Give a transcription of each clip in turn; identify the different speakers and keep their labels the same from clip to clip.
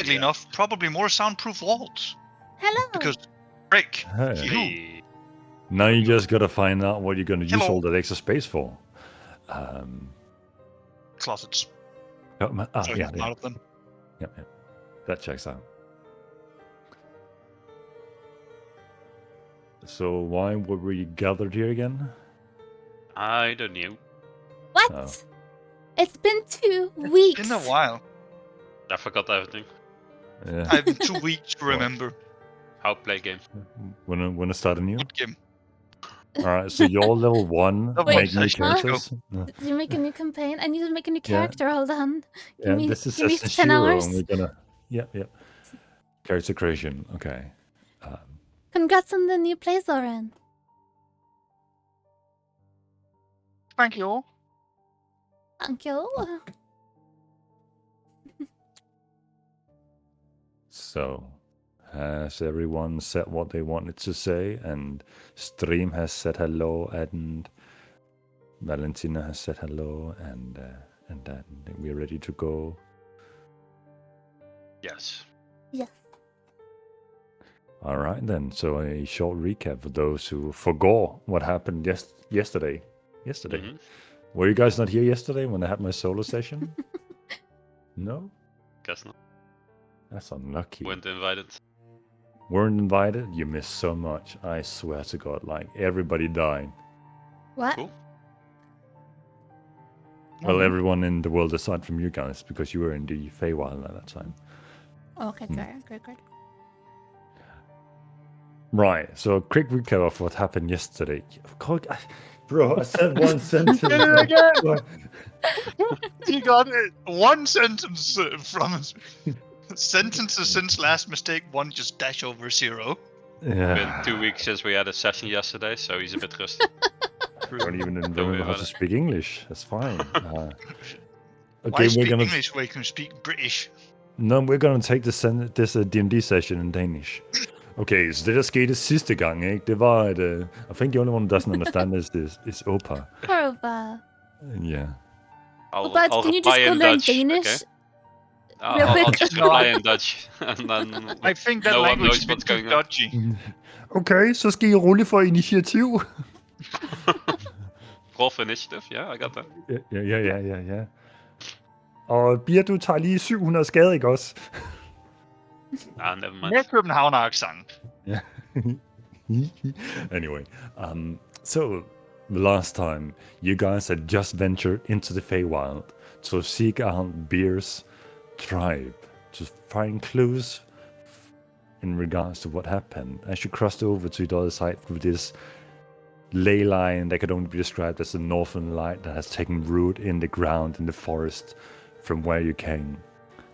Speaker 1: Ironically enough, probably more soundproof walls.
Speaker 2: Hello.
Speaker 1: Because, Rick,
Speaker 3: Hey.
Speaker 1: you,
Speaker 4: Hey.
Speaker 3: Now you just gotta find out what you're gonna use
Speaker 1: Hello.
Speaker 3: all that extra space for.
Speaker 1: closets.
Speaker 3: Yeah,
Speaker 1: A lot of them.
Speaker 3: yeah. That checks out. So why were we gathered here again?
Speaker 4: I don't know.
Speaker 2: What?
Speaker 3: Oh.
Speaker 2: It's been 2 weeks.
Speaker 1: Been a while.
Speaker 4: I forgot everything.
Speaker 3: Yeah.
Speaker 1: I have 2 weeks to remember.
Speaker 4: How to play game.
Speaker 3: Wanna start anew?
Speaker 1: Good game.
Speaker 3: All right. So you're level 1.
Speaker 1: Wait,
Speaker 3: Make new
Speaker 1: let's go.
Speaker 3: characters.
Speaker 2: Did you make a new campaign? I need to make a new
Speaker 3: Yeah.
Speaker 2: character. Hold on.
Speaker 3: Yeah.
Speaker 2: me-
Speaker 3: This is
Speaker 2: give me
Speaker 3: session
Speaker 2: 10
Speaker 3: 0,
Speaker 2: hours.
Speaker 3: and we're gonna. Yep. Character creation. Okay.
Speaker 2: Congrats on the new place, Oren.
Speaker 1: Thank you.
Speaker 2: Thank you.
Speaker 3: So, has everyone said what they wanted to say? And Stream has said hello, and Valentina has said hello, and then we're ready to go.
Speaker 4: Yes.
Speaker 2: Yes.
Speaker 3: All right then. So a short recap for those who forgot what happened yesterday.
Speaker 4: Mhm.
Speaker 3: Were you guys not here yesterday when I had my solo session? No,
Speaker 4: Guess not.
Speaker 3: that's unlucky.
Speaker 4: Weren't invited.
Speaker 3: Weren't invited? You missed so much. I swear to God, like everybody died.
Speaker 2: What?
Speaker 4: Cool.
Speaker 3: Well, everyone in the world aside from you guys, because you were in the Feywild at that time.
Speaker 2: Okay, good.
Speaker 3: Right, so a quick recap of what happened yesterday. God, bro, I said one sentence.
Speaker 1: Did it again! You got it. One sentence from it. Sentences since last mistake, one just dash over 0.
Speaker 3: Yeah.
Speaker 4: Been 2 weeks since we had a session yesterday, so he's a bit rusty.
Speaker 3: I don't even
Speaker 4: worry
Speaker 3: remember how
Speaker 4: about
Speaker 3: to
Speaker 4: it.
Speaker 3: speak English. That's fine.
Speaker 1: Why
Speaker 3: Okay,
Speaker 1: speak
Speaker 3: we're gonna
Speaker 1: English where you can speak British?
Speaker 3: we're gonna take this D&D session in Danish. Okay, så det der skete sidste gang, ikke? Det var at I think the only one who doesn't understand this is Opa.
Speaker 2: Horrible.
Speaker 3: Yeah.
Speaker 2: But
Speaker 4: I'll
Speaker 2: can you
Speaker 4: reply
Speaker 2: just go
Speaker 4: in
Speaker 2: learn
Speaker 4: Dutch,
Speaker 2: Danish?
Speaker 4: okay?
Speaker 2: Real
Speaker 4: I'll
Speaker 2: quick?
Speaker 4: just
Speaker 1: No,
Speaker 4: reply in Dutch, and then
Speaker 1: I think that
Speaker 4: no one
Speaker 1: language
Speaker 4: knows
Speaker 1: is a bit
Speaker 4: what's
Speaker 1: too
Speaker 4: going on.
Speaker 1: dodgy.
Speaker 3: Okay, så skal I rulle for initiativ.
Speaker 4: Roll for initiative, yeah, I got that.
Speaker 3: Ja. Og Bir, du tager lige 700 skade, ikke også?
Speaker 4: Never mind.
Speaker 1: Med Københavner accent.
Speaker 3: Anyway, so the last time you guys had just ventured into the Feywild to seek out Beer's tribe, to find clues in regards to what happened. As you crossed over to the other side through this ley line that could only be described as the northern light that has taken root in the ground in the forest from where you came.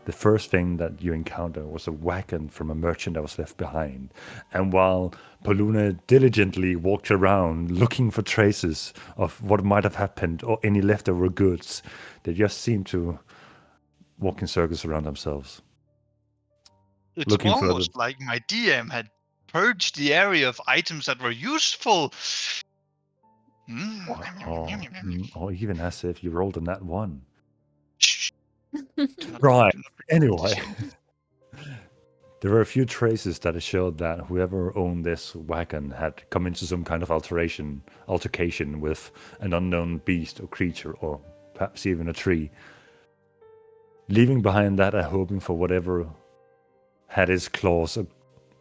Speaker 3: The first thing that you encountered was a wagon from a merchant that was left behind. And while Poluna diligently walked around looking for traces of what might have happened or any leftover goods, they just seemed to walk in circles around themselves.
Speaker 1: It's
Speaker 3: Looking further.
Speaker 1: almost like my DM had purged the area of items that were useful.
Speaker 3: Or even as if you rolled a nat 1.
Speaker 1: Shh.
Speaker 3: Right.
Speaker 1: Do not
Speaker 3: Anyway,
Speaker 1: shit.
Speaker 3: there were a few traces that showed that whoever owned this wagon had come into some kind of altercation with an unknown beast or creature, or perhaps even a tree. Leaving behind that and hoping for whatever had its claws or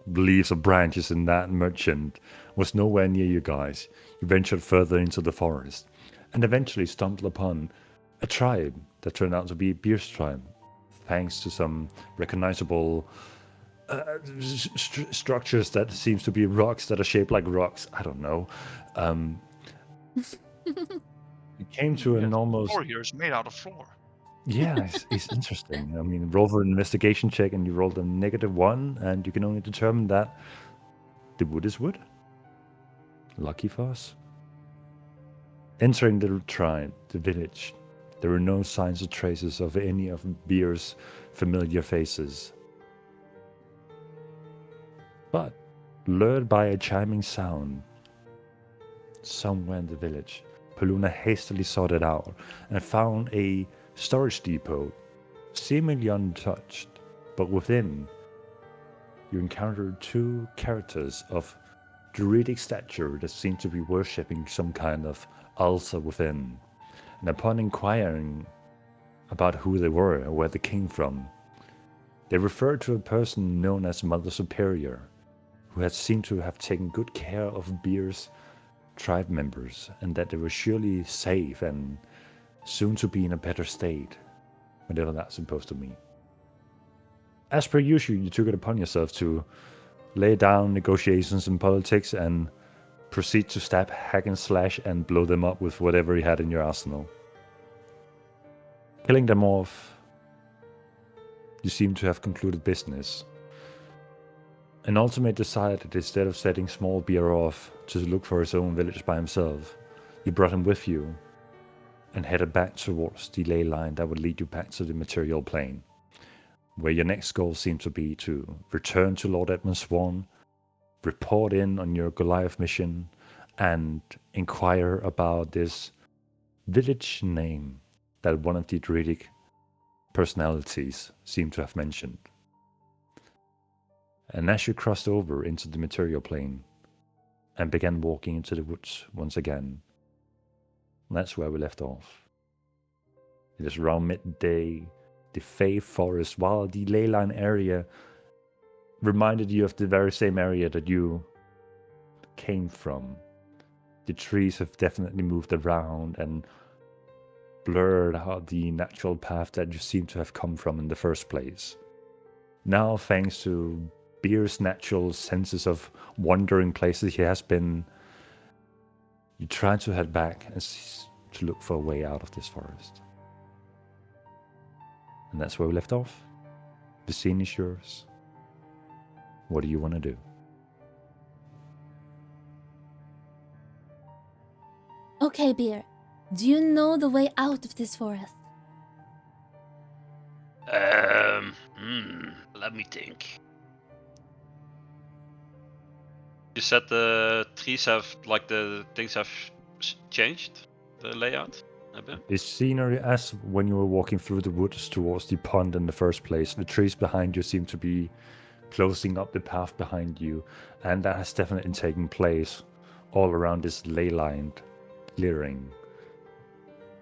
Speaker 3: leaves or branches in that merchant was nowhere near you guys. You ventured further into the forest and eventually stumbled upon a tribe that turned out to be Beer's tribe, thanks to some recognizable structures that seems to be rocks that are shaped like rocks. I don't know. It came to an almost...
Speaker 1: Floor here is made out of floor.
Speaker 3: Yeah, it's interesting. I mean, roll for an investigation check and you rolled a -1, and you can only determine that the wood is wood. Lucky for us. Entering the tribe, the village, there were no signs or traces of any of Beer's familiar faces. But, lured by a chiming sound, somewhere in the village, Poluna hastily sought it out and found a storage depot, seemingly untouched, but within, you encounter two characters of druidic stature that seem to be worshipping some kind of altar within. And upon inquiring about who they were or where they came from, they referred to a person known as Mother Superior, who had seemed to have taken good care of Beer's tribe members, and that they were surely safe and soon to be in a better state, whatever that's supposed to mean. As per usual, you took it upon yourself to lay down negotiations and politics and proceed to stab, hack and slash, and blow them up with whatever you had in your arsenal. Killing them off, you seem to have concluded business. And Ultimate decided that instead of setting small Beer off to look for his own village by himself, you brought him with you and headed back towards the ley line that would lead you back to the material plane, where your next goal seemed to be to return to Lord Edmund Swan, report in on your Goliath mission, and inquire about this village name that one of the druidic personalities seemed to have mentioned. And as you crossed over into the material plane and began walking into the woods once again, that's where we left off. It is around midday. The Fey Forest, while the Leyline area reminded you of the very same area that you came from. The trees have definitely moved around and blurred out the natural path that you seem to have come from in the first place. Now, thanks to Beer's natural senses of wandering places he has been, you try to head back and to look for a way out of this forest. And that's where we left off. The scene is yours. What do you want to do?
Speaker 2: Okay, Beer. Do you know the way out of this forest?
Speaker 4: Let me think. You said the trees have, like the things have changed, the layout a bit?
Speaker 3: The scenery, as when you were walking through the woods towards the pond in the first place, the trees behind you seem to be closing up the path behind you, and that has definitely taken place all around this ley-lined clearing.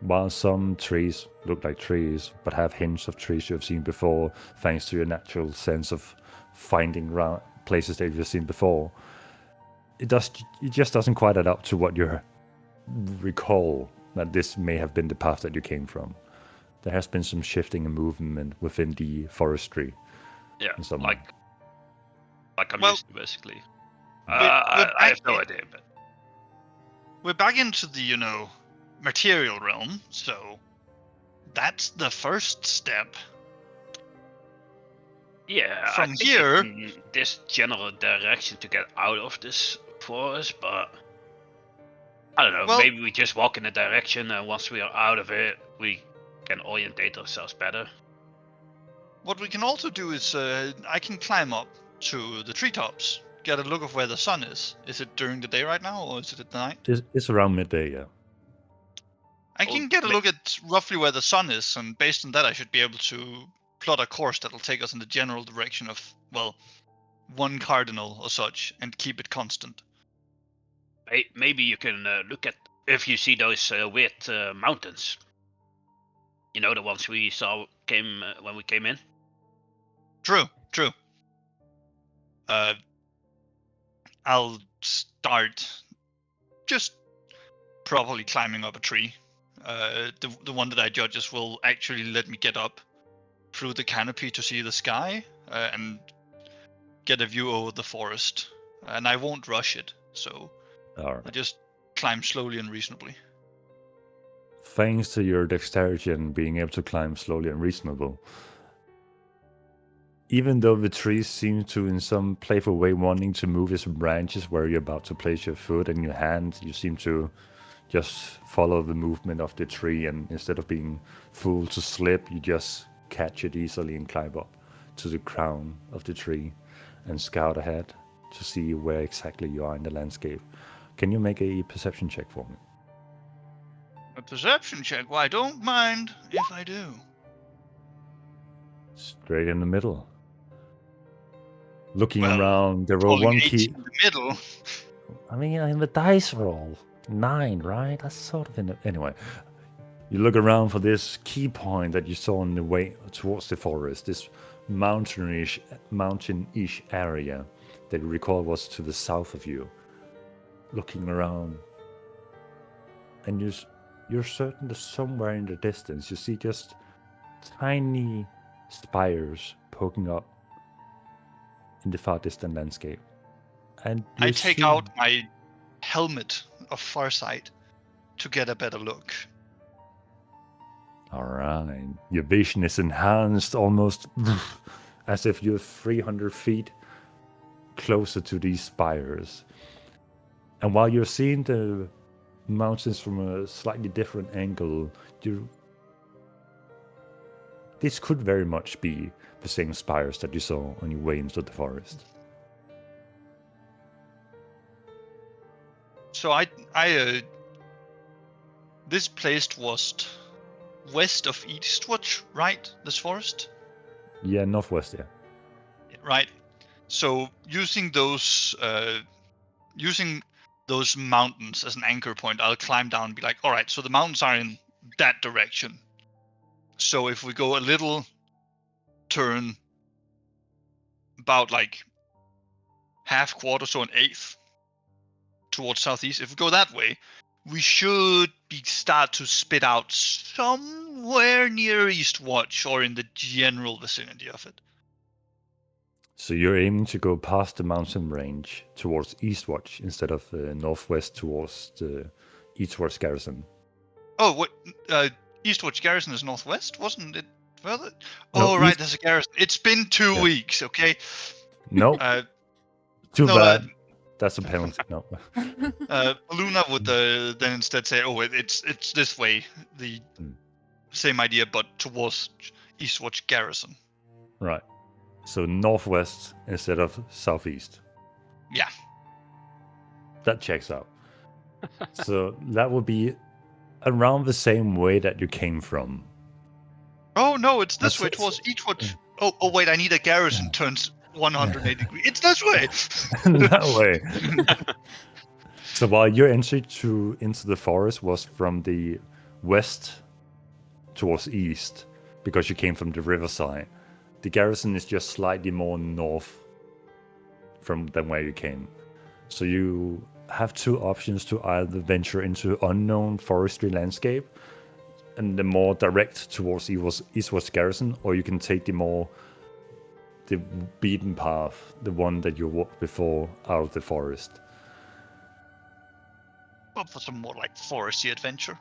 Speaker 3: While some trees look like trees, but have hints of trees you have seen before, thanks to your natural sense of finding places that you've seen before, it just doesn't quite add up to what you recall that this may have been the path that you came from. There has been some shifting and movement within the forestry.
Speaker 4: Yeah,
Speaker 3: Some-
Speaker 4: like I'm
Speaker 1: Well,
Speaker 4: used to, basically.
Speaker 1: we're
Speaker 4: I have no
Speaker 1: back
Speaker 4: idea, but
Speaker 1: We're back into the, material realm, so that's the first step.
Speaker 4: yeah,
Speaker 1: From
Speaker 4: I think
Speaker 1: here-
Speaker 4: in this general direction to get out of this forest, but I don't know.
Speaker 1: Well-
Speaker 4: Maybe we just walk in a direction, and once we are out of it, we can orientate ourselves better.
Speaker 1: What we can also do is I can climb up to the treetops, get a look of where the sun is. Is it during the day right now, or is it at night?
Speaker 3: It's around midday, yeah.
Speaker 1: I can get a look at roughly where the sun is, and based on that, I should be able to plot a course that'll take us in the general direction of, well, one cardinal or such, and keep it constant.
Speaker 4: Maybe you can look at if you see those weird mountains. You know, the ones we saw when we came in.
Speaker 1: True. I'll start just probably climbing up a tree. The one that I judges will actually let me get up through the canopy to see the sky and get a view over the forest. And I won't rush it, so
Speaker 3: All
Speaker 1: I
Speaker 3: right.
Speaker 1: just climb slowly and reasonably.
Speaker 3: Thanks to your dexterity and being able to climb slowly and reasonable, even though the trees seem to, in some playful way, wanting to move its branches where you're about to place your foot and your hand, you seem to just follow the movement of the tree, and instead of being fooled to slip, you just catch it easily and climb up to the crown of the tree and scout ahead to see where exactly you are in the landscape. Can you make a perception check for me?
Speaker 1: A perception check? Well, I don't mind if I do.
Speaker 3: Straight in the middle. Looking
Speaker 1: Well,
Speaker 3: around, there were
Speaker 1: Falling
Speaker 3: one
Speaker 1: 8
Speaker 3: key.
Speaker 1: in the middle.
Speaker 3: I mean, in the dice roll, 9, right? That's sort of in the... Anyway, you look around for this key point that you saw on the way towards the forest, this mountainish area that you recall was to the south of you. Looking around, and you're certain that somewhere in the distance you see just tiny spires poking up in the far distant landscape. And
Speaker 1: I
Speaker 3: you
Speaker 1: take
Speaker 3: see...
Speaker 1: out my helmet of Farsight to get a better look.
Speaker 3: All right. Your vision is enhanced almost as if you're 300 feet closer to these spires. And while you're seeing the mountains from a slightly different angle, this could very much be the same spires that you saw on your way into the forest.
Speaker 1: So this place was west of Eastwatch, right? This forest,
Speaker 3: Yeah, northwest, yeah.
Speaker 1: right? So using those mountains as an anchor point, I'll climb down and be like, all right, so the mountains are in that direction. So if we go a little turn, about like half quarter, so an eighth towards southeast, if we go that way, we should start to spit out somewhere near Eastwatch or in the general vicinity of it.
Speaker 3: So you're aiming to go past the mountain range towards Eastwatch instead of northwest towards the Eastwatch Garrison.
Speaker 1: Oh, what? Eastwatch Garrison is northwest, wasn't it? Further?
Speaker 3: No,
Speaker 1: Oh, right, there's a garrison. It's been 2 weeks, okay?
Speaker 3: Nope.
Speaker 1: Uh,
Speaker 3: Too
Speaker 1: no,
Speaker 3: bad. That's a penalty. No.
Speaker 1: Luna would then instead say, "Oh, it's this way." The same idea, but towards Eastwatch Garrison.
Speaker 3: Right. So northwest instead of southeast.
Speaker 1: Yeah.
Speaker 3: That checks out. So that would be around the same way that you came from.
Speaker 1: Oh no, it's this
Speaker 3: That's
Speaker 1: way
Speaker 3: it.
Speaker 1: towards Eastwatch. Oh wait, I need a garrison turns 180 degrees. It's this way.
Speaker 3: That way. So while your entry into the forest was from the west towards east, because you came from the riverside, the garrison is just slightly more north than where you came. So you have two options to either venture into unknown forestry landscape and the more direct towards Eastwatch Garrison, or you can take the beaten path, the one that you walked before out of the forest.
Speaker 1: Up for some more like foresty adventure.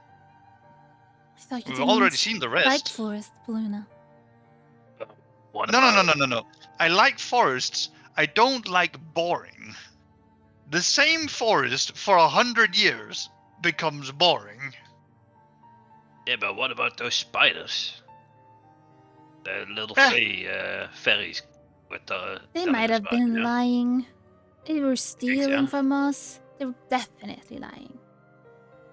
Speaker 2: I thought you
Speaker 1: We've
Speaker 2: didn't
Speaker 1: already seen the
Speaker 2: like
Speaker 1: rest.
Speaker 2: forest, Luna.
Speaker 1: No. I like forests. I don't like boring. The same forest for 100 years becomes boring.
Speaker 4: Yeah, but what about those spiders? The little fairies with the.
Speaker 2: They
Speaker 4: the
Speaker 2: might
Speaker 4: little
Speaker 2: have
Speaker 4: spider,
Speaker 2: been
Speaker 4: yeah?
Speaker 2: lying. They were stealing
Speaker 4: so?
Speaker 2: from us. They were definitely lying.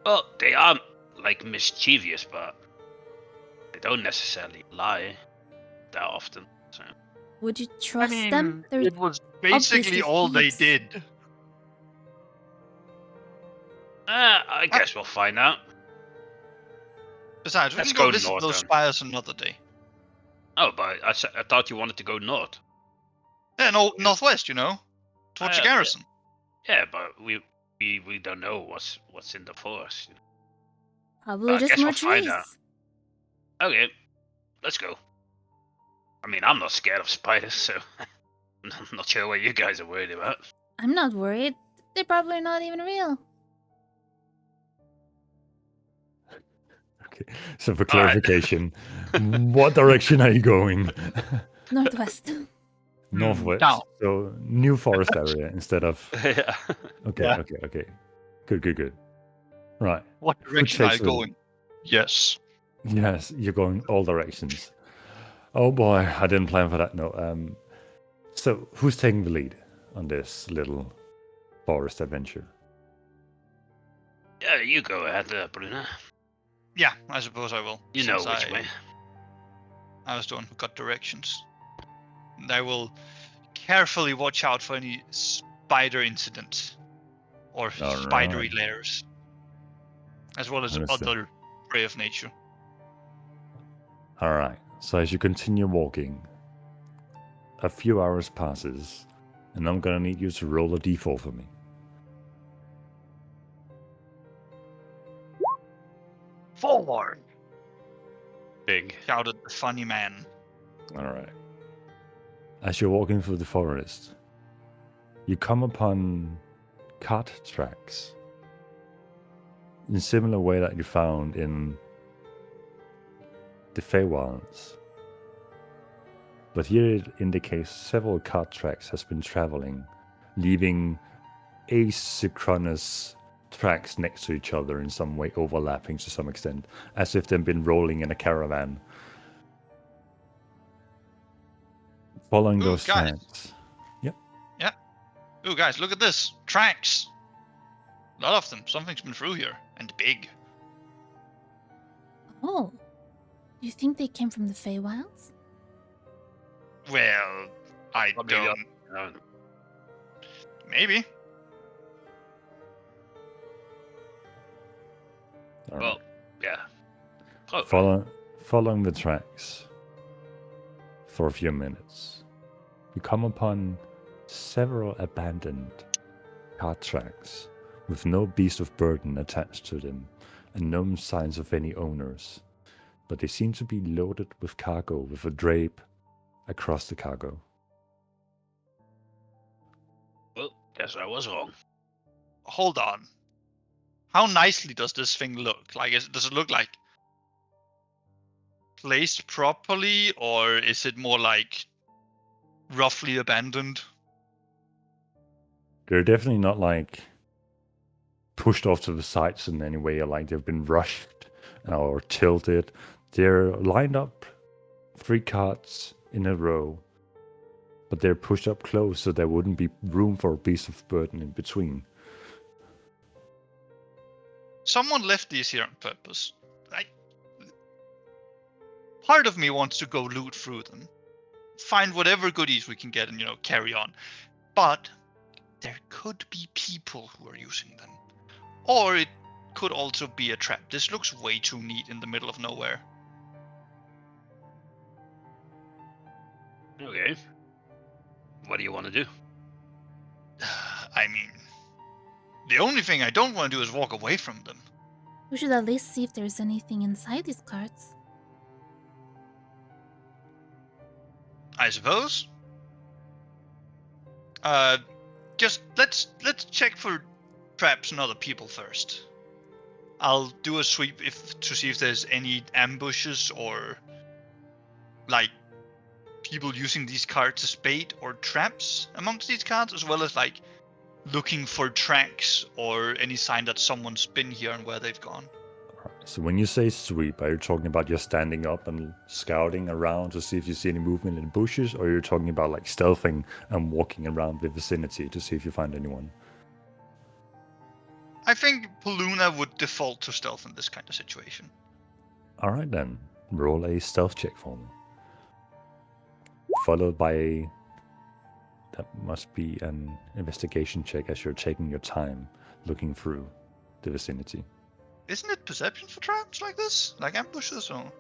Speaker 4: Well, they are like mischievous, but they don't necessarily lie that often. So.
Speaker 2: Would you trust them? They're
Speaker 1: it was basically
Speaker 2: obviously
Speaker 1: all they
Speaker 2: thieves.
Speaker 1: did.
Speaker 4: I guess we'll find out.
Speaker 1: Besides, we
Speaker 4: Let's
Speaker 1: can go
Speaker 4: go
Speaker 1: visit
Speaker 4: north,
Speaker 1: those
Speaker 4: then.
Speaker 1: spires another day.
Speaker 4: Oh, but I thought you wanted to go north.
Speaker 1: Yeah, no, northwest, towards the
Speaker 4: yeah.
Speaker 1: garrison.
Speaker 4: Yeah, but we don't know what's in the forest.
Speaker 2: Probably
Speaker 4: I
Speaker 2: just
Speaker 4: guess
Speaker 2: more
Speaker 4: we'll find
Speaker 2: trees.
Speaker 4: out. Okay, let's go. I mean, I'm not scared of spiders, so I'm not sure what you guys are worried about.
Speaker 2: I'm not worried. They're probably not even real.
Speaker 3: Okay. So for clarification, what direction are you going?
Speaker 2: Northwest.
Speaker 3: Northwest.
Speaker 1: Down.
Speaker 3: So new forest area instead of.
Speaker 4: Yeah.
Speaker 3: Okay.
Speaker 1: Yeah.
Speaker 3: Okay. Good. Right.
Speaker 1: What
Speaker 3: Who
Speaker 1: direction are you
Speaker 3: takes the-
Speaker 1: going? Yes.
Speaker 3: Yes, you're going all directions. Oh boy, I didn't plan for that. No. So who's taking the lead on this little forest adventure?
Speaker 4: Yeah, you go ahead, Bruna.
Speaker 1: Yeah, I suppose I will.
Speaker 4: You know
Speaker 1: since
Speaker 4: which way.
Speaker 1: I was the one who got directions. And I will carefully watch out for any spider incidents or spidery
Speaker 3: Alright.
Speaker 1: lairs, as well as
Speaker 3: Understood.
Speaker 1: other prey of nature.
Speaker 3: Alright, so as you continue walking, a few hours passes, and I'm gonna need you to roll a d4 for me.
Speaker 1: 4!
Speaker 4: Big.
Speaker 1: Shouted the funny man.
Speaker 3: Alright. As you're walking through the forest, you come upon cart tracks in similar way that you found in the Feywilds. But here it indicates several cart tracks has been traveling, leaving asynchronous tracks next to each other in some way, overlapping to some extent, as if they've been rolling in a caravan. Following
Speaker 1: Ooh,
Speaker 3: those
Speaker 1: guys.
Speaker 3: tracks.
Speaker 1: Ooh, guys, look at this. Tracks. A lot of them. Something's been through here. And big.
Speaker 2: Oh. You think they came from the Feywilds?
Speaker 1: Well, I
Speaker 4: Probably
Speaker 1: don't...
Speaker 4: not.
Speaker 1: Maybe.
Speaker 3: All
Speaker 4: Well, yeah. Oh,
Speaker 3: Following the tracks for a few minutes, you come upon several abandoned cart tracks with no beast of burden attached to them and no signs of any owners, but they seem to be loaded with cargo with a drape across the cargo.
Speaker 4: well, guess I was wrong.
Speaker 1: Hold on. How nicely does this thing look? Like, does it look like placed properly, or is it more like roughly abandoned?
Speaker 3: They're definitely not like pushed off to the sides in any way, or like they've been rushed or tilted. They're lined up 3 carts in a row, but they're pushed up close so there wouldn't be room for a beast of burden in between.
Speaker 1: Someone left these here on purpose. Part of me wants to go loot through them, find whatever goodies we can get, and carry on. But there could be people who are using them, or it could also be a trap. This looks way too neat in the middle of nowhere.
Speaker 4: Okay. What do you want to do?
Speaker 1: I mean, the only thing I don't want to do is walk away from them.
Speaker 2: We should at least see if there's anything inside these carts.
Speaker 1: I suppose. Just let's check for traps and other people first. I'll do a sweep to see if there's any ambushes or like people using these carts as bait or traps amongst these carts, as well as like looking for tracks or any sign that someone's been here and where they've gone.
Speaker 3: So when you say sweep, are you talking about just standing up and scouting around to see if you see any movement in the bushes, or you're talking about like stealthing and walking around the vicinity to see if you find anyone?
Speaker 1: I think Paluna would default to stealth in this kind of situation.
Speaker 3: Alright then, roll a stealth check for me. Followed by a... That must be an investigation check as you're taking your time looking through the vicinity.
Speaker 1: Isn't it perception for traps like this? Like ambushes or...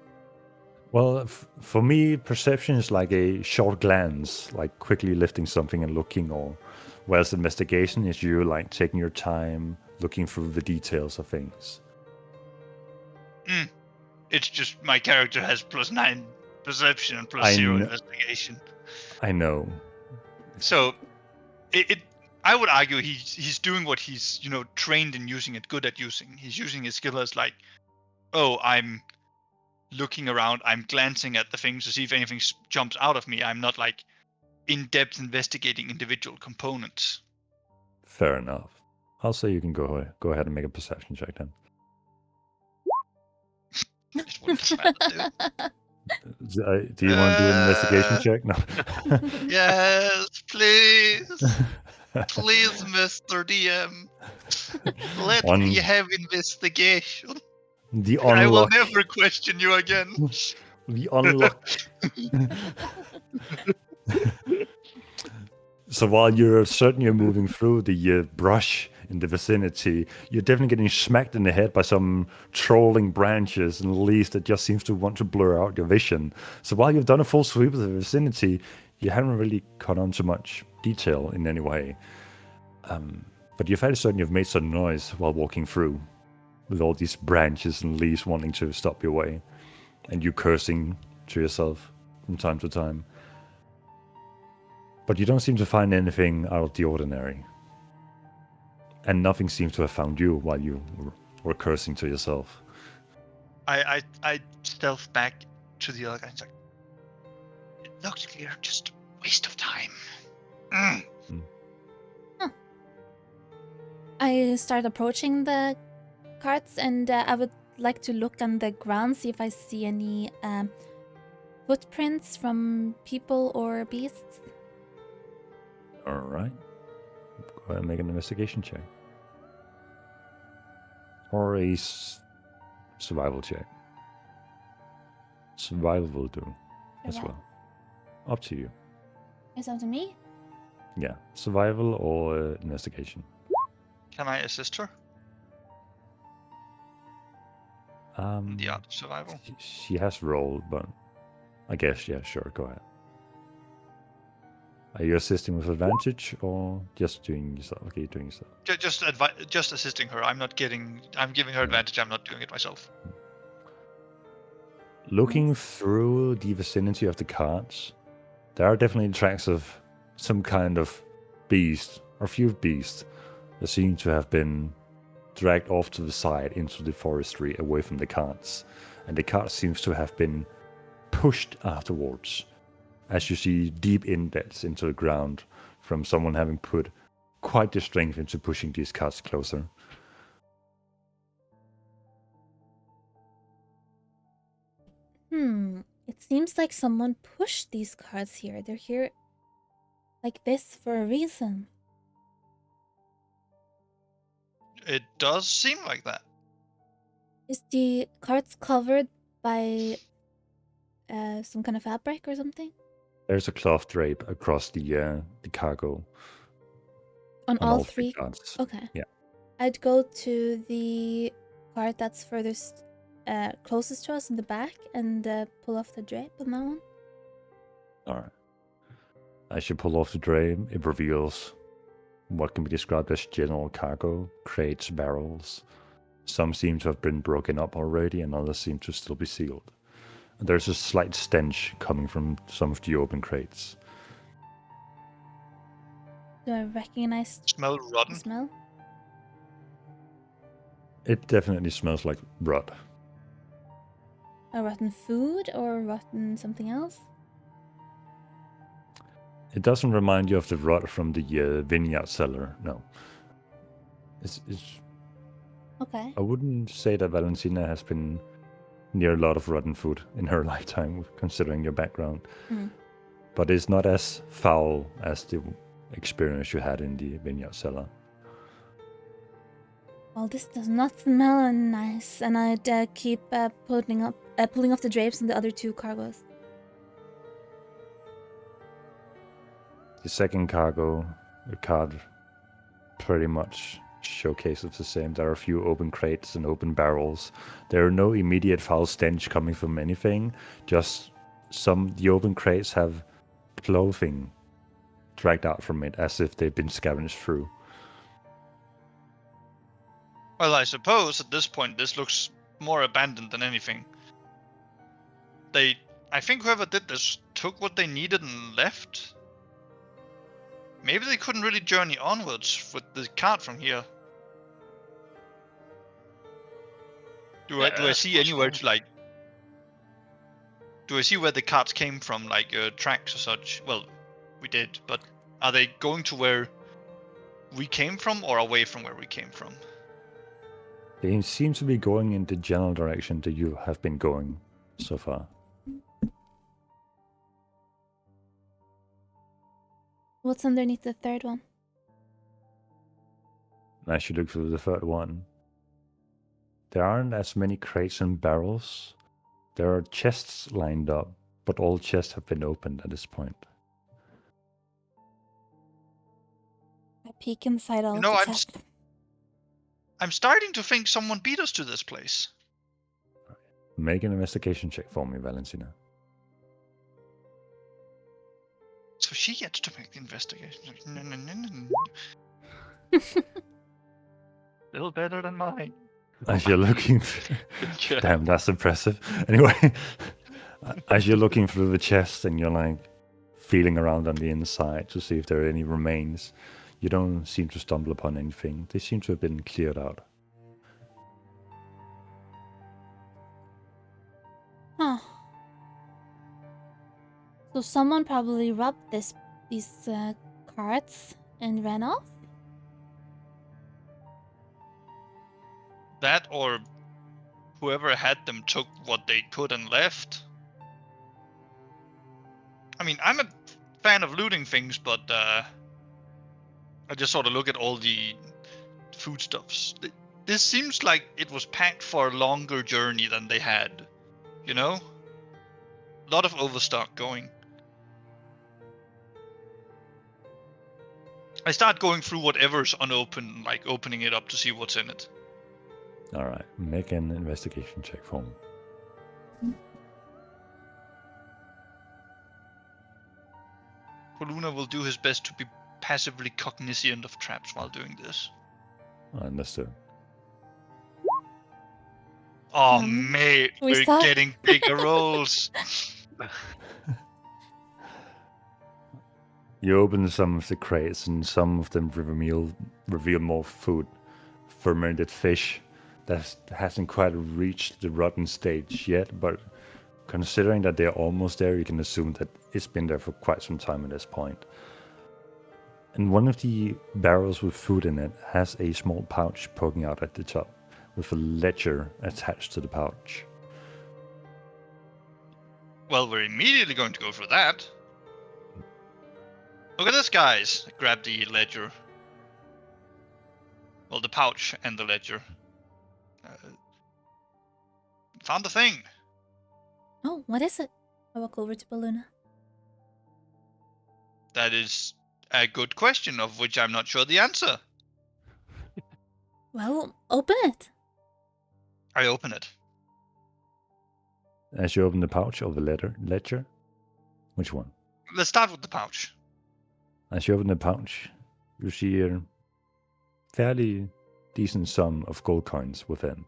Speaker 3: Well, for me, perception is like a short glance, like quickly lifting something and looking, or whereas investigation is you like taking your time, looking through the details of things.
Speaker 1: It's just my character has +9 perception and +0 investigation.
Speaker 3: I know.
Speaker 1: So, I would argue he's doing what he's trained in using it, good at using. He's using his skill as like, oh, I'm looking around, I'm glancing at the things to see if anything jumps out of me. I'm not like in-depth investigating individual components.
Speaker 3: Fair enough. I'll say you can go ahead and make a perception check then.
Speaker 1: It wouldn't matter, dude.
Speaker 3: Do you want to do an investigation check? No.
Speaker 1: Yes, please. Please, Mr. DM. Let me have investigation.
Speaker 3: The
Speaker 1: I will
Speaker 3: unlock.
Speaker 1: never question you again.
Speaker 3: The unlock. So while you're certain you're moving through the brush in the vicinity, you're definitely getting smacked in the head by some trolling branches and leaves that just seems to want to blur out your vision. So while you've done a full sweep of the vicinity, you haven't really caught on to much detail in any way. But you're fairly certain you've made some noise while walking through, with all these branches and leaves wanting to stop your way, and you cursing to yourself from time to time. But you don't seem to find anything out of the ordinary. And nothing seems to have found you while you were cursing to yourself.
Speaker 1: I stealth back to the other guy. It's like, it looks clear, just waste of time.
Speaker 2: I start approaching the carts, and I would like to look on the ground, see if I see any footprints from people or beasts.
Speaker 3: All right. Go ahead and make an investigation check. Or a survival check. Survival will do as
Speaker 2: Yeah.
Speaker 3: well. Up to you.
Speaker 2: It's up to me.
Speaker 3: Yeah. Survival or investigation.
Speaker 1: Can I assist her in the art of survival?
Speaker 3: She has rolled, but I guess, yeah, sure, go ahead. Are you assisting with advantage or just doing yourself? Okay, you're doing yourself.
Speaker 1: Just assisting her. I'm giving her advantage. I'm not doing it myself.
Speaker 3: Looking through the vicinity of the carts, there are definitely tracks of some kind of beast, or few beasts, that seem to have been dragged off to the side into the forestry away from the carts. And the cart seems to have been pushed afterwards, as you see deep indents into the ground from someone having put quite the strength into pushing these carts closer.
Speaker 2: It seems like someone pushed these carts here. They're here like this for a reason.
Speaker 1: It does seem like that.
Speaker 2: Is the carts covered by some kind of fabric or something?
Speaker 3: There's a cloth drape across the cargo.
Speaker 2: On all
Speaker 3: three
Speaker 2: three?
Speaker 3: carts.
Speaker 2: Okay.
Speaker 3: Yeah.
Speaker 2: I'd go to the cart that's furthest, closest to us in the back and pull off the drape on that one.
Speaker 3: Alright. As you pull off the drape, it reveals what can be described as general cargo, crates, barrels. Some seem to have been broken up already, and others seem to still be sealed. And there's a slight stench coming from some of the open crates.
Speaker 2: Do I recognize
Speaker 1: Smell
Speaker 2: the
Speaker 1: rotten.
Speaker 2: smell?
Speaker 3: It definitely smells like rot.
Speaker 2: A rotten food or rotten something else?
Speaker 3: It doesn't remind you of the rot from the vineyard cellar, no. It's
Speaker 2: Okay.
Speaker 3: I wouldn't say that Valentina has been near a lot of rotten food in her lifetime, considering your background. But it's not as foul as the experience you had in the vineyard cellar.
Speaker 2: Well, this does not smell nice, and I'd keep pulling off the drapes on the other two cargos.
Speaker 3: The second cargo, the card pretty much showcases the same. There are a few open crates and open barrels. There are no immediate foul stench coming from anything. Just the open crates have clothing dragged out from it as if they've been scavenged through.
Speaker 1: Well, I suppose at this point this looks more abandoned than anything. I think whoever did this took what they needed and left. Maybe they couldn't really journey onwards with the cart from here. Do I see anywhere to like? Do I see where the carts came from, like tracks or such? Well, we did, but are they going to where we came from or away from where we came from?
Speaker 3: They seem to be going in the general direction that you have been going so far.
Speaker 2: What's underneath the third one?
Speaker 3: As you look through the third one, there aren't as many crates and barrels. There are chests lined up, but all chests have been opened at this point.
Speaker 2: peek inside all
Speaker 1: You
Speaker 2: of
Speaker 1: know,
Speaker 2: the
Speaker 1: I'm
Speaker 2: chests.
Speaker 1: I'm starting to think someone beat us to this place.
Speaker 3: Make an investigation check for me, Valentina.
Speaker 1: So she gets to make the investigation. No, no, no, no, no. Still better than mine.
Speaker 3: As you're looking, damn, that's impressive. Anyway, as you're looking through the chest and you're like feeling around on the inside to see if there are any remains, you don't seem to stumble upon anything. They seem to have been cleared out.
Speaker 2: Huh. So someone probably robbed these carts and ran off?
Speaker 1: That or whoever had them took what they could and left. I mean, I'm a fan of looting things, but I just sort of look at all the foodstuffs. This seems like it was packed for a longer journey than they had. You know? A lot of overstock going. I start going through whatever's unopened, like opening it up to see what's in it.
Speaker 3: All right, make an investigation check for me.
Speaker 1: Poluna will do his best to be passively cognizant of traps while doing this.
Speaker 3: Understood.
Speaker 1: Oh,
Speaker 2: Um,
Speaker 1: mate,
Speaker 2: we
Speaker 1: we're
Speaker 2: suck.
Speaker 1: getting bigger rolls.
Speaker 3: You open some of the crates, and some of them reveal more food. Fermented fish that hasn't quite reached the rotten stage yet, but considering that they're almost there, you can assume that it's been there for quite some time at this point. And one of the barrels with food in it has a small pouch poking out at the top, with a ledger attached to the pouch.
Speaker 1: Well, we're immediately going to go for that. Look at this, guys. I grab the ledger. Well, the pouch and the ledger. Found the thing.
Speaker 2: Oh, what is it? I walk over to Baluna.
Speaker 1: That is a good question, of which I'm not sure the answer.
Speaker 2: Well, open it.
Speaker 1: I open it.
Speaker 3: As you open the pouch of the ledger, which one?
Speaker 1: Let's start with the pouch.
Speaker 3: As you open the pouch, you see a fairly decent sum of gold coins within.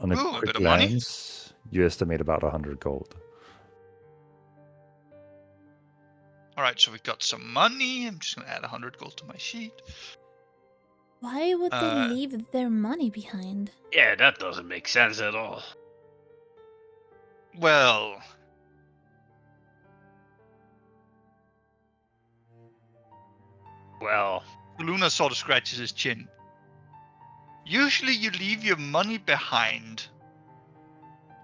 Speaker 3: On a
Speaker 1: Ooh, a
Speaker 3: quick
Speaker 1: bit of money.
Speaker 3: glance, you estimate about 100 gold.
Speaker 1: Alright, so we've got some money. I'm just going to add 100 gold to my sheet.
Speaker 2: Why would they
Speaker 1: Uh,
Speaker 2: leave their money behind?
Speaker 4: Yeah, that doesn't make sense at all.
Speaker 1: Well,
Speaker 4: Well,
Speaker 1: Luna sort of scratches his chin. Usually you leave your money behind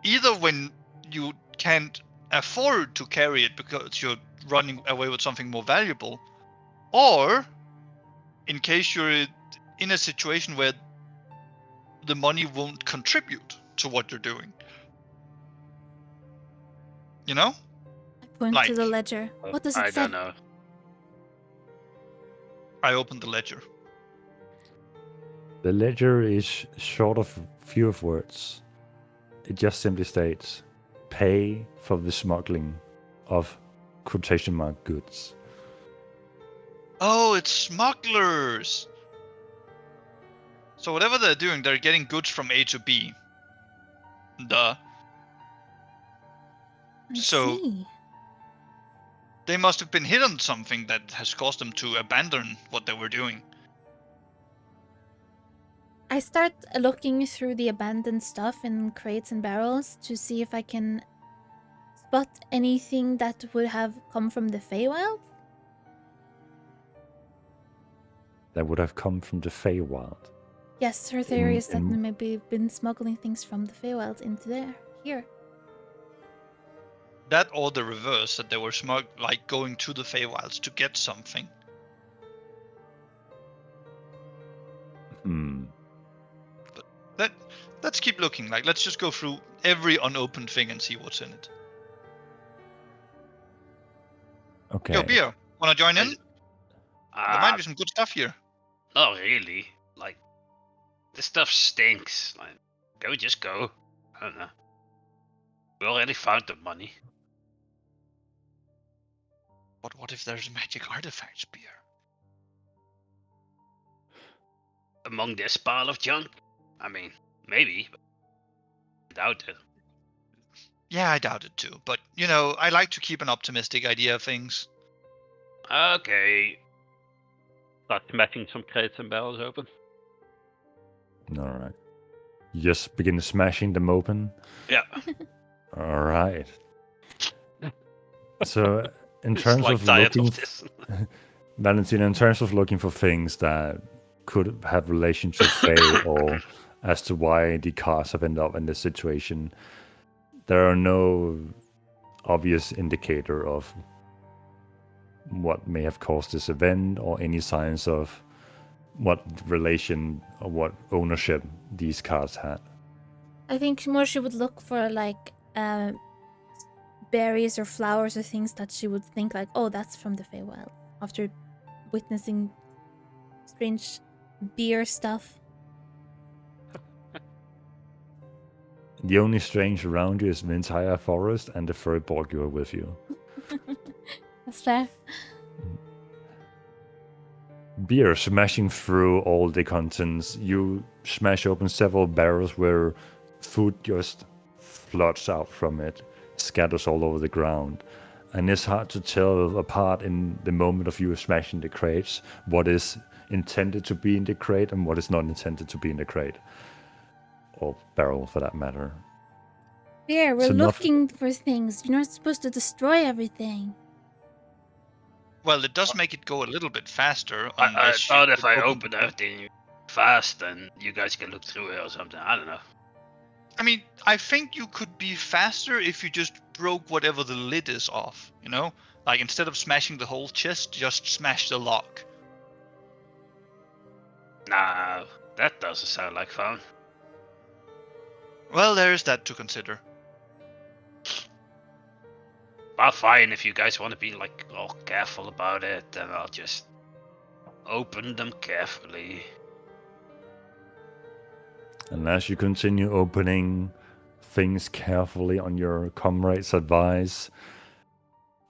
Speaker 1: either when you can't afford to carry it because you're running away with something more valuable, or in case you're in a situation where the money won't contribute to what you're doing. You know?
Speaker 2: I point to the
Speaker 1: Like-
Speaker 2: ledger. What does it
Speaker 4: I
Speaker 2: say?
Speaker 4: don't know.
Speaker 1: I opened the ledger.
Speaker 3: The ledger is short of few of words. It just simply states, pay for the smuggling of quotation mark goods.
Speaker 1: Oh, it's smugglers! So whatever they're doing, they're getting goods from A to B. Duh.
Speaker 2: I
Speaker 1: So-
Speaker 2: see.
Speaker 1: They must have been hit on something that has caused them to abandon what they were doing.
Speaker 2: I start looking through the abandoned stuff in crates and barrels to see if I can spot anything that would have come from the Feywild.
Speaker 3: That would have come from the Feywild.
Speaker 2: Yes, her theory is that
Speaker 3: in-
Speaker 2: they maybe been smuggling things from the Feywild into there. Here.
Speaker 1: That or the reverse, that they were going to the Feywilds to get something. Let's keep looking. Let's just go through every unopened thing and see what's in it.
Speaker 3: Okay.
Speaker 1: Yo, Beer, wanna join in? There might be some good stuff here.
Speaker 4: Not really. Like, this stuff stinks. Like, can we just go? I don't know. We already found the money.
Speaker 1: But what if there's a magic artifact spear?
Speaker 4: Among this pile of junk? I mean, maybe. But I doubt it.
Speaker 1: Yeah, I doubt it too. But, you know, I like to keep an optimistic idea of things.
Speaker 4: Okay.
Speaker 5: Start smashing some crates and barrels open.
Speaker 3: All right. You just begin smashing them open.
Speaker 4: Yeah.
Speaker 3: All right. So, in
Speaker 4: It's
Speaker 3: terms
Speaker 4: like
Speaker 3: of
Speaker 4: diet
Speaker 3: looking,
Speaker 4: of this.
Speaker 3: Valentina, in terms of looking for things that could have relation to Faye or as to why the cars have ended up in this situation, there are no obvious indicator of what may have caused this event or any signs of what relation or what ownership these cars had.
Speaker 2: I think more she would look for like berries or flowers or things that she would think like, oh, that's from the Feywild. After witnessing strange beer stuff.
Speaker 3: The only strange around you is the entire forest and the Furborg you are with you.
Speaker 2: That's fair.
Speaker 3: Beer smashing through all the contents. You smash open several barrels where food just floods out from it, scatters all over the ground. And it's hard to tell apart in the moment of you smashing the crates what is intended to be in the crate and what is not intended to be in the crate. Or barrel for that matter.
Speaker 2: Beer, we're
Speaker 3: So
Speaker 2: looking for things. You're not supposed to destroy everything.
Speaker 1: Well, it does make it go a little bit faster.
Speaker 4: I
Speaker 1: unless you
Speaker 4: thought if
Speaker 1: could
Speaker 4: I
Speaker 1: open
Speaker 4: opened
Speaker 1: the-
Speaker 4: everything fast, then you guys can look through it or something. I don't know.
Speaker 1: I mean, I think you could be faster if you just broke whatever the lid is off, you know? Like, instead of smashing the whole chest, just smash the lock.
Speaker 4: Nah, that doesn't sound like fun.
Speaker 1: Well, there's that to consider.
Speaker 4: Well, fine, if you guys want to be like all careful about it, then I'll just open them carefully.
Speaker 3: And as you continue opening things carefully on your comrade's advice,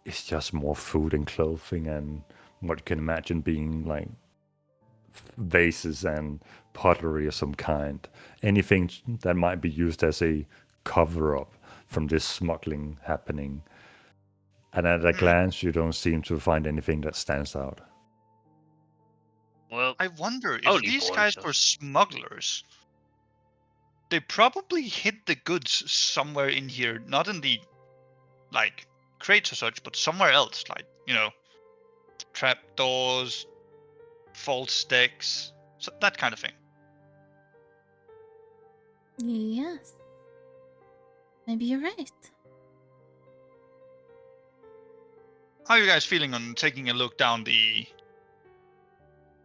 Speaker 3: it's just more food and clothing and what you can imagine being like vases and pottery of some kind. Anything that might be used as a cover-up from this smuggling happening. And at a glance, you don't seem to find anything that stands out.
Speaker 4: Well,
Speaker 1: I wonder if
Speaker 4: Holy
Speaker 1: these
Speaker 4: boy,
Speaker 1: guys
Speaker 4: so-
Speaker 1: were smugglers. They probably hid the goods somewhere in here, not in the, like, crates or such, but somewhere else, like, you know, trapdoors, false sticks, so that kind of thing.
Speaker 2: Yes. Maybe you're right.
Speaker 1: How are you guys feeling on taking a look down the...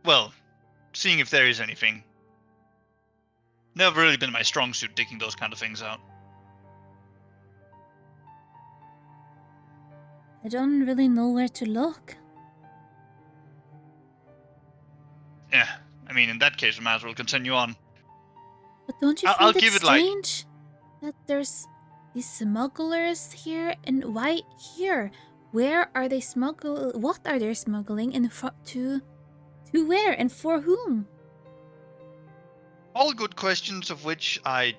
Speaker 1: Well, seeing if there is anything? Never really been my strong suit digging those kind of things out.
Speaker 2: I don't really know where to look.
Speaker 1: Yeah, I mean, in that case, we might as well continue on.
Speaker 2: But don't you
Speaker 1: I'll
Speaker 2: find it
Speaker 1: give it, like-
Speaker 2: strange that there's these smugglers here? And why here? Where are they What are they smuggling? And to where? And for whom?
Speaker 1: All good questions of which I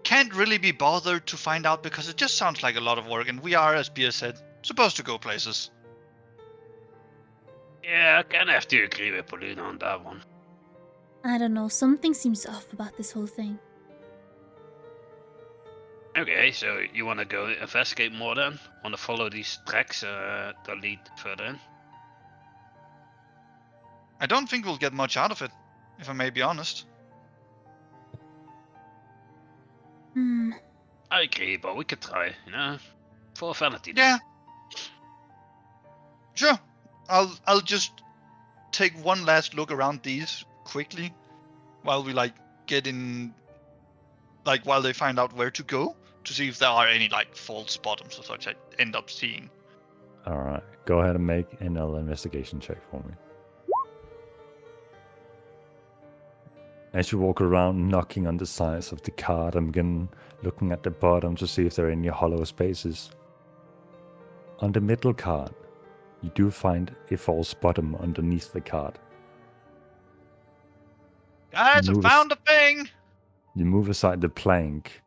Speaker 1: can't really be bothered to find out because it just sounds like a lot of work, and we are, as Bia said, supposed to go places.
Speaker 4: yeah, I kind of have to agree with Paulina on that one.
Speaker 2: I don't know. Something seems off about this whole thing.
Speaker 4: Okay, so you want to go investigate more then? Want to follow these tracks that lead further in?
Speaker 1: I don't think we'll get much out of it, if I may be honest.
Speaker 2: Hmm.
Speaker 4: I agree, but we could try, you know? For vanity.
Speaker 1: Yeah. Sure. I'll just take one last look around these quickly while we while they find out where to go to see if there are any like false bottoms or such I end up seeing.
Speaker 3: All right, go ahead and make another investigation check for me. As you walk around knocking on the sides of the cart and begin looking at the bottom to see if there are any hollow spaces. On the middle cart, you do find a false bottom underneath the cart.
Speaker 1: Guys, I
Speaker 3: Move
Speaker 1: found a thing!
Speaker 3: You move aside the plank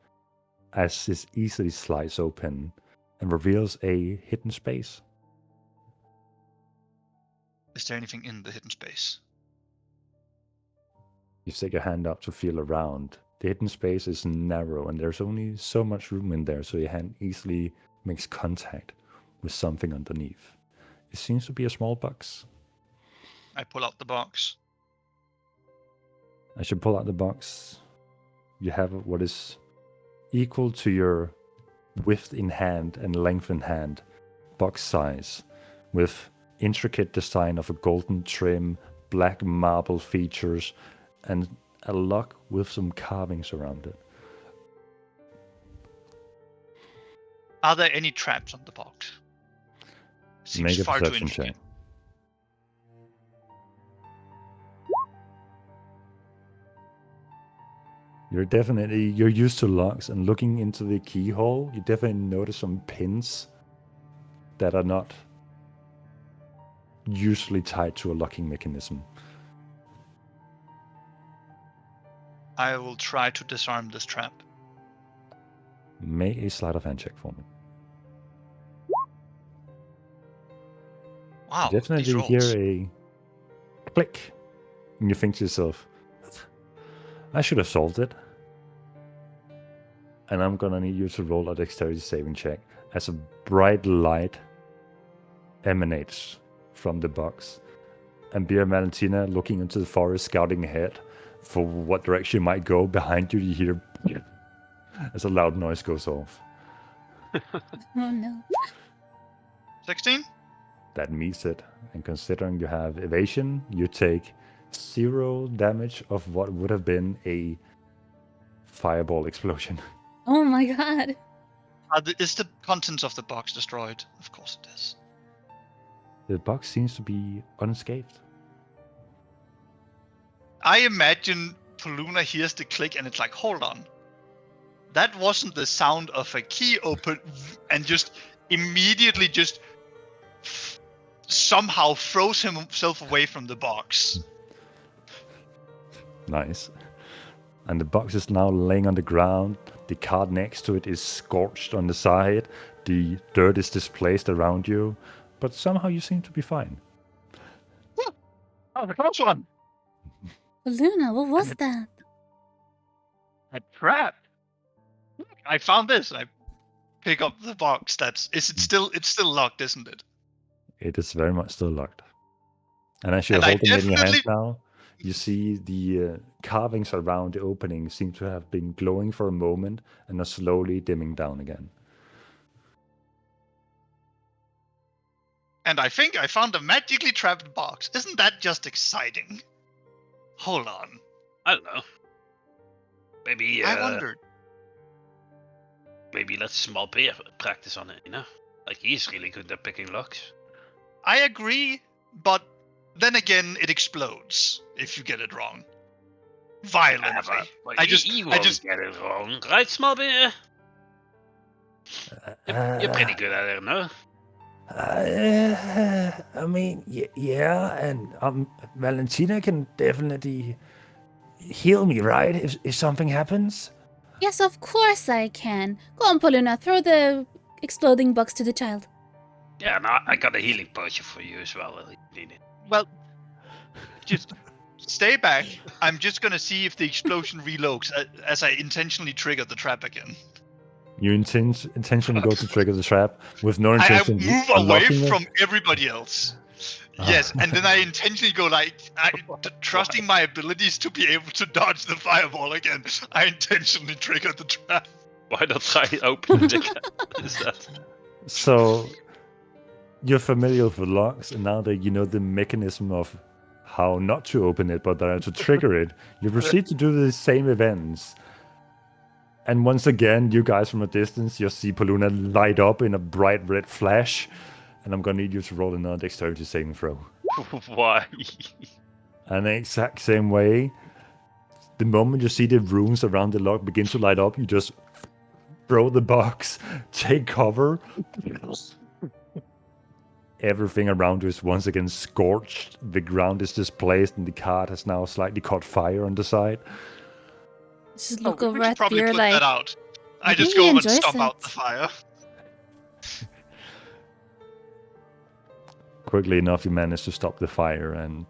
Speaker 3: as this easily slides open and reveals a hidden space.
Speaker 1: Is there anything in the hidden space?
Speaker 3: You stick your hand up to feel around. The hidden space is narrow and there's only so much room in there, so your hand easily makes contact with something underneath. It seems to be a small box.
Speaker 1: I pull out the box.
Speaker 3: As you pull out the box, you have what is equal to your width in hand and length in hand box size, with intricate design of a golden trim, black marble features, and a lock with some carvings around it.
Speaker 1: Are there any traps on the box? Seems
Speaker 3: Make a
Speaker 1: far too
Speaker 3: perception
Speaker 1: intricate.
Speaker 3: check. You're used to locks, and looking into the keyhole, you definitely notice some pins that are not usually tied to a locking mechanism.
Speaker 1: I will try to disarm this trap.
Speaker 3: Make a sleight of hand check for me.
Speaker 1: Wow,
Speaker 3: You
Speaker 1: these
Speaker 3: definitely
Speaker 1: rolls.
Speaker 3: hear a click, and you think to yourself, I should have solved it. And I'm gonna need you to roll a dexterity saving check as a bright light emanates from the box. And Beer and Valentina, looking into the forest, scouting ahead for what direction you might go. Behind you, you hear as a loud noise goes off.
Speaker 2: Oh no.
Speaker 1: 16?
Speaker 3: That meets it. And considering you have evasion, you take 0 damage of what would have been a fireball explosion.
Speaker 2: Oh my god.
Speaker 1: Is the contents of the box destroyed? Of course it is.
Speaker 3: The box seems to be unscathed.
Speaker 1: I imagine Poluna hears the click and it's like, hold on. That wasn't the sound of a key open and just immediately just somehow throws himself away from the box.
Speaker 3: Nice. And the box is now laying on the ground. The card next to it is scorched on the side. The dirt is displaced around you. But somehow you seem to be fine.
Speaker 1: Oh, the close one.
Speaker 2: Luna, what was that?
Speaker 1: A trap. Look, I found this. I pick up the box. It's still locked, isn't it?
Speaker 3: It is very much still locked. And as you're
Speaker 1: And I
Speaker 3: holding it in your hands
Speaker 1: definitely-
Speaker 3: now, you see the carvings around the opening seem to have been glowing for a moment and are slowly dimming down again.
Speaker 1: And I think I found a magically trapped box. Isn't that just exciting? Hold on.
Speaker 4: I don't know. Maybe
Speaker 1: I wondered.
Speaker 4: maybe let Small Bear practice on it, you know? Like he's really good at picking locks.
Speaker 1: I agree, but then again, it explodes if you get it wrong. Violently.
Speaker 4: But
Speaker 1: I
Speaker 4: you
Speaker 1: just
Speaker 4: won't get it wrong, right, Small Bear? You're pretty good at it, no?
Speaker 3: I mean, yeah, and Valentina can definitely heal me, right? If something happens.
Speaker 2: Yes, of course I can. Go on, Poluna, throw the exploding box to the child.
Speaker 4: Yeah, no, I got a healing potion for you as well. If you need it.
Speaker 1: Well, just stay back. I'm just gonna see if the explosion reloads as I intentionally trigger the trap again.
Speaker 3: You intentionally go to trigger the trap with no
Speaker 1: I
Speaker 3: intention
Speaker 1: move
Speaker 3: of
Speaker 1: away
Speaker 3: unlocking it?
Speaker 1: from everybody else. Yes, and then I intentionally go trusting my abilities to be able to dodge the fireball again. I intentionally trigger the trap.
Speaker 4: Why not try opening the gap instead?
Speaker 3: So you're familiar with locks, and now that you know the mechanism of how not to open it, but to trigger it, you proceed to do the same events. And once again, you guys from a distance, you see Poluna light up in a bright red flash, and I'm gonna need you to roll another dexterity saving throw.
Speaker 5: Why?
Speaker 3: And the exact same way, the moment you see the runes around the lock begin to light up, you just throw the box, take cover. Everything around you is once again scorched. The ground is displaced, and the cart has now slightly caught fire on the side.
Speaker 2: Just
Speaker 1: Oh,
Speaker 2: look
Speaker 1: we
Speaker 2: over
Speaker 1: should
Speaker 2: at
Speaker 1: probably
Speaker 2: Beer
Speaker 1: put
Speaker 2: like,
Speaker 1: that out. I
Speaker 2: I
Speaker 1: just
Speaker 2: think
Speaker 1: go
Speaker 2: he
Speaker 1: over and
Speaker 2: enjoys
Speaker 1: stomp out
Speaker 2: it.
Speaker 1: the fire.
Speaker 3: Quickly enough, you manage to stop the fire, and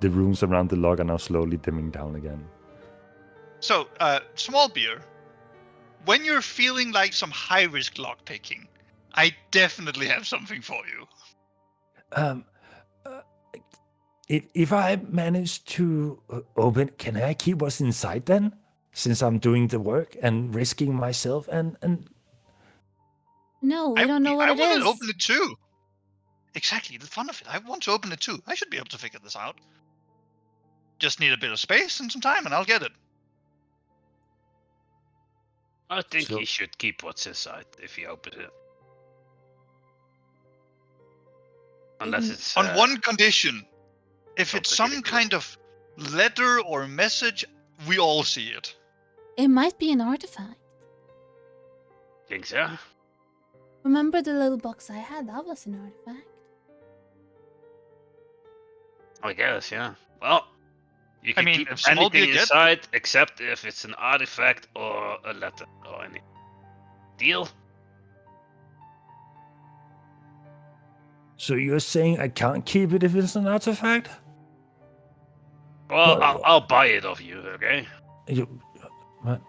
Speaker 3: the runes around the log are now slowly dimming down again.
Speaker 1: So, small beer. When you're feeling like some high-risk lockpicking, I definitely have something for you.
Speaker 3: Uh, if I manage to open, can I keep what's inside then? Since I'm doing the work and risking myself and
Speaker 2: no, we don't know what
Speaker 1: I
Speaker 2: it
Speaker 1: want
Speaker 2: is.
Speaker 1: to open it too. Exactly, the fun of it. I want to open it too. I should be able to figure this out. Just need a bit of space and some time, and I'll get it.
Speaker 4: I think
Speaker 3: So-
Speaker 4: he should keep what's inside if he opens it. Unless
Speaker 2: Mhm.
Speaker 4: it's
Speaker 1: On one condition. If it's some
Speaker 4: complicated.
Speaker 1: kind of letter or message, we all see it.
Speaker 2: It might be an artifact.
Speaker 4: Think so?
Speaker 2: Remember the little box I had? That was an artifact.
Speaker 4: I guess, yeah. Well, you
Speaker 1: I
Speaker 4: can
Speaker 1: mean,
Speaker 4: keep
Speaker 1: if small beer
Speaker 4: anything
Speaker 1: gets-
Speaker 4: inside except if it's an artifact or a letter or any. Deal?
Speaker 3: So you're saying I can't keep it if it's an artifact?
Speaker 4: Well,
Speaker 3: Well-
Speaker 4: I'll buy it off you, okay?
Speaker 3: You, what?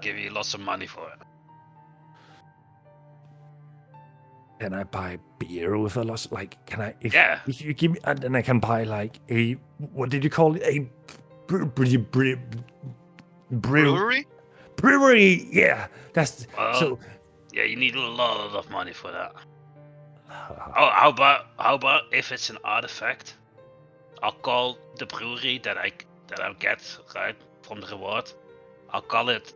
Speaker 4: Give you lots of money for it.
Speaker 3: Can I buy beer with a lot? Like, can I?
Speaker 4: Yeah.
Speaker 3: If you give me, and then I can buy like a what did you call it? A
Speaker 1: Brewery?
Speaker 3: brewery. Yeah, that's
Speaker 4: Well,
Speaker 3: so.
Speaker 4: Yeah, you need a lot of money for that. Oh, how about if it's an artifact? I'll call the brewery that I get right from the reward. I'll call it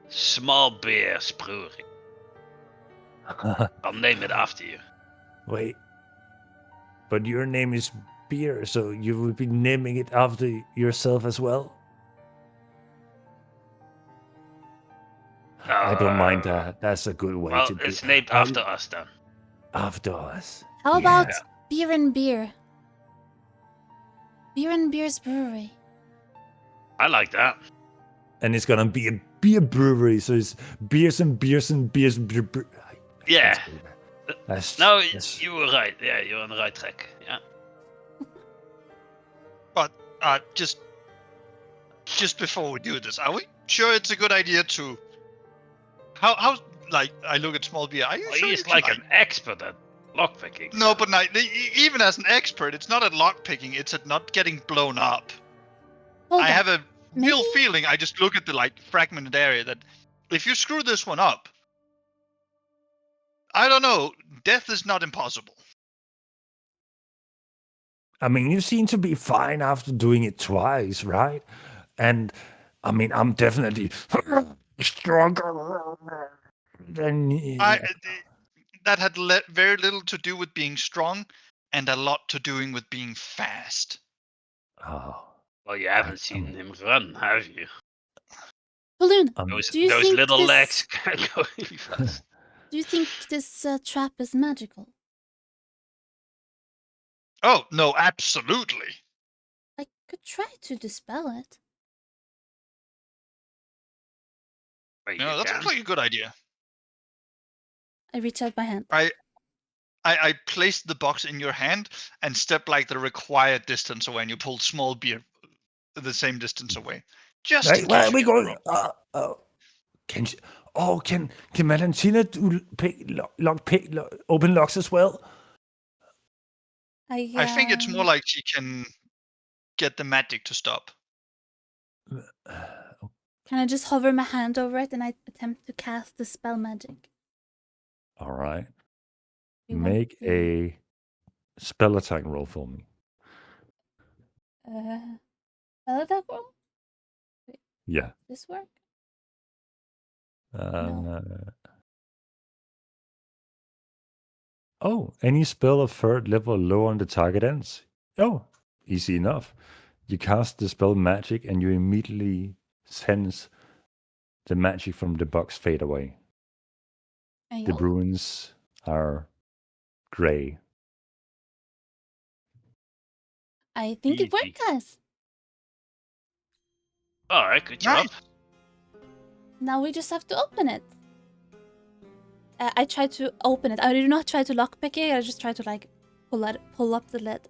Speaker 4: Small Bears Brewery. I'll name it after you.
Speaker 3: Wait, but your name is beer, so you would be naming it after yourself as well. I don't mind that. That's a good way
Speaker 4: Well,
Speaker 3: to do.
Speaker 4: it's named
Speaker 3: I-
Speaker 4: after us then.
Speaker 3: After us.
Speaker 2: How about
Speaker 3: Yeah.
Speaker 2: Beer and Beer? Beer and Beer's Brewery.
Speaker 4: I like that.
Speaker 3: And it's gonna be a beer brewery, so it's beers and beers and beers.
Speaker 4: Yeah.
Speaker 3: That's,
Speaker 4: No,
Speaker 3: that's-
Speaker 4: you were right. Yeah, you're on the right track. Yeah.
Speaker 1: But just before we do this, are we sure it's a good idea to? How like I look at small beer? Are you
Speaker 4: Well,
Speaker 1: sure?
Speaker 4: he's
Speaker 1: you can,
Speaker 4: like an expert at lockpicking.
Speaker 1: No, but even as an expert, it's not at lockpicking. It's at not getting blown up.
Speaker 2: Hold
Speaker 1: I
Speaker 2: on.
Speaker 1: have a real
Speaker 2: Maybe-
Speaker 1: feeling. I just look at the like fragmented area that if you screw this one up, I don't know. Death is not impossible.
Speaker 3: I mean, you seem to be fine after doing it twice, right? And I mean, I'm definitely stronger than you.
Speaker 1: That had very little to do with being strong, and a lot to doing with being fast.
Speaker 3: Oh,
Speaker 4: Well, you haven't seen him run, have you?
Speaker 2: Balloon,
Speaker 4: Those
Speaker 2: Do you
Speaker 4: those
Speaker 2: think
Speaker 4: little
Speaker 2: this-
Speaker 4: legs can go really fast.
Speaker 2: do you think this trap is magical?
Speaker 1: Oh no, absolutely.
Speaker 2: I could try to dispel it.
Speaker 4: Wait,
Speaker 1: No,
Speaker 4: you
Speaker 1: that
Speaker 4: can?
Speaker 1: sounds like a good idea.
Speaker 2: I reach out my hand.
Speaker 1: I placed the box in your hand and stepped like the required distance away, and you pulled small beer the same distance away. Just
Speaker 3: Right,
Speaker 1: in
Speaker 3: where
Speaker 1: case
Speaker 3: are we
Speaker 1: you get
Speaker 3: going?
Speaker 1: robbed.
Speaker 3: Can she, can Valentina do open locks as well?
Speaker 1: I think it's more like she can get the magic to stop.
Speaker 2: Can I just hover my hand over it and I attempt to cast the spell magic?
Speaker 3: All right.
Speaker 2: You want
Speaker 3: Make
Speaker 2: to-
Speaker 3: a spell attack roll for me.
Speaker 2: Spell attack roll?
Speaker 3: Yeah.
Speaker 2: This work?
Speaker 3: Uh, Oh, any spell of 3rd level or lower on the target ends. Oh, easy enough. You cast the spell magic and you immediately sense the magic from the box fade away. The
Speaker 2: Oh,
Speaker 3: runes are gray.
Speaker 2: I think it
Speaker 4: Easy.
Speaker 2: worked, guys.
Speaker 4: Alright, good job.
Speaker 1: Nice.
Speaker 2: Now we just have to open it. I tried to open it. I did not try to lockpick it. I just tried to like pull up the lid.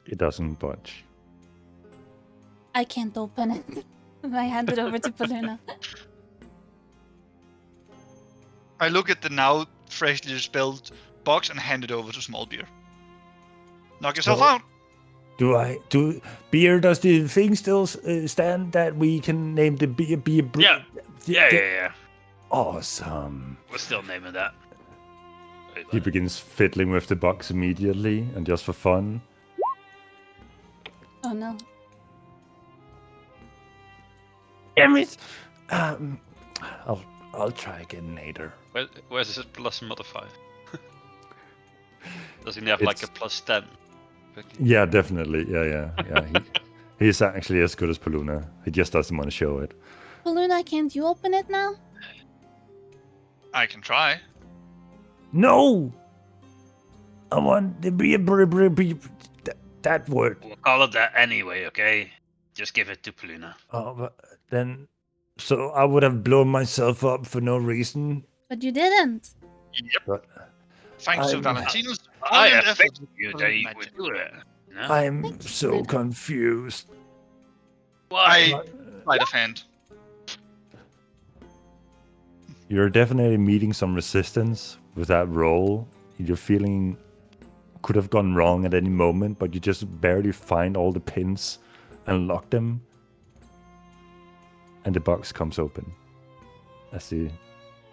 Speaker 3: It doesn't budge.
Speaker 2: I can't open it. I hand it over to Paluna.
Speaker 1: I look at the now freshly dispelled box and hand it over to Smallbeer. Knock yourself
Speaker 3: Oh.
Speaker 1: out.
Speaker 3: Beer, does the thing still stand that we can name the beer?
Speaker 4: Yeah.
Speaker 3: Awesome.
Speaker 4: We're still naming that.
Speaker 3: He begins fiddling with the box immediately, and just for fun.
Speaker 2: Oh no.
Speaker 3: Damn it! I'll try again later.
Speaker 5: Where's his plus modifier? Does he have like a
Speaker 3: It's-
Speaker 5: plus 10?
Speaker 3: Yeah, definitely. Yeah. He's actually as good as Paluna. He just doesn't want to show it.
Speaker 2: Paluna, can't you open it now?
Speaker 1: I can try.
Speaker 3: No! I want the beer. That word.
Speaker 4: We'll call it that anyway, okay? Just give it to Paluna.
Speaker 3: Oh, but then. So I would have blown myself up for no reason.
Speaker 2: But you didn't.
Speaker 1: Yep.
Speaker 3: But
Speaker 1: Thanks to
Speaker 3: I'm-
Speaker 1: Valentino's
Speaker 4: I
Speaker 1: brilliant
Speaker 4: have
Speaker 1: effort.
Speaker 4: you
Speaker 1: for
Speaker 4: that
Speaker 1: the
Speaker 4: you
Speaker 1: magic.
Speaker 4: would do it. No?
Speaker 3: I'm
Speaker 2: Thank you,
Speaker 3: so
Speaker 2: Paluna.
Speaker 3: confused.
Speaker 4: Why?
Speaker 1: Sleight of hand.
Speaker 3: You're definitely meeting some resistance with that roll. You're feeling could have gone wrong at any moment, but you just barely find all the pins and lock them. And the box comes open as the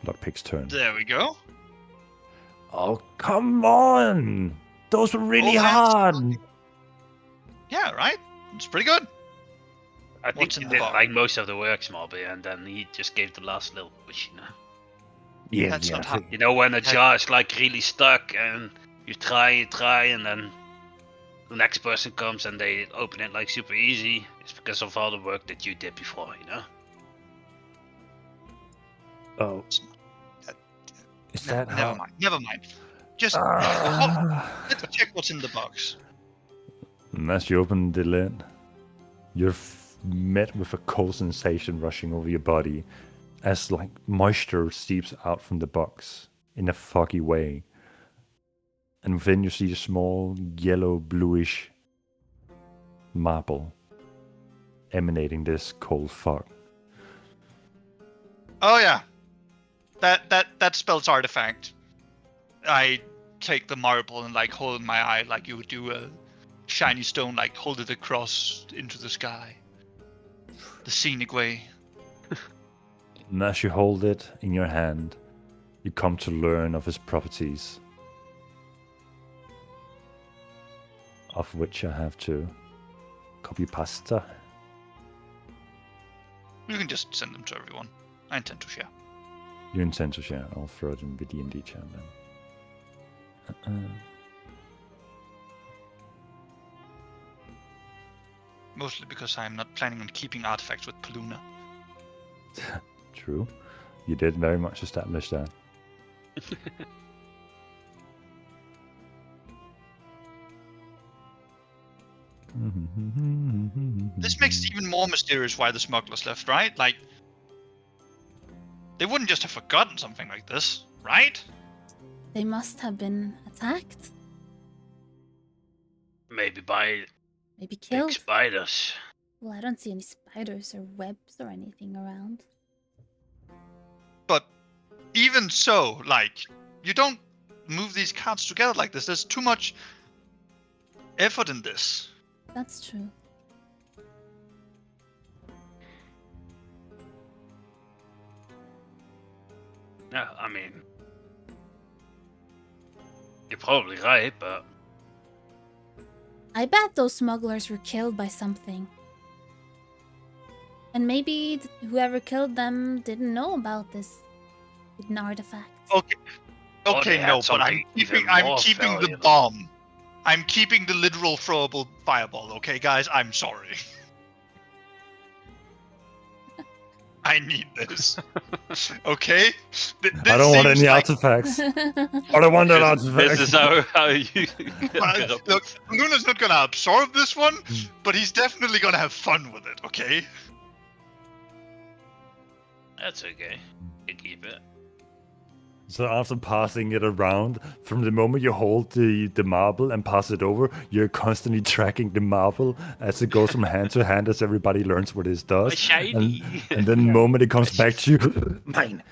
Speaker 3: lockpick's turn.
Speaker 1: There we go.
Speaker 3: Oh, come on! Those were really
Speaker 1: Oh, man.
Speaker 3: hard!
Speaker 1: Yeah, right? It's pretty good.
Speaker 4: I think
Speaker 1: What's
Speaker 4: he
Speaker 1: in the
Speaker 4: did
Speaker 1: box?
Speaker 4: like most of the work, Smallby, and then he just gave the last little push, you know?
Speaker 3: Yeah,
Speaker 1: That's
Speaker 3: yeah.
Speaker 1: not how-
Speaker 4: You know, when a jar is like really stuck and you try, and then the next person comes and they open it like super easy, it's because of all the work that you did before, you know?
Speaker 3: Oh. Is that
Speaker 1: Never
Speaker 3: how?
Speaker 1: mind. Never mind. Just let's check what's in the box.
Speaker 3: And as you open the lid, you're met with a cold sensation rushing over your body as like moisture seeps out from the box in a foggy way. And within you see a small yellow bluish marble emanating this cold fog.
Speaker 1: Oh yeah. That spells artifact. I take the marble and like hold it in my eye like you would do a shiny stone, like hold it across into the sky. The scenic way.
Speaker 3: And as you hold it in your hand, you come to learn of its properties. Of which I have to copy pasta.
Speaker 1: You can just send them to everyone. I intend to share.
Speaker 3: You intend to share? I'll throw it in the D&D chat then.
Speaker 1: Mostly because I'm not planning on keeping artifacts with Paluna.
Speaker 3: True. You did very much establish that.
Speaker 1: This makes it even more mysterious why the smugglers left, right? Like, they wouldn't just have forgotten something like this, right?
Speaker 2: They must have been attacked.
Speaker 4: Maybe by
Speaker 2: Maybe
Speaker 4: big
Speaker 2: killed.
Speaker 4: spiders.
Speaker 2: Well, I don't see any spiders or webs or anything around.
Speaker 1: But even so, like, you don't move these cards together like this. There's too much effort in this.
Speaker 2: That's true.
Speaker 4: Yeah, I mean, you're probably right, but
Speaker 2: I bet those smugglers were killed by something. And maybe whoever killed them didn't know about this hidden artifact.
Speaker 1: Okay.
Speaker 4: Or
Speaker 1: Okay,
Speaker 4: they had
Speaker 1: no, but
Speaker 4: something
Speaker 1: I'm
Speaker 4: even
Speaker 1: keeping
Speaker 4: more
Speaker 1: the
Speaker 4: valuable.
Speaker 1: bomb. I'm keeping the literal throwable fireball. Okay, guys, I'm sorry. I need this. Okay?
Speaker 3: I don't want any
Speaker 1: like,
Speaker 3: artifacts. I don't want an
Speaker 5: This is
Speaker 3: artifact.
Speaker 5: how you
Speaker 1: well,
Speaker 5: get up.
Speaker 1: look, Luna's not gonna absorb this one,
Speaker 3: Mm.
Speaker 1: but he's definitely gonna have fun with it, okay?
Speaker 4: That's okay. You keep it.
Speaker 3: So after passing it around, from the moment you hold the marble and pass it over, you're constantly tracking the marble as it goes from hand to hand as everybody learns what it does.
Speaker 5: shiny.
Speaker 3: And then the moment it comes back to
Speaker 4: Precious.
Speaker 3: you, mine,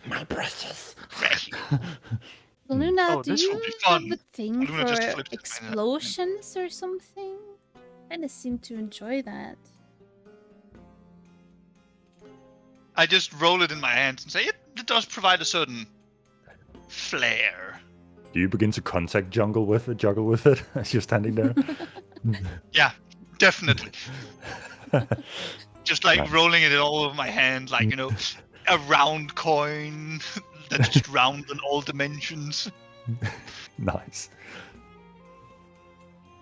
Speaker 3: my precious.
Speaker 4: Precious.
Speaker 2: Luna,
Speaker 1: Oh,
Speaker 2: do
Speaker 1: this will
Speaker 2: you
Speaker 1: be
Speaker 2: have
Speaker 1: fun.
Speaker 2: a thing
Speaker 1: Luna just
Speaker 2: for
Speaker 1: flips it right now.
Speaker 2: explosions or something? I kind of seem to enjoy that.
Speaker 1: I just roll it in my hands and say it does provide a certain flair.
Speaker 3: Do you begin to contact juggle with it as you're standing there?
Speaker 1: Yeah, definitely. Just like
Speaker 3: Nice.
Speaker 1: rolling it all over my hand, like, a round coin that's just round in all dimensions.
Speaker 3: Nice.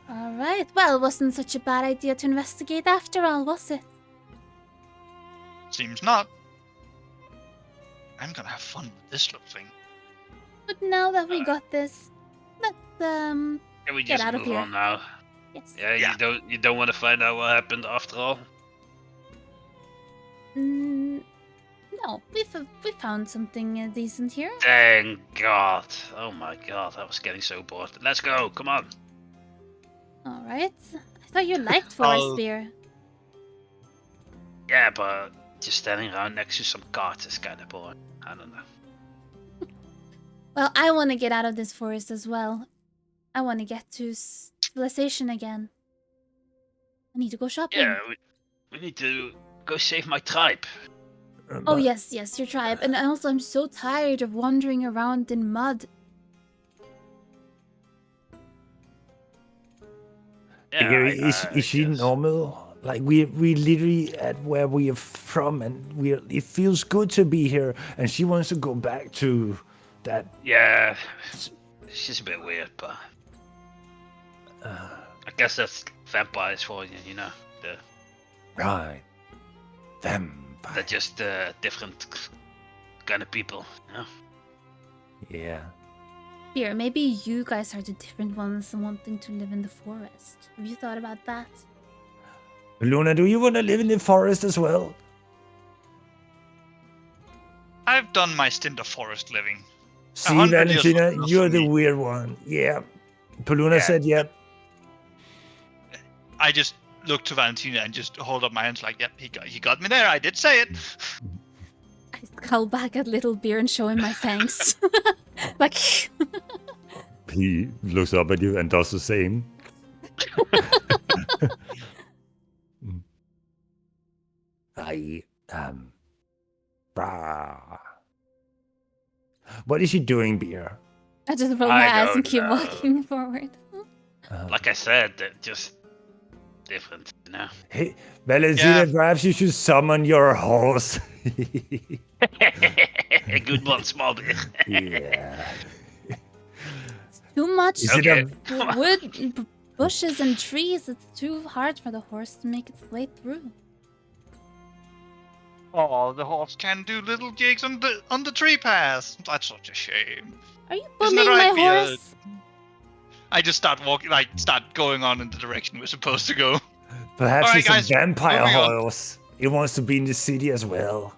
Speaker 2: Alright, well, it wasn't such a bad idea to investigate after all, was it?
Speaker 1: Seems not. I'm gonna have fun with this little thing.
Speaker 2: But now that we got this, let's,
Speaker 4: Can we
Speaker 2: Get
Speaker 4: just
Speaker 2: out of
Speaker 4: move
Speaker 2: here.
Speaker 4: on now?
Speaker 2: yes.
Speaker 4: Yeah,
Speaker 1: Yeah.
Speaker 4: you don't want to find out what happened after all.
Speaker 2: No, we found something decent here.
Speaker 4: Thank God. Oh my God, I was getting so bored. Let's go. Come on.
Speaker 2: Alright. I thought you liked forest
Speaker 1: I'll-
Speaker 2: beer.
Speaker 4: Yeah, but just standing around next to some carts is kind of boring. I don't know.
Speaker 2: Well, I want to get out of this forest as well. I want to get to civilization again. I need to go shopping.
Speaker 4: Yeah, we need to go save my tribe.
Speaker 2: Oh yes, your tribe. And also I'm so tired of wandering around in mud.
Speaker 4: Yeah,
Speaker 3: Is she
Speaker 4: guess.
Speaker 3: normal? Like we literally at where we are from, and it feels good to be here, and she wants to go back to that.
Speaker 4: Yeah, she's a bit weird, but I guess that's vampires for you, you know.
Speaker 3: Right,
Speaker 4: They're
Speaker 3: vampire.
Speaker 4: just different kind of people, you know.
Speaker 3: Yeah.
Speaker 2: Beer, maybe you guys are the different ones and wanting to live in the forest. Have you thought about that?
Speaker 3: Luna, do you want to live in the forest as well?
Speaker 1: I've done my stint of forest living.
Speaker 3: See,
Speaker 1: 100 years
Speaker 3: Valentina,
Speaker 1: was enough
Speaker 3: you're
Speaker 1: for
Speaker 3: the
Speaker 1: me.
Speaker 3: weird one. Yeah. Paluna
Speaker 1: Yeah.
Speaker 3: said, yep.
Speaker 1: I just look to Valentina and just hold up my hands like, yep, he got me there. I did say it.
Speaker 2: I scull back at little beer and show him my fangs. Like
Speaker 3: He looks up at you and does the same. I brah. What is she doing, Beer?
Speaker 2: I just roll my
Speaker 4: I
Speaker 2: eyes and
Speaker 4: don't
Speaker 2: keep
Speaker 4: know.
Speaker 2: walking forward.
Speaker 4: Like I said, they're just different, you know.
Speaker 3: Hey, Valentina,
Speaker 1: Yeah.
Speaker 3: perhaps you should summon your horse.
Speaker 4: Good one, small beer.
Speaker 3: Yeah.
Speaker 2: Too much
Speaker 3: Is it
Speaker 4: Okay.
Speaker 3: a
Speaker 2: wood, bushes, and trees. It's too hard for the horse to make its way through.
Speaker 1: Oh, the horse can do little jigs on the tree path. That's such a shame.
Speaker 2: Are you
Speaker 1: Isn't that
Speaker 2: bullying my
Speaker 1: right, Beard?
Speaker 2: horse?
Speaker 1: I just start walking, start going on in the direction we're supposed to go.
Speaker 3: perhaps
Speaker 1: Alright,
Speaker 3: it's
Speaker 1: guys,
Speaker 3: a vampire
Speaker 1: moving on.
Speaker 3: horse? It wants to be in the city as well.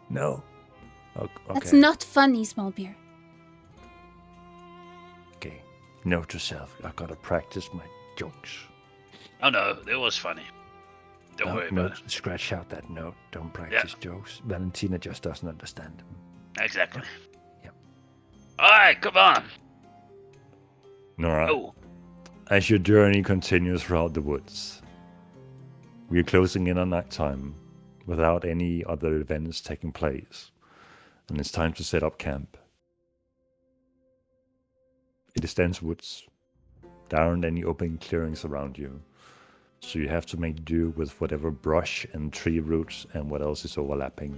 Speaker 3: No. Okay.
Speaker 2: That's not funny, small beer.
Speaker 3: Okay. Note to self. I gotta practice my jokes.
Speaker 4: Oh no, it was funny. Don't worry about it.
Speaker 3: Scratch out that note. Don't practice jokes. Valentina just doesn't understand them.
Speaker 4: Exactly.
Speaker 3: Yep.
Speaker 4: Alright, come on.
Speaker 3: Nora,
Speaker 4: Oh,
Speaker 3: as your journey continues throughout the woods, we are closing in on nighttime without any other events taking place, and it's time to set up camp. It is dense woods. There aren't any open clearings around you, so you have to make do with whatever brush and tree roots and what else is overlapping.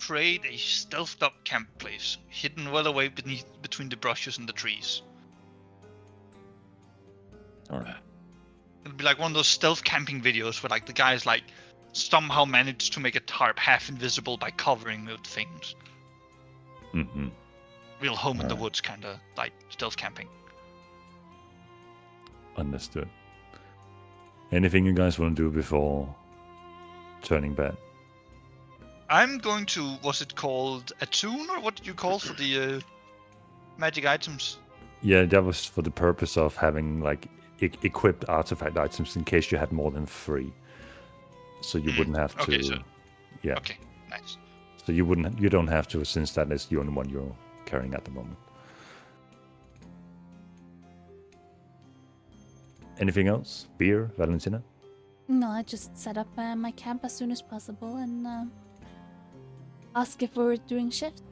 Speaker 1: create a stealthed up camp place, hidden well away between the brushes and the trees.
Speaker 3: All right.
Speaker 1: It'll be like one of those stealth camping videos where like the guys like somehow managed to make a tarp half invisible by covering it with things.
Speaker 3: Mm-hmm.
Speaker 1: Real home in the
Speaker 3: Alright.
Speaker 1: woods kind of like stealth camping.
Speaker 3: Understood. Anything you guys want to do before turning back?
Speaker 1: I'm going to, was it called attune or what did you call for the magic items?
Speaker 3: Yeah, that was for the purpose of having like equipped artifact items in case you had more than 3. So you wouldn't have to.
Speaker 1: Okay, so
Speaker 3: Yeah.
Speaker 1: okay, nice.
Speaker 3: So you don't have to, since that is the only one you're carrying at the moment. Anything else? Beer, Valentina?
Speaker 2: No, I just set up my camp as soon as possible and ask if we're doing shift.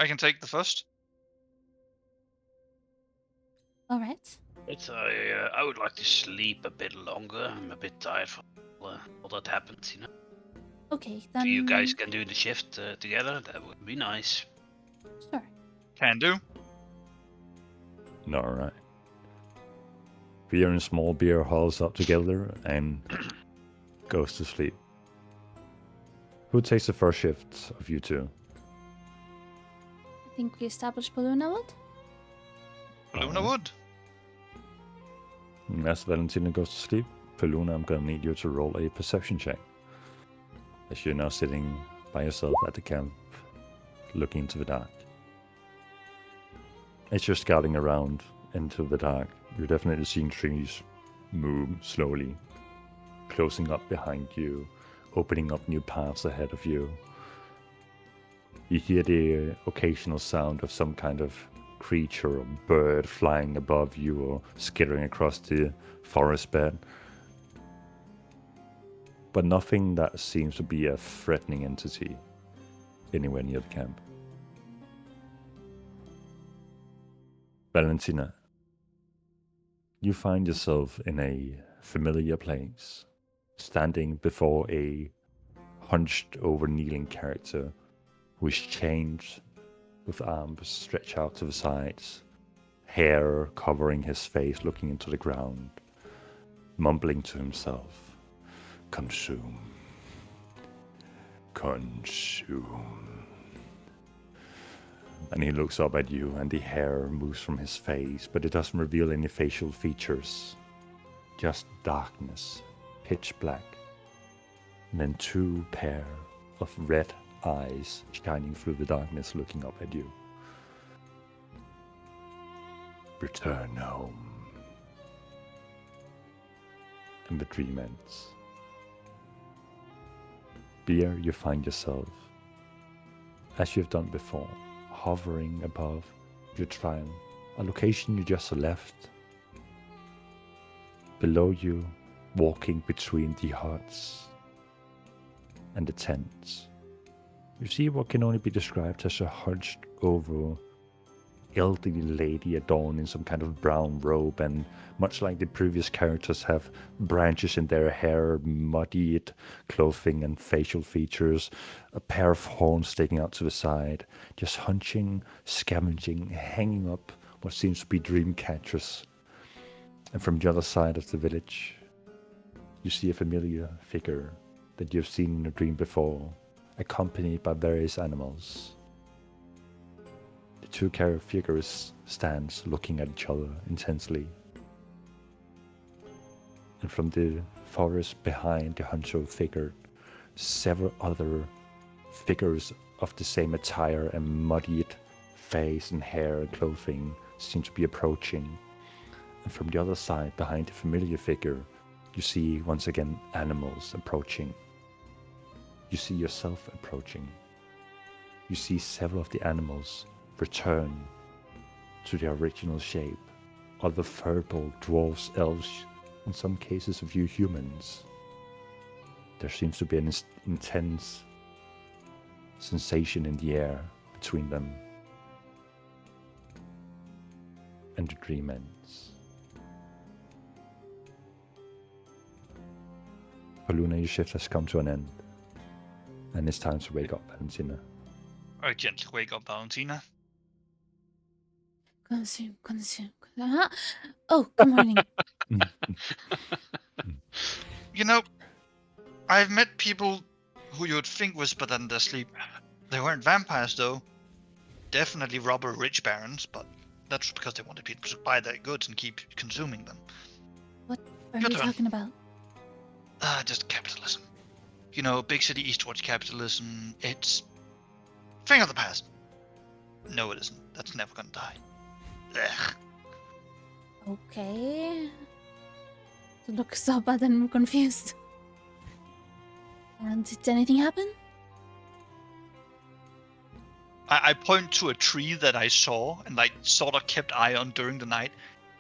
Speaker 1: I can take the first.
Speaker 2: All right.
Speaker 4: I would like to sleep a bit longer. I'm a bit tired from all that happened, you know.
Speaker 2: Okay, then.
Speaker 4: If you guys can do the shift together, that would be nice.
Speaker 2: Sure.
Speaker 1: Can do.
Speaker 3: No, all right. Beer and small beer hulls up together and goes to sleep. Who takes the first shift of you two?
Speaker 2: I think we established Paluna would.
Speaker 1: Luna would.
Speaker 3: As Valentina goes to sleep, Peluna, I'm gonna need you to roll a perception check. As you're now sitting by yourself at the camp, looking into the dark. As you're scouting around into the dark, you're definitely seeing trees move slowly, closing up behind you, opening up new paths ahead of you. You hear the occasional sound of some kind of creature or bird flying above you or skittering across the forest bed. But nothing that seems to be a threatening entity anywhere near the camp. Valentina, you find yourself in a familiar place, standing before a hunched over kneeling character who is chained with arms stretched out to the sides, hair covering his face, looking into the ground, mumbling to himself, "Consume. Consume." And he looks up at you, and the hair moves from his face, but it doesn't reveal any facial features. Just darkness, pitch black, and then 2 pair of red eyes shining through the darkness, looking up at you. Return home. And the dream ends. Beer, you find yourself, as you've done before, hovering above your trial, a location you just left. Below you, walking between the huts and the tents, you see what can only be described as a hunched over elderly lady adorned in some kind of brown robe, and much like the previous characters, have branches in their hair, muddied clothing and facial features, a pair of horns sticking out to the side, just hunching, scavenging, hanging up what seems to be dream catchers. And from the other side of the village, you see a familiar figure that you've seen in a dream before, accompanied by various animals. The 2 figures stand looking at each other intensely. And from the forest behind the Huncho figure, several other figures of the same attire and muddied face and hair and clothing seem to be approaching. And from the other side, behind the familiar figure, you see once again animals approaching. You see yourself approaching. You see several of the animals return to their original shape. Other furbolg, dwarves, elves, in some cases a few humans. There seems to be an intense sensation in the air between them. And the dream ends. Paluna, your shift has come to an end. And it's time to wake up, Valentina.
Speaker 1: I gently wake up Valentina.
Speaker 2: Consume. Huh? Oh, good morning.
Speaker 1: You know, I've met people who you would think whispered in their sleep. They weren't vampires, though. Definitely robber rich barons, but that's because they wanted people to buy their goods and keep consuming them.
Speaker 2: What are
Speaker 1: Your
Speaker 2: you
Speaker 1: turn.
Speaker 2: talking about?
Speaker 1: Just capitalism. You know, big city eastwards capitalism, it's thing of the past. No, it isn't. That's never gonna die. Ugh.
Speaker 2: Okay. You look so bad and confused. And did anything happen?
Speaker 1: I point to a tree that I saw and like sort of kept eye on during the night.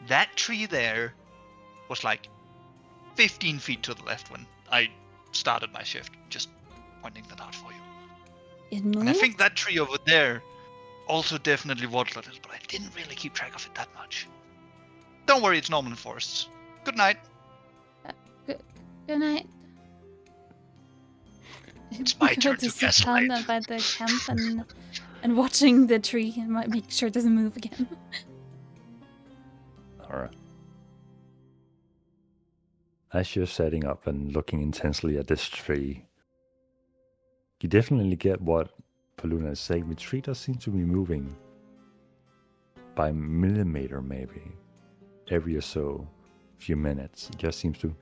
Speaker 1: That tree there was like 15 feet to the left when I started my shift. Just pointing that out for you.
Speaker 2: It moved?
Speaker 1: And I think that tree over there also definitely was a little, but I didn't really keep track of it that much. Don't worry, it's normal in forests. Good night.
Speaker 2: Good night.
Speaker 1: It's my
Speaker 2: Go
Speaker 1: turn
Speaker 2: to
Speaker 1: to
Speaker 2: sit down
Speaker 1: gaslight.
Speaker 2: by the camp and watching the tree and might make sure it doesn't move again.
Speaker 3: Alright. As you're setting up and looking intensely at this tree, you definitely get what Paluna is saying. The tree does seem to be moving by millimeter, maybe every or so few minutes. It just seems to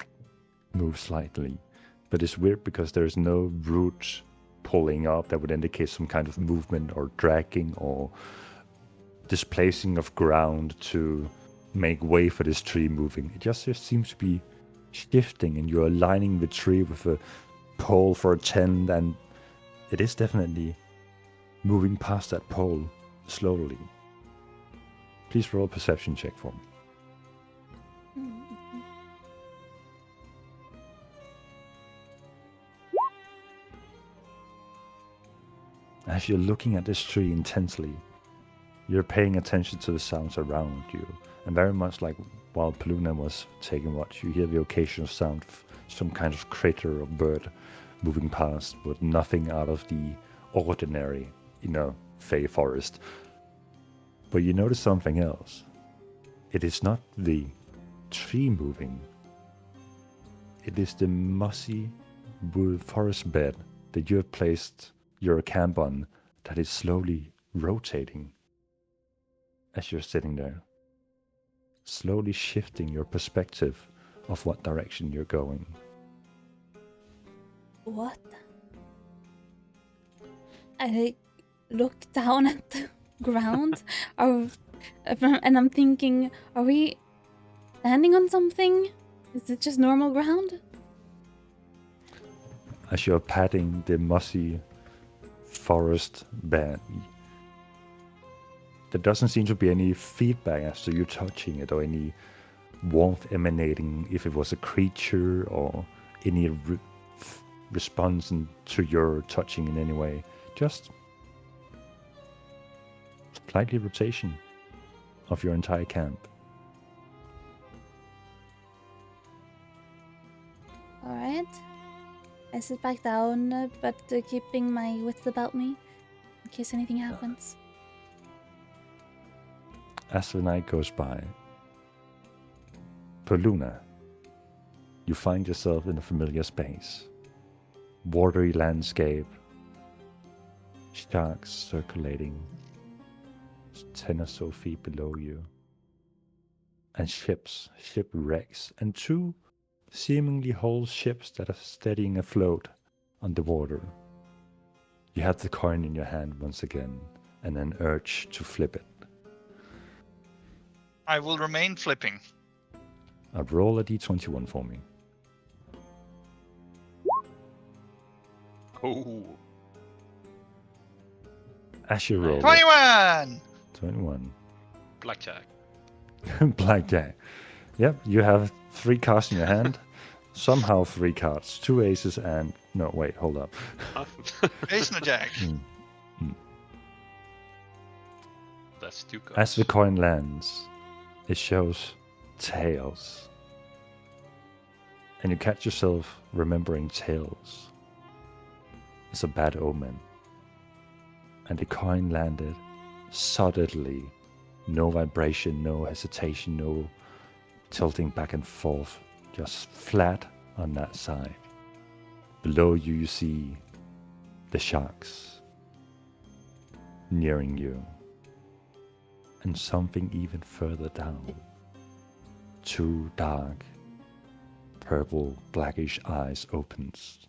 Speaker 3: move slightly. But it's weird because there's no root pulling up that would indicate some kind of movement or dragging or displacing of ground to make way for this tree moving. It just seems to be shifting, and you're aligning the tree with a pole for a tent, and it is definitely moving past that pole slowly. Please roll a perception check for me. As you're looking at this tree intensely, you're paying attention to the sounds around you. And very much like while Paluna was taking watch, you hear the occasional sound of some kind of critter or bird moving past, but nothing out of the ordinary, Fey forest. But you notice something else. It is not the tree moving. It is the mossy wood forest bed that you have placed your camp on that is slowly rotating as you're sitting there, slowly shifting your perspective of what direction you're going.
Speaker 2: What? I look down at the ground, and I'm thinking, are we standing on something? Is it just normal ground?
Speaker 3: As you're patting the mossy forest bed, there doesn't seem to be any feedback as to you touching it or any warmth emanating if it was a creature or any response to your touching in any way. Just slightly rotation of your entire camp.
Speaker 2: Alright. I sit back down, but keeping my wits about me in case anything happens.
Speaker 3: As the night goes by, Paluna, you find yourself in a familiar space. Watery landscape, sharks circulating 10 or so feet below you, and shipwrecks, and two seemingly whole ships that are steadying afloat on the water. You have the coin in your hand once again, and an urge to flip it.
Speaker 1: I will remain flipping.
Speaker 3: Roll a d21 for me.
Speaker 5: Oh.
Speaker 3: As you roll,
Speaker 1: 21!
Speaker 3: 21.
Speaker 5: Blackjack.
Speaker 3: Blackjack. Yep, you have 3 cards in your hand. Somehow 3 cards. 2 aces and... No, wait, hold up.
Speaker 1: Ace and a jack.
Speaker 5: That's 2 cards.
Speaker 3: As the coin lands, it shows tails. and you catch yourself remembering tales. It's a bad omen. And the coin landed solidly. No vibration, no hesitation, no tilting back and forth. Just flat on that side. Below you, you see the sharks nearing you. And something even further down. Two dark, purple, blackish eyes opens.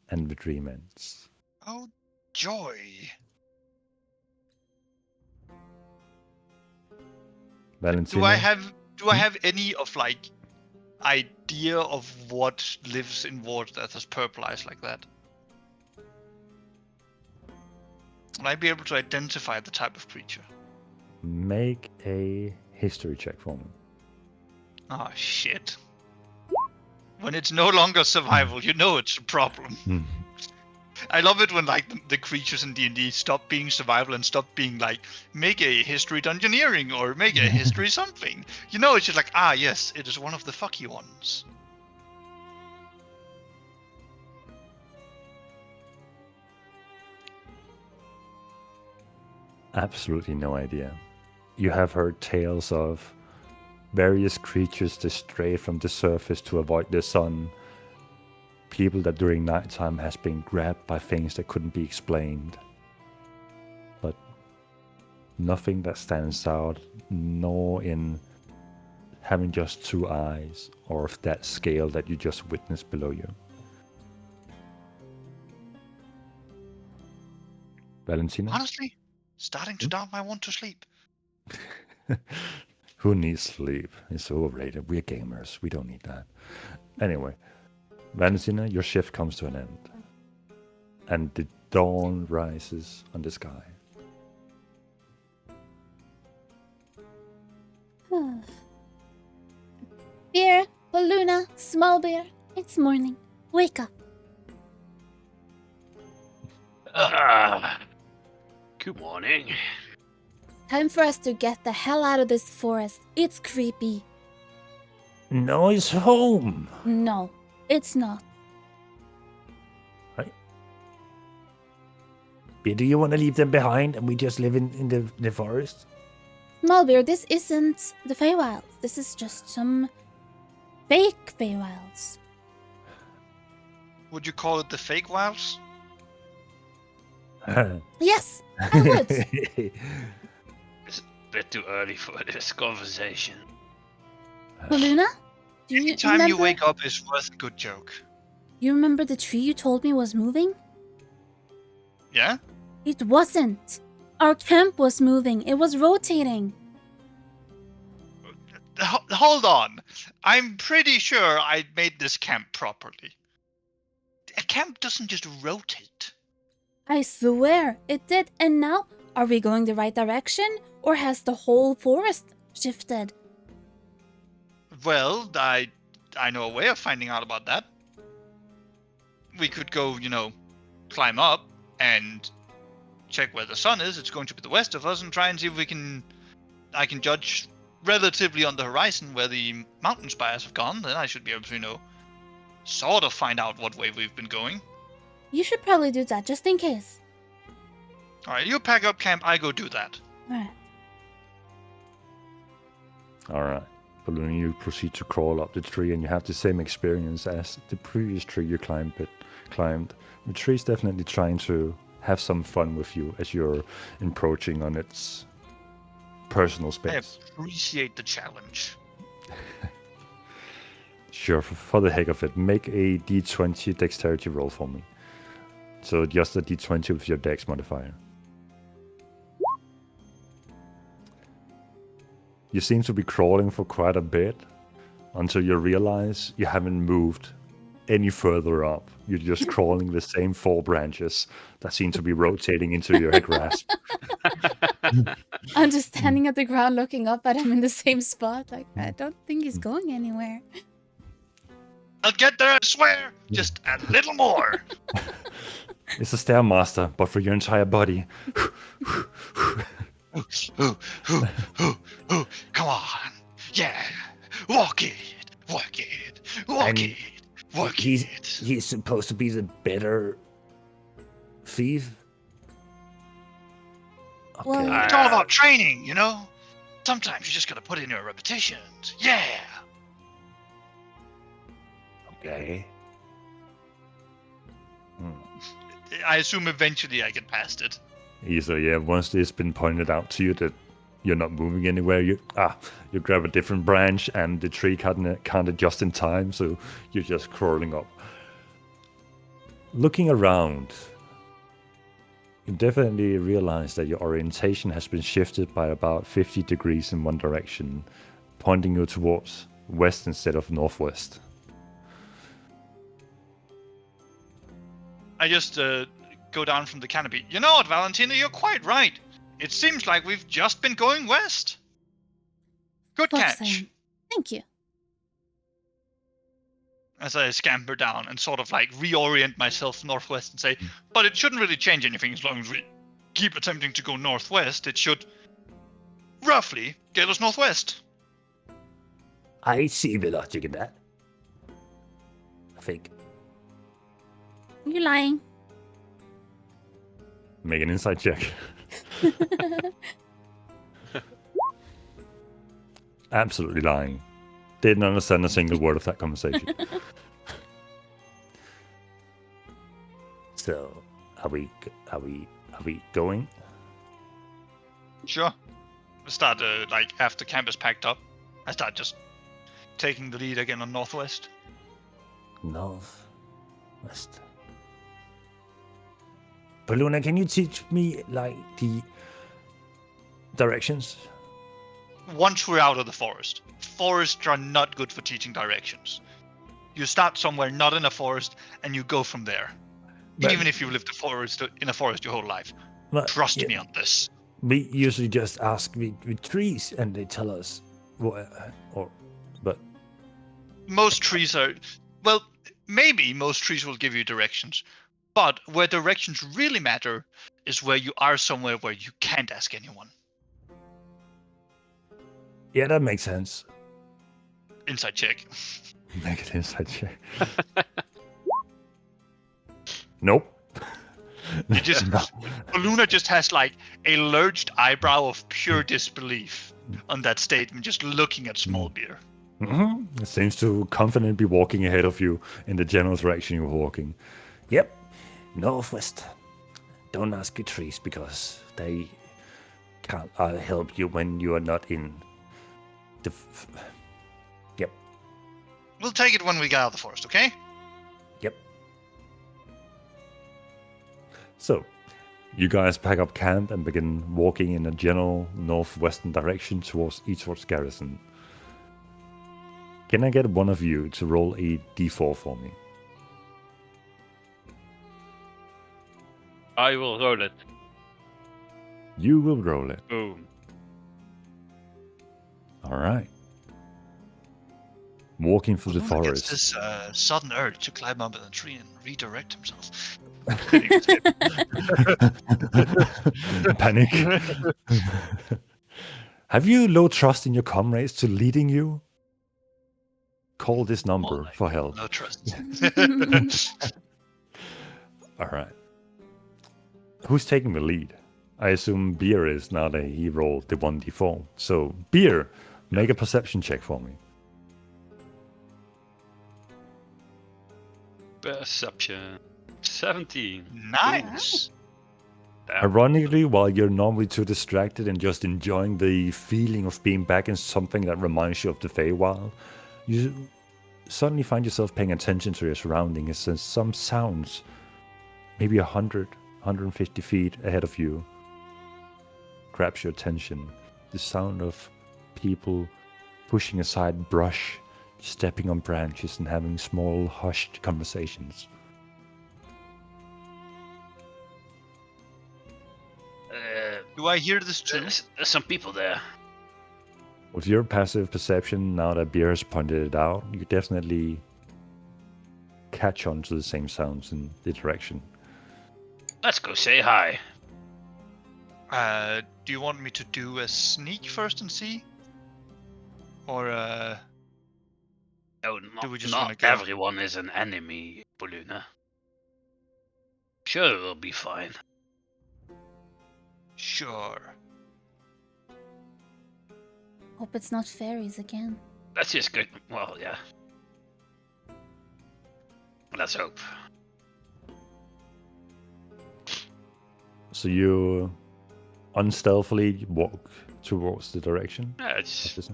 Speaker 3: And the dream ends.
Speaker 1: Oh, joy.
Speaker 3: Valentina?
Speaker 1: Do I have any of like idea of what lives in water that has purple eyes like that? Will I be able to identify the type of creature?
Speaker 3: Make a history check for me.
Speaker 1: Oh shit. When it's no longer survival, you know it's a problem. I love it when like the creatures in D&D stop being survival and stop being like, make a history dungeoneering or make a history something. You know, it's just like, ah yes, it is one of the fucky ones.
Speaker 3: Absolutely no idea. You have heard tales of various creatures that stray from the surface to avoid the sun. People that during nighttime has been grabbed by things that couldn't be explained. But nothing that stands out, nor in having just two eyes, or of that scale that you just witnessed below you. Valentina?
Speaker 1: Honestly, starting to doubt my want to sleep.
Speaker 3: Who needs sleep? It's overrated. We're gamers. We don't need that. Anyway, Valentina, your shift comes to an end. And the dawn rises on the sky.
Speaker 2: Bear, Baluna, small bear, it's morning. Wake up.
Speaker 4: Good morning.
Speaker 2: Time for us to get the hell out of this forest. It's creepy.
Speaker 3: No, it's home.
Speaker 2: No, it's not.
Speaker 3: Do you want to leave them behind and we just live in the forest?
Speaker 2: Small bear, this isn't the Feywilds. This is just some fake Feywilds.
Speaker 1: Would you call it the fake wilds?
Speaker 2: Yes, I would.
Speaker 4: It's a bit too early for this conversation.
Speaker 2: Baluna, do you
Speaker 1: Anytime
Speaker 2: remember?
Speaker 1: you wake up is worth a good joke.
Speaker 2: You remember the tree you told me was moving?
Speaker 1: Yeah?
Speaker 2: It wasn't. Our camp was moving. It was rotating.
Speaker 1: Hold on. I'm pretty sure I made this camp properly. A camp doesn't just rotate.
Speaker 2: I swear it did. And now, are we going the right direction? Or has the whole forest shifted?
Speaker 1: Well, I know a way of finding out about that. We could go, climb up and check where the sun is. It's going to be the west of us, and try and see if I can judge relatively on the horizon where the mountain spires have gone. Then I should be able to, sort of find out what way we've been going.
Speaker 2: You should probably do that, just in case.
Speaker 1: Alright, you pack up camp, I go do that.
Speaker 2: Alright.
Speaker 3: Alright. Balloon, you proceed to crawl up the tree and you have the same experience as the previous tree you climbed. The tree's definitely trying to have some fun with you as you're encroaching on its personal
Speaker 1: I
Speaker 3: space.
Speaker 1: appreciate the challenge.
Speaker 3: Sure, for the heck of it, make a d20 dexterity roll for me. So just a d20 with your dex modifier. You seem to be crawling for quite a bit until you realize you haven't moved any further up. You're just crawling the same 4 branches that seem to be rotating into your grasp.
Speaker 2: I'm just standing at the ground looking up at him in the same spot. Like, I don't think he's going anywhere.
Speaker 1: I'll get there, I swear! Just a little more!
Speaker 3: It's a Stairmaster, but for your entire body.
Speaker 1: Come on! Yeah! Walk it! Work it. Work
Speaker 3: And
Speaker 1: it. Work
Speaker 3: he's
Speaker 1: it.
Speaker 3: he's supposed to be the better thief. Okay.
Speaker 2: Well-
Speaker 1: It's all about training, you know? Sometimes you just gotta put in your repetitions. Yeah.
Speaker 3: Okay.
Speaker 1: I assume eventually I get past it.
Speaker 3: So yeah, once it's been pointed out to you that you're not moving anywhere, you grab a different branch and the tree can't adjust in time, so you're just crawling up. Looking around, you definitely realize that your orientation has been shifted by about 50 degrees in one direction, pointing you towards west instead of northwest.
Speaker 1: I just go down from the canopy. You know what, Valentina? You're quite right. It seems like we've just been going west. Good
Speaker 2: Course
Speaker 1: catch.
Speaker 2: Thank you.
Speaker 1: As I scamper down and sort of like reorient myself northwest and say, but it shouldn't really change anything as long as we keep attempting to go northwest. It should roughly get us northwest.
Speaker 3: I see the logic in that. I think.
Speaker 2: You're lying.
Speaker 3: Make an insight check. Absolutely lying. Didn't understand a single word of that conversation. So, are we going?
Speaker 1: Sure. I start like after camp is packed up, I start just taking the lead again on northwest.
Speaker 3: North, west. Baluna, can you teach me like the directions?
Speaker 1: Once we're out of the forest, forests are not good for teaching directions. You start somewhere not in a forest and you go from there.
Speaker 3: But-
Speaker 1: Even if you lived in a forest your whole life.
Speaker 3: But,
Speaker 1: Trust
Speaker 3: yeah,
Speaker 1: me on this.
Speaker 3: We usually just ask with trees and they tell us what, but
Speaker 1: Most trees are, well, maybe most trees will give you directions, but where directions really matter is where you are somewhere where you can't ask anyone.
Speaker 3: yeah, that makes sense.
Speaker 1: Inside check.
Speaker 3: Make an insight check. Nope.
Speaker 1: It just Luna just has like a lurched eyebrow of pure disbelief on that statement, just looking at small beer.
Speaker 3: It seems to confidently be walking ahead of you in the general direction you're walking. Yep, northwest. Don't ask your trees because they can't help you when you are not in the. Yep,
Speaker 1: We'll take it when we get out of the forest, okay?
Speaker 3: yep. So, you guys pack up camp and begin walking in a general northwestern direction towards Eastwards Garrison. Can I get one of you to roll a d4 for me?
Speaker 5: I will roll it.
Speaker 3: You will roll it.
Speaker 5: Boom.
Speaker 3: All right. Walking through the
Speaker 1: Luna gets
Speaker 3: forest.
Speaker 1: this sudden urge to climb up in a tree and redirect himself.
Speaker 3: Panic. Have you low trust in your comrades to leading you? Call this number
Speaker 1: like
Speaker 3: for help.
Speaker 1: No trust.
Speaker 3: All right. Who's taking the lead? I assume Beer is now that he rolled the 1d4. So, Beer, make a perception check for me.
Speaker 5: Perception. 17.
Speaker 1: Nice.
Speaker 5: Damn.
Speaker 3: Ironically, while you're normally too distracted and just enjoying the feeling of being back in something that reminds you of the Feywild, you suddenly find yourself paying attention to your surroundings and some sounds, maybe 100, 150 feet ahead of you, grabs your attention. The sound of people pushing aside brush, stepping on branches and having small, hushed conversations.
Speaker 1: Do I hear this too?
Speaker 4: There's some people there.
Speaker 3: With your passive perception, now that Beer has pointed it out, you definitely catch on to the same sounds in the direction.
Speaker 4: Let's go say hi.
Speaker 1: Do you want me to do a sneak first and see? Or
Speaker 4: No,
Speaker 1: Do we just
Speaker 4: not
Speaker 1: wanna go?
Speaker 4: everyone is an enemy, Boluna. Sure, we'll be fine.
Speaker 1: Sure.
Speaker 2: Hope it's not fairies again.
Speaker 4: Let's just go. Well, yeah. Let's hope.
Speaker 3: So you unstealthily walk towards the direction.
Speaker 5: Yeah,
Speaker 3: of
Speaker 5: just
Speaker 3: this-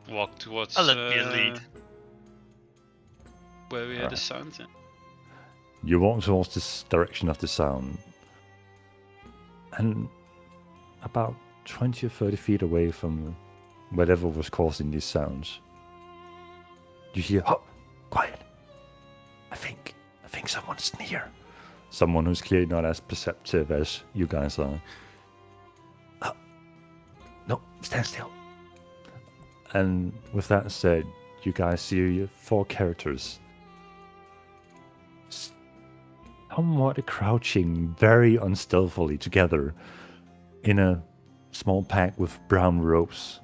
Speaker 5: walk towards
Speaker 1: I'll let me lead.
Speaker 5: where we hear the sounds. Yeah.
Speaker 3: You walk towards this direction of the sound, and about 20 or 30 feet away from whatever was causing these sounds, you hear, "Oh, quiet! I think someone's near." Someone who's clearly not as perceptive as you guys are. "Oh, no, stand still." And with that said, you guys see 4 characters somewhat crouching very unstealthily together in a small pack with brown ropes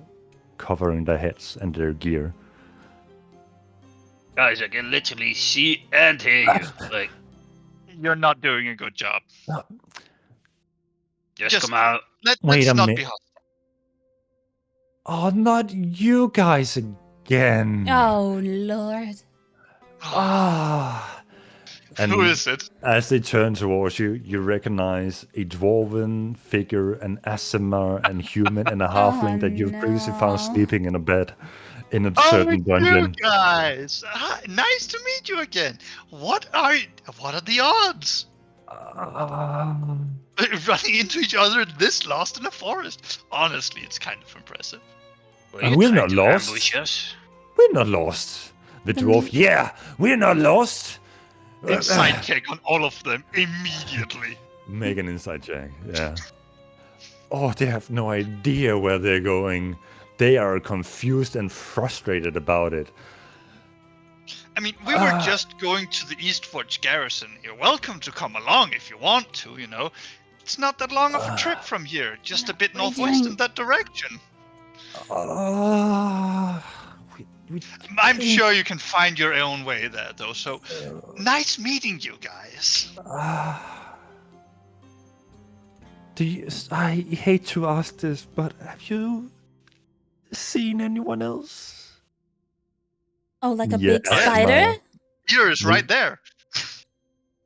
Speaker 3: covering their heads and their gear.
Speaker 4: Guys, I can literally see and hear you. Like,
Speaker 1: You're not doing a good job.
Speaker 4: just
Speaker 1: Just-
Speaker 4: come out.
Speaker 3: Wait
Speaker 1: Let's
Speaker 3: a
Speaker 1: not
Speaker 3: minute.
Speaker 1: be hostile.
Speaker 3: Oh, not you guys again.
Speaker 2: Oh lord.
Speaker 3: Ah. And
Speaker 1: Who is it?
Speaker 3: as they turn towards you, you recognize a dwarven figure, an Aasimar, and human, and a halfling that you've previously found
Speaker 2: no.
Speaker 3: sleeping in a bed in a
Speaker 1: Oh,
Speaker 3: certain
Speaker 1: it's you
Speaker 3: dungeon.
Speaker 1: guys! Hi, nice to meet you again. What are the odds? Running into each other this lost in a forest. Honestly, it's kind of impressive.
Speaker 4: Were
Speaker 3: And
Speaker 4: you
Speaker 3: we're
Speaker 4: trying
Speaker 3: not
Speaker 4: to
Speaker 3: lost.
Speaker 4: ambush us?
Speaker 3: We're not lost. The
Speaker 2: Then
Speaker 3: dwarf, yeah, we're not lost.
Speaker 1: Inside check on all of them immediately.
Speaker 3: Make an inside check, yeah. Oh, they have no idea where they're going. They are confused and frustrated about it.
Speaker 1: I mean, we were just going to the Eastforge garrison. You're welcome to come along if you want to, you know. It's not that long of a trip from here, just a bit
Speaker 2: What are you
Speaker 1: northwest
Speaker 2: doing?
Speaker 1: in that direction.
Speaker 3: We
Speaker 1: I'm sure you can find your own way there, though, so nice meeting you guys.
Speaker 3: I hate to ask this, but have you seen anyone else?
Speaker 2: Oh, like a
Speaker 3: Yeah,
Speaker 2: big spider?
Speaker 3: Aasimar.
Speaker 1: Here is right there.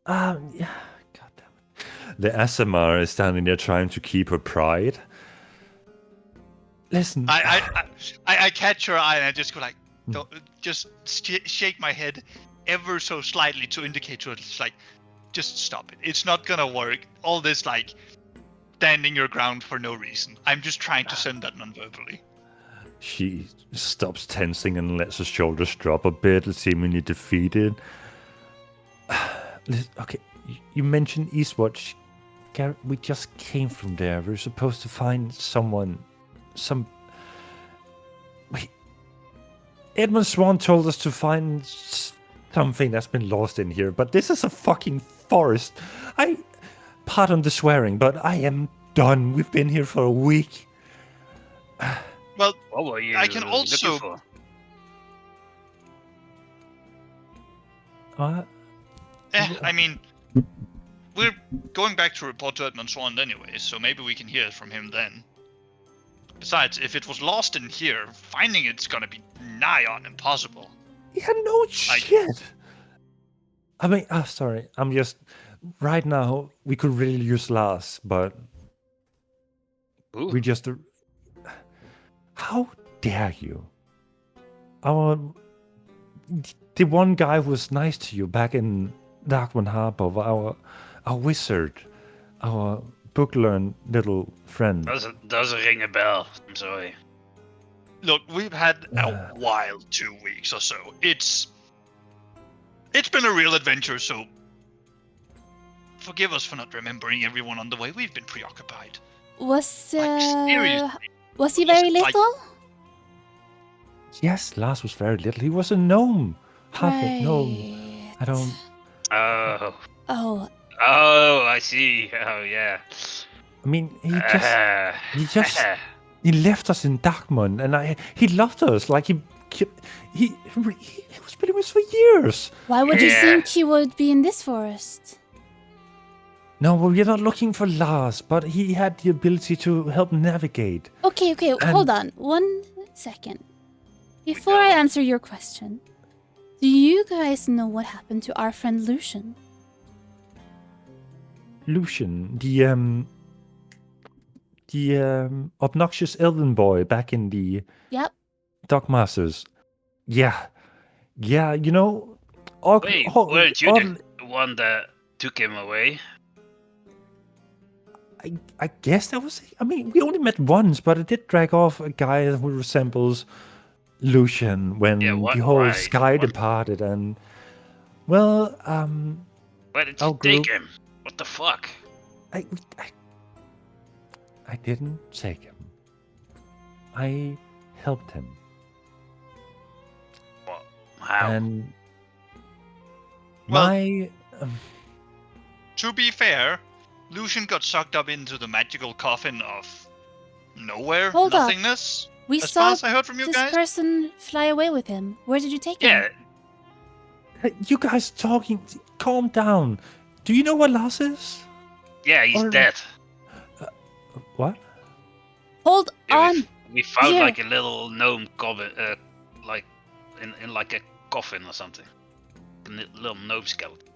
Speaker 3: Yeah, goddamn it. The Aasimar is standing there trying to keep her pride. Listen,
Speaker 1: I catch her eye and I just go like, don't, just shake my head ever so slightly to indicate to her, it's like, just stop it. It's not gonna work. All this like standing your ground for no reason. I'm just trying to send that non-verbally.
Speaker 3: She stops tensing and lets her shoulders drop a bit, seemingly defeated. Okay, you mentioned Eastwatch. We just came from there. We're supposed to find someone. Wait. Edmund Swan told us to find something that's been lost in here, but this is a fucking forest. Pardon the swearing, but I am done. We've been here for a week.
Speaker 1: Well,
Speaker 4: What were you
Speaker 1: I can also-
Speaker 4: looking for?
Speaker 1: I mean, we're going back to report to Edmund Swan anyway, so maybe we can hear it from him then. Besides, if it was lost in here, finding it's gonna be nigh on impossible.
Speaker 3: Yeah, no shit. I mean, sorry. I'm just right now. We could really use Lars, but
Speaker 4: Ooh.
Speaker 3: we just. How dare you? The one guy who was nice to you back in Darkman Harbor, our wizard, our book-learned little friend.
Speaker 4: Doesn't ring a bell. I'm sorry.
Speaker 1: Look, we've had a wild 2 weeks or so. It's been a real adventure, so forgive us for not remembering everyone on the way. We've been preoccupied.
Speaker 2: Was
Speaker 1: Like, seriously.
Speaker 2: was he very
Speaker 1: Like-
Speaker 2: little?
Speaker 3: Yes, Lars was very little. He was a gnome. Half a gnome. I don't.
Speaker 4: Oh,
Speaker 2: Oh,
Speaker 4: I see. Oh, yeah.
Speaker 3: I mean, he
Speaker 4: Uh,
Speaker 3: just he left us in Darkmoon, and he loved us. Like, he He was been with us for years.
Speaker 2: Why would you
Speaker 4: Yeah.
Speaker 2: think he would be in this forest?
Speaker 3: No, well, we're not looking for Lars, but he had the ability to help navigate.
Speaker 2: Okay, hold on 1 second. Before I answer your question, do you guys know what happened to our friend Lucian?
Speaker 3: Lucian, the obnoxious elven boy back in the
Speaker 2: Yep.
Speaker 3: Dockmasters. Yeah, you know,
Speaker 4: Wait, weren't you the one that took him away?
Speaker 3: I guess that was. I mean, we only met once, but it did drag off a guy who resembles Lucian when the whole sky departed, and well,
Speaker 4: Where did
Speaker 3: our
Speaker 4: you take
Speaker 3: group-
Speaker 4: him? What the fuck?
Speaker 3: I didn't take him. I helped him,
Speaker 4: What? How?
Speaker 3: and
Speaker 1: Well-
Speaker 3: my
Speaker 1: To be fair, Lucian got sucked up into the magical coffin of nowhere,
Speaker 2: Hold up.
Speaker 1: nothingness.
Speaker 2: We
Speaker 1: As far
Speaker 2: saw
Speaker 1: as I heard from you
Speaker 2: this
Speaker 1: guys.
Speaker 2: person fly away with him. Where did you take him?
Speaker 4: Yeah,
Speaker 3: Hey, you guys talking. Calm down. Do you know what Lars is?
Speaker 4: yeah, he's
Speaker 3: Or-
Speaker 4: dead.
Speaker 3: What?
Speaker 2: Hold
Speaker 4: Yeah,
Speaker 2: on.
Speaker 4: we found
Speaker 2: Here.
Speaker 4: like a little gnome coffin, like in like a coffin or something. A little gnome skeleton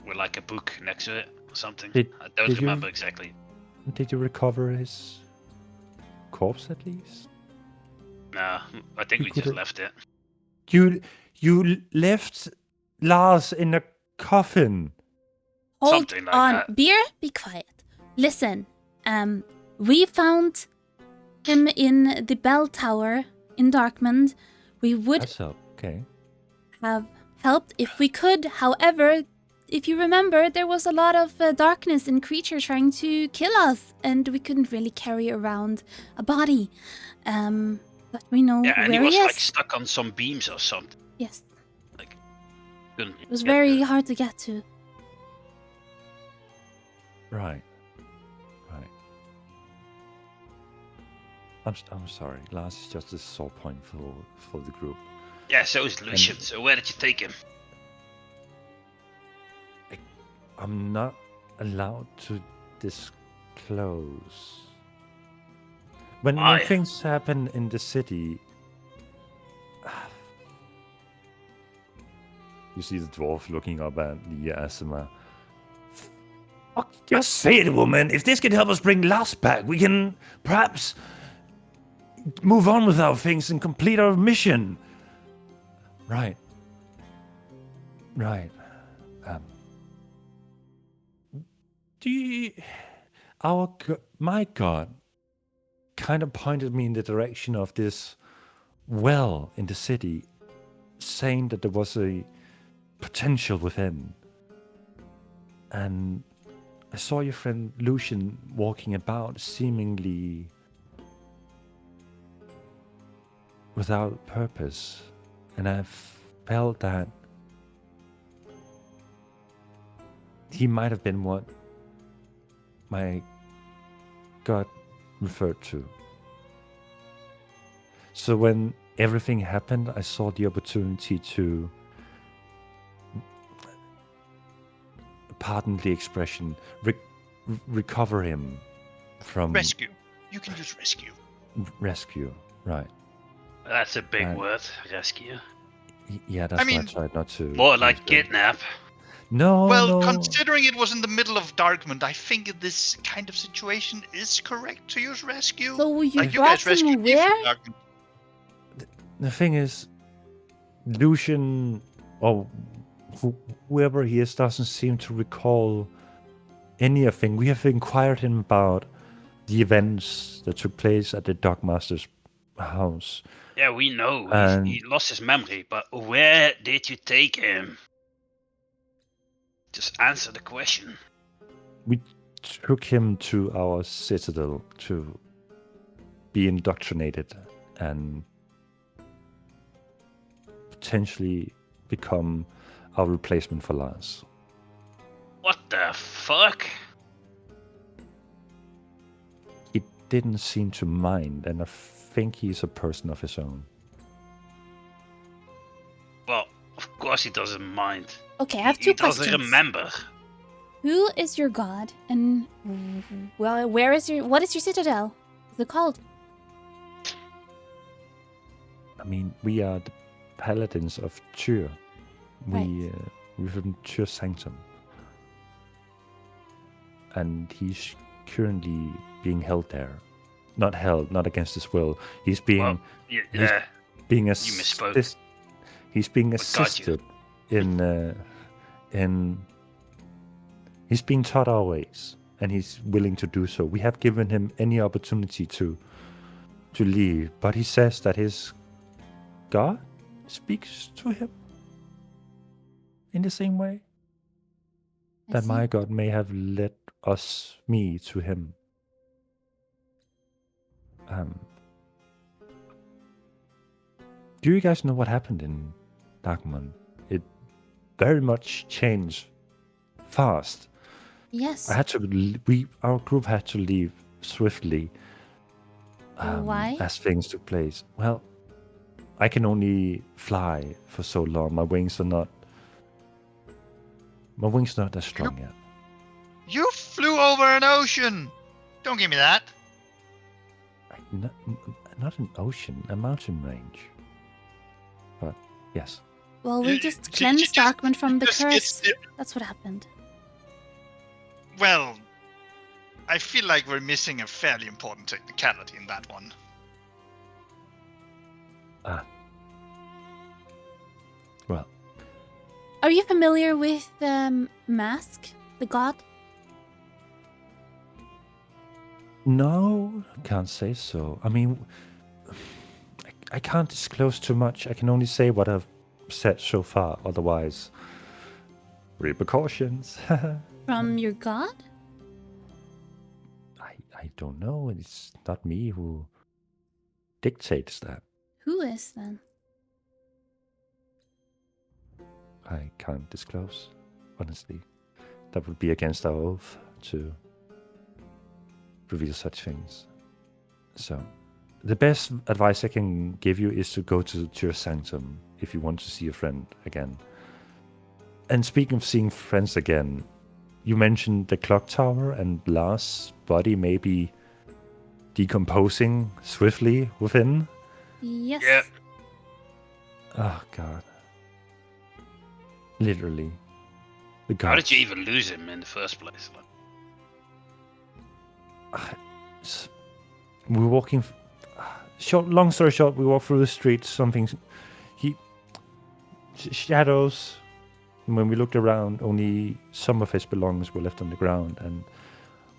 Speaker 4: with like a book next to it or something.
Speaker 3: Did-
Speaker 4: I don't
Speaker 3: did you-
Speaker 4: remember exactly.
Speaker 3: Did you recover his corpse at least?
Speaker 4: Nah, I think
Speaker 3: You
Speaker 4: we just
Speaker 3: could've-
Speaker 4: left it.
Speaker 3: You left Lars in a coffin.
Speaker 2: Hold
Speaker 4: Something like
Speaker 2: on.
Speaker 4: that.
Speaker 2: Beer, be quiet. Listen, we found him in the bell tower in Darkmond. We would
Speaker 3: That's up. Okay.
Speaker 2: have helped if we could. However, if you remember, there was a lot of darkness and creature trying to kill us, and we couldn't really carry around a body. But we know
Speaker 4: Yeah, and
Speaker 2: where
Speaker 4: he was
Speaker 2: he
Speaker 4: like
Speaker 2: is.
Speaker 4: stuck on some beams or something.
Speaker 2: Yes,
Speaker 4: Couldn't
Speaker 2: it was
Speaker 4: get
Speaker 2: very
Speaker 4: there.
Speaker 2: hard to get to.
Speaker 3: Right. I'm sorry. Lars is just a sore point for the group.
Speaker 4: Yeah, so is Lucian. So where did you take him?
Speaker 3: I'm not allowed to disclose. When
Speaker 4: Why?
Speaker 3: things happen in the city, you see the dwarf looking up at the Asima. Fuck, just say it, woman. If this can help us bring Lars back, we can perhaps move on with our things and complete our mission. Right. Do you, my god kind of pointed me in the direction of this well in the city, saying that there was a potential within. And I saw your friend Lucian walking about seemingly without purpose, and I felt that he might have been what my gut referred to. So when everything happened, I saw the opportunity to, pardon the expression, recover him from
Speaker 1: Rescue. You can use rescue.
Speaker 3: rescue. Right.
Speaker 4: That's a big
Speaker 3: Right.
Speaker 4: word, rescue.
Speaker 3: Yeah, that's
Speaker 1: I mean,
Speaker 3: why I tried not to.
Speaker 4: More
Speaker 3: use
Speaker 4: like
Speaker 3: it.
Speaker 4: kidnap.
Speaker 3: No,
Speaker 1: Well,
Speaker 3: no.
Speaker 1: considering it was in the middle of Darkmond, I think in this kind of situation is correct to use rescue.
Speaker 2: So you
Speaker 1: Like, you
Speaker 2: brought
Speaker 1: guys
Speaker 2: him
Speaker 1: rescued me from
Speaker 2: where?
Speaker 1: Darkmond.
Speaker 3: The thing is, Lucian, or whoever he is, doesn't seem to recall anything. We have inquired him about the events that took place at the Dogmaster's house.
Speaker 4: Yeah, we know.
Speaker 3: And-
Speaker 4: He lost his memory, but where did you take him? Just answer the question.
Speaker 3: We took him to our citadel to be indoctrinated and potentially become our replacement for Lars.
Speaker 4: What the fuck?
Speaker 3: He didn't seem to mind, and I think he's a person of his own.
Speaker 4: course he doesn't mind.
Speaker 2: Okay, I have
Speaker 4: He
Speaker 2: two
Speaker 4: doesn't
Speaker 2: questions.
Speaker 4: remember.
Speaker 2: Who is your god, and well, what is your citadel? What's it called?
Speaker 3: I mean, we are the paladins of Tyr.
Speaker 2: Right.
Speaker 3: We're from Tyr Sanctum. And he's currently being held there. Not held, not against his will. He's being
Speaker 4: Well, yeah,
Speaker 3: being
Speaker 4: you misspoke.
Speaker 3: He's being
Speaker 4: What got you?
Speaker 3: assisted he's being taught our ways, and he's willing to do so. We have given him any opportunity to leave, but he says that his God speaks to him in the same way
Speaker 2: I
Speaker 3: that
Speaker 2: see.
Speaker 3: my God may have led me to him. Do you guys know what happened in Darkmon? It very much changed fast.
Speaker 2: Yes.
Speaker 3: Our group had to leave swiftly.
Speaker 2: Why?
Speaker 3: As things took place. Well, I can only fly for so long. My wings are not as strong yet.
Speaker 1: You flew over an ocean! Don't give me that.
Speaker 3: Not an ocean, a mountain range. But yes.
Speaker 2: Well, we
Speaker 1: You-
Speaker 2: just
Speaker 1: you
Speaker 2: cleansed
Speaker 1: just-
Speaker 2: Darkman from the
Speaker 1: just
Speaker 2: curse.
Speaker 1: get-
Speaker 2: That's what happened.
Speaker 1: Well, I feel like we're missing a fairly important technicality in that one.
Speaker 3: Well,
Speaker 2: Are you familiar with Mask, the god?
Speaker 3: no, can't say so. I mean, I can't disclose too much. I can only say what I've said so far. Otherwise, repercussions.
Speaker 2: From your god?
Speaker 3: I don't know. It's not me who dictates that.
Speaker 2: Who is then?
Speaker 3: I can't disclose, honestly. That would be against our oath to reveal such things. So, the best advice I can give you is to go to Tyr Sanctum if you want to see a friend again. And speaking of seeing friends again, you mentioned the clock tower, and Lars' body may be decomposing swiftly within.
Speaker 2: Yes.
Speaker 4: Yeah.
Speaker 3: Oh, God. Literally. The
Speaker 4: How did
Speaker 3: gods.
Speaker 4: you even lose him in the first place?
Speaker 3: We were walking. Long story short, we walked through the street. Shadows. And when we looked around, only some of his belongings were left on the ground, and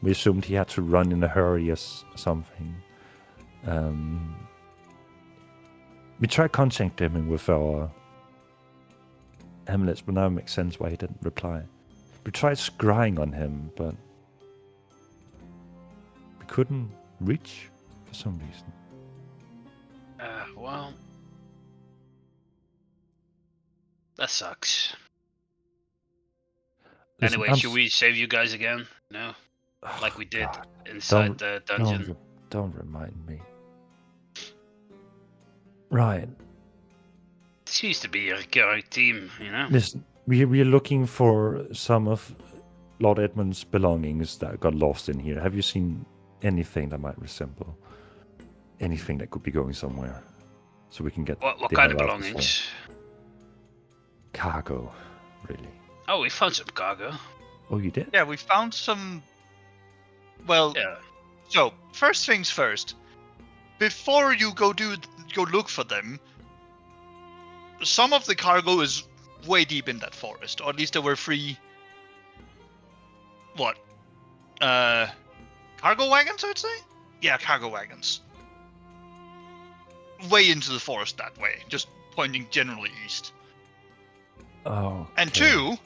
Speaker 3: we assumed he had to run in a hurry or something. We tried contacting him with our amulets, but now it makes sense why he didn't reply. We tried scrying on him, but we couldn't reach for some reason.
Speaker 4: Well, that sucks.
Speaker 3: Listen,
Speaker 4: Anyway, should we save you guys again? No, like we did
Speaker 3: God,
Speaker 4: inside the dungeon.
Speaker 3: Don't remind me. Right.
Speaker 4: Seems to be a recurring theme, you know.
Speaker 3: Listen, we are looking for some of Lord Edmund's belongings that got lost in here. Have you seen anything that might resemble anything that could be going somewhere? So we can get
Speaker 4: What
Speaker 3: the
Speaker 4: kind of
Speaker 3: hell out this
Speaker 4: belongings?
Speaker 3: way. Cargo, really.
Speaker 4: Oh, we found some cargo.
Speaker 3: Oh, you did?
Speaker 1: Yeah, we found some. Well,
Speaker 4: Yeah.
Speaker 1: so first things first. Before you go look for them, some of the cargo is way deep in that forest, or at least there were 3. What? Cargo wagons, I'd say. Yeah, cargo wagons. Way into the forest that way, just pointing generally east.
Speaker 3: Oh.
Speaker 1: And 2,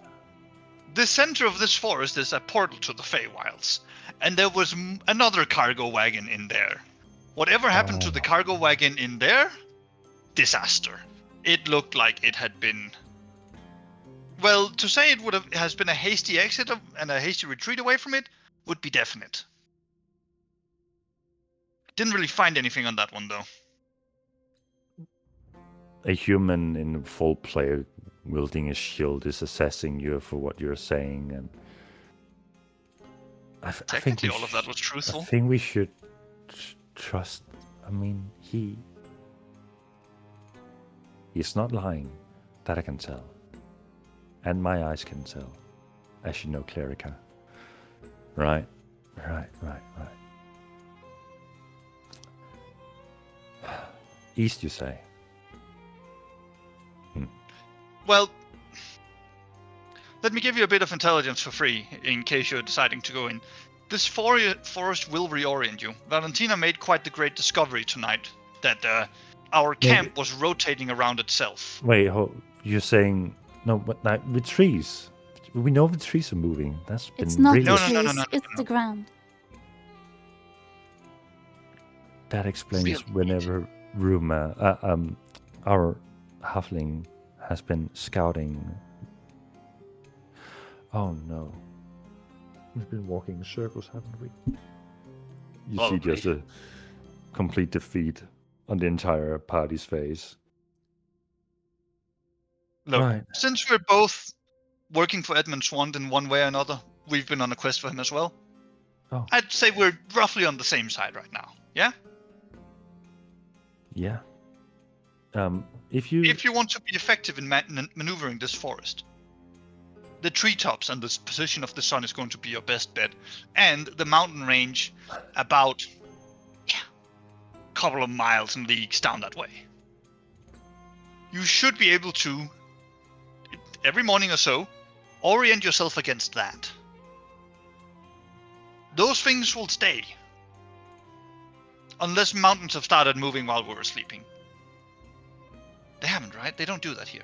Speaker 1: the center of this forest is a portal to the Feywilds, and there was another cargo wagon in there. Whatever happened to the cargo wagon in there? Disaster. It looked like it had been. Well, to say it has been a hasty exit and a hasty retreat away from it would be definite. Didn't really find anything on that one though.
Speaker 3: A human in full play wielding a shield is assessing you for what you're saying, and I think
Speaker 1: Technically,
Speaker 3: we
Speaker 1: all of that was truthful.
Speaker 3: I think we should trust. I mean, he's not lying. That I can tell, and my eyes can tell, as you know, Clerica. Right. East, you say?
Speaker 1: Well, let me give you a bit of intelligence for free in case you're deciding to go in. This forest will reorient you. Valentina made quite the great discovery tonight that our camp was rotating around itself.
Speaker 3: Wait, you're saying no? But with trees, we know the trees are moving. That's been
Speaker 2: It's not
Speaker 3: really.
Speaker 2: the
Speaker 1: No,
Speaker 2: trees, it's the ground.
Speaker 3: That explains
Speaker 1: Really?
Speaker 3: whenever Ruma, our halfling, has been scouting. Oh no. We've been walking in circles, haven't we? You see
Speaker 4: Probably.
Speaker 3: just a complete defeat on the entire party's face.
Speaker 1: Look,
Speaker 3: Right.
Speaker 1: since we're both working for Edmund Swand in one way or another, we've been on a quest for him as well.
Speaker 3: Oh.
Speaker 1: I'd say we're roughly on the same side right now. Yeah?
Speaker 3: Yeah. If you
Speaker 1: If you want to be effective in maneuvering this forest, the treetops and the position of the sun is going to be your best bet, and the mountain range about a couple of miles and leagues down that way. You should be able to, every morning or so, orient yourself against that. Those things will stay. Unless mountains have started moving while we were sleeping. They haven't, right? They don't do that here.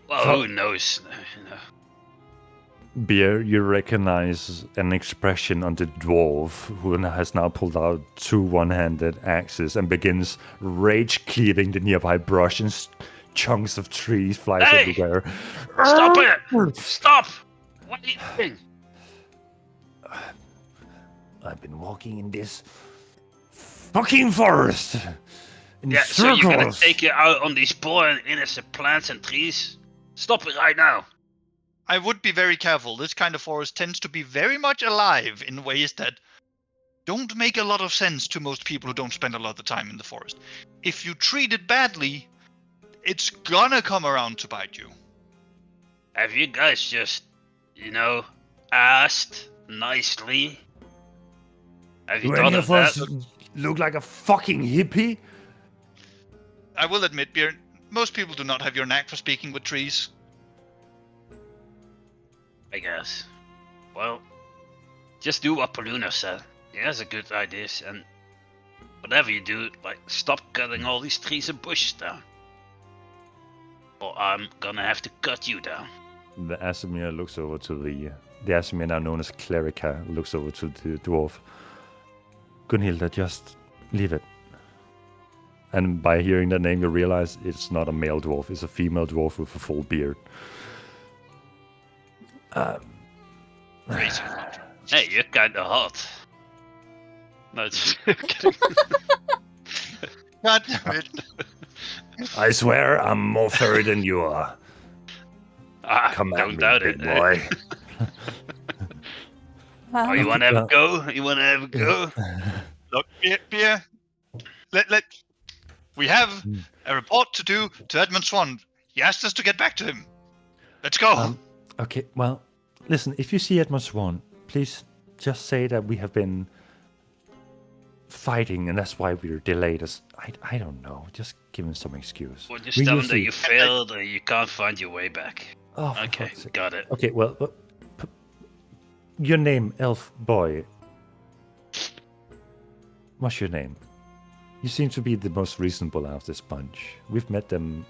Speaker 4: Well, who knows? You know.
Speaker 3: Beer, you recognize an expression on the dwarf who has now pulled out two one-handed axes and begins rage cleaving the nearby brush, and chunks of trees flies
Speaker 4: Hey!
Speaker 3: everywhere.
Speaker 4: Stop it! Stop! What are you doing?
Speaker 3: I've been walking in this fucking forest in
Speaker 4: Yeah, so you're gonna
Speaker 3: circles.
Speaker 4: take it out on these poor and innocent plants and trees? Stop it right now!
Speaker 1: I would be very careful. This kind of forest tends to be very much alive in ways that don't make a lot of sense to most people who don't spend a lot of time in the forest. If you treat it badly, it's gonna come around to bite you.
Speaker 4: Have you guys just, asked nicely? Have you
Speaker 3: Do
Speaker 4: thought
Speaker 3: any
Speaker 4: of
Speaker 3: of us
Speaker 4: that?
Speaker 3: look like a fucking hippie?
Speaker 1: I will admit, Beer, most people do not have your knack for speaking with trees.
Speaker 4: I guess. Well, just do what Paluna said. He has a good ideas, and whatever you do, stop cutting all these trees and bushes down. Or I'm gonna have to cut you down.
Speaker 3: The Asimir looks over to the Asimir, now known as Clerica, looks over to the dwarf. Gunhilda, just leave it. And by hearing that name, you realize it's not a male dwarf, it's a female dwarf with a full beard.
Speaker 1: Crazy.
Speaker 4: Hey, you're kinda hot. No, just kidding.
Speaker 1: God damn it.
Speaker 3: I swear I'm more furry than you are. Come at
Speaker 4: don't
Speaker 3: me,
Speaker 4: doubt
Speaker 3: big
Speaker 4: it.
Speaker 3: boy.
Speaker 4: Oh, you wanna have a go? You wanna have a go?
Speaker 1: Look, Beer, we have a report to do to Edmund Swan. He asked us to get back to him. Let's go.
Speaker 3: Okay, well, listen, if you see Edmund Swan, please just say that we have been fighting and that's why we're delayed. I don't know, just give him some excuse.
Speaker 4: Or just
Speaker 3: We
Speaker 4: tell
Speaker 3: will
Speaker 4: him that
Speaker 3: see.
Speaker 4: you failed or you can't find your way back.
Speaker 3: Oh, for
Speaker 4: Okay,
Speaker 3: fuck's sake.
Speaker 4: got it.
Speaker 3: Okay, well, your name, elf boy. What's your name? You seem to be the most reasonable out of this bunch. We've met them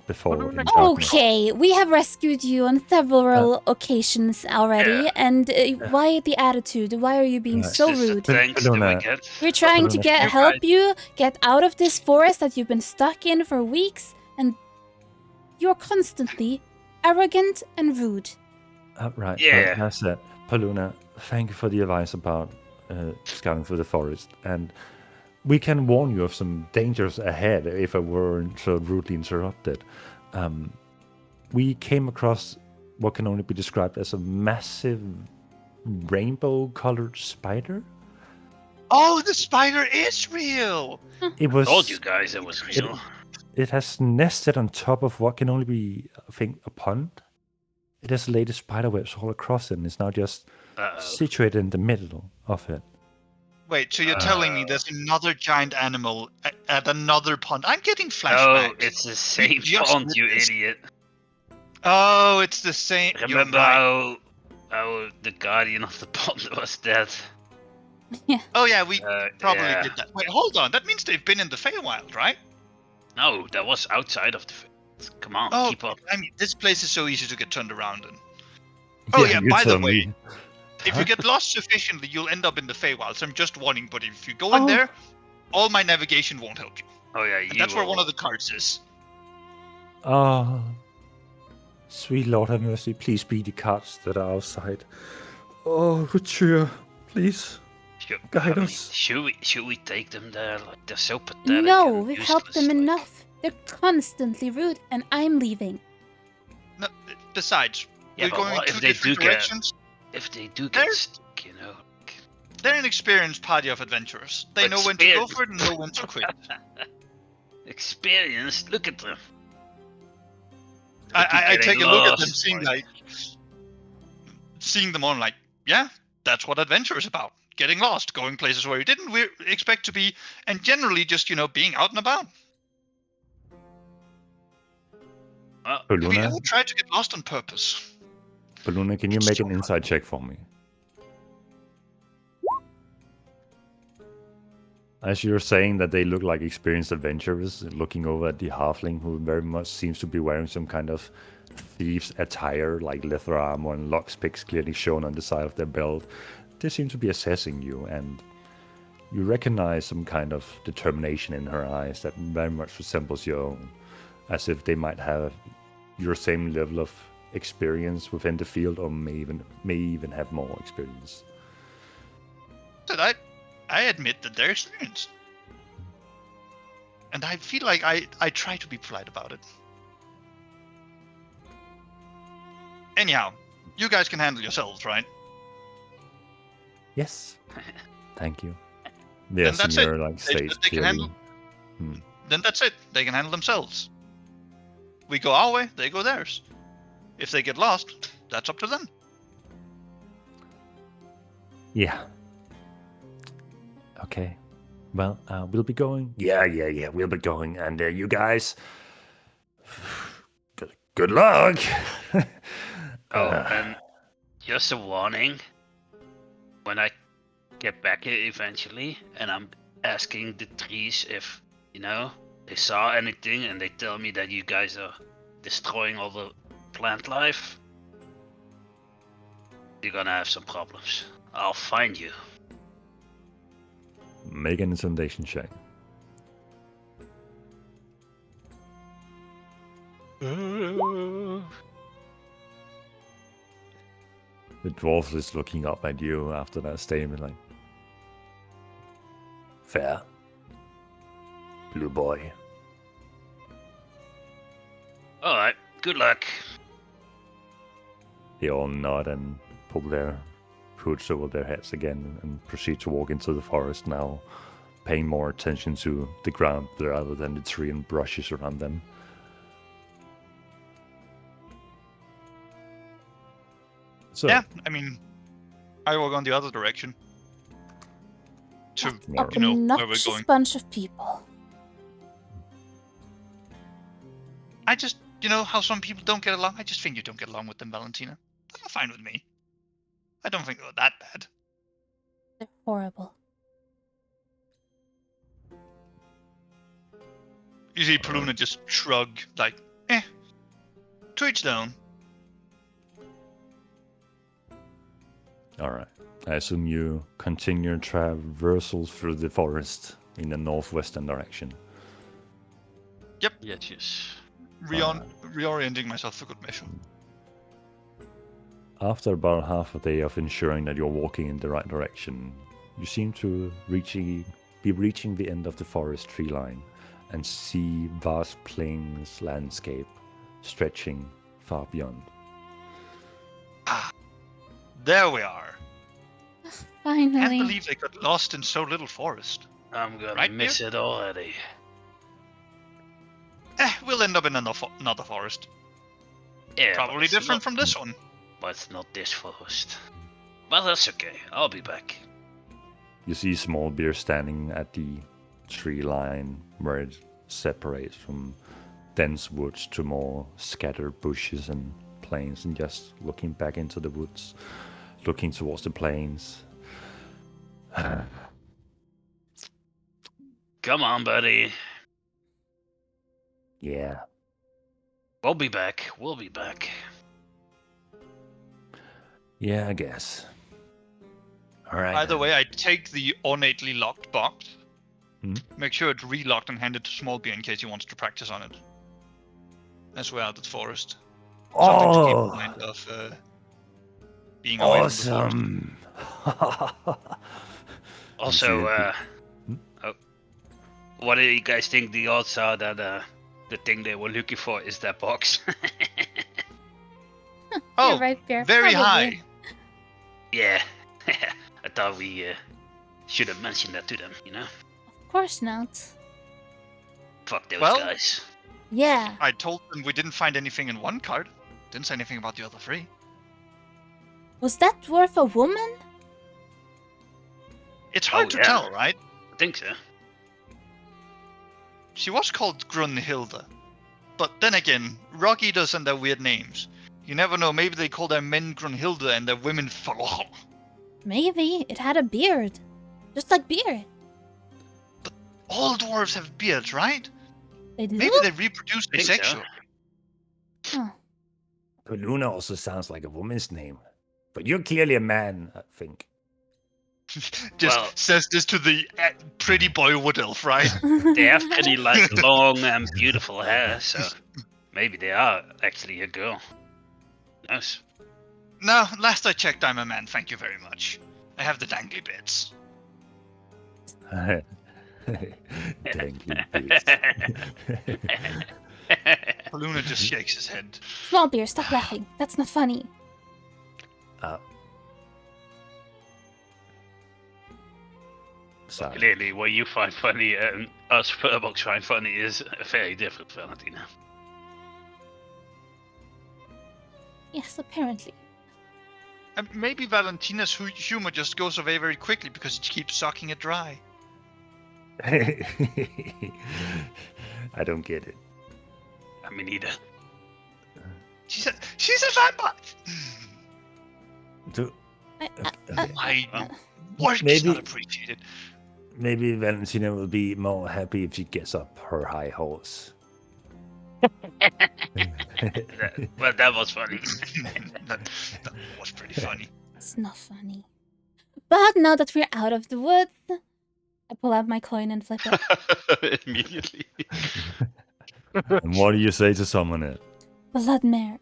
Speaker 3: before. In darkness.
Speaker 2: Okay, we have rescued you on several occasions already,
Speaker 4: Yeah.
Speaker 2: and why the attitude? Why are you being so
Speaker 4: This is
Speaker 2: rude?
Speaker 4: thanks to
Speaker 3: Paluna.
Speaker 4: Wicked.
Speaker 2: We're trying to
Speaker 3: You
Speaker 2: help you get out of this forest that you've been stuck in for weeks, and you're constantly arrogant and rude.
Speaker 3: Right.
Speaker 4: Yeah.
Speaker 3: That's it. Paluna, thank you for the advice about scouting through the forest. And we can warn you of some dangers ahead if I weren't so rudely interrupted. we came across what can only be described as a massive rainbow-colored spider.
Speaker 1: Oh, the spider is real.
Speaker 3: It was.
Speaker 4: Told you guys it was real.
Speaker 3: It has nested on top of what can only be, I think, a pond. It has laid its spider webs all across it, and it's now just situated in the middle of it.
Speaker 1: Wait, so you're telling me there's another giant animal at another pond? I'm getting
Speaker 4: No,
Speaker 1: flashbacks.
Speaker 4: it's the same
Speaker 1: just
Speaker 4: pond, you
Speaker 1: witnessed-
Speaker 4: idiot.
Speaker 1: Oh, it's the same. You're
Speaker 4: Remember
Speaker 1: right.
Speaker 4: how the guardian of the pond was dead?
Speaker 1: Oh yeah, we probably
Speaker 4: yeah.
Speaker 1: did that. Wait, hold on. That means they've been in the Feywild, right?
Speaker 4: No, that was outside of the field. Come on,
Speaker 1: Oh,
Speaker 4: keep up.
Speaker 1: I mean, this place is so easy to get turned around in. Oh yeah,
Speaker 3: you
Speaker 1: by the
Speaker 3: tell
Speaker 1: way,
Speaker 3: me.
Speaker 1: if you get lost sufficiently, you'll end up in the Feywild. So I'm just warning. But if you go in
Speaker 2: Oh.
Speaker 1: there, all my navigation won't help you.
Speaker 4: Oh yeah,
Speaker 1: And that's where one of the cards is.
Speaker 3: Ah, sweet Lord have mercy, please be the cards that are outside. Oh, Rachir, please. Guide us.
Speaker 4: Should we take them there? Like they're so pathetic.
Speaker 2: No,
Speaker 4: and
Speaker 2: we've helped them
Speaker 4: useless, like-
Speaker 2: enough. They're constantly rude, and I'm leaving.
Speaker 1: No, besides,
Speaker 4: Yeah,
Speaker 1: we're
Speaker 4: but
Speaker 1: going
Speaker 4: what
Speaker 1: in
Speaker 4: if
Speaker 1: two
Speaker 4: they
Speaker 1: different
Speaker 4: do get-
Speaker 1: directions.
Speaker 4: If they do
Speaker 1: They're-
Speaker 4: get stuck, you know.
Speaker 1: They're an experienced party of adventurers. They know when to go for it and know when to quit.
Speaker 4: Experienced. Look at them.
Speaker 1: I take a look at them,
Speaker 4: Getting
Speaker 1: seeing them on like, yeah, that's what adventure is about. Getting lost, going places where you didn't expect to be, and generally just, being out and about. Have you
Speaker 3: Baluna,
Speaker 1: ever tried to get lost on purpose?
Speaker 3: Baluna, can you
Speaker 1: It's
Speaker 3: make
Speaker 1: so
Speaker 3: an inside check for me? As you're saying that they look like experienced adventurers, looking over at the halfling who very much seems to be wearing some kind of thieves' attire, like leather armor and lockpicks clearly shown on the side of their belt, they seem to be assessing you, and you recognize some kind of determination in her eyes that very much resembles your own, as if they might have your same level of experience within the field, or may even have more experience.
Speaker 1: That I admit that they're experienced. And I feel like I try to be polite about it. Anyhow, you guys can handle yourselves, right?
Speaker 3: Yes. Thank you. Yes,
Speaker 1: that's
Speaker 3: and
Speaker 1: it.
Speaker 3: you're like
Speaker 1: They
Speaker 3: states
Speaker 1: can
Speaker 3: clearly.
Speaker 1: handle- Then that's it. They can handle themselves. We go our way, they go theirs. If they get lost, that's up to them.
Speaker 3: Yeah. Okay. Well, we'll be going. Yeah. We'll be going, and you guys, good luck.
Speaker 4: Oh, and just a warning. When I get back here eventually, and I'm asking the trees if, they saw anything, and they tell me that you guys are destroying all the plant life, you're gonna have some problems. I'll find you.
Speaker 3: Make an intimidation check. The dwarf is looking up at you after that statement, like, fair, blue boy.
Speaker 4: Alright, good luck.
Speaker 3: They all nod and pull their hoods over their heads again and proceed to walk into the forest now, paying more attention to the ground rather than the tree and brushes around them. So,
Speaker 1: Yeah, I mean, I will go in the other direction. To,
Speaker 3: More-
Speaker 1: where we're
Speaker 2: Obnoxious
Speaker 1: going.
Speaker 2: bunch of people.
Speaker 1: I just, how some people don't get along? I just think you don't get along with them, Valentina. That's fine with me. I don't think they were that bad.
Speaker 2: They're horrible.
Speaker 1: You see Paluna just shrug, like, to each their own.
Speaker 3: Alright. I assume you continue your traversal through the forest in the northwestern direction.
Speaker 4: Yes.
Speaker 1: Reorienting myself for good measure.
Speaker 3: After about half a day of ensuring that you're walking in the right direction, you seem to be reaching the end of the forest tree line and see vast plains landscape stretching far beyond.
Speaker 1: There we are. Can't
Speaker 2: Finally.
Speaker 1: believe they got lost in so little forest.
Speaker 4: I'm gonna
Speaker 1: Right,
Speaker 4: miss it already.
Speaker 1: We'll end up in another forest.
Speaker 4: Yeah, but
Speaker 1: Probably
Speaker 4: it's
Speaker 1: different
Speaker 4: not-
Speaker 1: from this one.
Speaker 4: But it's not this forest. But that's okay. I'll be back.
Speaker 3: You see small beer standing at the tree line where it separates from dense woods to more scattered bushes and plains, and just looking back into the woods, looking towards the plains.
Speaker 4: Come on, buddy.
Speaker 3: Yeah.
Speaker 4: We'll be back. We'll be back.
Speaker 3: Yeah, I guess. All right.
Speaker 1: Either
Speaker 3: then.
Speaker 1: way, I take the ornately locked box,
Speaker 3: Hmm?
Speaker 1: make sure it's relocked, and hand it to Smallbeer in case he wants to practice on it. As we're out of the forest. Something to keep in mind of being away from the forest.
Speaker 3: Awesome.
Speaker 4: Also,
Speaker 3: Hmm?
Speaker 4: what do you guys think the odds are that the thing they were looking for is that box?
Speaker 1: Oh,
Speaker 2: You're right, Bear.
Speaker 1: very
Speaker 2: Probably.
Speaker 1: high.
Speaker 4: Yeah. I thought we should have mentioned that to them, you know?
Speaker 2: Of course not.
Speaker 4: Fuck those
Speaker 1: Well-
Speaker 4: guys.
Speaker 2: Yeah.
Speaker 1: I told them we didn't find anything in one card. Didn't say anything about the other three.
Speaker 2: Was that dwarf a woman?
Speaker 1: It's hard to
Speaker 4: yeah.
Speaker 1: tell, right?
Speaker 4: I think so.
Speaker 1: She was called Grunhilda. But then again, rock eaters and their weird names. You never know, maybe they call their men Grunhilda and their women Thor.
Speaker 2: Maybe. It had a beard. Just like Beard.
Speaker 1: All dwarves have beards, right?
Speaker 2: They do?
Speaker 1: Maybe they reproduce
Speaker 4: Think so.
Speaker 1: asexual.
Speaker 2: Huh.
Speaker 3: Luna also sounds like a woman's name. But you're clearly a man, I think.
Speaker 1: Just
Speaker 4: Well-
Speaker 1: says this to the pretty boy wood elf, right?
Speaker 4: They have pretty like long and beautiful hair, so maybe they are actually a girl. Who knows?
Speaker 1: No, last I checked, I'm a man, thank you very much. I have the dangly bits.
Speaker 3: Dangly bits.
Speaker 1: Luna just shakes his head.
Speaker 2: Small Beer, stop laughing. That's not funny.
Speaker 3: Sorry.
Speaker 4: Clearly, what you find funny and us Furbox find funny is very different, Valentina.
Speaker 2: Yes, apparently.
Speaker 1: And maybe Valentina's humor just goes away very quickly because she keeps sucking it dry.
Speaker 3: I don't get it.
Speaker 4: I mean, neither.
Speaker 1: She's a vampire!
Speaker 3: Do,
Speaker 1: My work is
Speaker 3: Maybe-
Speaker 1: not appreciated.
Speaker 3: maybe Valentina will be more happy if she gets up her high horse.
Speaker 4: Well, that was funny.
Speaker 1: that was pretty funny.
Speaker 2: It's not funny. But now that we're out of the woods, I pull out my coin and flip it.
Speaker 5: Immediately.
Speaker 3: And what do you say to summon it?
Speaker 2: Bloodmare.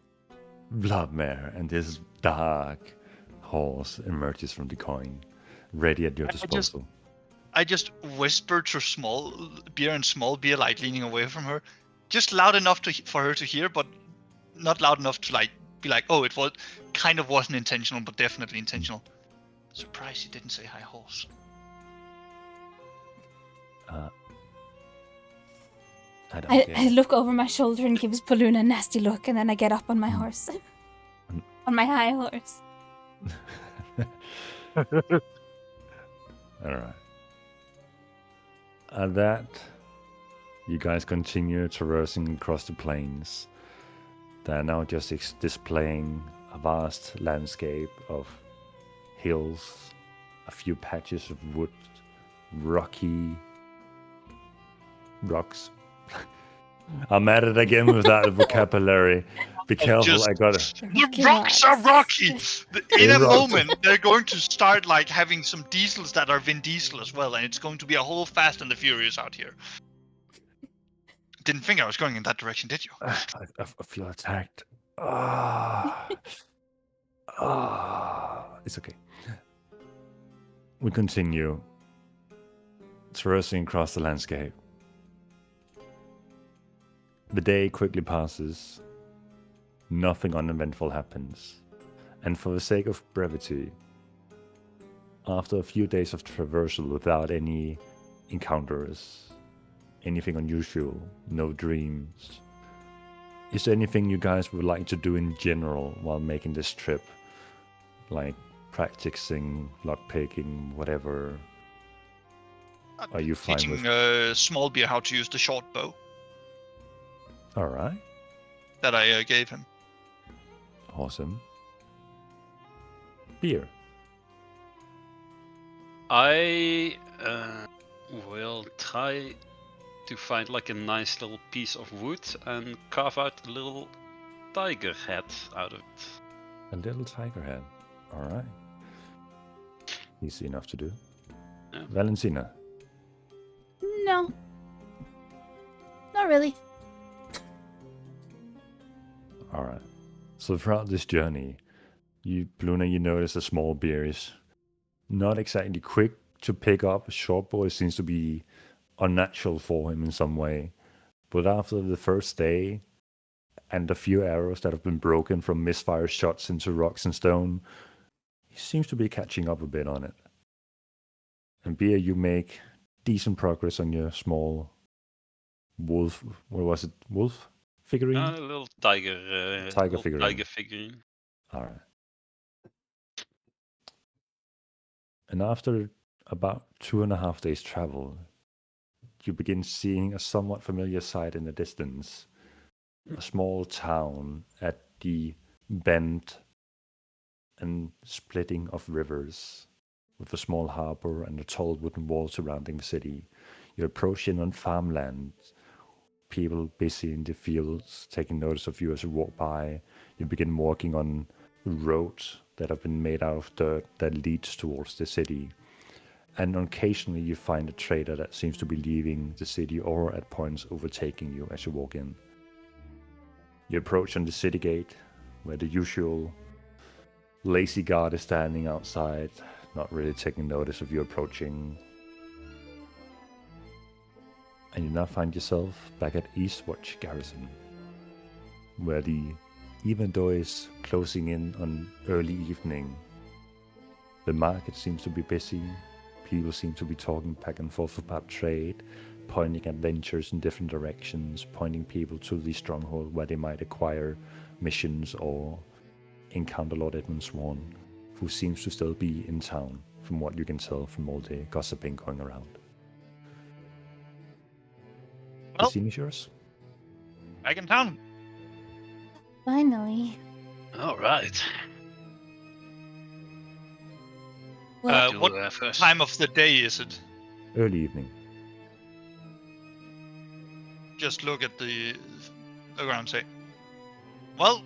Speaker 3: Bloodmare, and this dark horse emerges from the coin, ready at your
Speaker 1: I just-
Speaker 3: disposal.
Speaker 1: I just whispered to Small Beer, like leaning away from her, just loud enough for her to hear, but not loud enough to like be like, oh, it was kind of wasn't intentional, but definitely intentional. Surprised he didn't say hi horse.
Speaker 3: I don't
Speaker 2: I
Speaker 3: get it.
Speaker 2: look over my shoulder and gives Balloon a nasty look, and then I get up on my horse. On my high horse.
Speaker 3: All right. At that, you guys continue traversing across the plains. They are now just displaying a vast landscape of hills, a few patches of wood, rocky rocks. I'm at it again with that vocabulary. Be careful,
Speaker 1: just-
Speaker 3: I got it.
Speaker 1: The rocks are rocky! In
Speaker 3: They're
Speaker 1: a
Speaker 3: rocky.
Speaker 1: moment, they're going to start like having some diesels that are Vin Diesel as well, and it's going to be a whole Fast and the Furious out here. Didn't think I was going in that direction, did you?
Speaker 3: I feel attacked. It's okay. We continue traversing across the landscape. The day quickly passes. nothing uneventful happens. And for the sake of brevity, after a few days of traversal without any encounters, anything unusual, no dreams, is there anything you guys would like to do in general while making this trip? Like practicing, lockpicking, whatever? Are you fine
Speaker 1: Teaching
Speaker 3: with...
Speaker 1: Small Beer how to use the short bow
Speaker 3: Alright,
Speaker 1: that I gave him.
Speaker 3: awesome. Beer.
Speaker 5: I will try to find like a nice little piece of wood and carve out a little tiger head out of it.
Speaker 3: A little tiger head. Alright. Easy enough to do.
Speaker 5: Yeah.
Speaker 3: Valentina.
Speaker 2: No. Not really.
Speaker 3: Alright. So throughout this journey, Luna, you notice that Small Beer is not exactly quick to pick up. Short bow seems to be unnatural for him in some way. But after the first day and a few arrows that have been broken from misfire shots into rocks and stone, he seems to be catching up a bit on it. And Beer, you make decent progress on your small wolf, what was it, wolf figurine?
Speaker 5: A little tiger,
Speaker 3: Tiger
Speaker 5: little
Speaker 3: figurine.
Speaker 5: tiger figurine.
Speaker 3: Alright. And after about 2.5 days travel, you begin seeing a somewhat familiar sight in the distance. A small town at the bend and splitting of rivers, with a small harbor and a tall wooden wall surrounding the city. You're approaching on farmland, people busy in the fields, taking notice of you as you walk by. You begin walking on roads that have been made out of dirt that leads towards the city. And occasionally you find a trader that seems to be leaving the city or at points overtaking you as you walk in. You approach on the city gate, where the usual lazy guard is standing outside, not really taking notice of you approaching. And you now find yourself back at Eastwatch Garrison, where even though it's closing in on early evening, the market seems to be busy. People seem to be talking back and forth about trade, pointing at ventures in different directions, pointing people to the stronghold where they might acquire missions or encounter Lord Edmund Swan, who seems to still be in town, from what you can tell from all the gossiping going around.
Speaker 1: Well-
Speaker 3: The scene is yours.
Speaker 1: Back in town.
Speaker 2: Finally.
Speaker 4: All right.
Speaker 2: Well,
Speaker 1: What
Speaker 4: First.
Speaker 1: time of the day is it?
Speaker 3: Early evening.
Speaker 1: Just look at the around and say, well,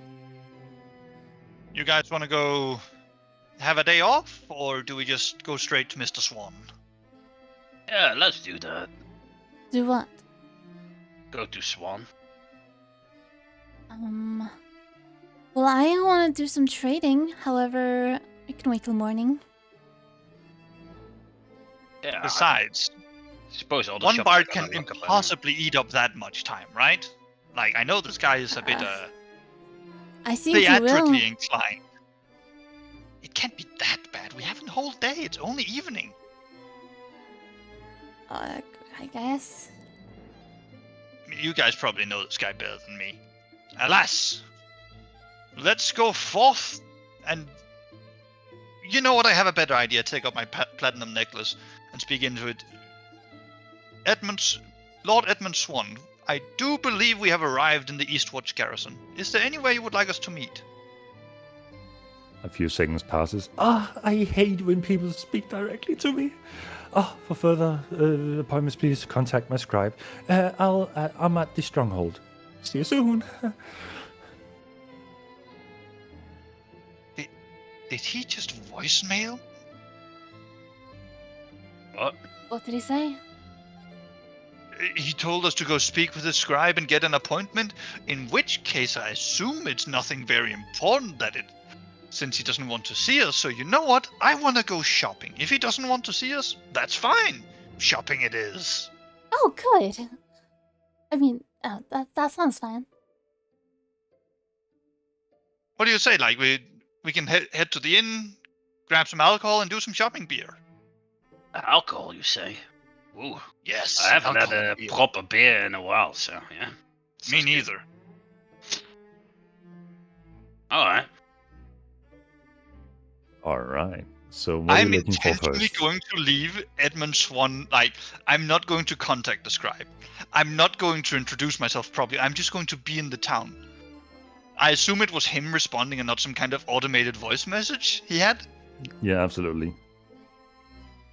Speaker 1: you guys want to go have a day off, or do we just go straight to Mr. Swan?
Speaker 4: Yeah, let's do that.
Speaker 2: do what?
Speaker 4: Go to Swan.
Speaker 2: Well, I want to do some trading. However, I can wait till morning.
Speaker 4: Yeah.
Speaker 1: Besides,
Speaker 4: I suppose all the
Speaker 1: one
Speaker 4: shops
Speaker 1: bard
Speaker 4: are
Speaker 1: can
Speaker 4: gonna lock up
Speaker 1: impossibly eat up that much time, right? Like, I know this guy is a bit
Speaker 2: I think you will.
Speaker 1: theatrically inclined. It can't be that bad. We have a whole day. It's only evening.
Speaker 2: I guess.
Speaker 1: You guys probably know this guy better than me. Alas, let's go forth and... You know what? I have a better idea. Take up my platinum necklace and speak into it. Lord Edmund Swan, I do believe we have arrived in the Eastwatch Garrison. Is there anywhere you would like us to meet?
Speaker 3: A few seconds passes. I hate when people speak directly to me. For further appointments, please contact my scribe. I'm at the stronghold. See you soon.
Speaker 1: Did he just voicemail?
Speaker 4: What?
Speaker 2: What did he say?
Speaker 1: He told us to go speak with the scribe and get an appointment, in which case I assume it's nothing very important since he doesn't want to see us. So you know what? I want to go shopping. If he doesn't want to see us, that's fine. Shopping it is.
Speaker 2: Oh, good. I mean, that sounds fine.
Speaker 1: What do you say? Like we can head to the inn, grab some alcohol, and do some shopping beer.
Speaker 4: Alcohol, you say? Ooh,
Speaker 1: Yes,
Speaker 4: I haven't had
Speaker 1: alcohol
Speaker 4: a
Speaker 1: beer.
Speaker 4: proper beer in a while, so yeah.
Speaker 1: Me
Speaker 4: Sounds good.
Speaker 1: neither.
Speaker 4: Alright.
Speaker 3: All right. So what are you
Speaker 1: I'm
Speaker 3: looking for
Speaker 1: intentionally
Speaker 3: first?
Speaker 1: going to leave Edmund Swan. Like, I'm not going to contact the scribe. I'm not going to introduce myself properly. I'm just going to be in the town. I assume it was him responding and not some kind of automated voice message he had.
Speaker 3: Yeah, absolutely.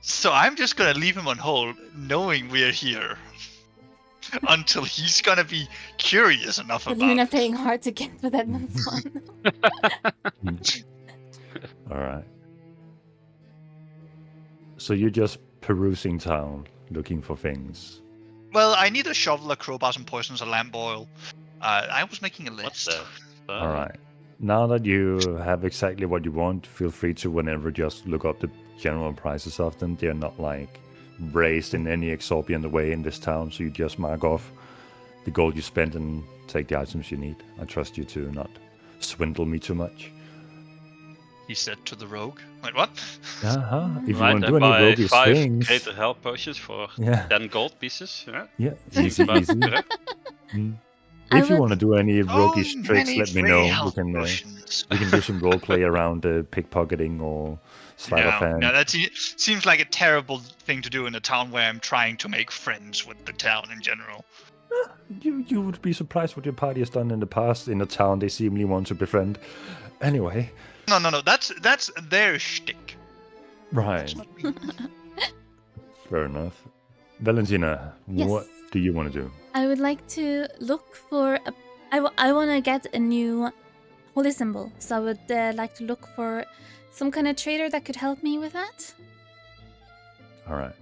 Speaker 1: So I'm just gonna leave him on hold, knowing we're here. Until he's gonna be curious enough
Speaker 2: But
Speaker 1: about
Speaker 2: Luna
Speaker 1: it.
Speaker 2: playing hard to get with Edmund Swan.
Speaker 3: All right. So you're just perusing town, looking for things.
Speaker 1: Well, I need a shovel, a crowbar, some poisons, a lamp oil. I was making a
Speaker 5: What
Speaker 1: list.
Speaker 5: the?
Speaker 3: All right. Now that you have exactly what you want, feel free to whenever just look up the general prices of them. They're not like raised in any exorbitant way in this town, so you just mark off the gold you spent and take the items you need. I trust you to not swindle me too much.
Speaker 1: He said to the rogue. Wait, what?
Speaker 3: Uh-huh. If you
Speaker 5: Right,
Speaker 3: want to
Speaker 5: I
Speaker 3: do any
Speaker 5: buy
Speaker 3: roguish
Speaker 5: 5
Speaker 3: things,
Speaker 5: greater health potions for
Speaker 3: yeah,
Speaker 5: 10 gold pieces. Yeah,
Speaker 3: yeah,
Speaker 5: seems
Speaker 3: easy,
Speaker 5: about
Speaker 3: easy.
Speaker 5: correct.
Speaker 3: Mm.
Speaker 2: I
Speaker 3: If you
Speaker 2: would-
Speaker 3: want to do any roguish
Speaker 1: Oh,
Speaker 3: tricks,
Speaker 1: many
Speaker 3: let me
Speaker 1: free
Speaker 3: know.
Speaker 1: health potions.
Speaker 3: We can do some roleplay around pickpocketing or sleight of hand.
Speaker 1: No, that seems like a terrible thing to do in a town where I'm trying to make friends with the town in general.
Speaker 3: You would be surprised what your party has done in the past in a town they seemingly want to befriend. Anyway,
Speaker 1: No, that's their shtick.
Speaker 3: right,
Speaker 1: That's not me.
Speaker 3: fair enough. Valentina,
Speaker 2: Yes.
Speaker 3: what do you want to do?
Speaker 2: I would like to look for a. I want to get a new holy symbol, so I would like to look for some kind of trader that could help me with that.
Speaker 3: All right.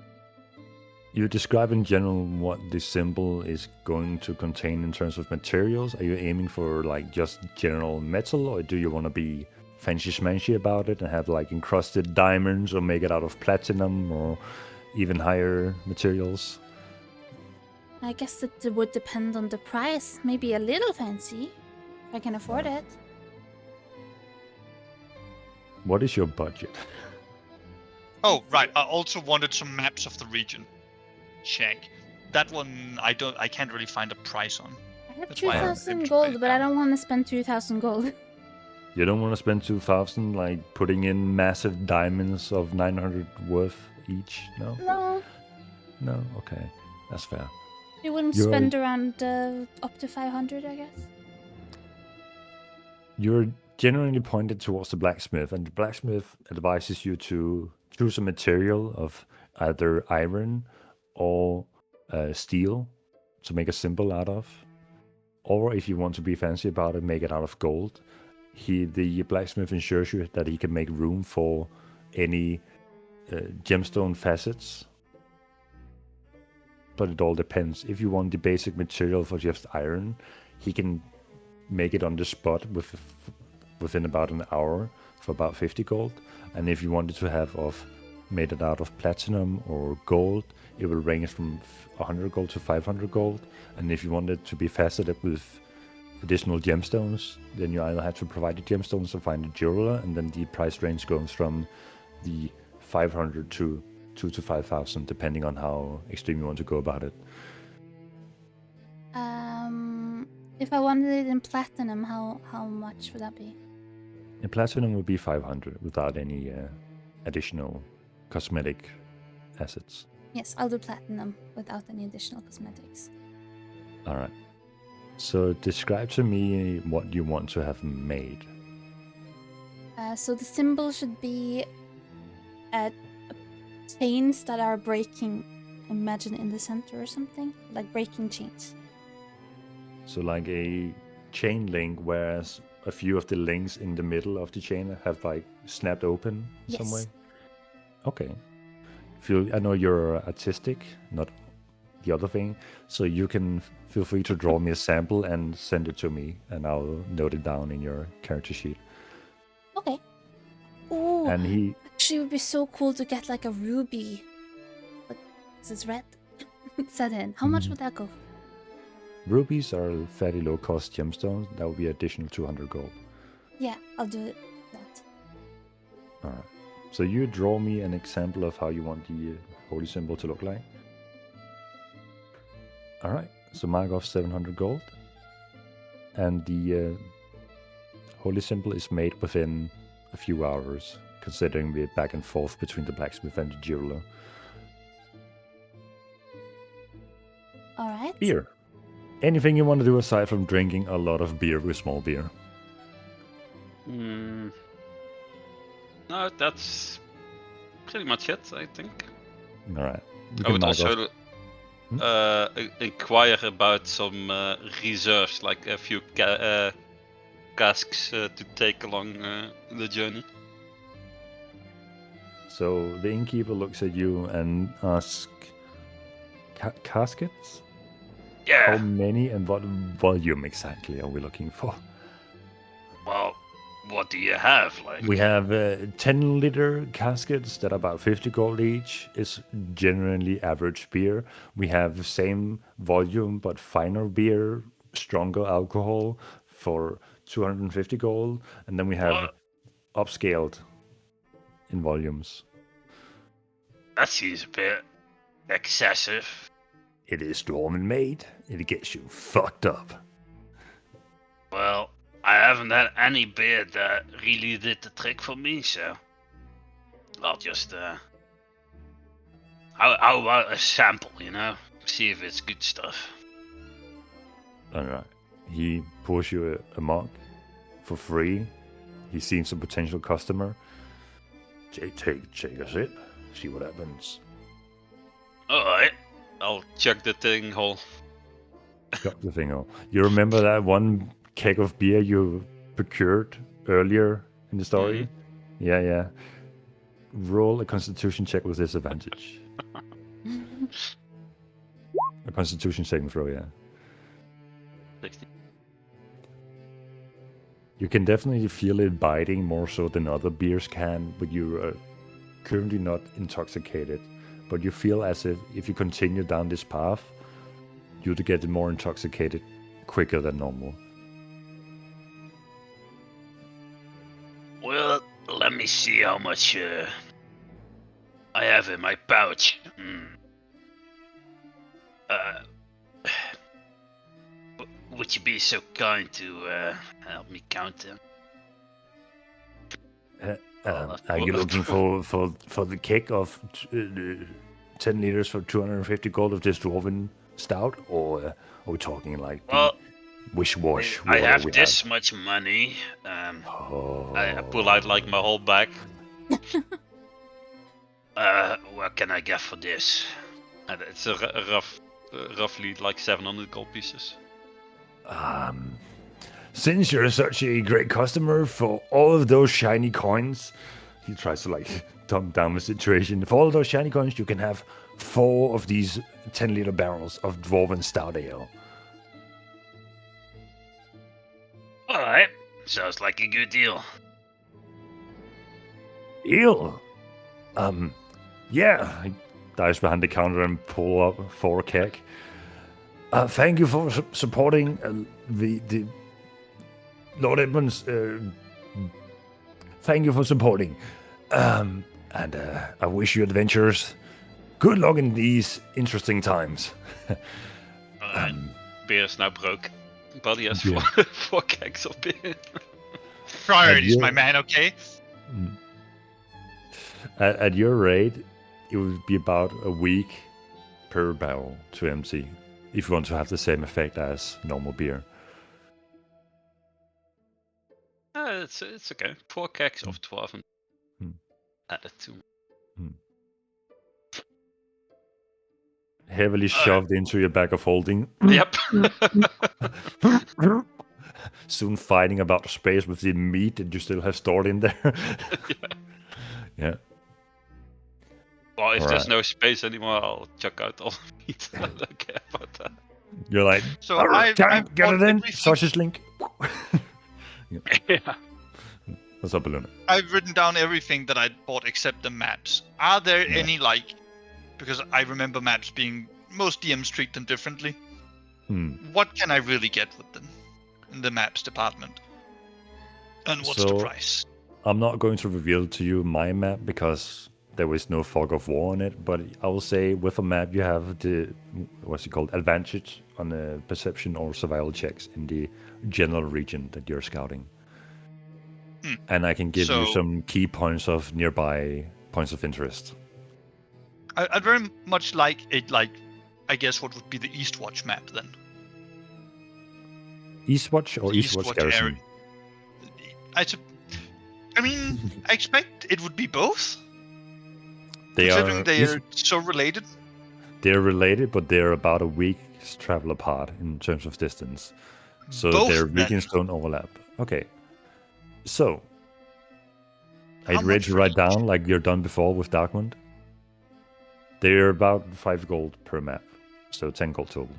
Speaker 3: You describe in general what this symbol is going to contain in terms of materials. Are you aiming for like just general metal, or do you want to be fancy schmancy about it and have like encrusted diamonds, or make it out of platinum, or even higher materials?
Speaker 2: I guess it would depend on the price. Maybe a little fancy, if I can afford it.
Speaker 3: What is your budget?
Speaker 1: Oh, right. I also wanted some maps of the region. Check. That one I can't really find a price on.
Speaker 2: I have
Speaker 1: That's why I'm
Speaker 2: 2,000
Speaker 1: able to
Speaker 2: gold,
Speaker 1: write it
Speaker 2: but I
Speaker 1: down.
Speaker 2: don't want to spend 2,000 gold.
Speaker 3: You don't want to spend 2,000 like putting in massive diamonds of 900 worth each? No?
Speaker 2: No,
Speaker 3: No? Okay. That's fair.
Speaker 2: you wouldn't
Speaker 3: You're-
Speaker 2: spend around up to 500, I guess.
Speaker 3: You're generally pointed towards the blacksmith, and the blacksmith advises you to choose a material of either iron or steel to make a symbol out of. Or if you want to be fancy about it, make it out of gold. The blacksmith ensures you that he can make room for any gemstone facets. But it all depends. If you want the basic material for just iron, he can make it on the spot within about an hour for about 50 gold. And if you wanted to have made it out of platinum or gold, it will range from 100 gold to 500 gold. And if you wanted to be faceted with additional gemstones, then you either have to provide the gemstones or find a jeweler, and then the price range goes from the 500 to 2,000 to 5,000, depending on how extreme you want to go about it.
Speaker 2: If I wanted it in platinum, how much would that be?
Speaker 3: In platinum would be 500 without any additional cosmetic assets.
Speaker 2: Yes, I'll do platinum without any additional cosmetics.
Speaker 3: All right. So describe to me what you want to have made.
Speaker 2: So the symbol should be chains that are breaking. Imagine in the center or something, like breaking chains.
Speaker 3: So like a chain link, whereas a few of the links in the middle of the chain have like snapped open in some
Speaker 2: Yes.
Speaker 3: way. Okay. I know you're artistic, not the other thing, so you can feel free to draw me a sample and send it to me, and I'll note it down in your character sheet.
Speaker 2: Okay. Ooh,
Speaker 3: And he,
Speaker 2: actually, it would be so cool to get like a ruby. But this is red. Set in. How much would that go?
Speaker 3: rubies are fairly low cost gemstones. That would be additional 200 gold.
Speaker 2: Yeah, I'll do that.
Speaker 3: All right. So you draw me an example of how you want the holy symbol to look like. All right. So mark off 700 gold, and the holy symbol is made within a few hours, considering we're back and forth between the blacksmith and the jeweler.
Speaker 2: All right.
Speaker 3: Beer. Anything you want to do aside from drinking a lot of beer with small beer?
Speaker 5: No, that's pretty much it, I think.
Speaker 3: All right. You
Speaker 5: I
Speaker 3: can
Speaker 5: would
Speaker 3: mark
Speaker 5: also inquire about some reserves, like a few casks to take along the journey.
Speaker 3: So the innkeeper looks at you and asks, caskets? How
Speaker 4: Yeah.
Speaker 3: many and what volume exactly are we looking for?
Speaker 4: Well, what do you have? Like,
Speaker 3: We have 10-liter caskets that are about 50 gold each. It's generally average beer. We have the same volume but finer beer, stronger alcohol for 250 gold. And then we have
Speaker 4: What?
Speaker 3: upscaled in volumes.
Speaker 4: that seems a bit excessive.
Speaker 3: It is Dwarven made. It gets you fucked up.
Speaker 4: Well, I haven't had any beer that really did the trick for me, so I'll just how about a sample, you know? See if it's good stuff.
Speaker 3: All right. He pours you a mug for free. He seems a potential customer. Take a sip. See what happens.
Speaker 4: Alright.
Speaker 5: I'll check the thing hole.
Speaker 3: Got the thing on. You remember that one keg of beer you procured earlier in the story? Yeah. Roll a constitution check with disadvantage. A constitution saving throw, yeah.
Speaker 5: 60.
Speaker 3: You can definitely feel it biting more so than other beers can, but you're currently not intoxicated. But you feel as if you continue down this path, you'd get more intoxicated quicker than normal.
Speaker 4: Well, let me see how much I have in my pouch. Would you be so kind to help me count them?
Speaker 3: Are you looking for the keg of 10 liters for 250 gold of this dwarven stout, or are we talking like
Speaker 4: Well,
Speaker 3: the wish-wash
Speaker 4: I
Speaker 3: water
Speaker 4: have
Speaker 3: we
Speaker 4: this much money.
Speaker 3: Oh.
Speaker 5: I pull out like my whole bag.
Speaker 4: What can I get for this?
Speaker 5: And it's a roughly like 700 gold pieces.
Speaker 3: Since you're such a great customer, for all of those shiny coins, he tries to like dumb down the situation. For all of those shiny coins, you can have 4 of these 10-liter barrels of dwarven stout ale.
Speaker 4: Alright, sounds like a good deal.
Speaker 3: Deal. Yeah. He dives behind the counter and pull up 4 keg. Thank you for supporting the Lord Edmunds. Thank you for supporting. And I wish you adventurers good luck in these interesting times.
Speaker 5: Beer is now broke. Buddy has
Speaker 3: Yeah.
Speaker 5: 4 kegs of beer.
Speaker 1: Priorities,
Speaker 3: you-
Speaker 1: my man, okay?
Speaker 3: At your rate, it would be about a week per barrel to empty if you want to have the same effect as normal beer.
Speaker 5: It's okay. 4 kegs of 12 and
Speaker 3: Hmm.
Speaker 5: added to.
Speaker 3: Heavily shoved into your bag of holding.
Speaker 5: Yep.
Speaker 3: Soon fighting about the space with the meat that you still have stored in there. Yeah.
Speaker 5: Well, if
Speaker 3: Alright.
Speaker 5: there's no space anymore, I'll chuck out all the meat. I don't care about that.
Speaker 3: You're like,
Speaker 1: So
Speaker 3: "All right,
Speaker 1: I've
Speaker 3: time, get
Speaker 1: bought
Speaker 3: it in.
Speaker 1: everything-
Speaker 3: Sausage link.
Speaker 5: Yeah.
Speaker 3: What's up, Balloon?
Speaker 1: I've written down everything that I bought except the maps. Are there
Speaker 3: Yeah.
Speaker 1: any like? Because I remember maps being most DMs treat them differently.
Speaker 3: Hmm.
Speaker 1: What can I really get with them in the maps department? And what's the
Speaker 3: So-
Speaker 1: price?
Speaker 3: I'm not going to reveal to you my map because there was no fog of war on it, but I will say with a map you have the, what's it called, advantage on the perception or survival checks in the general region that you're scouting.
Speaker 1: Hmm.
Speaker 3: And I can give you
Speaker 1: So-
Speaker 3: some key points of nearby points of interest.
Speaker 1: I'd very much like it, like, I guess what would be the Eastwatch map then.
Speaker 3: Eastwatch or
Speaker 1: The
Speaker 3: Eastwatch
Speaker 1: Eastwatch
Speaker 3: Garrison?
Speaker 1: area. I mean, I expect it would be both, considering they are so related.
Speaker 3: They're related, but they're about a week's travel apart in terms of distance. So
Speaker 1: Both
Speaker 3: their
Speaker 1: then.
Speaker 3: regions don't overlap. Okay. So, are
Speaker 1: How
Speaker 3: you ready
Speaker 1: much
Speaker 3: to
Speaker 1: for
Speaker 3: write
Speaker 1: each?
Speaker 3: down like you're done before with Darkmund? They're about 5 gold per map. So 10 gold total.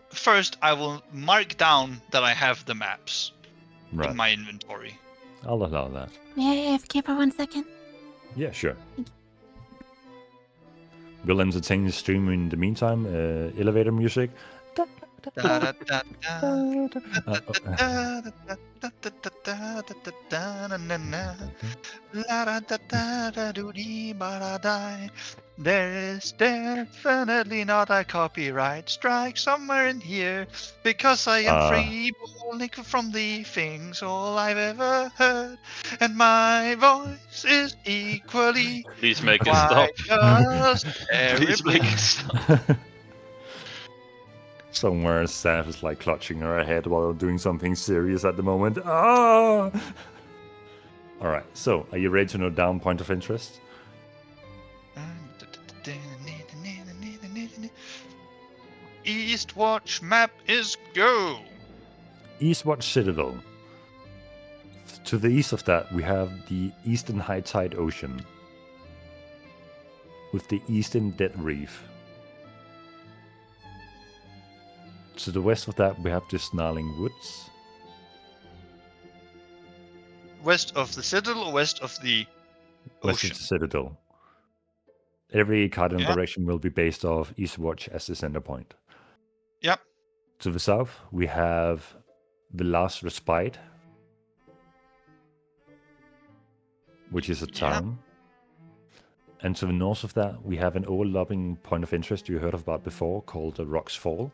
Speaker 1: First, I will mark down that I have the maps
Speaker 3: Right.
Speaker 1: in my inventory.
Speaker 3: I'll allow that.
Speaker 2: May I AFK for 1 second?
Speaker 3: Yeah, sure. We'll entertain the stream in the meantime. Elevator music.
Speaker 1: There is definitely not a copyright strike somewhere in here, because I am free balling from the things all I've ever heard, and my voice is equally
Speaker 5: Please make it stop.
Speaker 1: quite just
Speaker 5: Please
Speaker 1: terribly.
Speaker 5: make it stop.
Speaker 3: Somewhere Saf is like clutching her head while doing something serious at the moment. Ah! Alright, so are you ready to note down point of interest?
Speaker 1: Eastwatch map is go.
Speaker 3: Eastwatch Citadel. To the east of that, we have the Eastern High Tide Ocean with the Eastern Dead Reef. To the west of that, we have the Snarling Woods.
Speaker 1: West of the citadel or west of the
Speaker 3: West
Speaker 1: ocean?
Speaker 3: of the Citadel. Every cardinal
Speaker 1: Yeah.
Speaker 3: direction will be based off Eastwatch as the center point.
Speaker 1: Yep.
Speaker 3: To the south, we have the Last Respite, which is a
Speaker 1: Yeah.
Speaker 3: town. And to the north of that, we have an overlapping point of interest you heard about before called the Rocks Fall.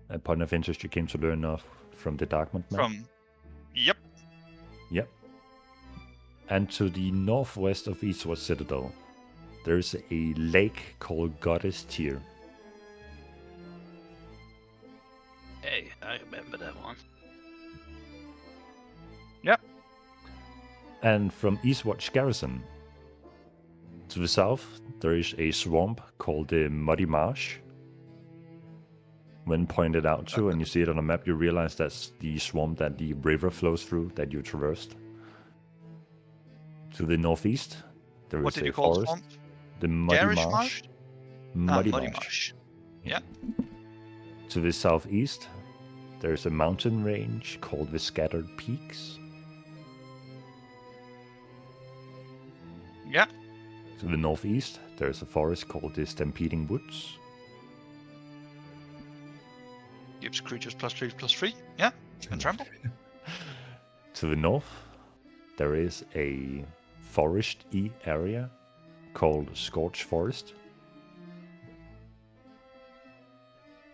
Speaker 3: A point of interest you came to learn of from the Darkmount map.
Speaker 1: Yep.
Speaker 3: Yep. And to the northwest of Eastwatch Citadel, there's a lake called Goddess Tier.
Speaker 4: Hey, I remember that one.
Speaker 3: And from Eastwatch Garrison, to the south, there is a swamp called the Muddy Marsh. When pointed out to, and you see it on a map, you realize that's the swamp that the river flows through that you traversed. To the northeast, there
Speaker 1: What
Speaker 3: is
Speaker 1: did
Speaker 3: a
Speaker 1: you call the
Speaker 3: forest.
Speaker 1: swamp?
Speaker 3: The Muddy
Speaker 1: Garish
Speaker 3: Marsh.
Speaker 1: Marsh?
Speaker 3: Muddy
Speaker 1: Muddy
Speaker 3: Marsh.
Speaker 1: Marsh.
Speaker 3: To the southeast, there's a mountain range called the Scattered Peaks.
Speaker 1: Yeah.
Speaker 3: To the northeast, there's a forest called the Stampeding Woods.
Speaker 1: Gives creatures +3/+3. Yeah. And trample.
Speaker 3: To the north, there is a forest-y area called Scorch Forest.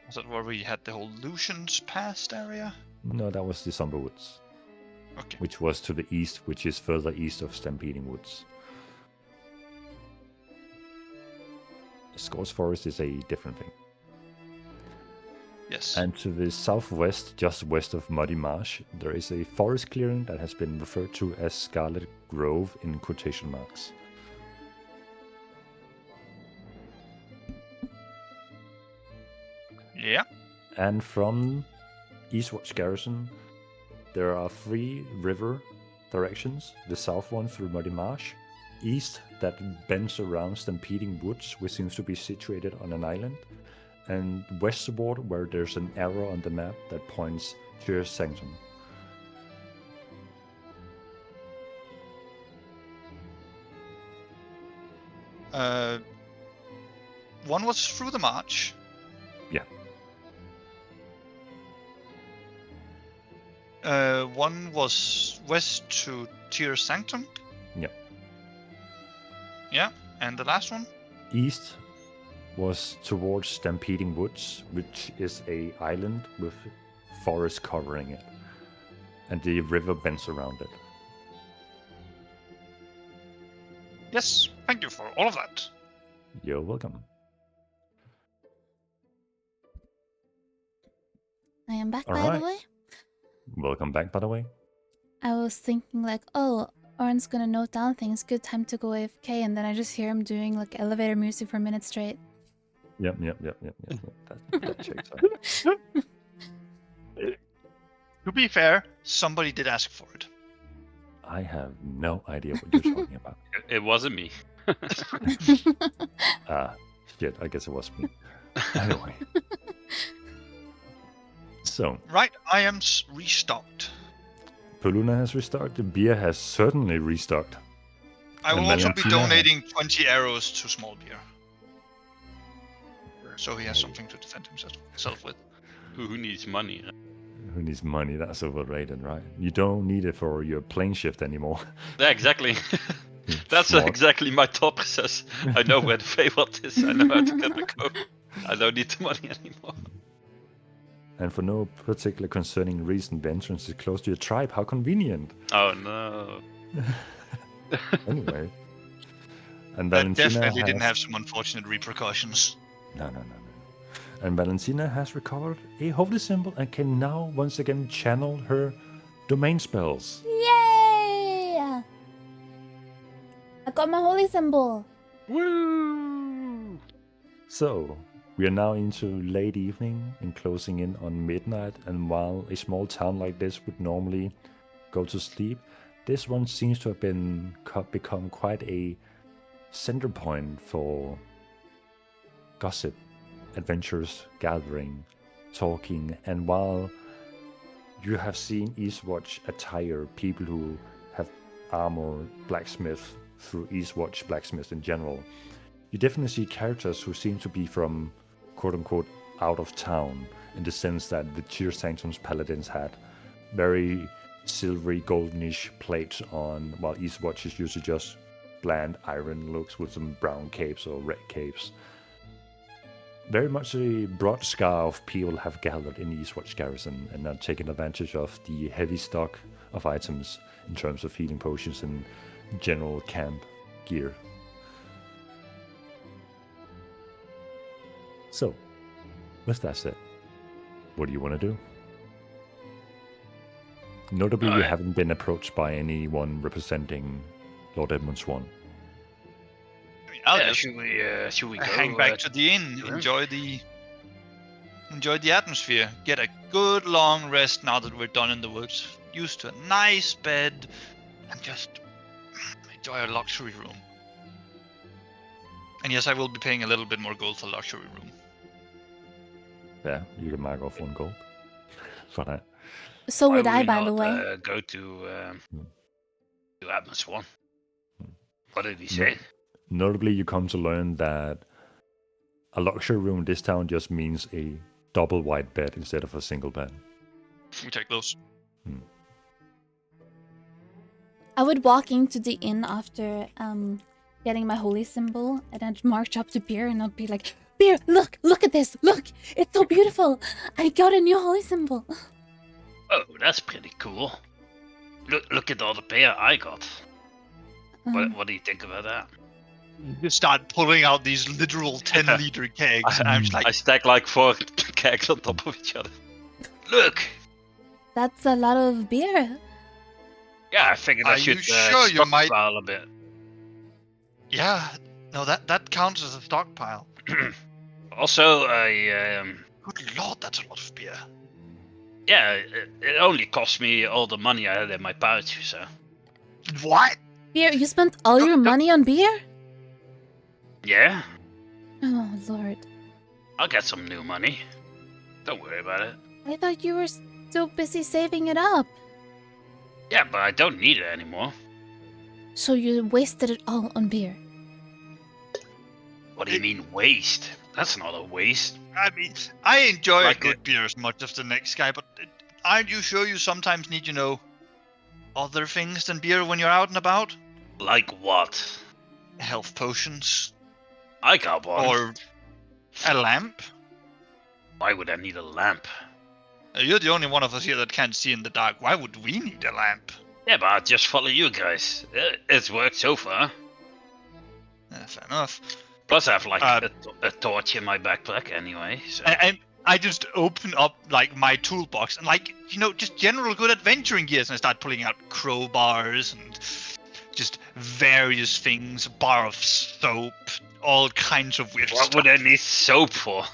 Speaker 1: Was that where we had the whole Lucian's Past area?
Speaker 3: No, that was the Somber Woods,
Speaker 1: Okay.
Speaker 3: which was to the east, which is further east of Stampeding Woods. Scorch Forest is a different thing.
Speaker 1: Yes.
Speaker 3: And to the southwest, just west of Muddy Marsh, there is a forest clearing that has been referred to as Scarlet Grove in quotation marks.
Speaker 1: Yeah.
Speaker 3: And from Eastwatch Garrison, there are 3 river directions. The south one through Muddy Marsh, east that bends around Stampeding Woods, which seems to be situated on an island, and westward where there's an arrow on the map that points to Sanctum.
Speaker 1: One was through the march.
Speaker 3: Yeah.
Speaker 1: One was west to Tyr Sanctum.
Speaker 3: Yep.
Speaker 1: Yeah, and the last one?
Speaker 3: East was towards Stampeding Woods, which is a island with forest covering it, and the river bends around it.
Speaker 1: Yes, thank you for all of that.
Speaker 3: You're welcome.
Speaker 2: I am back,
Speaker 3: All
Speaker 2: by
Speaker 3: right.
Speaker 2: the way.
Speaker 3: Welcome back, by the way.
Speaker 2: I was thinking like, oh, Oren's gonna note down things. Good time to go AFK, and then I just hear him doing like elevator music for a minute straight.
Speaker 3: Yep. That checks out.
Speaker 1: To be fair, somebody did ask for it.
Speaker 3: I have no idea what you're talking about.
Speaker 5: It wasn't me.
Speaker 3: Ah, shit, I guess it was me. Anyway. So,
Speaker 1: Right, I am restocked.
Speaker 3: Poluna has restarted. The beer has certainly restarted.
Speaker 1: I
Speaker 3: And
Speaker 1: will also be
Speaker 3: Valentina-
Speaker 1: donating 20 arrows to Small Beer. So he has something to defend himself with.
Speaker 5: Who needs money?
Speaker 3: Who needs money? That's overrated, right? You don't need it for your plane shift anymore.
Speaker 5: Yeah, exactly. That's
Speaker 3: Smart.
Speaker 5: exactly my thought process. I know where the Feywild is. I know how to get the code. I don't need the money anymore.
Speaker 3: And for no particular concerning reason, the entrance is close to your tribe. How convenient.
Speaker 5: Oh no.
Speaker 3: Anyway. And
Speaker 1: That
Speaker 3: Valentina
Speaker 1: definitely didn't
Speaker 3: has-
Speaker 1: have some unfortunate repercussions.
Speaker 3: No. And Valentina has recovered a holy symbol and can now once again channel her domain spells.
Speaker 2: Yay! I got my holy symbol.
Speaker 5: Woo!
Speaker 3: So, we are now into late evening and closing in on midnight, and while a small town like this would normally go to sleep, this one seems to have become quite a center point for gossip, adventurers gathering, talking, and while you have seen Eastwatch attire people who have armor, blacksmith through Eastwatch blacksmith in general, you definitely see characters who seem to be from quote-unquote out of town, in the sense that the Tyr Sanctum's paladins had very silvery goldenish plates on, while Eastwatch is usually just bland iron looks with some brown capes or red capes. Very much a broad scar of people have gathered in Eastwatch Garrison and are taking advantage of the heavy stock of items in terms of healing potions and general camp gear. So, with that said, what do you want to do? Notably, you
Speaker 5: Alright.
Speaker 3: haven't been approached by anyone representing Lord Edmund Swan.
Speaker 1: I mean, I'll
Speaker 4: Yeah,
Speaker 1: just
Speaker 4: should we go?
Speaker 1: hang back to the inn,
Speaker 4: sure.
Speaker 1: enjoy the atmosphere, get a good long rest now that we're done in the woods, used to a nice bed, and just enjoy a luxury room. And yes, I will be paying a little bit more gold for luxury room.
Speaker 3: Yeah, you can mark off 1 gold for that.
Speaker 2: So
Speaker 4: Why
Speaker 2: would I,
Speaker 4: we
Speaker 2: by the
Speaker 4: not,
Speaker 2: way.
Speaker 4: go to Atmos One.
Speaker 3: Hmm.
Speaker 4: What did he
Speaker 3: No.
Speaker 4: say?
Speaker 3: Notably, you come to learn that a luxury room in this town just means a double wide bed instead of a single bed.
Speaker 1: We take those.
Speaker 2: I would walk into the inn after getting my holy symbol, and I'd march up to Beer and I'd be like, Beer, look at this, look, it's so beautiful. I got a new holy symbol.
Speaker 4: Oh, that's pretty cool. Look at all the beer I got. What do you think about that?
Speaker 1: You start pulling out these literal 10-liter kegs, and I'm just like,
Speaker 5: I stack like 4 kegs on top of each other.
Speaker 4: Look.
Speaker 2: That's a lot of beer.
Speaker 4: Yeah, I figured
Speaker 1: Are
Speaker 4: I should
Speaker 1: you sure you might-
Speaker 4: stockpile a bit.
Speaker 1: yeah, no, that counts as a stockpile.
Speaker 4: Also, I
Speaker 1: Good lord, that's a lot of beer.
Speaker 4: yeah, it only cost me all the money I had in my pouch, so
Speaker 1: What?
Speaker 2: Beer, you spent all your money on beer?
Speaker 4: yeah,
Speaker 2: Oh, Lord.
Speaker 4: I'll get some new money. Don't worry about it.
Speaker 2: I thought you were so busy saving it up.
Speaker 4: Yeah, but I don't need it anymore.
Speaker 2: So you wasted it all on beer.
Speaker 4: What do you mean waste? That's not a waste.
Speaker 1: I mean, I enjoy
Speaker 4: Like
Speaker 1: a good beer as much as the next guy, but aren't you sure you sometimes need, other things than beer when you're out and about?
Speaker 4: Like what?
Speaker 1: Health potions
Speaker 4: I got one.
Speaker 1: or a lamp?
Speaker 4: Why would I need a lamp?
Speaker 1: You're the only one of us here that can't see in the dark. Why would we need a lamp?
Speaker 4: Yeah, but I'll just follow you guys. It's worked so far.
Speaker 1: Fair enough.
Speaker 4: Plus, I have like
Speaker 1: Uh,
Speaker 4: a torch in my backpack anyway. So.
Speaker 1: And I just open up like my toolbox and just general good adventuring gears, and I start pulling out crowbars and just various things, a bar of soap, all kinds of weird
Speaker 4: What
Speaker 1: stuff.
Speaker 4: would I need soap for?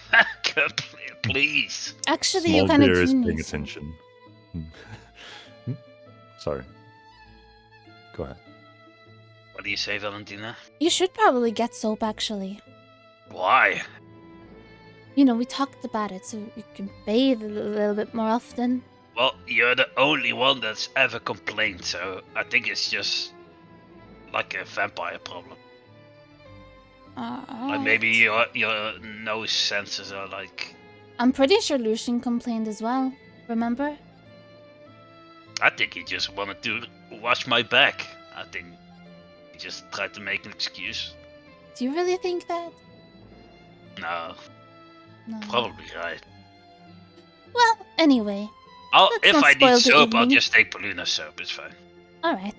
Speaker 4: Please.
Speaker 2: Actually,
Speaker 3: Small
Speaker 2: you kind of
Speaker 3: beer is
Speaker 2: do
Speaker 3: paying
Speaker 2: need some.
Speaker 3: attention. Sorry. Go ahead.
Speaker 4: What do you say, Valentina?
Speaker 2: You should probably get soap, actually.
Speaker 4: Why?
Speaker 2: We talked about it, so you can bathe a little bit more often.
Speaker 4: Well, you're the only one that's ever complained, so I think it's just like a vampire problem. Like maybe your nose sensors are like.
Speaker 2: I'm pretty sure Lucian complained as well. Remember?
Speaker 4: I think he just wanted to wash my back. I think he just tried to make an excuse.
Speaker 2: Do you really think that?
Speaker 4: No,
Speaker 2: No.
Speaker 4: probably right.
Speaker 2: Well, anyway. Let's
Speaker 4: If
Speaker 2: not
Speaker 4: I
Speaker 2: spoil
Speaker 4: need
Speaker 2: the
Speaker 4: soap, I'll
Speaker 2: evening.
Speaker 4: just take Paluna soap. It's fine.
Speaker 2: All right.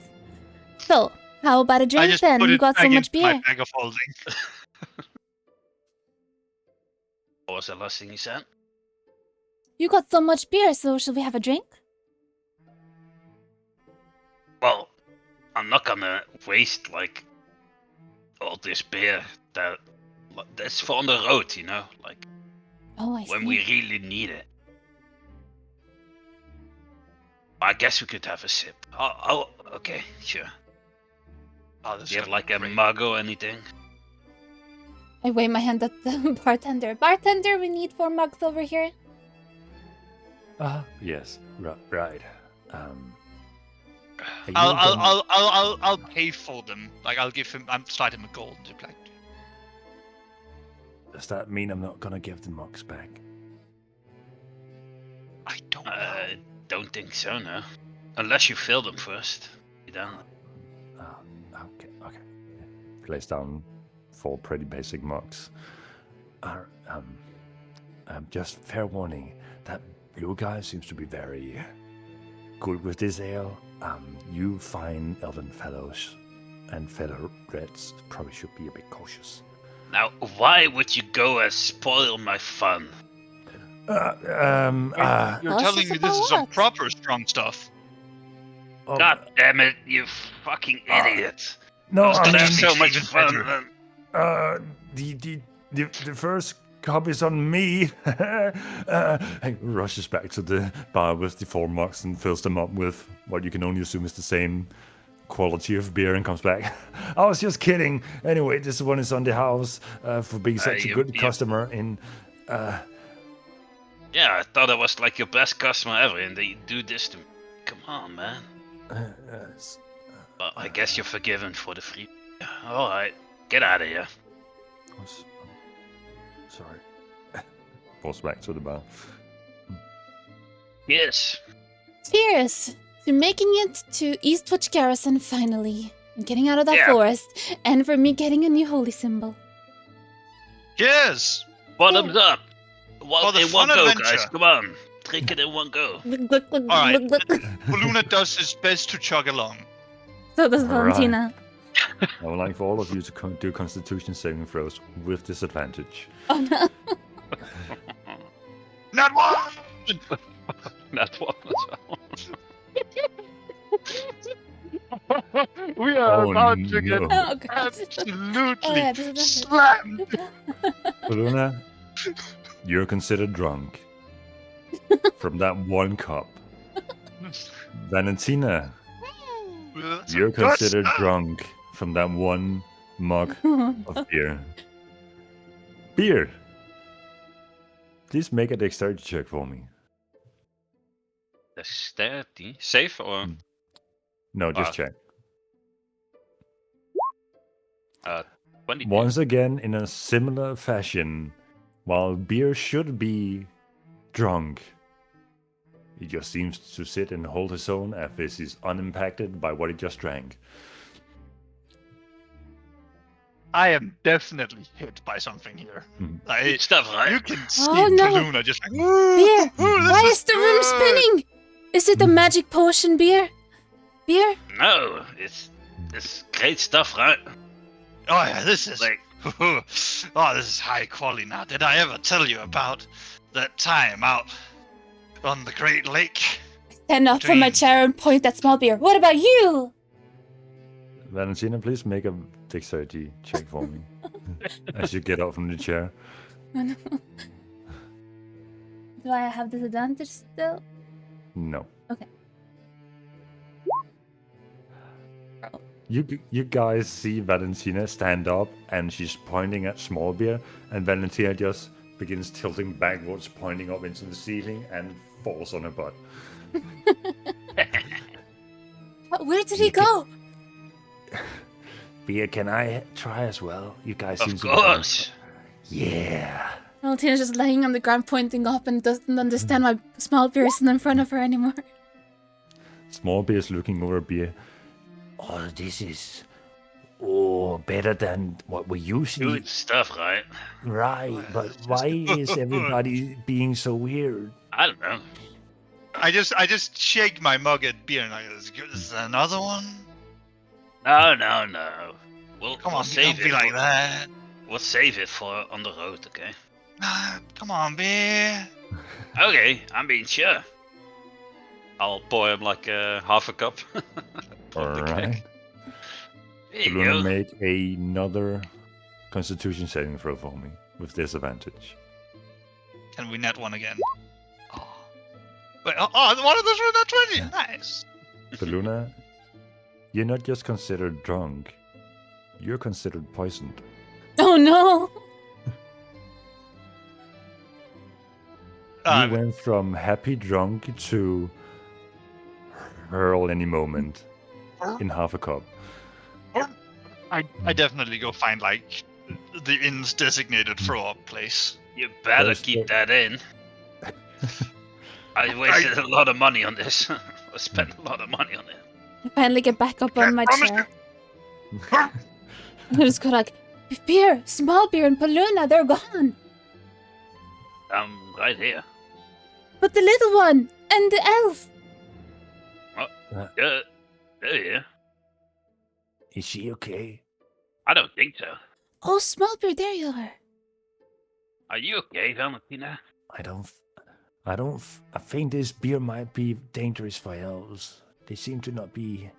Speaker 2: So, how about a
Speaker 1: I
Speaker 2: drink
Speaker 1: just
Speaker 2: then?
Speaker 1: put
Speaker 2: You
Speaker 1: it
Speaker 2: got so
Speaker 1: back
Speaker 2: much
Speaker 1: into my
Speaker 2: beer.
Speaker 1: bag of holding.
Speaker 4: What was the last thing you said?
Speaker 2: You got so much beer, so should we have a drink?
Speaker 4: Well, I'm not gonna waste like all this beer that's for on the road, like
Speaker 2: Oh, I
Speaker 4: when
Speaker 2: see.
Speaker 4: we really need it. I guess we could have a sip. Oh, okay, sure.
Speaker 1: Oh, this
Speaker 4: Do you have
Speaker 1: is
Speaker 4: like a
Speaker 1: great.
Speaker 4: mug or anything?
Speaker 2: I wave my hand at the bartender. Bartender, we need 4 mugs over here.
Speaker 3: Yes, right. Are you
Speaker 1: I'll,
Speaker 3: gonna-
Speaker 1: I'll pay for them. Like I'll slide him a gold. And like,
Speaker 3: Does that mean I'm not gonna give the mugs back?
Speaker 1: I don't know.
Speaker 4: I don't think so, no. Unless you fill them first. You don't.
Speaker 3: Okay. Place down 4 pretty basic mugs. Just fair warning, that blue guy seems to be very good with this ale. You fine elven fellows and fellow reds probably should be a bit cautious.
Speaker 4: Now, why would you go and spoil my fun?
Speaker 1: You're
Speaker 2: Cautious
Speaker 1: telling me this is
Speaker 2: about
Speaker 1: some
Speaker 2: what?
Speaker 1: proper strong stuff.
Speaker 4: God damn it, you fucking idiot!
Speaker 3: no,
Speaker 4: I was
Speaker 3: I
Speaker 4: gonna have
Speaker 3: mean,
Speaker 4: so much
Speaker 1: even
Speaker 4: fun.
Speaker 1: better.
Speaker 3: The first cup is on me. He rushes back to the bar with the 4 mugs and fills them up with what you can only assume is the same quality of beer and comes back. I was just kidding. Anyway, this one is on the house for being such a good customer in.
Speaker 4: Yeah, I thought I was like your best customer ever, and they do this to me. Come on, man. Well, I guess you're forgiven for the free. Alright, get out of here.
Speaker 3: Sorry. Pulls back to the bar.
Speaker 4: Yes.
Speaker 2: Cheers to making it to Eastwatch Garrison finally. And getting out of that
Speaker 4: Yeah.
Speaker 2: forest. And for me getting a new holy symbol.
Speaker 1: Yes.
Speaker 4: Bottoms up.
Speaker 1: For the
Speaker 4: In one
Speaker 1: fun
Speaker 4: go,
Speaker 1: adventure.
Speaker 4: guys. Come on. Drink it in one go.
Speaker 1: Alright. Luna does his best to chug along.
Speaker 2: So does
Speaker 3: All
Speaker 2: Valentina.
Speaker 3: I would like for all of you to do Constitution saving throws with disadvantage.
Speaker 2: Oh no.
Speaker 1: Not one.
Speaker 5: That one as
Speaker 1: We are
Speaker 3: Oh,
Speaker 1: about to get
Speaker 3: no.
Speaker 2: Oh god.
Speaker 1: absolutely
Speaker 2: Oh, yeah, this is
Speaker 1: slammed.
Speaker 3: Luna, you're considered drunk from that 1 cup. Valentina, you're considered drunk from that 1 mug of beer. Beer! Please make a dexterity check for me.
Speaker 5: Dexterity. Safe or?
Speaker 3: No, just
Speaker 5: Ah.
Speaker 3: check.
Speaker 5: 20.
Speaker 3: Once again, in a similar fashion, while beer should be drunk, He just seems to sit and hold his own as if he's unimpacted by what he just drank.
Speaker 1: I am definitely hit by something here. Like,
Speaker 4: Good stuff,
Speaker 1: you
Speaker 4: right?
Speaker 1: can see
Speaker 2: Oh, no.
Speaker 1: Paluna just like,
Speaker 2: Beer,
Speaker 1: this
Speaker 2: why is the room
Speaker 1: good."
Speaker 2: spinning? Is it a magic potion, Beer? Beer?
Speaker 4: No, it's great stuff, right?
Speaker 1: Oh yeah, this is
Speaker 4: Like,
Speaker 1: oh, this is high quality. Now, did I ever tell you about that time out on the Great Lake?
Speaker 2: Stand up from my chair and point at small Beer. What about you?
Speaker 3: Valentina, please make a dexterity check for me as you get up from the chair.
Speaker 2: Oh, no. Do I have disadvantage still?
Speaker 3: No.
Speaker 2: Okay.
Speaker 3: You guys see Valentina stand up and she's pointing at Smallbeer, and Valentina just begins tilting backwards, pointing up into the ceiling, and falls on her butt.
Speaker 2: Where did he go?
Speaker 3: Beer, can I try as well? You guys seem
Speaker 4: of
Speaker 3: to
Speaker 4: course.
Speaker 3: Yeah.
Speaker 2: Valentina's just laying on the ground pointing up and doesn't understand why small Beer isn't in front of her anymore.
Speaker 3: Smallbeer's looking over Beer. Oh, this is better than what we usually
Speaker 4: Good stuff, right?
Speaker 3: right. But why is everybody being so weird?
Speaker 4: I don't know.
Speaker 1: I just shake my mug at beer and I go, "This is another one."
Speaker 4: No. We'll
Speaker 1: Come on,
Speaker 4: save
Speaker 1: don't
Speaker 4: it.
Speaker 1: be like that.
Speaker 4: We'll save it for on the road, okay?
Speaker 1: Come on, beer.
Speaker 4: Okay, I'm being sure.
Speaker 5: I'll pour him like half a cup.
Speaker 3: All right.
Speaker 4: There you
Speaker 3: Luna,
Speaker 4: go.
Speaker 3: make another Constitution saving throw for me with disadvantage.
Speaker 1: Can we net one again? Oh, wait, one of those were not 20. Nice.
Speaker 3: Luna, you're not just considered drunk; you're considered poisoned.
Speaker 2: Oh no!
Speaker 3: You went from happy drunk to hurl any moment in half a cup.
Speaker 1: I definitely go find like the inn's designated throw-up place.
Speaker 4: You better
Speaker 3: There's
Speaker 4: keep
Speaker 3: the-
Speaker 4: that in. I wasted a lot of money on this. I spent a lot of money on it.
Speaker 2: I finally get back up on my
Speaker 1: promise
Speaker 2: chair. I just go like, Beer, small Beer, and Paluna, they're gone.
Speaker 4: I'm right here.
Speaker 2: But the little one and the elf.
Speaker 4: Yeah, yeah.
Speaker 3: Is she okay?
Speaker 4: I don't think so.
Speaker 2: Oh, small Beer, there you are.
Speaker 4: Are you okay, Valentina?
Speaker 3: I think this beer might be dangerous for elves. They seem to not be.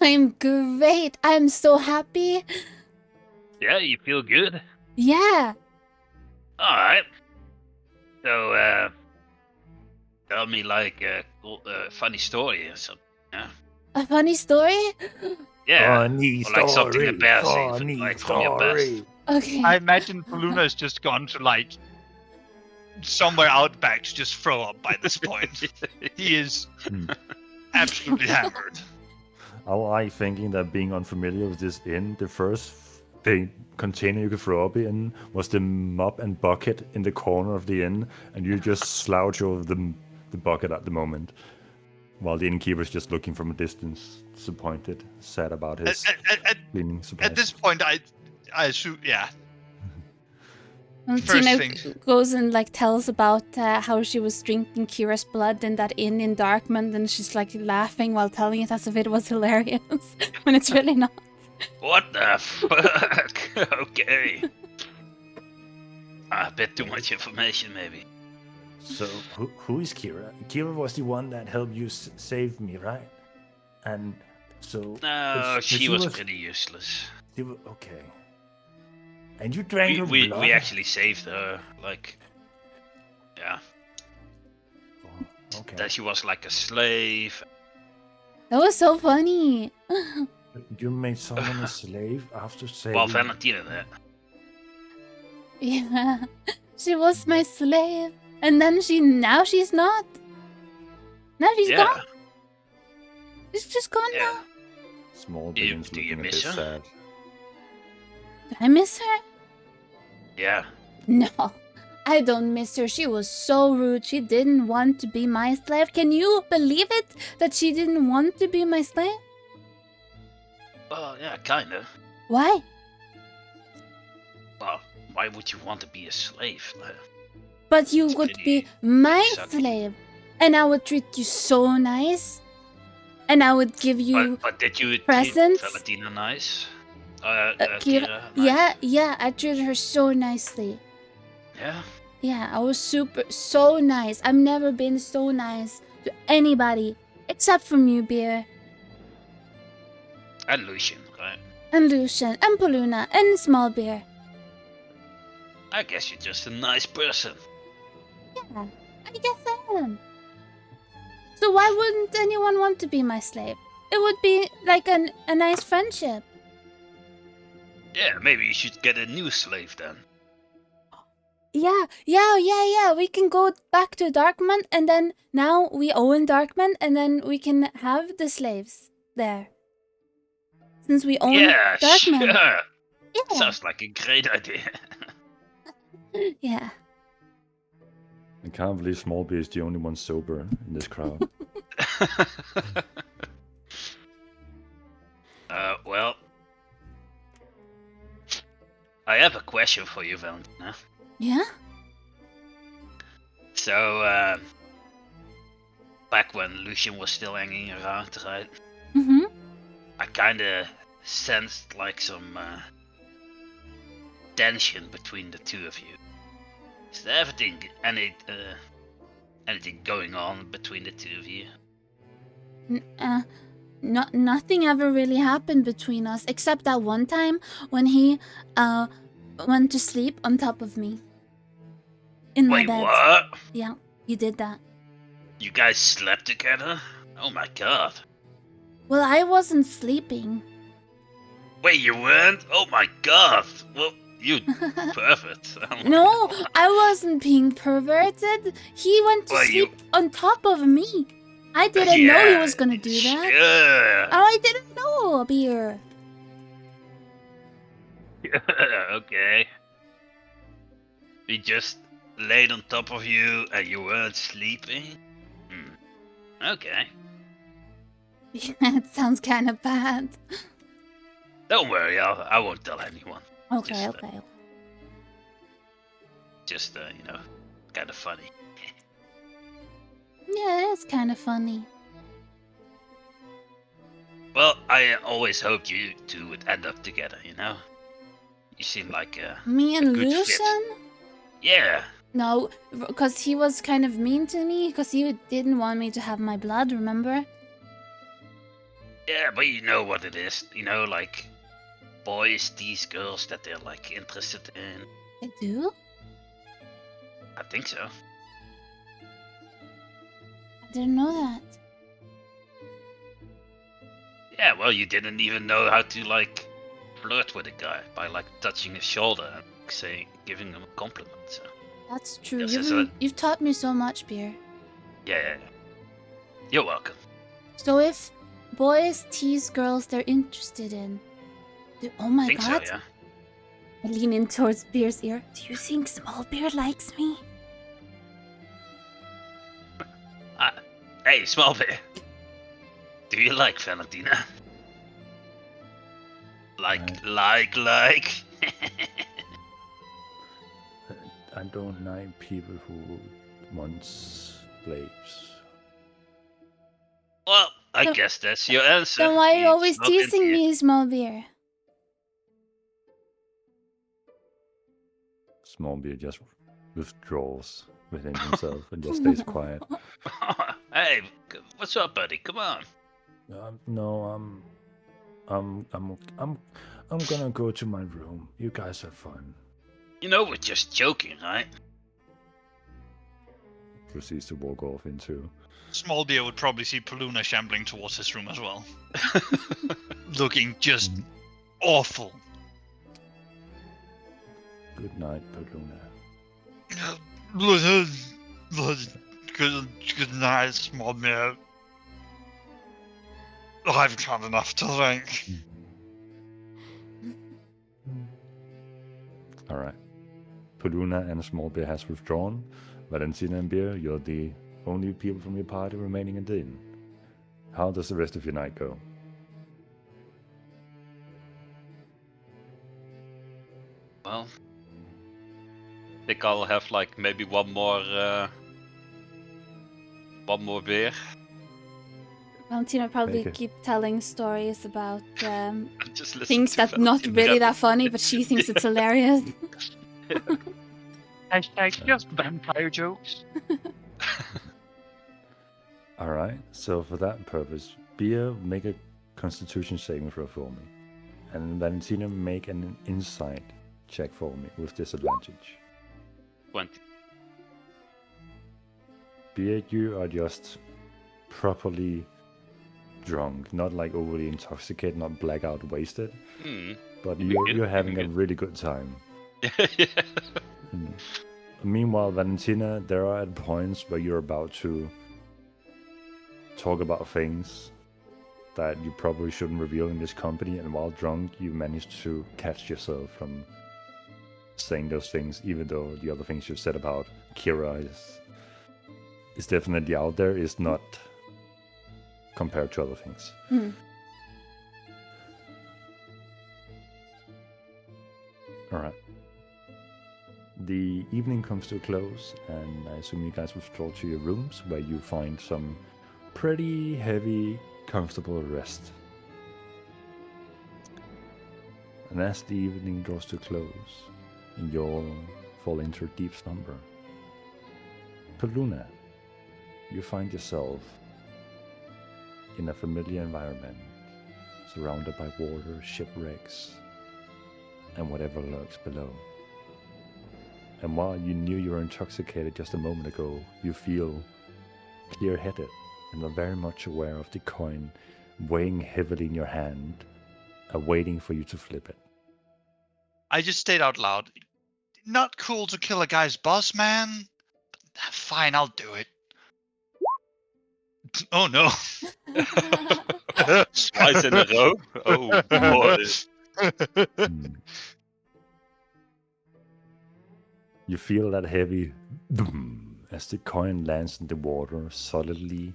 Speaker 2: I'm great. I'm so happy.
Speaker 4: Yeah, you feel good?
Speaker 2: Yeah.
Speaker 4: Alright. So, tell me like a funny story or something.
Speaker 2: A funny story?
Speaker 4: Yeah.
Speaker 3: Funny
Speaker 4: Or like something
Speaker 3: story,
Speaker 4: embarrassing,
Speaker 3: funny
Speaker 4: like from your past.
Speaker 3: story.
Speaker 2: Okay.
Speaker 1: I imagine Paluna has just gone to like somewhere out back to just throw up by this point. He is absolutely hammered.
Speaker 3: I thinking that being unfamiliar with this inn, the first container you could throw up in was the mop and bucket in the corner of the inn, and you just slouch over the bucket at the moment, while the innkeeper's just looking from a distance, disappointed, sad about his cleaning supplies.
Speaker 1: At this point, I assume, yeah.
Speaker 2: Tina
Speaker 1: things.
Speaker 2: goes and like tells about how she was drinking Kira's blood in that inn in Darkmond, and she's like laughing while telling it as if it was hilarious when it's really not.
Speaker 4: What the fuck? Okay. A bit too much information, maybe.
Speaker 3: So, who is Kira? Kira was the one that helped you save me, right? And so...
Speaker 4: No,
Speaker 3: but
Speaker 4: she was pretty useless.
Speaker 3: Okay. And you drank her
Speaker 4: We
Speaker 3: blood?
Speaker 4: actually saved her, like... Yeah.
Speaker 3: Oh, okay.
Speaker 4: That she was like a slave.
Speaker 2: That was so funny.
Speaker 3: You made someone a slave after saving...
Speaker 4: Well, Valentina did.
Speaker 2: Yeah, she was my slave, and then now she's not. Now she's
Speaker 4: Yeah.
Speaker 2: gone. She's just gone
Speaker 4: Yeah.
Speaker 2: now.
Speaker 3: Small
Speaker 4: Do you-
Speaker 3: begins
Speaker 4: do you
Speaker 3: looking a
Speaker 4: miss
Speaker 3: bit
Speaker 4: her?
Speaker 3: sad.
Speaker 2: Do I miss her?
Speaker 4: Yeah.
Speaker 2: No, I don't miss her. She was so rude. She didn't want to be my slave. Can you believe it? That she didn't want to be my slave?
Speaker 4: Well, yeah, kinda.
Speaker 2: Why?
Speaker 4: Well, why would you want to be a slave?
Speaker 2: But you
Speaker 4: It's
Speaker 2: would
Speaker 4: pretty
Speaker 2: be my
Speaker 4: sucky.
Speaker 2: slave. And I would treat you so nice. And I would give you
Speaker 4: But did you
Speaker 2: presents?
Speaker 4: treat Valentina nice?
Speaker 2: Kira.
Speaker 4: Kira nice?
Speaker 2: Yeah, I treated her so nicely.
Speaker 4: Yeah?
Speaker 2: Yeah, I was so nice. I've never been so nice to anybody. Except from you, Beer.
Speaker 4: And Lucian, right?
Speaker 2: And Lucian. And Paluna. And Small Bear.
Speaker 4: I guess you're just a nice person.
Speaker 2: Yeah, I guess I am. So why wouldn't anyone want to be my slave? It would be like a nice friendship.
Speaker 4: Yeah, maybe you should get a new slave then.
Speaker 2: Yeah. We can go back to Darkman, and then now we own Darkman, and then we can have the slaves there. Since we own
Speaker 4: Yeah,
Speaker 2: Darkman.
Speaker 4: sure.
Speaker 2: Yeah.
Speaker 4: Sounds like a great idea.
Speaker 2: Yeah.
Speaker 3: I can't believe Smallbeer is the only one sober in this crowd.
Speaker 4: Well, I have a question for you, Valentina.
Speaker 2: Yeah?
Speaker 4: So, back when Lucian was still hanging around, right?
Speaker 2: Mm-hmm.
Speaker 4: I kinda sensed like some tension between the two of you. Is there anything going on between the two of you?
Speaker 2: Nothing ever really happened between us, except that one time when he, went to sleep on top of me. In my
Speaker 4: Wait,
Speaker 2: bed.
Speaker 4: what?
Speaker 2: Yeah, he did that.
Speaker 4: You guys slept together? Oh my god.
Speaker 2: Well, I wasn't sleeping.
Speaker 4: Wait, you weren't? Oh my god. Well, you pervert.
Speaker 2: No, I wasn't being perverted. He went to
Speaker 4: Well,
Speaker 2: sleep on top of me. I didn't know he was gonna do that.
Speaker 4: Sure.
Speaker 2: I didn't know, Beer.
Speaker 4: Okay. He just laid on top of you and you weren't sleeping? Okay.
Speaker 2: It sounds kind of bad.
Speaker 4: Don't worry, I won't tell anyone.
Speaker 2: Okay,
Speaker 4: Just,
Speaker 2: okay.
Speaker 4: Just, kind of funny.
Speaker 2: Yeah, it's kind of funny.
Speaker 4: Well, I always hoped you two would end up together, you know? You seem like
Speaker 2: Me and
Speaker 4: good fit.
Speaker 2: Lucian?
Speaker 4: Yeah.
Speaker 2: No, because he was kind of mean to me, because he didn't want me to have my blood, remember?
Speaker 4: Yeah, but you know what it is. You know, like, boys tease girls that they're, like, interested in.
Speaker 2: I do?
Speaker 4: I think so.
Speaker 2: I didn't know that.
Speaker 4: Yeah, well, you didn't even know how to, like, flirt with a guy by, like, touching his shoulder and giving him a compliment, so.
Speaker 2: That's true.
Speaker 4: Yes, yes,
Speaker 2: You've taught me so much, Beer.
Speaker 4: Yeah. You're welcome.
Speaker 2: So if boys tease girls they're interested in, oh my
Speaker 4: I think
Speaker 2: god.
Speaker 4: so, yeah.
Speaker 2: I lean in towards Beer's ear. Do you think Small Beer likes me?
Speaker 4: Hey, Small Bear. Do you like Valentina? Like.
Speaker 3: I don't like people who want slaves.
Speaker 4: Well, I
Speaker 2: Then-
Speaker 4: guess that's your answer.
Speaker 2: Then why are you
Speaker 4: It's
Speaker 2: always
Speaker 4: not in
Speaker 2: teasing
Speaker 4: here.
Speaker 2: me, Small Beer?
Speaker 3: Smallbeer just withdraws within himself and just stays quiet.
Speaker 4: Hey, what's up, buddy? Come on.
Speaker 3: No, I'm gonna go to my room. You guys have fun.
Speaker 4: You know we're just joking, right?
Speaker 3: Proceeds to walk off into.
Speaker 1: Small Beer would probably see Paluna shambling towards his room as well. Looking just awful.
Speaker 3: Good night, Paluna.
Speaker 1: Good night, Small Beer. I've had enough to drink.
Speaker 3: All right. Poluna and Small Bear has withdrawn. Valentina and Beer, you're the only people from your party remaining in the inn. How does the rest of your night go?
Speaker 5: Well, I think I'll have like maybe one more beer.
Speaker 2: Valentina will probably
Speaker 3: Okay.
Speaker 2: keep telling stories about
Speaker 5: And just listen
Speaker 2: things
Speaker 5: to
Speaker 2: that not
Speaker 5: Valentina
Speaker 2: really that
Speaker 5: ramble.
Speaker 2: funny, but she thinks it's hilarious.
Speaker 1: Hashtag just vampire jokes.
Speaker 3: Alright, so for that purpose, Beer, make a constitution saving throw for me. And Valentina, make an insight check for me with disadvantage.
Speaker 5: 20.
Speaker 3: Beer, you are just properly drunk, not like overly intoxicated, not blackout wasted,
Speaker 5: Hmm.
Speaker 3: but
Speaker 5: You're good,
Speaker 3: you're having a
Speaker 5: good.
Speaker 3: really good time.
Speaker 5: Yeah.
Speaker 3: Mm. Meanwhile, Valentina, there are at points where you're about to talk about things that you probably shouldn't reveal in this company, and while drunk, you manage to catch yourself from saying those things, even though the other things you've said about Kira is definitely out there, is not compared to other things.
Speaker 2: Hmm.
Speaker 3: Alright. The evening comes to a close, and I assume you guys withdraw to your rooms, where you find some pretty heavy, comfortable rest. And as the evening draws to a close, you all fall into a deep slumber. Poluna, you find yourself in a familiar environment, surrounded by water, shipwrecks, and whatever lurks below. And while you knew you were intoxicated just a moment ago, you feel clear-headed and are very much aware of the coin weighing heavily in your hand, awaiting for you to flip it.
Speaker 1: I just stayed out loud. Not cool to kill a guy's boss, man. Fine, I'll do it. Oh no.
Speaker 5: Twice in a row? Oh boy.
Speaker 3: Hmm. You feel that heavy boom as the coin lands in the water solidly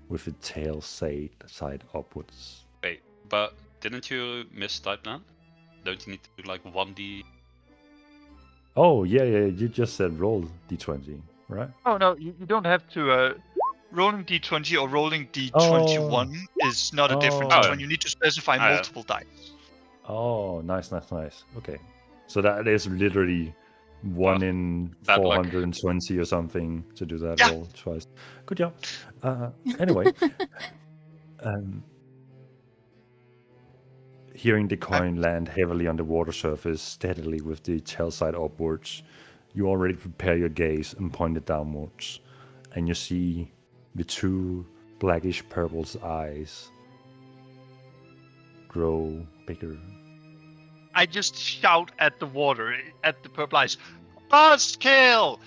Speaker 3: with its tail side upwards.
Speaker 5: Wait, but didn't you mistype that? Don't you need to do like 1D?
Speaker 3: Oh, yeah, you just said roll d20, right?
Speaker 1: Oh no, you don't have to. Rolling d20 or rolling d21 is not a different
Speaker 3: Oh.
Speaker 1: one. You need to specify
Speaker 5: Oh, yeah.
Speaker 1: multiple dice.
Speaker 3: Oh, nice. Okay. So that is literally 1 in
Speaker 5: bad luck.
Speaker 3: 420 or something to do that
Speaker 1: Yeah.
Speaker 3: roll twice. Good job. Anyway, hearing the coin land heavily on the water surface steadily with the tail side upwards, you already prepare your gaze and point it downwards, and you see the two blackish purple eyes grow bigger.
Speaker 1: I just shout at the water, at the purple eyes. Buzzkill!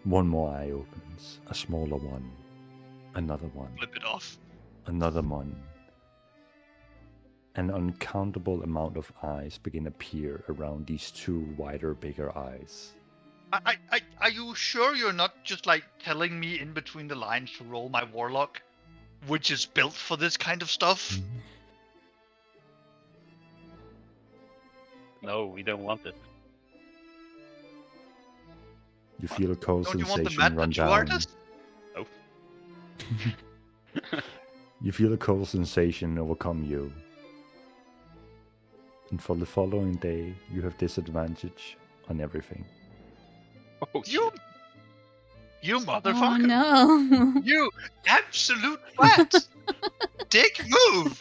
Speaker 3: One more eye opens, a smaller one, another one,
Speaker 1: Flip it off.
Speaker 3: another one. An uncountable amount of eyes begin to appear around these two wider, bigger eyes.
Speaker 1: Are you sure you're not just like telling me in between the lines to roll my warlock, which is built for this kind of stuff?
Speaker 5: No, we don't want it.
Speaker 3: You feel a cold
Speaker 1: Don't you want the
Speaker 3: sensation
Speaker 1: mad
Speaker 3: run
Speaker 1: tattoo
Speaker 3: down.
Speaker 1: artist?
Speaker 3: You feel a cold sensation overcome you. And for the following day, you have disadvantage on everything.
Speaker 5: Oh,
Speaker 1: You
Speaker 2: Oh
Speaker 1: motherfucker!
Speaker 2: no.
Speaker 1: You absolute twat! Dick move!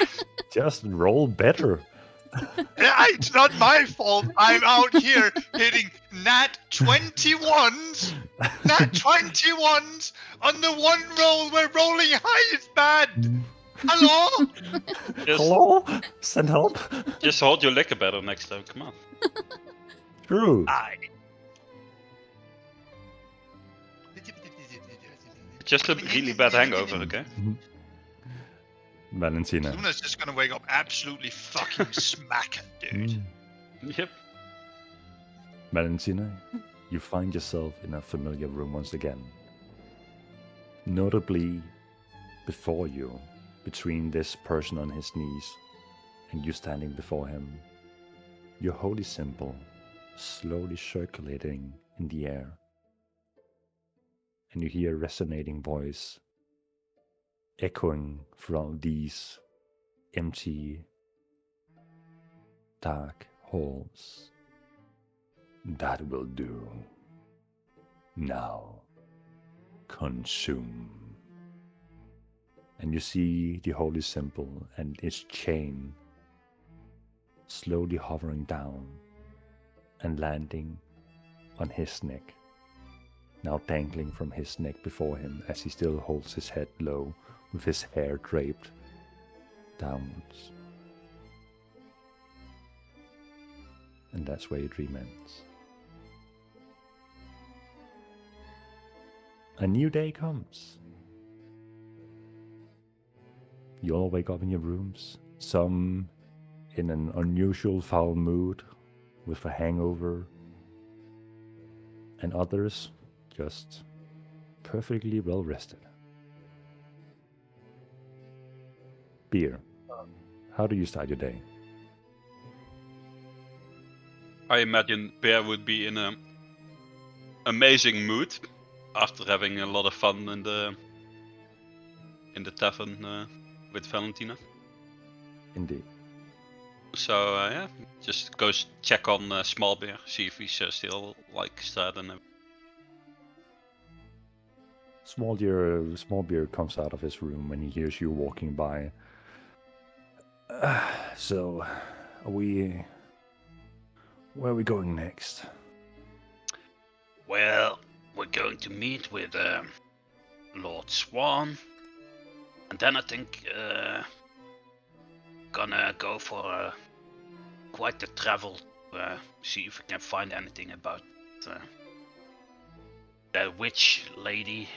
Speaker 3: Just roll better.
Speaker 1: It's not my fault. I'm out here hitting nat 21s. Nat 21s on the one roll where rolling high is bad. Hello?
Speaker 5: Just,
Speaker 3: Hello? Send help?
Speaker 5: just hold your liquor better next time. Come on.
Speaker 3: True.
Speaker 5: Just a really bad hangover, okay?
Speaker 3: Valentina.
Speaker 1: Luna's just gonna wake up absolutely fucking smacking, dude.
Speaker 5: Yep.
Speaker 3: Valentina, you find yourself in a familiar room once again. Notably, before you, between this person on his knees and you standing before him, your holy symbol slowly circulating in the air. And you hear a resonating voice echoing from these empty, dark halls. That will do. Now, consume. And you see the holy symbol and its chain slowly hovering down and landing on his neck, now dangling from his neck before him as he still holds his head low with his hair draped downwards. And that's where your dream ends. A new day comes. You all wake up in your rooms, some in an unusual foul mood with a hangover, and others just perfectly well rested. Beer, how do you start your day?
Speaker 5: I imagine Bear would be in an amazing mood after having a lot of fun in the tavern with Valentina.
Speaker 3: Indeed.
Speaker 5: So yeah, just goes check on Small Bear, see if he's still like sad and
Speaker 3: Small Beer comes out of his room when he hears you walking by. So, where are we going next?
Speaker 4: Well, we're going to meet with Lord Swan, and then I think gonna go for quite the travel. See if we can find anything about the witch lady.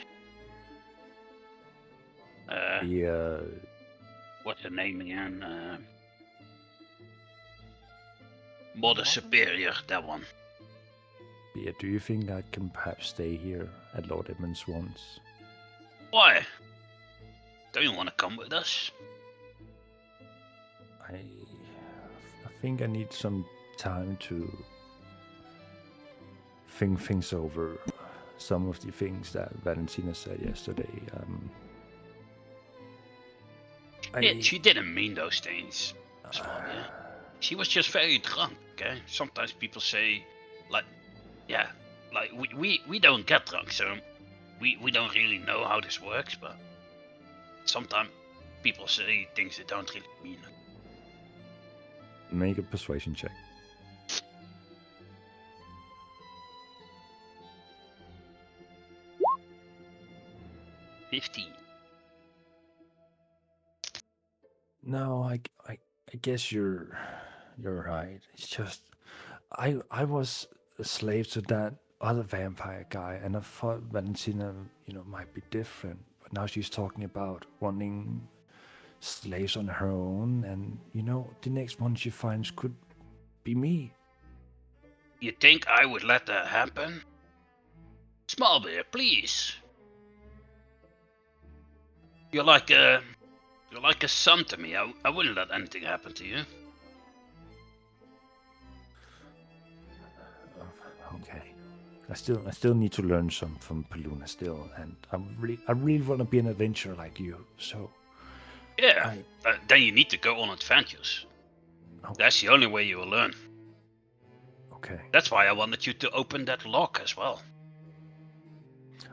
Speaker 4: What's her name again? Mother Superior, that one.
Speaker 3: Beer, do you think I can perhaps stay here at Lord Edmund Swan's?
Speaker 4: Why? Don't you want to come with us?
Speaker 3: I think I need some time to think things over. Some of the things that Valentina said yesterday.
Speaker 4: Yeah, she didn't mean those things. Swan, yeah. She was just very drunk, okay? Sometimes people say, like, yeah, like we don't get drunk, so we don't really know how this works, but sometimes people say things they don't really mean.
Speaker 3: Make a persuasion check.
Speaker 4: 15.
Speaker 3: No, I guess you're right. It's just I was a slave to that other vampire guy, and I thought Valentina, might be different. But now she's talking about wanting slaves on her own, and the next one she finds could be me.
Speaker 4: You think I would let that happen? Small Bear, please. You're like a son to me. I wouldn't let anything happen to you.
Speaker 3: Okay. I still need to learn some from Paluna still, and I really want to be an adventurer like you. So
Speaker 4: Yeah, then you need to go on adventures.
Speaker 3: Okay.
Speaker 4: That's the only way you will learn.
Speaker 3: Okay.
Speaker 4: That's why I wanted you to open that lock as well.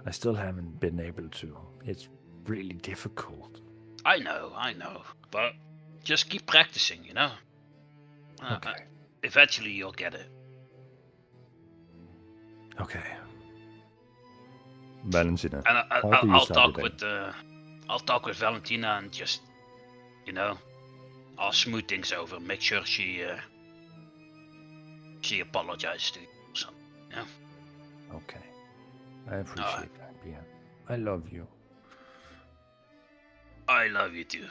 Speaker 3: I still haven't been able to. It's really difficult.
Speaker 4: I know, but just keep practicing,
Speaker 3: Okay.
Speaker 4: Eventually you'll get it.
Speaker 3: Okay. Valentina,
Speaker 4: And
Speaker 3: how do you
Speaker 4: I'll
Speaker 3: start
Speaker 4: talk
Speaker 3: your day?
Speaker 4: I'll talk with Valentina and just, I'll smooth things over. Make sure she apologizes to you or something. Yeah.
Speaker 3: Okay. I appreciate that, Pia. I love you.
Speaker 4: I love you too.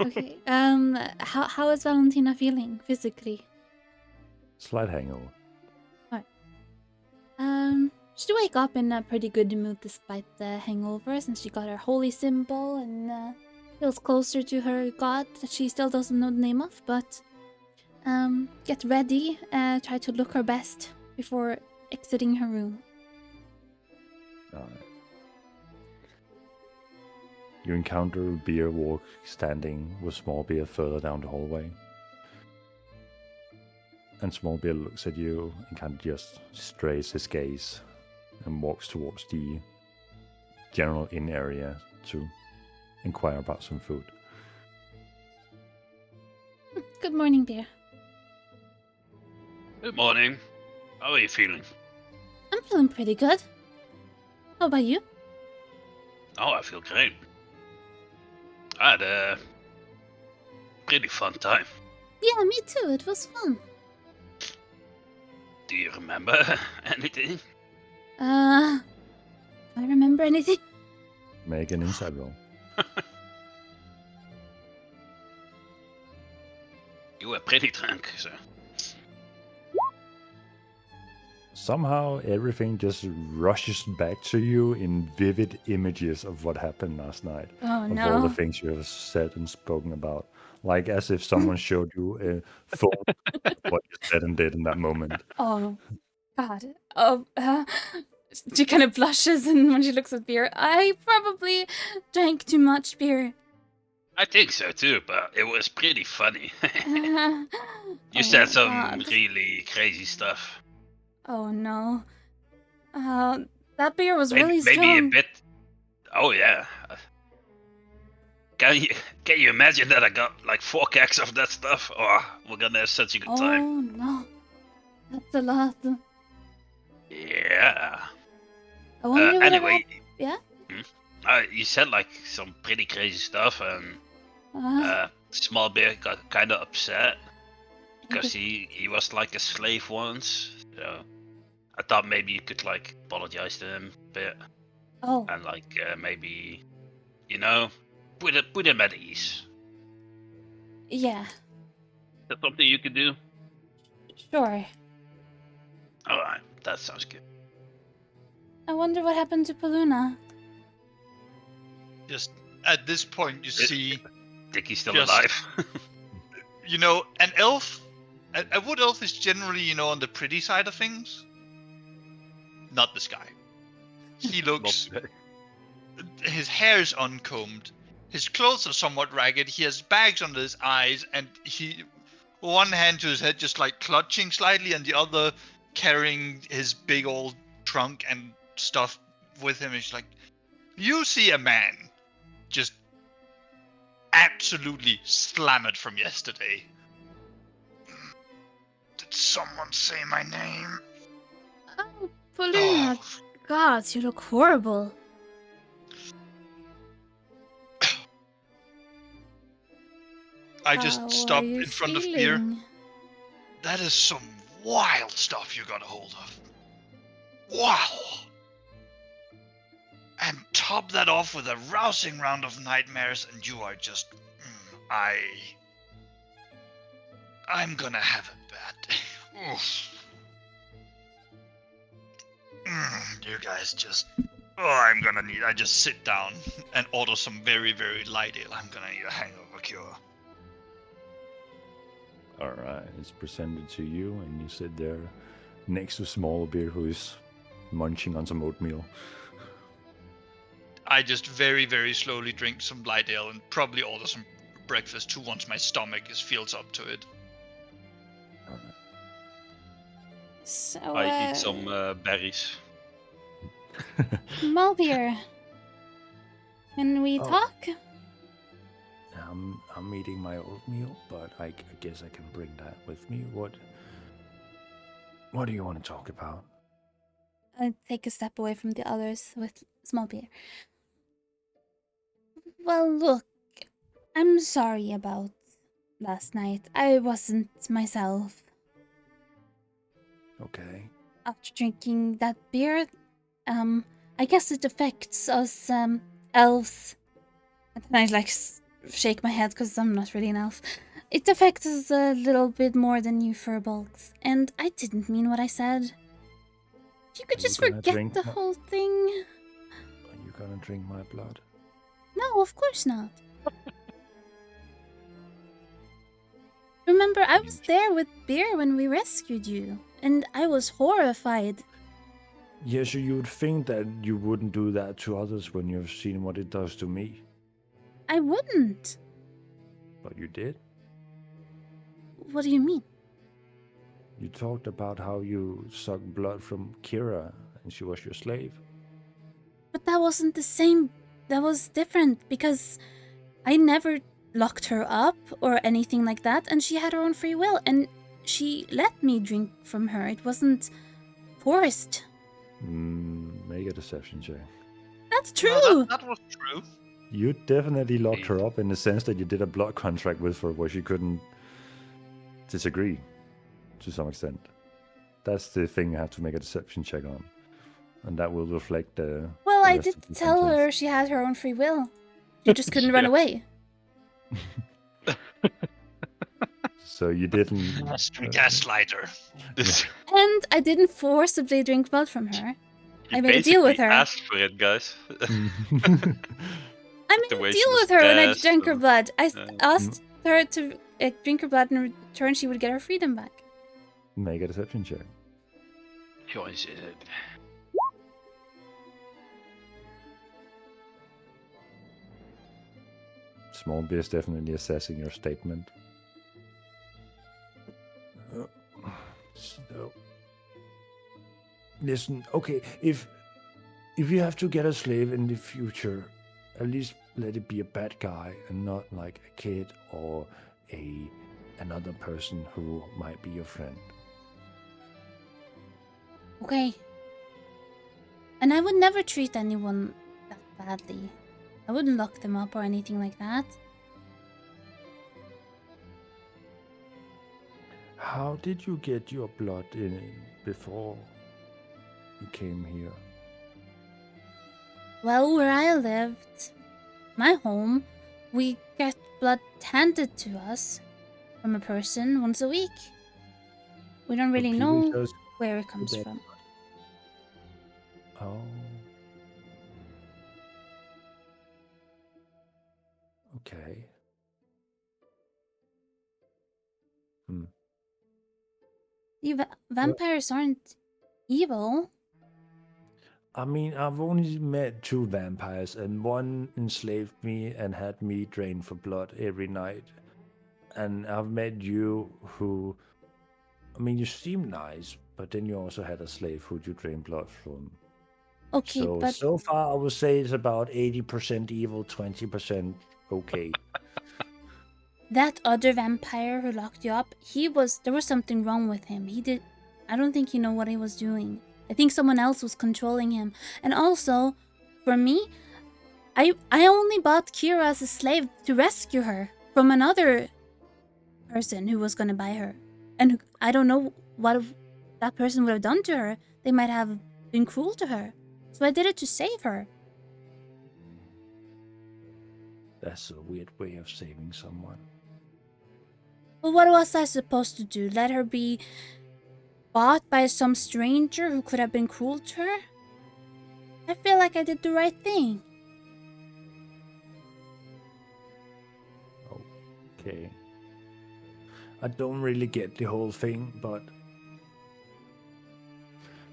Speaker 2: Okay. How is Valentina feeling physically?
Speaker 3: Slight hangover.
Speaker 2: She wake up in a pretty good mood despite the hangover, since she got her holy symbol and feels closer to her god that she still doesn't know the name of. But get ready. Try to look her best before exiting her room.
Speaker 3: Alright. You encounter Beer walk standing with Small Beer further down the hallway. And Small Beer looks at you and kind of just strays his gaze and walks towards the general inn area to inquire about some food.
Speaker 2: Good morning, Beer.
Speaker 4: Good morning. How are you feeling?
Speaker 2: I'm feeling pretty good. How about you?
Speaker 4: Oh, I feel great. I had a pretty fun time.
Speaker 2: Yeah, me too. It was fun.
Speaker 4: Do you remember anything?
Speaker 2: I remember anything?
Speaker 3: Make an insight roll.
Speaker 4: You were pretty drunk, so.
Speaker 3: Somehow everything just rushes back to you in vivid images of what happened last night.
Speaker 2: Oh
Speaker 3: Of all the
Speaker 2: no.
Speaker 3: things you have said and spoken about. Like as if someone showed you a full what you said and did in that moment.
Speaker 2: Oh, God. Oh, she kind of blushes, and when she looks at Beer, I probably drank too much beer.
Speaker 4: I think so too, but it was pretty funny.
Speaker 2: You
Speaker 4: You said some really crazy stuff.
Speaker 2: Oh no. That beer was
Speaker 4: Maybe,
Speaker 2: really
Speaker 4: maybe
Speaker 2: strong.
Speaker 4: a bit. Oh yeah. Can you imagine that I got like 4 kegs of that stuff? Oh, we're gonna have such a good time.
Speaker 2: Oh no. That's a lot.
Speaker 4: Yeah.
Speaker 2: I wonder what
Speaker 4: Anyway.
Speaker 2: Yeah?
Speaker 4: You said like some pretty crazy stuff, and
Speaker 2: Uh,
Speaker 4: Small Bear got kind of upset because he was like a slave once. So I thought maybe you could like apologize to him a bit
Speaker 2: oh,
Speaker 4: and like maybe put him at ease.
Speaker 2: yeah.
Speaker 4: Is that something you could do?
Speaker 2: Sure.
Speaker 4: All right, that sounds good.
Speaker 2: I wonder what happened to Paluna.
Speaker 1: Just at this point, you see,
Speaker 4: Think he's still
Speaker 1: Just-
Speaker 4: alive?
Speaker 1: an elf. A wood elf is generally, on the pretty side of things. Not this guy. He looks. His hair is uncombed. His clothes are somewhat ragged. He has bags under his eyes, and he, one hand to his head, just like clutching slightly, and the other carrying his big old trunk and stuff with him. It's like, you see a man just absolutely slammered from yesterday. Did someone say my name?
Speaker 2: Oh, Paluna. God, you look horrible.
Speaker 1: I just
Speaker 2: How
Speaker 1: stopped
Speaker 2: are you
Speaker 1: in front of Beer.
Speaker 2: feeling?
Speaker 1: That is some wild stuff you got a hold of. Wow. And top that off with a rousing round of nightmares, and you are just... I'm gonna have a bad day. Oof. You guys just... I just sit down and order some very, very light ale. I'm gonna need a hangover cure.
Speaker 3: Alright, it's presented to you, and you sit there next to Small Beer, who is munching on some oatmeal.
Speaker 1: I just very, very slowly drink some light ale and probably order some breakfast too once my stomach feels up to it.
Speaker 3: Alright.
Speaker 2: So,
Speaker 5: I eat some berries.
Speaker 2: Malbeer. Can we
Speaker 3: Oh.
Speaker 2: talk?
Speaker 3: I'm eating my oatmeal, but I guess I can bring that with me. What do you want to talk about?
Speaker 2: I take a step away from the others with small beer. Well, look, I'm sorry about last night. I wasn't myself.
Speaker 3: Okay.
Speaker 2: After drinking that beer, I guess it affects us, elves. And then I, shake my head because I'm not really an elf. It affects us a little bit more than you furbolgs, and I didn't mean what I said. If you could
Speaker 3: Are you
Speaker 2: just
Speaker 3: gonna
Speaker 2: forget
Speaker 3: drink
Speaker 2: the
Speaker 3: my-
Speaker 2: whole thing.
Speaker 3: Are you gonna drink my blood?
Speaker 2: No, of course not. Remember, I was there with Beer when we rescued you, and I was horrified.
Speaker 3: Yeah, so you would think that you wouldn't do that to others when you've seen what it does to me.
Speaker 2: I wouldn't.
Speaker 3: But you did.
Speaker 2: What do you mean?
Speaker 3: You talked about how you sucked blood from Kira and she was your slave.
Speaker 2: But that wasn't the same. That was different because I never locked her up or anything like that, and she had her own free will, and she let me drink from her. It wasn't forced.
Speaker 3: Make a deception check.
Speaker 2: That's true.
Speaker 1: No, that was true.
Speaker 3: You definitely locked her up in the sense that you did a blood contract with her where she couldn't disagree to some extent. That's the thing you have to make a deception check on. And that will reflect the.
Speaker 2: Well,
Speaker 3: the
Speaker 2: I
Speaker 3: rest
Speaker 2: did
Speaker 3: of the
Speaker 2: tell
Speaker 3: sentence.
Speaker 2: her she had her own free will. She just couldn't run
Speaker 5: Yeah.
Speaker 2: away.
Speaker 3: So you didn't.
Speaker 1: Master gaslighter.
Speaker 2: And I didn't forcibly drink blood from her.
Speaker 5: You
Speaker 2: I made a deal with
Speaker 5: basically
Speaker 2: her.
Speaker 5: asked for it, guys.
Speaker 2: I
Speaker 5: The
Speaker 2: made
Speaker 5: way
Speaker 2: a
Speaker 5: she
Speaker 2: deal
Speaker 5: was
Speaker 2: with her when I
Speaker 5: dressed
Speaker 2: drank her
Speaker 5: and-
Speaker 2: blood. I
Speaker 5: Yeah.
Speaker 2: asked her to drink her blood, and in return she would get her freedom back.
Speaker 3: Make a deception check.
Speaker 4: Choice is it?
Speaker 3: Small beer is definitely assessing your statement. So, listen, okay, if you have to get a slave in the future, at least let it be a bad guy and not like a kid or another person who might be your friend.
Speaker 2: Okay. And I would never treat anyone that badly. I wouldn't lock them up or anything like that.
Speaker 3: How did you get your blood in before you came here?
Speaker 2: Well, where I lived, my home, we get blood handed to us from a person once a week. We don't really
Speaker 3: people
Speaker 2: know
Speaker 3: just-
Speaker 2: where it comes
Speaker 3: that-
Speaker 2: from.
Speaker 3: Oh. Okay.
Speaker 2: The vampires aren't evil.
Speaker 3: I mean, I've only met 2 vampires, and one enslaved me and had me drain for blood every night. And I've met you who, I mean, you seem nice, but then you also had a slave who you drain blood from.
Speaker 2: Okay, but
Speaker 3: So far, I would say it's about 80% evil, 20% okay.
Speaker 2: that other vampire who locked you up, there was something wrong with him. I don't think he knew what he was doing. I think someone else was controlling him. And also, for me, I only bought Kira as a slave to rescue her from another person who was gonna buy her. And I don't know what that person would have done to her. They might have been cruel to her. So I did it to save her.
Speaker 3: That's a weird way of saving someone.
Speaker 2: But what was I supposed to do? Let her be bought by some stranger who could have been cruel to her? I feel like I did the right thing.
Speaker 3: Okay. I don't really get the whole thing, but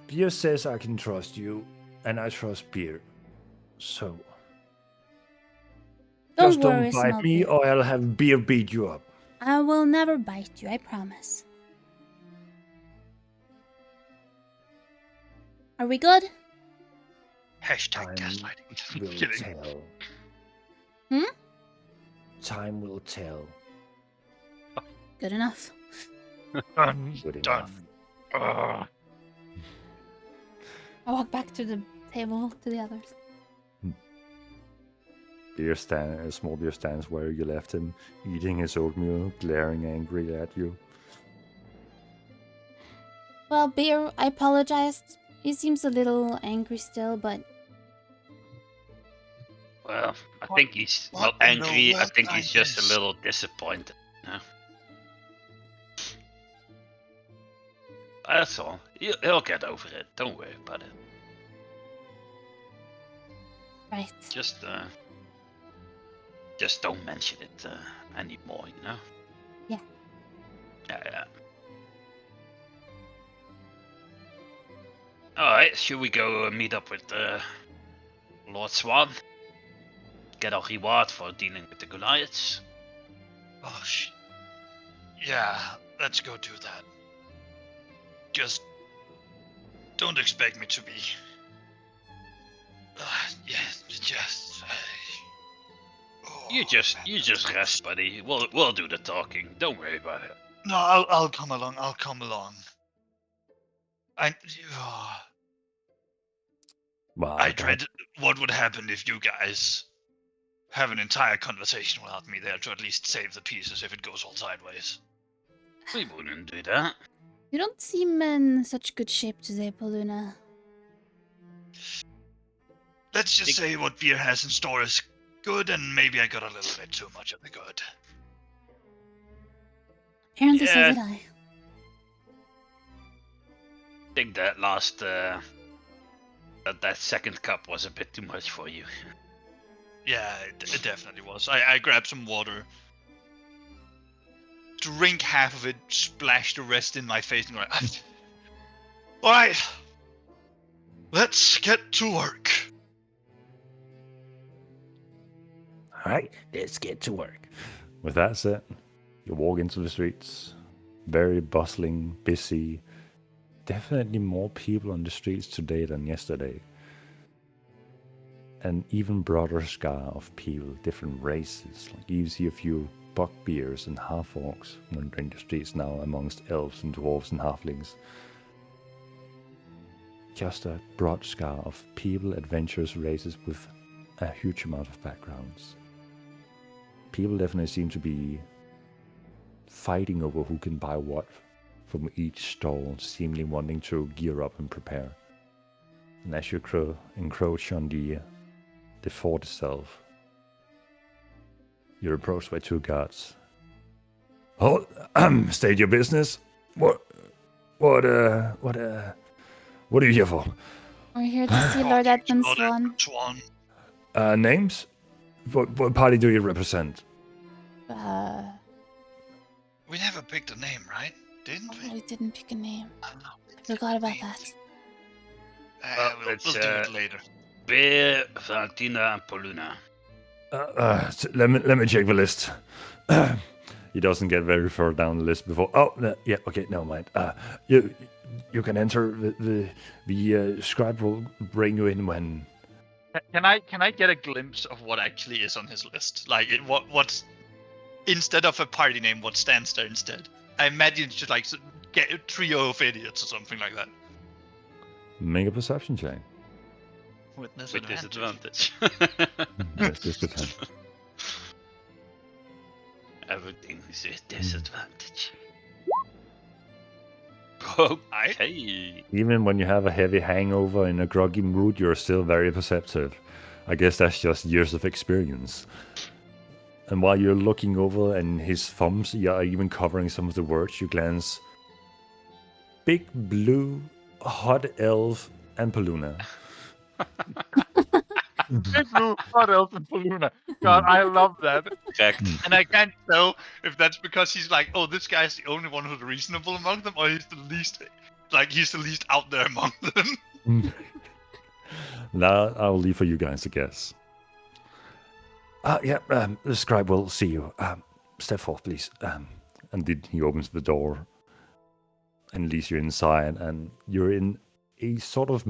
Speaker 3: Beer says I can trust you, and I trust Beer. So just
Speaker 2: worry,
Speaker 3: don't bite
Speaker 2: small
Speaker 3: me,
Speaker 2: beer.
Speaker 3: or I'll have Beer beat you up.
Speaker 2: I will never bite you, I promise. Are we good?
Speaker 1: Hashtag
Speaker 3: Time
Speaker 1: gaslighting.
Speaker 3: Will
Speaker 1: Kidding.
Speaker 3: tell.
Speaker 2: Hmm?
Speaker 3: Time will tell.
Speaker 2: Good enough.
Speaker 1: Done.
Speaker 3: Good
Speaker 1: Done.
Speaker 3: enough.
Speaker 1: Ugh.
Speaker 2: I walk back to the table to the others.
Speaker 3: Small Beer stands where you left him, eating his oatmeal, glaring angrily at you.
Speaker 2: Well, Beer, I apologized. He seems a little angry still, but
Speaker 4: Well, I
Speaker 1: What-
Speaker 4: think he's
Speaker 1: what
Speaker 4: not
Speaker 1: in the
Speaker 4: angry. I
Speaker 1: world
Speaker 4: think he's
Speaker 1: like
Speaker 4: just
Speaker 1: this?
Speaker 4: a little disappointed. Yeah. That's all. He'll get over it. Don't worry about it.
Speaker 2: Right.
Speaker 4: Just don't mention it anymore. You know.
Speaker 2: Yeah.
Speaker 4: Yeah. All right. Should we go meet up with Lord Swan? Get our reward for dealing with the Goliaths.
Speaker 1: Oh, yeah, let's go do that. Just don't expect me to be. Yeah, just. Oh,
Speaker 4: You just
Speaker 1: man.
Speaker 4: rest, buddy. We'll do the talking. Don't worry about it.
Speaker 1: No, I'll come along. I'll come along.
Speaker 3: Well,
Speaker 1: I dread what would happen if you guys have an entire conversation without me there to at least save the pieces if it goes all sideways.
Speaker 4: We wouldn't do that.
Speaker 2: You don't seem in such good shape today, Paluna.
Speaker 1: Let's just
Speaker 4: Big-
Speaker 1: say what beer has in store is good, and maybe I got a little bit too much of the good.
Speaker 2: Apparently so
Speaker 4: Yeah.
Speaker 2: did I.
Speaker 4: I think that last that second cup was a bit too much for you.
Speaker 1: Yeah, it definitely was. I grabbed some water, drink half of it, splash the rest in my face, and go, all right, let's get to work.
Speaker 3: All right, let's get to work. With that said, you walk into the streets. Very bustling, busy. Definitely more people on the streets today than yesterday. An even broader scar of people, different races. Like you see a few buckbears and half-orcs wandering the streets now amongst elves and dwarves and halflings. Just a broad scar of people, adventurous races with a huge amount of backgrounds. People definitely seem to be fighting over who can buy what from each stall, seemingly wanting to gear up and prepare. And as you encroach on the fort itself, you're approached by two guards. Oh, state your business. What are you here for?
Speaker 2: We're here to see Lord Edmund
Speaker 1: Lord
Speaker 2: Swan.
Speaker 1: Edmund Swan.
Speaker 3: Names? What party do you represent?
Speaker 1: We never picked a name, right? Didn't we?
Speaker 2: We didn't pick a name.
Speaker 1: I don't know.
Speaker 2: I forgot about that.
Speaker 1: We'll
Speaker 4: it's,
Speaker 1: do it later.
Speaker 4: Bear, Valentina, and Poluna.
Speaker 3: Let me check the list. He doesn't get very far down the list before. Oh, yeah, okay, never mind. You can enter. The scribe will bring you in when.
Speaker 1: Can I get a glimpse of what actually is on his list? Like what's instead of a party name, what stands there instead? I imagine it's just like get a trio of idiots or something like that.
Speaker 3: Make a perception check.
Speaker 1: With
Speaker 5: With
Speaker 1: disadvantage.
Speaker 5: disadvantage.
Speaker 3: Yes, just depend.
Speaker 4: Everything is a disadvantage.
Speaker 5: Okay.
Speaker 3: Even when you have a heavy hangover in a groggy mood, you're still very perceptive. I guess that's just years of experience. And while you're looking over and his thumbs are even covering some of the words, you glance. Big Blue, Hot Elf, and Paluna.
Speaker 1: Big Blue, Hot Elf, and Paluna. God, I love that.
Speaker 5: Correct.
Speaker 1: And I can't tell if that's because he's like, oh, this guy's the only one who's reasonable among them, or he's the least out there among them.
Speaker 3: Now I'll leave for you guys to guess. The scribe will see you. Step forth, please. And he opens the door and leads you inside, and you're in a sort of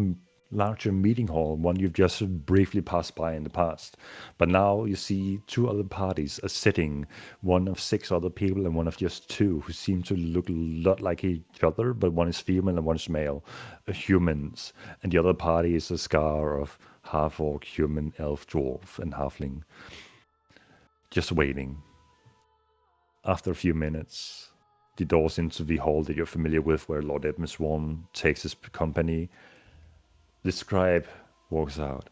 Speaker 3: larger meeting hall, one you've just briefly passed by in the past. But now you see two other parties are sitting, one of 6 other people and one of just 2 who seem to look a lot like each other, but one is female and one is male, humans. And the other party is a scar of half-orc, human, elf, dwarf, and halfling. Just waiting. After a few minutes, the doors into the hall that you're familiar with, where Lord Edmund Swan takes his company, the scribe walks out.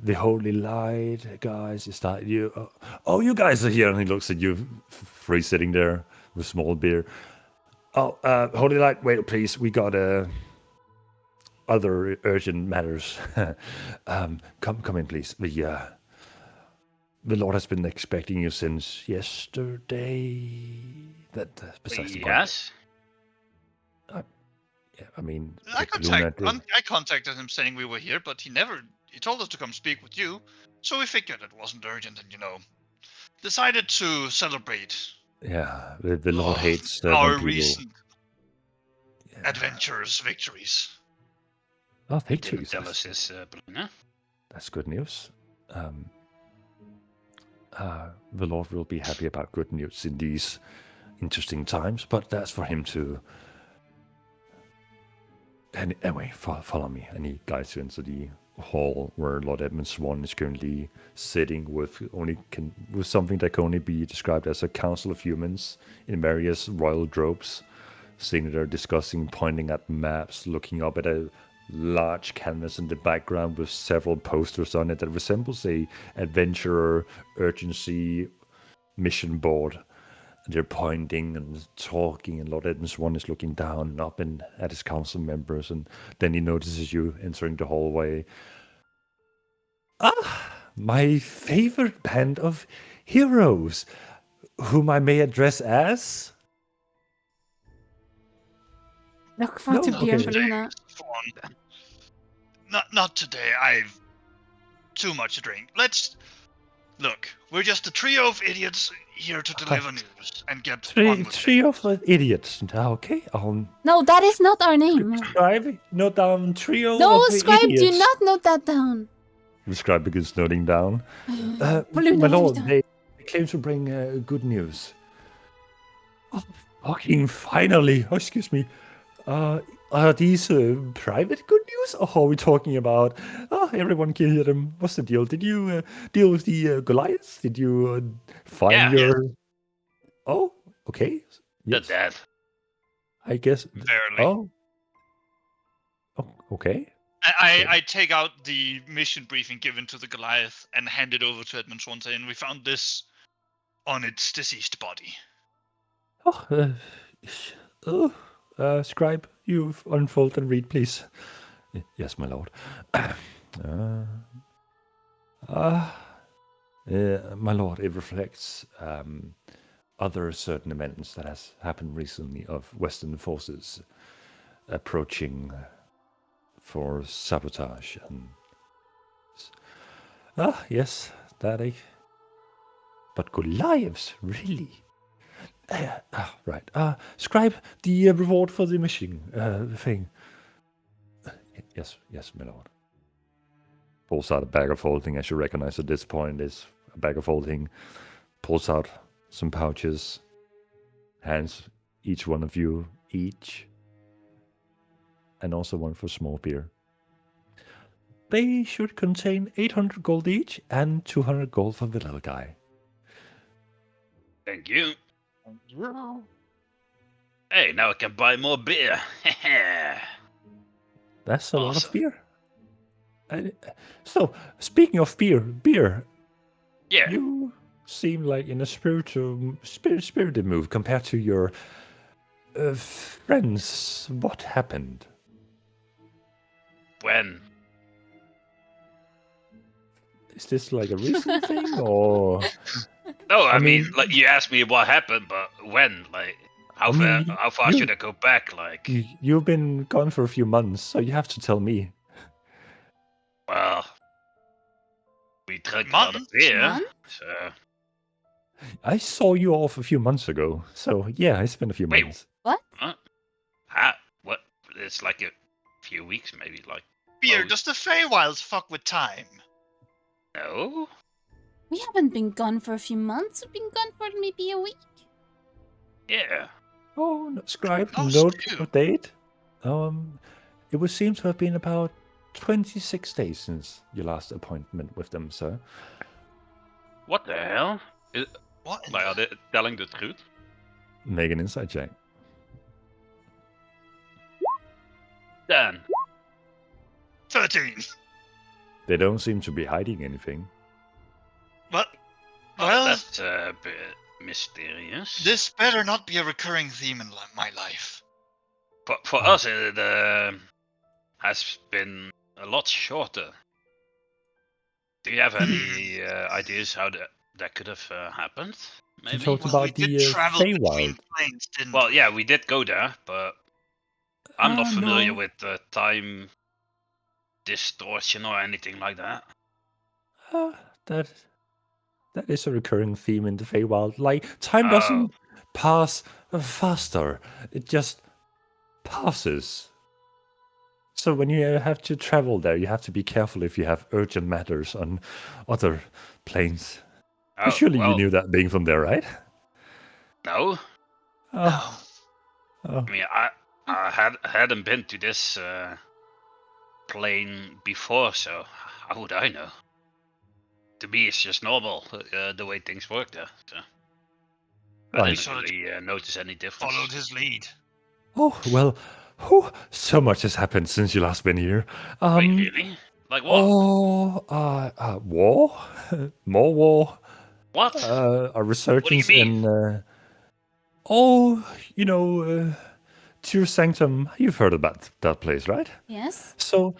Speaker 3: the holy light, guys. Is that you? Oh, you guys are here. And he looks at you, three sitting there with small beer. Oh, holy light, wait, please. We got other urgent matters. Come in, please. The Lord has been expecting you since yesterday. That's besides the point.
Speaker 4: Yes.
Speaker 3: Yeah, I mean,
Speaker 1: I,
Speaker 3: Luna did.
Speaker 1: I contacted him saying we were here, but he told us to come speak with you. So we figured it wasn't urgent and, decided to celebrate
Speaker 3: Yeah, the Lord hates
Speaker 1: our
Speaker 3: when people.
Speaker 1: recent
Speaker 3: Yeah.
Speaker 1: adventurous victories.
Speaker 3: Oh,
Speaker 4: He didn't
Speaker 3: victories.
Speaker 4: tell us his Bruna.
Speaker 3: That's good news. The Lord will be happy about good news in these interesting times, but that's for him to. And anyway, follow me. And he guides you into the hall where Lord Edmund Swan is currently sitting with something that can only be described as a council of humans in various royal robes, sitting there discussing, pointing at maps, looking up at a large canvas in the background with several posters on it that resembles a adventurer urgency mission board. They're pointing and talking, and Lord Edmund Swan is looking down and up and at his council members, and then he notices you entering the hallway. Ah, my favorite band of heroes, whom I may address as.
Speaker 2: Look for to
Speaker 3: No,
Speaker 2: beer,
Speaker 3: okay.
Speaker 2: Bruna.
Speaker 1: Fawn. Not today. I've too much to drink. Look. We're just a trio of idiots here to deliver news and get on with
Speaker 3: Three
Speaker 1: it.
Speaker 3: of idiots. Okay, I'll
Speaker 2: No, that is not our name.
Speaker 3: describe. Note down trio
Speaker 2: No,
Speaker 3: of
Speaker 2: Scribe, do
Speaker 3: idiots.
Speaker 2: not note that down.
Speaker 3: The scribe begins noting down.
Speaker 2: Bruna,
Speaker 3: My lord,
Speaker 2: hold on.
Speaker 3: they claim to bring good news. Oh, fucking finally! Oh, excuse me. Are these private good news, or are we talking about? Oh, everyone can hear them. What's the deal? Did you deal with the Goliaths? Did you find
Speaker 4: Yeah.
Speaker 3: your? Oh, okay.
Speaker 4: They're
Speaker 3: Yes,
Speaker 4: dead.
Speaker 3: I guess.
Speaker 1: Barely.
Speaker 3: Oh, okay.
Speaker 1: I take out the mission briefing given to the Goliath and hand it over to Edmund Swan saying we found this on its deceased body.
Speaker 3: Scribe, you unfold and read, please. Yes, my lord. My lord, it reflects other certain events that has happened recently of Western forces approaching for sabotage and. Yes, Daddy. But Goliaths, really? Right. Scribe, the reward for the mission thing. Yes, my lord. Pulls out a bag of holding, as you recognize at this point is a bag of holding. Pulls out some pouches. Hands each one of you each. And also one for small beer. They should contain 800 gold each and 200 gold for the little guy.
Speaker 4: Thank you. Hey, now I can buy more beer.
Speaker 3: That's a lot of
Speaker 4: Awesome.
Speaker 3: beer. So, speaking of beer,
Speaker 4: Yeah.
Speaker 3: you seem like in a spirited mood compared to your friends. What happened?
Speaker 4: When?
Speaker 3: Is this like a recent thing, or?
Speaker 4: No, I mean,
Speaker 3: mean-
Speaker 4: like you asked me what happened, but when? Like, how
Speaker 3: I mean,
Speaker 4: far
Speaker 3: you-
Speaker 4: should I go back? Like,
Speaker 3: You've been gone for a few months, so you have to tell me.
Speaker 4: well, we drank a lot of
Speaker 1: Months?
Speaker 4: beer,
Speaker 2: Months?
Speaker 4: so
Speaker 3: I saw you off a few months ago, so yeah, it's been a few
Speaker 4: Wait.
Speaker 3: months.
Speaker 4: what? What? It's like a few weeks, maybe. Like,
Speaker 1: Beer,
Speaker 4: Oh.
Speaker 1: does the Feywilds fuck with time?
Speaker 4: no.
Speaker 2: We haven't been gone for a few months. We've been gone for maybe a week.
Speaker 4: Yeah.
Speaker 3: Oh, scribe,
Speaker 1: Oh,
Speaker 3: note
Speaker 1: Stu.
Speaker 3: of date. It would seem to have been about 26 days since your last appointment with them, sir.
Speaker 4: What the hell?
Speaker 1: What? in
Speaker 5: Like, are
Speaker 1: the-
Speaker 5: they telling the truth?
Speaker 3: Make an insight check.
Speaker 4: 10.
Speaker 1: 13.
Speaker 3: They don't seem to be hiding anything.
Speaker 1: But
Speaker 4: Well,
Speaker 1: well,
Speaker 4: that's a bit mysterious.
Speaker 1: this better not be a recurring theme in my life.
Speaker 4: But for
Speaker 3: Oh.
Speaker 4: us, it has been a lot shorter. Do you have any ideas how that could have happened?
Speaker 3: You
Speaker 4: Maybe.
Speaker 3: talked
Speaker 1: Well,
Speaker 3: about
Speaker 1: we did
Speaker 3: the
Speaker 1: travel between
Speaker 3: Feywild.
Speaker 1: planes, didn't
Speaker 4: Well,
Speaker 1: we?
Speaker 4: yeah, we did go there, but I'm not familiar
Speaker 3: No.
Speaker 4: with time distortion or anything like that.
Speaker 3: That is a recurring theme in the Feywild. Like, time
Speaker 4: Oh.
Speaker 3: doesn't pass faster; it just passes. So when you have to travel there, you have to be careful if you have urgent matters on other planes.
Speaker 4: Oh,
Speaker 3: Surely you
Speaker 4: well,
Speaker 3: knew that being from there, right?
Speaker 4: no.
Speaker 3: Oh,
Speaker 1: No.
Speaker 3: oh.
Speaker 4: I mean, I hadn't been to this plane before, so how would I know? To me, it's just normal the way things work there. So I
Speaker 3: Like-
Speaker 4: didn't really notice any difference.
Speaker 1: Followed his lead.
Speaker 3: Oh, well, whew, so much has happened since you last been here.
Speaker 4: Wait, really? Like what?
Speaker 3: War? More war?
Speaker 4: What?
Speaker 3: A resurgence
Speaker 4: mean?
Speaker 3: in, Tyr Sanctum. You've heard about that place, right?
Speaker 2: Yes.
Speaker 3: So,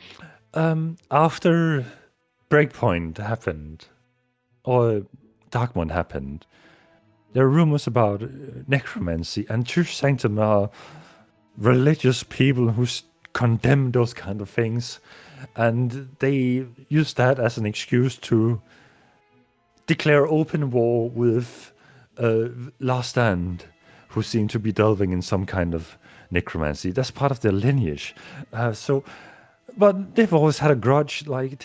Speaker 3: after Breakpoint happened, or Darkmon happened, there are rumors about necromancy, and Church Sanctum are religious people who condemn those kind of things, and they use that as an excuse to declare open war with Last Stand, who seem to be delving in some kind of necromancy. That's part of their lineage. But they've always had a grudge. Like,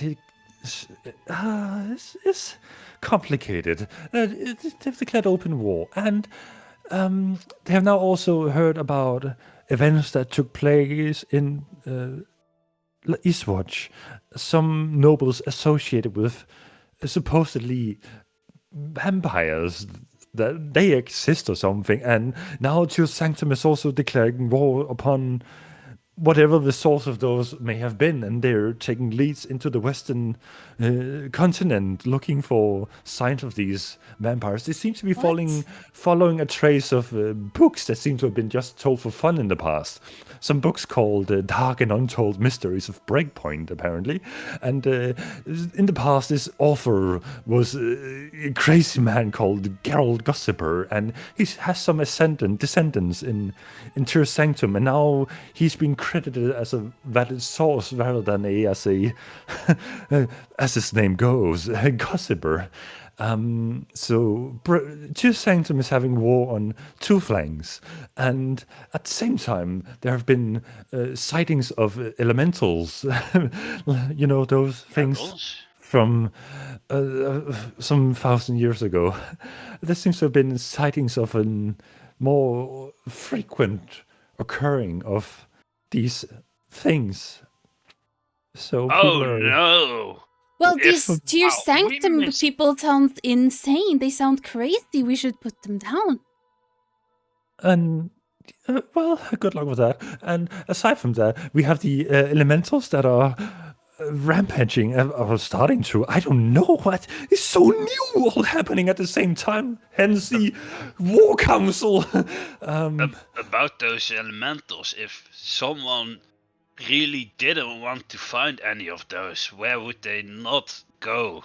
Speaker 3: it's complicated. They've declared open war, and they have now also heard about events that took place in Eastwatch. Some nobles associated with supposedly vampires, that they exist or something, and now Tyr Sanctum is also declaring war upon whatever the source of those may have been, and they're taking leads into the western continent looking for signs of these vampires. They seem to be following a trace of books that seem to have been just told for fun in the past. Some books called Dark and Untold Mysteries of Breakpoint, apparently. And in the past, this author was a crazy man called Geralt Gossiper, and he has some descendants in Tyr Sanctum, and now he's been credited as a valid source rather than as as his name goes, Gossiper. Tyr Sanctum is having war on two flanks, and at the same time there have been sightings of elementals. You know, those things
Speaker 4: Rebels?
Speaker 3: from some 1,000 years ago. There seems to have been sightings of a more frequent occurring of these things. So
Speaker 4: Oh
Speaker 3: people are.
Speaker 4: no!
Speaker 2: Well,
Speaker 4: If-
Speaker 2: these Tyr
Speaker 4: wow, we
Speaker 2: Sanctum
Speaker 4: missed-
Speaker 2: people sound insane. They sound crazy. We should put them down.
Speaker 3: And well, good luck with that. And aside from that, we have the elementals that are rampaging or starting to. I don't know what is so new all happening at the same time. Hence the War Council.
Speaker 4: About those elementals, if someone really didn't want to find any of those, where would they not go?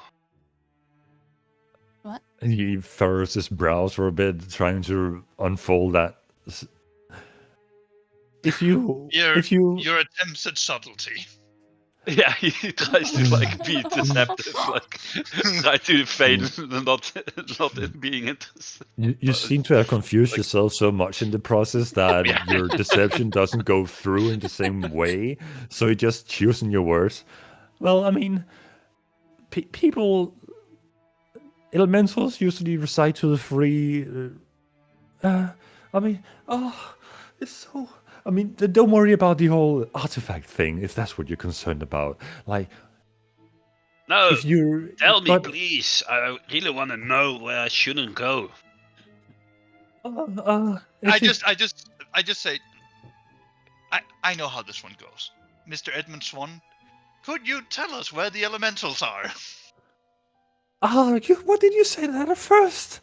Speaker 3: He furrows his brows for a bit, trying to unfold that. If you,
Speaker 1: Your attempts at subtlety.
Speaker 5: Yeah, he tries to like be deceptive, like try to feign not being interested.
Speaker 3: you seem to have confused yourself so much in the process that your deception doesn't go through in the same way. So you're just choosing your words. Well, I mean, people, elementals usually recite to the free. It's so. I mean, don't worry about the whole artifact thing if that's what you're concerned about. Like,
Speaker 4: No,
Speaker 3: if you
Speaker 4: tell me please. I really want to know where I shouldn't go.
Speaker 1: I just say, I know how this one goes. Mr. Edmund Swan, Could you tell us where the elementals are?
Speaker 3: What did you say that at first?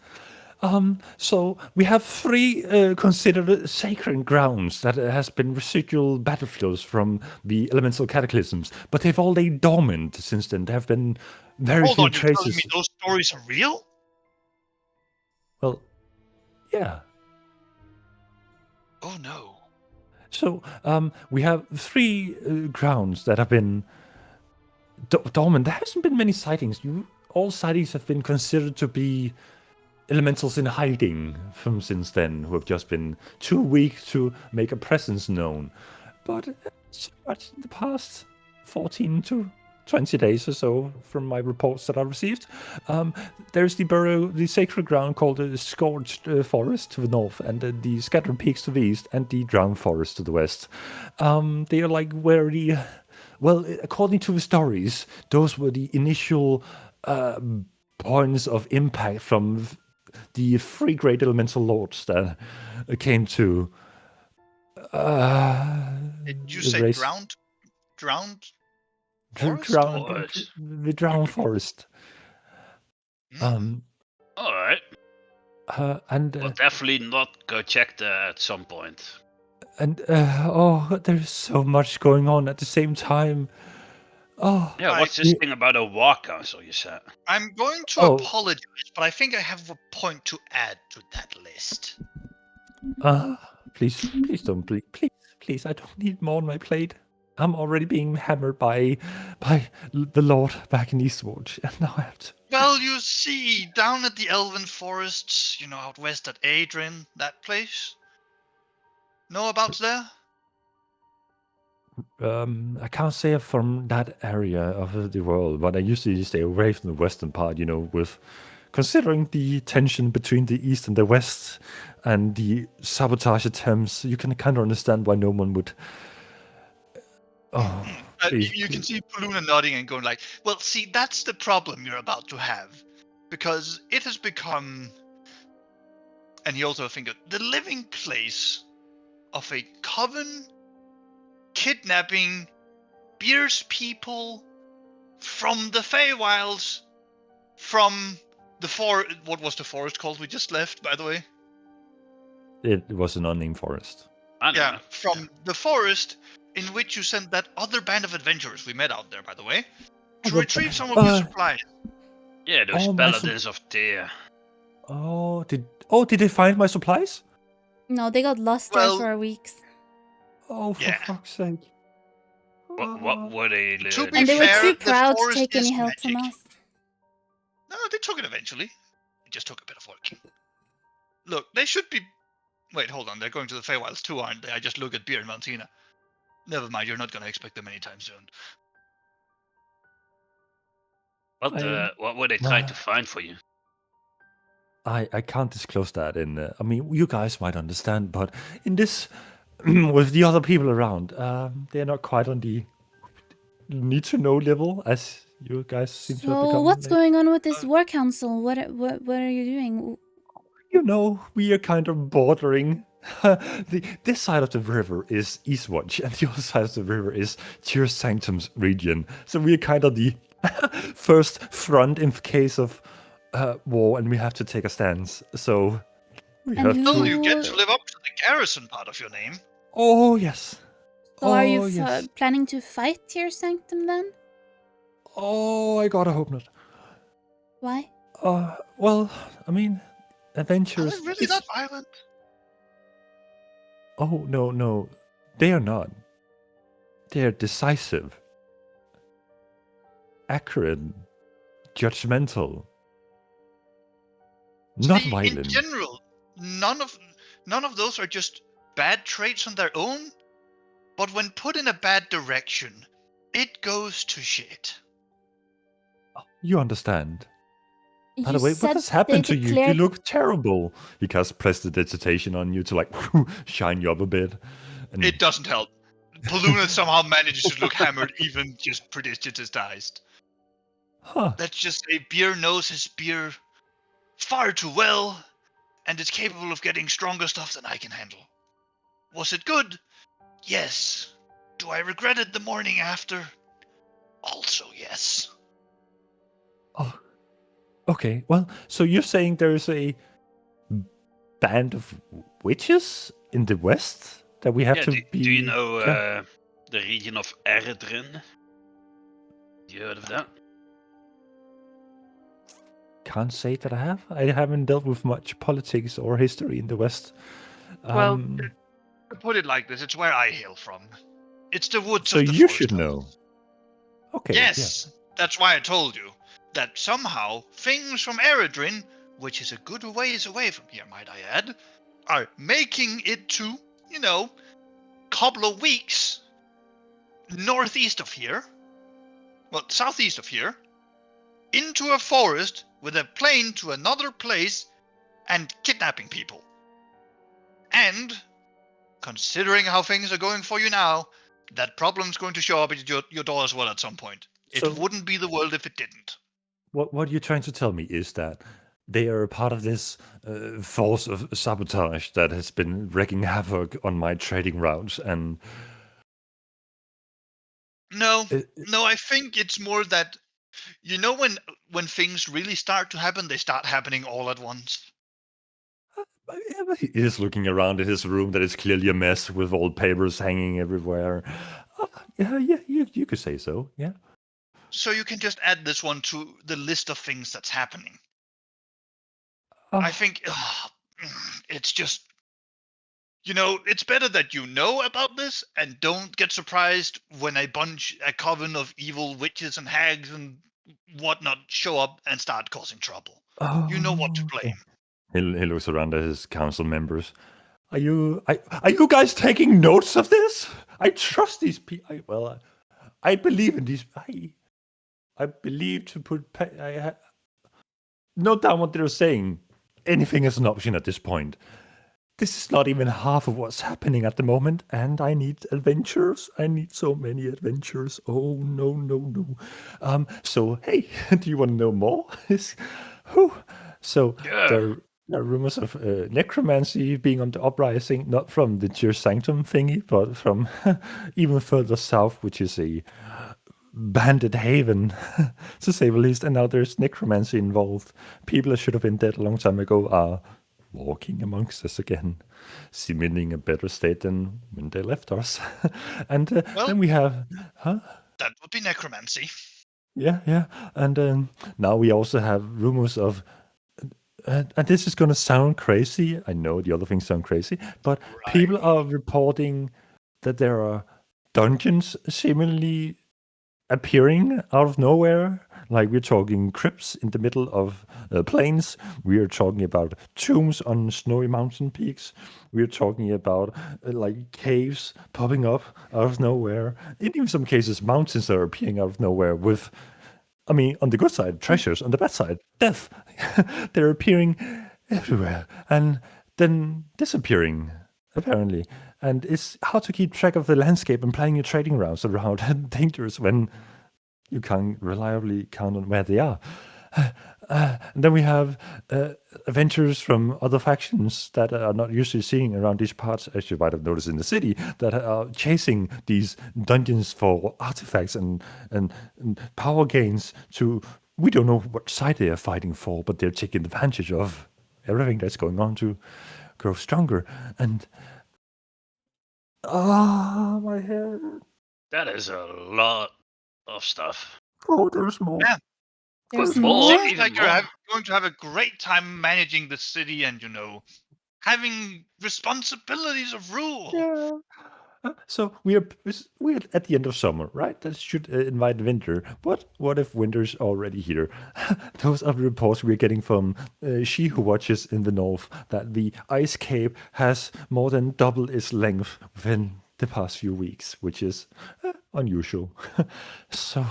Speaker 3: So we have 3 considered sacred grounds that has been residual battlefields from the elemental cataclysms, but they've all laid dormant since then. There have been very
Speaker 1: Hold
Speaker 3: few
Speaker 1: on, you're telling me
Speaker 3: traces.
Speaker 1: those stories are real?
Speaker 3: Well, yeah.
Speaker 1: Oh no.
Speaker 3: So we have 3 grounds that have been dormant. There hasn't been many sightings. All sightings have been considered to be elementals in hiding from since then, who have just been too weak to make a presence known. But so much in the past 14 to 20 days or so, from my reports that I received, there's the sacred ground called the Scorched Forest to the north, and the Scattered Peaks to the east, and the Drowned Forest to the west. They are like where the, well, according to the stories, those were the initial points of impact from the 3 great elemental lords that came to
Speaker 1: Did you say
Speaker 3: erase
Speaker 1: drowned forest?
Speaker 4: Forest.
Speaker 3: the drowned forest.
Speaker 1: Hmm.
Speaker 4: Alright.
Speaker 3: And
Speaker 4: We'll definitely not go check there at some point.
Speaker 3: oh, there's so much going on at the same time. Oh,
Speaker 4: Yeah,
Speaker 1: Right.
Speaker 4: what's this thing about a war council you said?
Speaker 1: I'm going to
Speaker 3: Oh.
Speaker 1: apologize, but I think I have a point to add to that list.
Speaker 3: please don't, please, I don't need more on my plate. I'm already being hammered by the Lord back in Eastwatch, and now I have to.
Speaker 1: Well, you see, down at the Elven Forests, out west at Adrian, that place. Know about there?
Speaker 3: I can't say I'm from that area of the world, but I usually stay away from the western part, with considering the tension between the east and the west and the sabotage attempts, you can kind of understand why no one would. Oh, please,
Speaker 1: You can
Speaker 3: please.
Speaker 1: see Paluna nodding and going like, well, see, that's the problem you're about to have. Because it has become, and he also thinks, the living place of a coven kidnapping Beer's people from the Feywilds, from the forest. What was the forest called we just left, by the way?
Speaker 3: It was an unnamed forest.
Speaker 4: I know.
Speaker 1: Yeah, from the forest in which you sent that other band of adventurers we met out there, by the way, to
Speaker 3: Other
Speaker 1: retrieve
Speaker 3: ba-
Speaker 1: some of your
Speaker 3: uh,
Speaker 1: supplies.
Speaker 4: Yeah, those
Speaker 3: Oh,
Speaker 4: paladins of Tyr.
Speaker 3: Did they find my supplies?
Speaker 2: No, they got lost
Speaker 1: Well-
Speaker 2: there for weeks.
Speaker 3: Oh, for
Speaker 1: Yeah.
Speaker 3: fuck's sake.
Speaker 4: What were they?
Speaker 1: To be
Speaker 2: And they were
Speaker 1: fair,
Speaker 2: too
Speaker 1: the
Speaker 2: proud to
Speaker 1: forest
Speaker 2: take any
Speaker 1: is
Speaker 2: help from
Speaker 1: magic.
Speaker 2: us.
Speaker 1: No, they took it eventually. It just took a bit of work. Look, they should be. Wait, hold on. They're going to the Feywilds too, aren't they? I just look at Beer and Valentina. Never mind. You're not going to expect them anytime soon.
Speaker 4: What were they trying to find for you?
Speaker 3: I can't disclose that. I mean, you guys might understand, but in this, with the other people around, they're not quite on the need to know level as you guys seem to have
Speaker 2: So
Speaker 3: become.
Speaker 2: what's
Speaker 3: like.
Speaker 2: going on with this war council? What are you doing?
Speaker 3: We are kind of bordering. This side of the river is Eastwatch, and the other side of the river is Tyr Sanctum's region. So we are kind of the first front in case of war, and we have to take a stance. So we
Speaker 2: And
Speaker 3: have
Speaker 2: who-
Speaker 1: Well,
Speaker 3: to.
Speaker 1: you get to live up to the garrison part of your name.
Speaker 3: Oh yes.
Speaker 2: So are you
Speaker 3: yes.
Speaker 2: planning to fight Tyr Sanctum then?
Speaker 3: Oh, I gotta hope not.
Speaker 2: Why?
Speaker 3: Well, I mean,
Speaker 1: Are
Speaker 3: adventures.
Speaker 1: they really that violent?
Speaker 3: Oh no, they are not. They are decisive, accurate, judgmental, not
Speaker 1: See,
Speaker 3: violent.
Speaker 1: in general, none of those are just bad traits on their own. But when put in a bad direction, it goes to shit.
Speaker 3: You understand. By the
Speaker 2: You
Speaker 3: way, what
Speaker 2: said
Speaker 3: has happened
Speaker 2: they
Speaker 3: to you? You
Speaker 2: declared-
Speaker 3: look terrible. He casts prestidigitation on you to like shine you up a bit. And
Speaker 1: It doesn't help. Paluna somehow manages to look hammered, even just prestidigitized.
Speaker 3: huh.
Speaker 1: Let's just say Beer knows his beer far too well, and is capable of getting stronger stuff than I can handle. Was it good? Yes. Do I regret it the morning after? also yes.
Speaker 3: Oh, okay. Well, so you're saying there's a band of witches in the west that we have
Speaker 4: Yeah,
Speaker 3: to
Speaker 4: do,
Speaker 3: be.
Speaker 4: do you know
Speaker 3: Yeah.
Speaker 4: the region of Eredrin? You heard of that?
Speaker 3: Can't say that I have. I haven't dealt with much politics or history in the west.
Speaker 1: Well, to put it like this, it's where I hail from. It's the woods
Speaker 3: so
Speaker 1: of the
Speaker 3: you
Speaker 1: forest.
Speaker 3: should know. Okay.
Speaker 1: Yes, that's why I told you that somehow things from Eredrin, which is a good ways away from here, might I add, are making it to, couple of weeks northeast of here, well, southeast of here, into a forest with a plane to another place and kidnapping people. And considering how things are going for you now, that problem's going to show up at your door as well at some point.
Speaker 3: So-
Speaker 1: It wouldn't be the world if it didn't.
Speaker 3: What you're trying to tell me is that they are a part of this force of sabotage that has been wreaking havoc on my trading routes, and
Speaker 1: No,
Speaker 3: it,
Speaker 1: no, I think it's more that when things really start to happen, they start happening all at once.
Speaker 3: he is looking around at his room that is clearly a mess with old papers hanging everywhere. Yeah, you could say so. Yeah.
Speaker 1: So you can just add this one to the list of things that's happening.
Speaker 3: Uh,
Speaker 1: I think it's just, it's better that you know about this and don't get surprised when a coven of evil witches and hags and whatnot show up and start causing trouble. You know what to
Speaker 3: okay.
Speaker 1: blame.
Speaker 3: He looks around at his council members. Are you guys taking notes of this? I trust these people. I believe in these. I believe to put. Note down what they're saying. Anything is an option at this point. This is not even half of what's happening at the moment, and I need adventures. I need so many adventures. Oh no. So hey, do you want to know more? So
Speaker 4: Yeah.
Speaker 3: there are rumors of necromancy being on the uprising, not from the Cheer Sanctum thingy, but from even further south, which is a bandit haven, to say the least. And now there's necromancy involved. People that should have been dead a long time ago are walking amongst us again, seeming a better state than when they left us. And
Speaker 1: Well-
Speaker 3: then we have,
Speaker 1: That would be necromancy.
Speaker 3: yeah. And now we also have rumors of, and this is going to sound crazy. I know the other things sound crazy, but people are reporting that there are dungeons seemingly appearing out of nowhere. Like we're talking crypts in the middle of plains. We're talking about tombs on snowy mountain peaks. We're talking about like caves popping up out of nowhere. In even some cases, mountains are appearing out of nowhere with, I mean, on the good side, treasures. On the bad side, death. They're appearing everywhere and then disappearing, apparently. And it's hard to keep track of the landscape and planning your trading routes around dangerous when you can't reliably count on where they are. And then we have adventurers from other factions that are not usually seen around these parts, as you might have noticed in the city, that are chasing these dungeons for artifacts and power gains to, we don't know what side they are fighting for, but they're taking advantage of everything that's going on to grow stronger. And my head.
Speaker 4: That is a lot of stuff.
Speaker 3: Oh, there's more.
Speaker 1: Yeah.
Speaker 2: There's
Speaker 4: more.
Speaker 2: more.
Speaker 1: Seems
Speaker 4: Even
Speaker 1: like you're
Speaker 4: more.
Speaker 1: going to have a great time managing the city and, having responsibilities of rule.
Speaker 3: Yeah. So we're at the end of summer, right? That should invite winter. But what if winter's already here? Those are the reports we're getting from She Who Watches in the north, that the ice cape has more than double its length within the past few weeks, which is unusual. So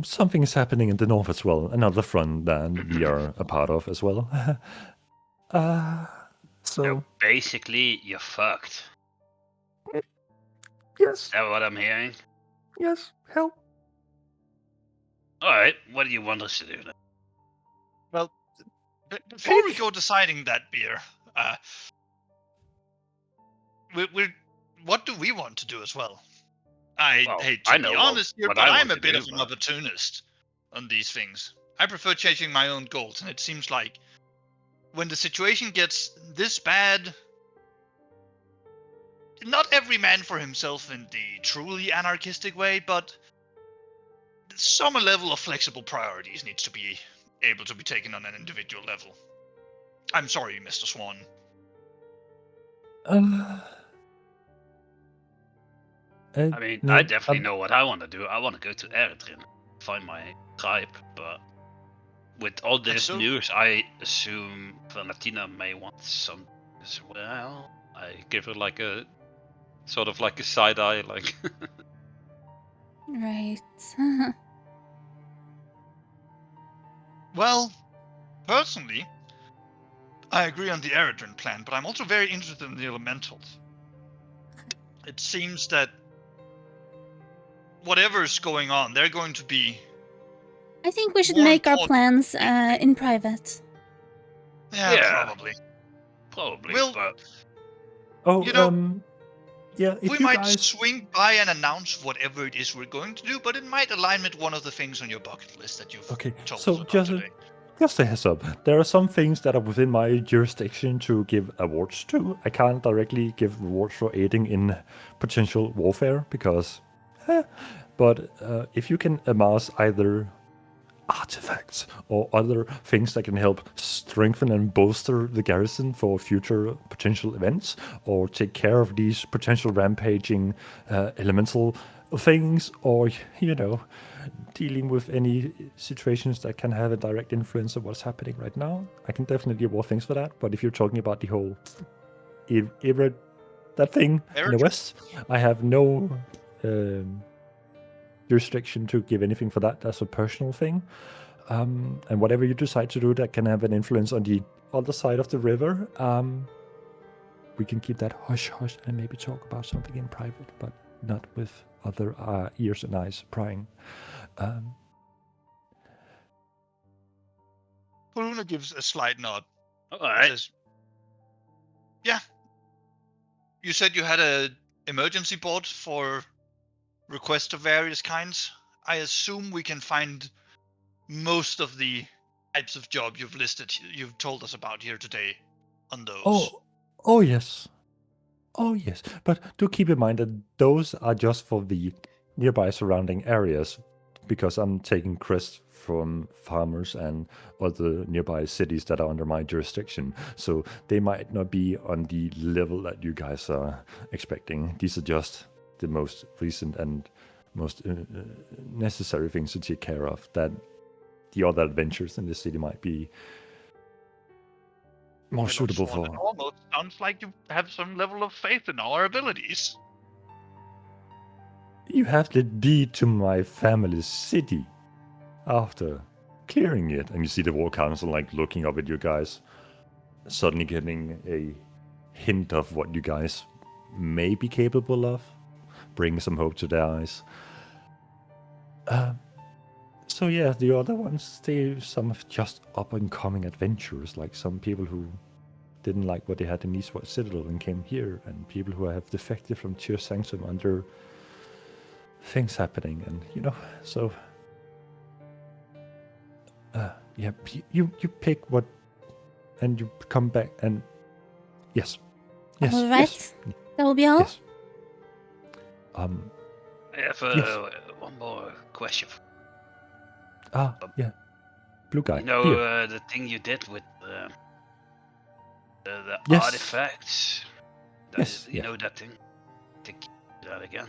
Speaker 3: something is happening in the north as well. Another front that we are a part of as well.
Speaker 4: So basically, you're fucked.
Speaker 3: Yes,
Speaker 4: Is that what I'm hearing?
Speaker 3: yes, help.
Speaker 4: Alright, what do you want us to do then?
Speaker 1: Well, before we go deciding that, Beer, what do we want to do as well? I
Speaker 4: Well,
Speaker 1: hate
Speaker 4: I
Speaker 1: to
Speaker 4: know
Speaker 1: be
Speaker 4: what-
Speaker 1: honest here,
Speaker 4: what
Speaker 1: but
Speaker 4: I
Speaker 1: I'm
Speaker 4: want
Speaker 1: a
Speaker 4: to
Speaker 1: bit
Speaker 4: do,
Speaker 1: of an
Speaker 4: but-
Speaker 1: opportunist on these things. I prefer chasing my own goals, and it seems like when the situation gets this bad, not every man for himself in the truly anarchistic way, but some level of flexible priorities needs to be able to be taken on an individual level. I'm sorry, Mr. Swan.
Speaker 4: I mean, I definitely know what I want to do. I want to go to Eritrea, find my tribe, but with all this
Speaker 1: so-
Speaker 4: news, I assume Valentina may want some as well.
Speaker 5: I give her like a sort of like a side eye, like
Speaker 2: Right.
Speaker 1: Well, personally, I agree on the Eredrin plan, but I'm also very interested in the elementals. It seems that whatever's going on, they're going to be.
Speaker 2: I think we should
Speaker 1: More
Speaker 2: make our
Speaker 1: important-
Speaker 2: plans in private.
Speaker 1: Yeah, probably.
Speaker 4: Probably,
Speaker 1: Well,
Speaker 4: but
Speaker 3: Oh,
Speaker 1: You know,
Speaker 3: yeah. If
Speaker 1: we
Speaker 3: you
Speaker 1: might
Speaker 3: guys,
Speaker 1: swing by and announce whatever it is we're going to do, but it might align with one of the things on your bucket list that you've
Speaker 3: okay.
Speaker 1: told
Speaker 3: So
Speaker 1: us about
Speaker 3: just
Speaker 1: today.
Speaker 3: just a heads up. There are some things that are within my jurisdiction to give awards to. I can't directly give rewards for aiding in potential warfare because, but if you can amass either artifacts or other things that can help strengthen and bolster the garrison for future potential events, or take care of these potential rampaging elemental things, or dealing with any situations that can have a direct influence of what's happening right now, I can definitely award things for that. But if you're talking about the whole era, that thing in the
Speaker 1: Eritrea?
Speaker 3: West, I have no jurisdiction to give anything for that. That's a personal thing. And whatever you decide to do that can have an influence on the other side of the river, we can keep that hush hush and maybe talk about something in private, but not with other ears and eyes prying.
Speaker 1: Paluna gives a slight nod.
Speaker 4: all right.
Speaker 1: Says, yeah. You said you had a emergency board for requests of various kinds. I assume we can find most of the types of job you've told us about here today on those.
Speaker 3: Oh yes. Oh yes. But do keep in mind that those are just for the nearby surrounding areas, because I'm taking crests from farmers and other nearby cities that are under my jurisdiction. So they might not be on the level that you guys are expecting. These are just the most recent and most necessary things to take care of, that the other adventures in the city might be more suitable
Speaker 1: Swan, it
Speaker 3: for.
Speaker 1: almost sounds like you have some level of faith in our abilities.
Speaker 3: You have the deed to my family's city. After clearing it, and you see the war council like looking up at you guys, suddenly getting a hint of what you guys may be capable of, bring some hope to their eyes. So yeah, the other ones, they some of just up and coming adventurers, like some people who didn't like what they had in Eastward Citadel and came here, and people who have defected from Tyr Sanctum under things happening, and so yeah, you pick what, and you come back, and yes,
Speaker 2: All right.
Speaker 3: yes,
Speaker 2: That will be all.
Speaker 3: yes.
Speaker 4: I have
Speaker 3: Yes.
Speaker 4: one more question.
Speaker 3: Yeah, blue guy.
Speaker 4: You know
Speaker 3: Beer.
Speaker 4: the thing you did with the
Speaker 3: Yes.
Speaker 4: artifacts.
Speaker 3: Yes,
Speaker 4: You
Speaker 3: yeah.
Speaker 4: know that thing. Think that again.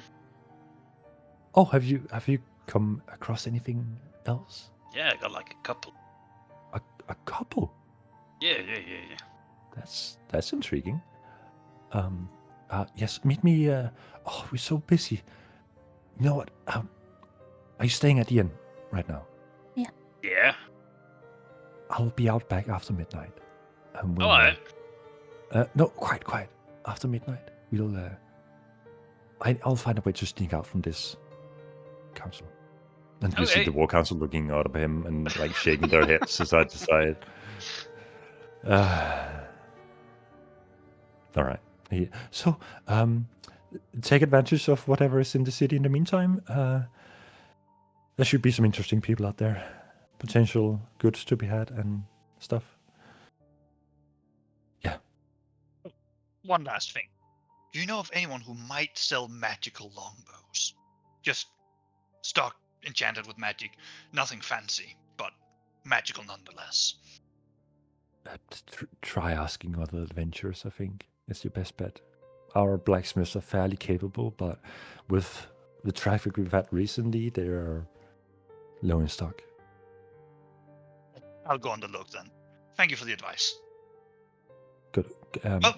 Speaker 3: Oh, have you come across anything else?
Speaker 4: Yeah, I got like a couple.
Speaker 3: A couple.
Speaker 4: Yeah.
Speaker 3: That's intriguing. Yes, meet me. Oh, we're so busy. You know what? Are you staying at the inn right now?
Speaker 4: Yeah.
Speaker 3: I'll be out back after midnight. And we'll,
Speaker 4: All right.
Speaker 3: no, quiet. After midnight, we'll. I'll find a way to sneak out from this council. And you see
Speaker 4: Okay.
Speaker 3: the war council looking out at him and like shaking their heads side to side. All right. So, take advantage of whatever is in the city in the meantime. There should be some interesting people out there, potential goods to be had and stuff. Yeah.
Speaker 1: One last thing. Do you know of anyone who might sell magical longbows? Just stock enchanted with magic. Nothing fancy, but magical nonetheless.
Speaker 3: Try asking other adventurers, I think, is your best bet. Our blacksmiths are fairly capable, but with the traffic we've had recently, they are low in stock.
Speaker 1: I'll go on the look then. Thank you for the advice.
Speaker 3: Good.
Speaker 1: Oh.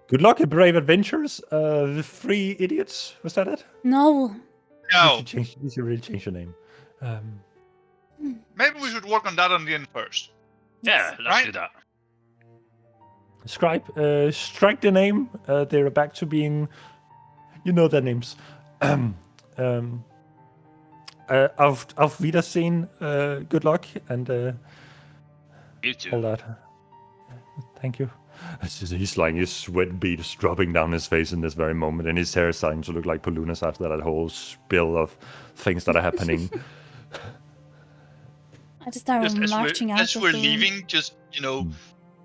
Speaker 3: Good luck, brave adventurers. The 3 idiots. Was that it?
Speaker 2: No.
Speaker 1: No,
Speaker 3: You should really change your name.
Speaker 1: maybe we should work on that on the end first.
Speaker 4: Yeah, let's
Speaker 1: Right.
Speaker 4: do that.
Speaker 3: Scribe, strike the name. They're back to being, you know their names. Auf Wiedersehen. Good luck and
Speaker 4: You too.
Speaker 3: all that. Thank you. He's like his sweat beads dropping down his face in this very moment, and his hair is starting to look like Palunas after that whole spill of things that are happening.
Speaker 2: I just start
Speaker 1: Just
Speaker 2: marching out.
Speaker 1: as
Speaker 2: of
Speaker 1: we're
Speaker 2: the room.
Speaker 1: leaving, just,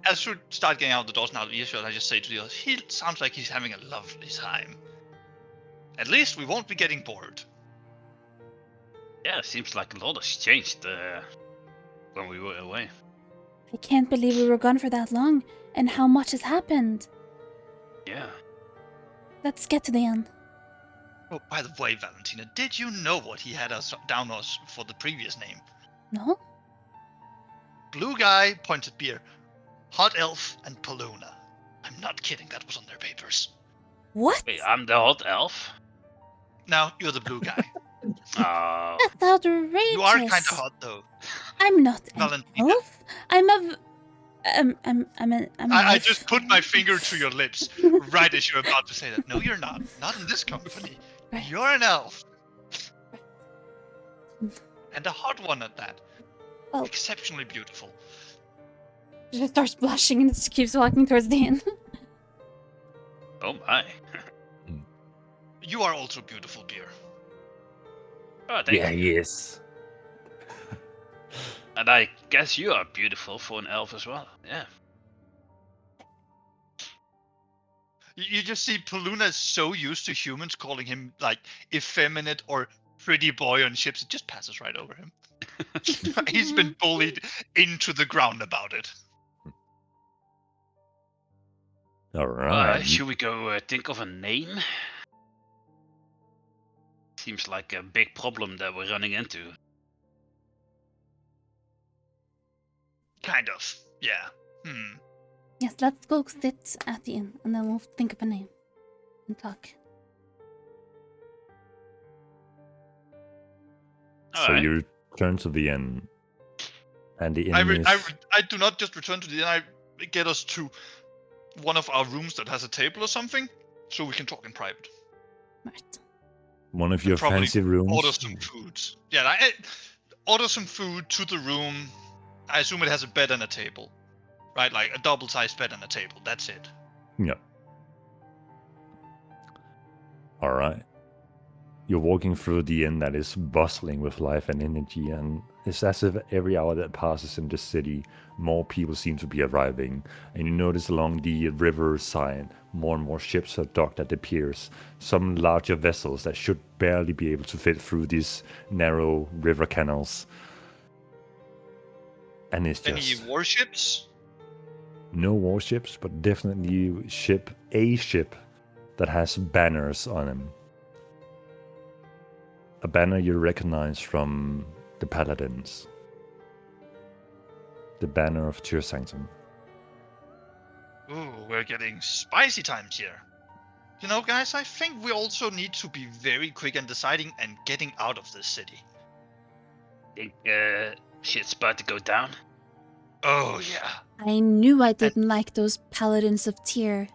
Speaker 1: as we start getting out the doors now, the earshot, I just say to the others, he sounds like he's having a lovely time. At least we won't be getting bored.
Speaker 4: Yeah, seems like a lot has changed when we were away.
Speaker 2: I can't believe we were gone for that long, and how much has happened.
Speaker 4: Yeah.
Speaker 2: Let's get to the inn.
Speaker 1: Oh, by the way, Valentina, did you know what he had us down us for the previous name?
Speaker 2: No?
Speaker 1: Blue Guy, Pointed Beer, Hot Elf, and Paluna. I'm not kidding, that was on their papers.
Speaker 2: What?
Speaker 4: Wait, I'm the hot elf?
Speaker 1: Now, you're the Blue Guy.
Speaker 2: That's outrageous.
Speaker 1: You are kind of hot, though.
Speaker 2: I'm not an
Speaker 1: Valentina.
Speaker 2: elf. I'm a. I'm an
Speaker 1: I
Speaker 2: elf.
Speaker 1: just put my finger to your lips right as you're about to say that. No, you're not. Not in this company.
Speaker 2: Right.
Speaker 1: You're an elf. And a hot one at that.
Speaker 2: Well-
Speaker 1: Exceptionally beautiful.
Speaker 2: She starts blushing and just keeps walking towards the inn.
Speaker 4: Oh my.
Speaker 1: You are also beautiful, Beer.
Speaker 4: Oh, thank you.
Speaker 3: Yes.
Speaker 4: And I guess you are beautiful for an elf as well. Yeah.
Speaker 1: You just see Paluna is so used to humans calling him like effeminate or pretty boy on ships, it just passes right over him. He's been bullied into the ground about it.
Speaker 3: All right.
Speaker 4: Should we go think of a name? Seems like a big problem that we're running into.
Speaker 1: Kind of, yeah.
Speaker 2: Yes, let's go sit at the inn, and then we'll think of a name and talk.
Speaker 3: So
Speaker 4: Alright.
Speaker 3: you return to the inn, and the inn
Speaker 1: I do not just return to the inn, I get us to one of our rooms that has a table or something, so we can talk in private.
Speaker 2: Right.
Speaker 3: one of your
Speaker 1: probably
Speaker 3: fancy rooms.
Speaker 1: Order some food. Yeah, order some food to the room. I assume it has a bed and a table. Right, like a double-sized bed and a table. That's it.
Speaker 3: Yeah. All right. You're walking through the inn that is bustling with life and energy, and it's as if every hour that passes in the city, more people seem to be arriving. And you notice along the river side, more and more ships are docked at the piers. Some larger vessels that should barely be able to fit through these narrow river canals. And it's
Speaker 1: Any
Speaker 3: just
Speaker 1: warships?
Speaker 3: no warships, but definitely a ship that has banners on them. A banner you recognize from the Paladins. The banner of Tyr Sanctum.
Speaker 1: Ooh, we're getting spicy times here. You know, guys, I think we also need to be very quick in deciding and getting out of this city.
Speaker 4: Think shit's about to go down?
Speaker 1: Oh, yeah.
Speaker 2: I knew I didn't like those paladins of Tyr.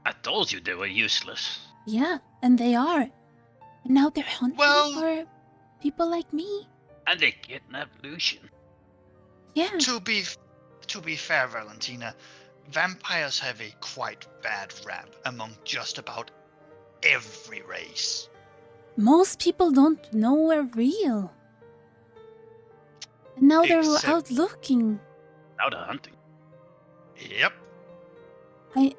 Speaker 4: I told you they were useless.
Speaker 2: Yeah, and they are. And now they're hunting
Speaker 1: Well-
Speaker 2: for people like me.
Speaker 4: And they kidnapped Lucian.
Speaker 2: Yeah.
Speaker 1: To be fair, Valentina, vampires have a quite bad rap among just about every race.
Speaker 2: Most people don't know we're real. And now they're
Speaker 1: Except-
Speaker 2: out looking.
Speaker 4: Now they're hunting.
Speaker 1: Yep.
Speaker 2: I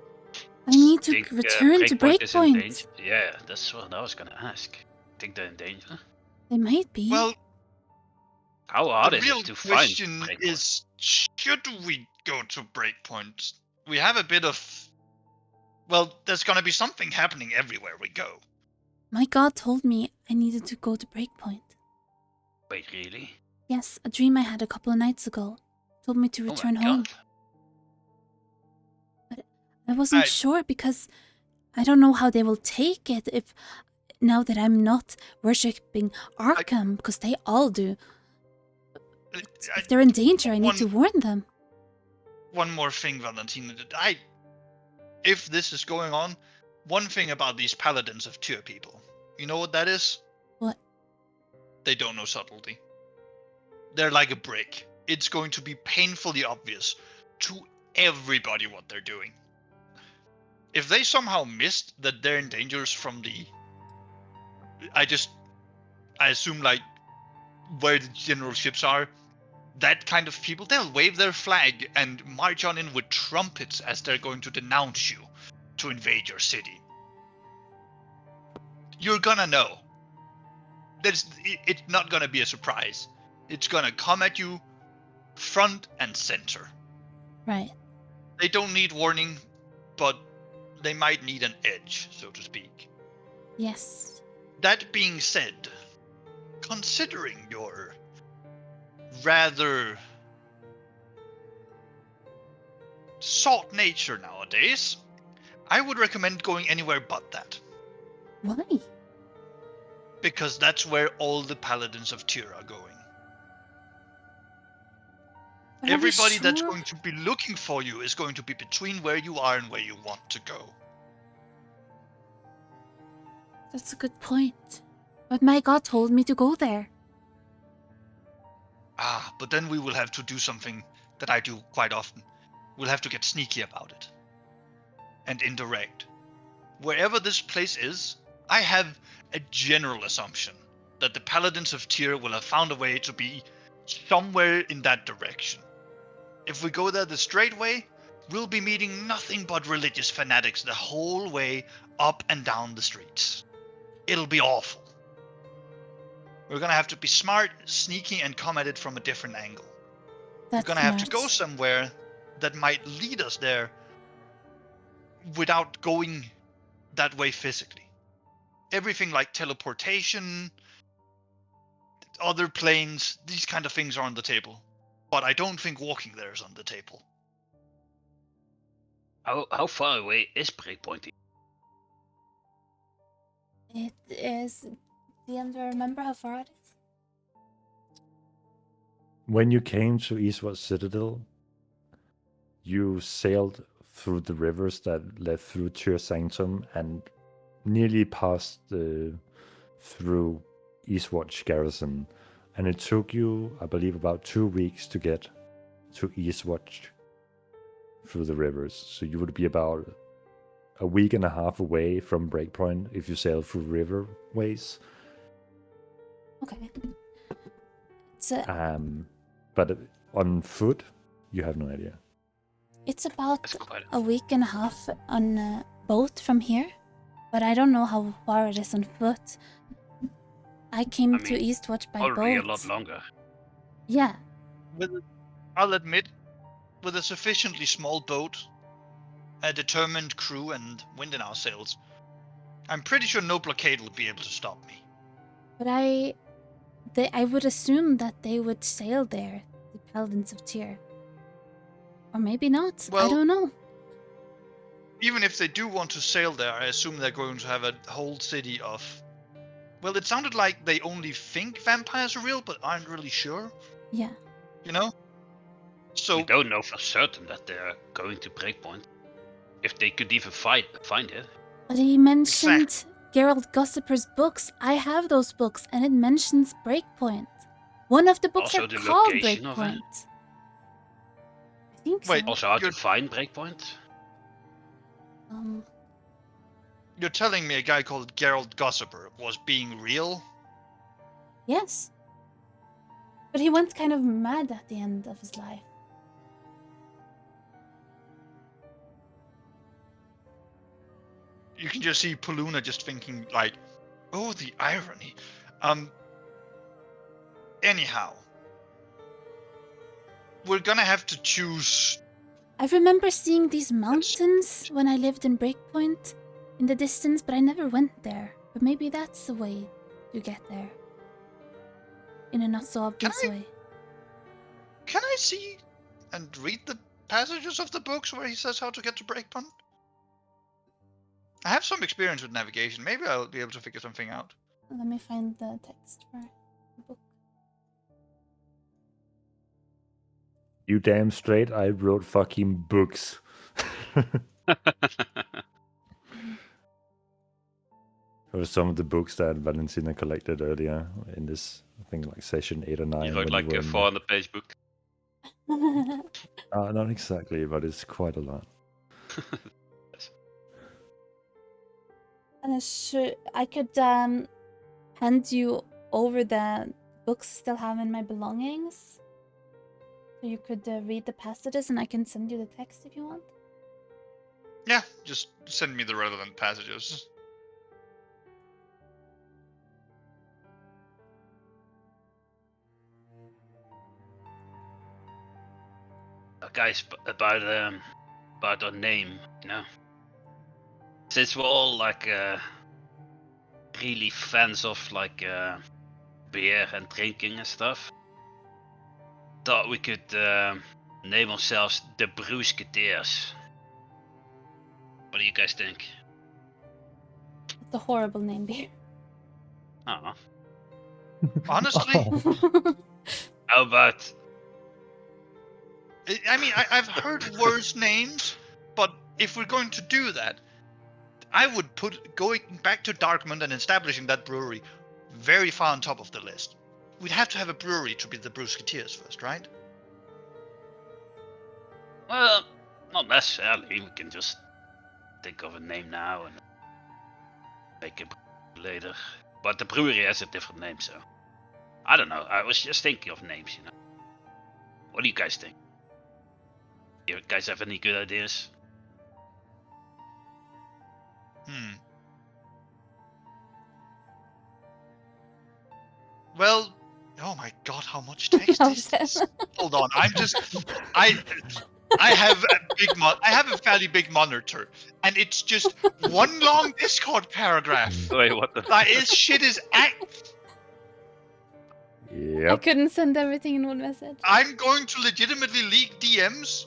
Speaker 2: need to
Speaker 4: Think,
Speaker 2: return to
Speaker 4: Breakpoint is in
Speaker 2: Breakpoint.
Speaker 4: danger? Yeah, that's what I was gonna ask. Think they're in danger?
Speaker 2: They might be.
Speaker 1: Well,
Speaker 4: How hard
Speaker 1: the
Speaker 4: is
Speaker 1: real
Speaker 4: it to find
Speaker 1: question
Speaker 4: Breakpoint?
Speaker 1: is, should we go to Breakpoint? We have a bit of... Well, there's gonna be something happening everywhere we go.
Speaker 2: My god told me I needed to go to Breakpoint.
Speaker 4: Wait, really?
Speaker 2: Yes, a dream I had a couple of nights ago told me to return
Speaker 4: oh my
Speaker 2: home.
Speaker 4: God.
Speaker 2: I wasn't sure because I don't know how they will take it if now that I'm not worshipping Arkham, because they all do. If they're in danger, I need to warn them.
Speaker 1: One more thing, Valentina. If this is going on, one thing about these paladins of Tyr people, you know what that is?
Speaker 2: What?
Speaker 1: They don't know subtlety. They're like a brick. It's going to be painfully obvious to everybody what they're doing. If they somehow missed that they're in dangers from the... I assume, like, where the general ships are, that kind of people, they'll wave their flag and march on in with trumpets as they're going to denounce you to invade your city. You're gonna know. It's not gonna be a surprise. It's gonna come at you front and center.
Speaker 2: Right.
Speaker 1: They don't need warning, but they might need an edge, so to speak.
Speaker 2: Yes.
Speaker 1: That being said, considering your rather sought nature nowadays, I would recommend going anywhere but that.
Speaker 2: Why?
Speaker 1: Because that's where all the paladins of Tyr are going.
Speaker 2: But are we
Speaker 1: Everybody that's
Speaker 2: sure?
Speaker 1: going to be looking for you is going to be between where you are and where you want to go.
Speaker 2: That's a good point. But my god told me to go there.
Speaker 1: Ah, but then we will have to do something that I do quite often. We'll have to get sneaky about it. And indirect. Wherever this place is, I have a general assumption that the paladins of Tyr will have found a way to be somewhere in that direction. If we go there the straight way, we'll be meeting nothing but religious fanatics the whole way up and down the streets. It'll be awful. We're gonna have to be smart, sneaky, and come at it from a different angle.
Speaker 2: That's
Speaker 1: We're gonna have to go
Speaker 2: smart.
Speaker 1: somewhere that might lead us there without going that way physically. Everything like teleportation, other planes, these kind of things are on the table. But I don't think walking there is on the table.
Speaker 4: How far away is Breakpoint?
Speaker 2: It is. Do you remember how far it is?
Speaker 3: When you came to Eastward Citadel, you sailed through the rivers that led through Tyr Sanctum and nearly passed through Eastwatch Garrison. And it took you, I believe, about 2 weeks to get to Eastwatch through the rivers. So you would be about a week and a half away from Breakpoint if you sail through riverways.
Speaker 2: Okay. It's a,
Speaker 3: But on foot, you have no idea.
Speaker 2: it's about
Speaker 4: That's quite
Speaker 2: a week and a half on a boat from here, but I don't know how far it is on foot. I came to
Speaker 4: mean,
Speaker 2: Eastwatch by
Speaker 4: already
Speaker 2: boat.
Speaker 4: a lot longer.
Speaker 2: Yeah.
Speaker 1: I'll admit, with a sufficiently small boat, a determined crew, and wind in our sails, I'm pretty sure no blockade would be able to stop me.
Speaker 2: But I would assume that they would sail there, the Paladins of Tyr. Or maybe not. I
Speaker 1: Well-
Speaker 2: don't know.
Speaker 1: Even if they do want to sail there, I assume they're going to have a whole city of... Well, it sounded like they only think vampires are real, but aren't really sure,
Speaker 2: Yeah.
Speaker 1: you know? So,
Speaker 4: We don't know for certain that they're going to Breakpoint. If they could even find it.
Speaker 2: But he mentioned Geralt Gossiper's books. I have those books, and it mentions Breakpoint. One of the books
Speaker 4: Also
Speaker 2: are
Speaker 4: the
Speaker 2: called
Speaker 4: location of it.
Speaker 2: Breakpoint. I think
Speaker 1: Wait,
Speaker 2: so.
Speaker 4: Also, how to
Speaker 1: You're-
Speaker 4: find Breakpoint?
Speaker 1: You're telling me a guy called Gerald Gossiper was being real?
Speaker 2: Yes. But he went kind of mad at the end of his life.
Speaker 1: You can just see Paluna just thinking like, oh, the irony. Anyhow, we're gonna have to choose.
Speaker 2: I remember seeing these mountains when I lived in Breakpoint in the distance, but I never went there. But maybe that's the way to get there. In a not so obvious way.
Speaker 1: Can I see and read the passages of the books where he says how to get to Breakpoint? I have some experience with navigation. Maybe I'll be able to figure something out.
Speaker 2: Let me find the text for the book.
Speaker 3: You damn straight, I wrote fucking books. There were some of the books that Valentina collected earlier in this, I think, like session 8 or 9.
Speaker 5: You wrote
Speaker 3: when
Speaker 5: like
Speaker 3: were
Speaker 5: a
Speaker 3: in-
Speaker 5: 400-page book.
Speaker 3: Not exactly, but it's quite a lot.
Speaker 2: And I could hand you over the books I still have in my belongings. So you could read the passages and I can send you the text if you want.
Speaker 1: Yeah, just send me the relevant passages.
Speaker 4: Guys, about our name, you know. Since we're all like really fans of like beer and drinking and stuff, thought we could name ourselves the Brewsketeers. What do you guys think?
Speaker 2: It's a horrible name, beer.
Speaker 4: Oh,
Speaker 1: Honestly,
Speaker 3: Oh.
Speaker 4: how about
Speaker 1: I mean, I've heard worse names, but if we're going to do that, I would put going back to Darkmount and establishing that brewery very far on top of the list. We'd have to have a brewery to be the Brewsketeers first, right?
Speaker 4: Well, not necessarily. We can just think of a name now and make it later. But the brewery has a different name, so I don't know. I was just thinking of names, you know. What do you guys think? You guys have any good ideas?
Speaker 1: Well, oh my god, how much text is this? Hold on, I have a fairly big monitor, and it's just one long Discord paragraph.
Speaker 5: Wait, what the?
Speaker 1: That is shit is
Speaker 2: I
Speaker 3: Yep.
Speaker 2: couldn't send everything in one message.
Speaker 1: I'm going to legitimately leak DMs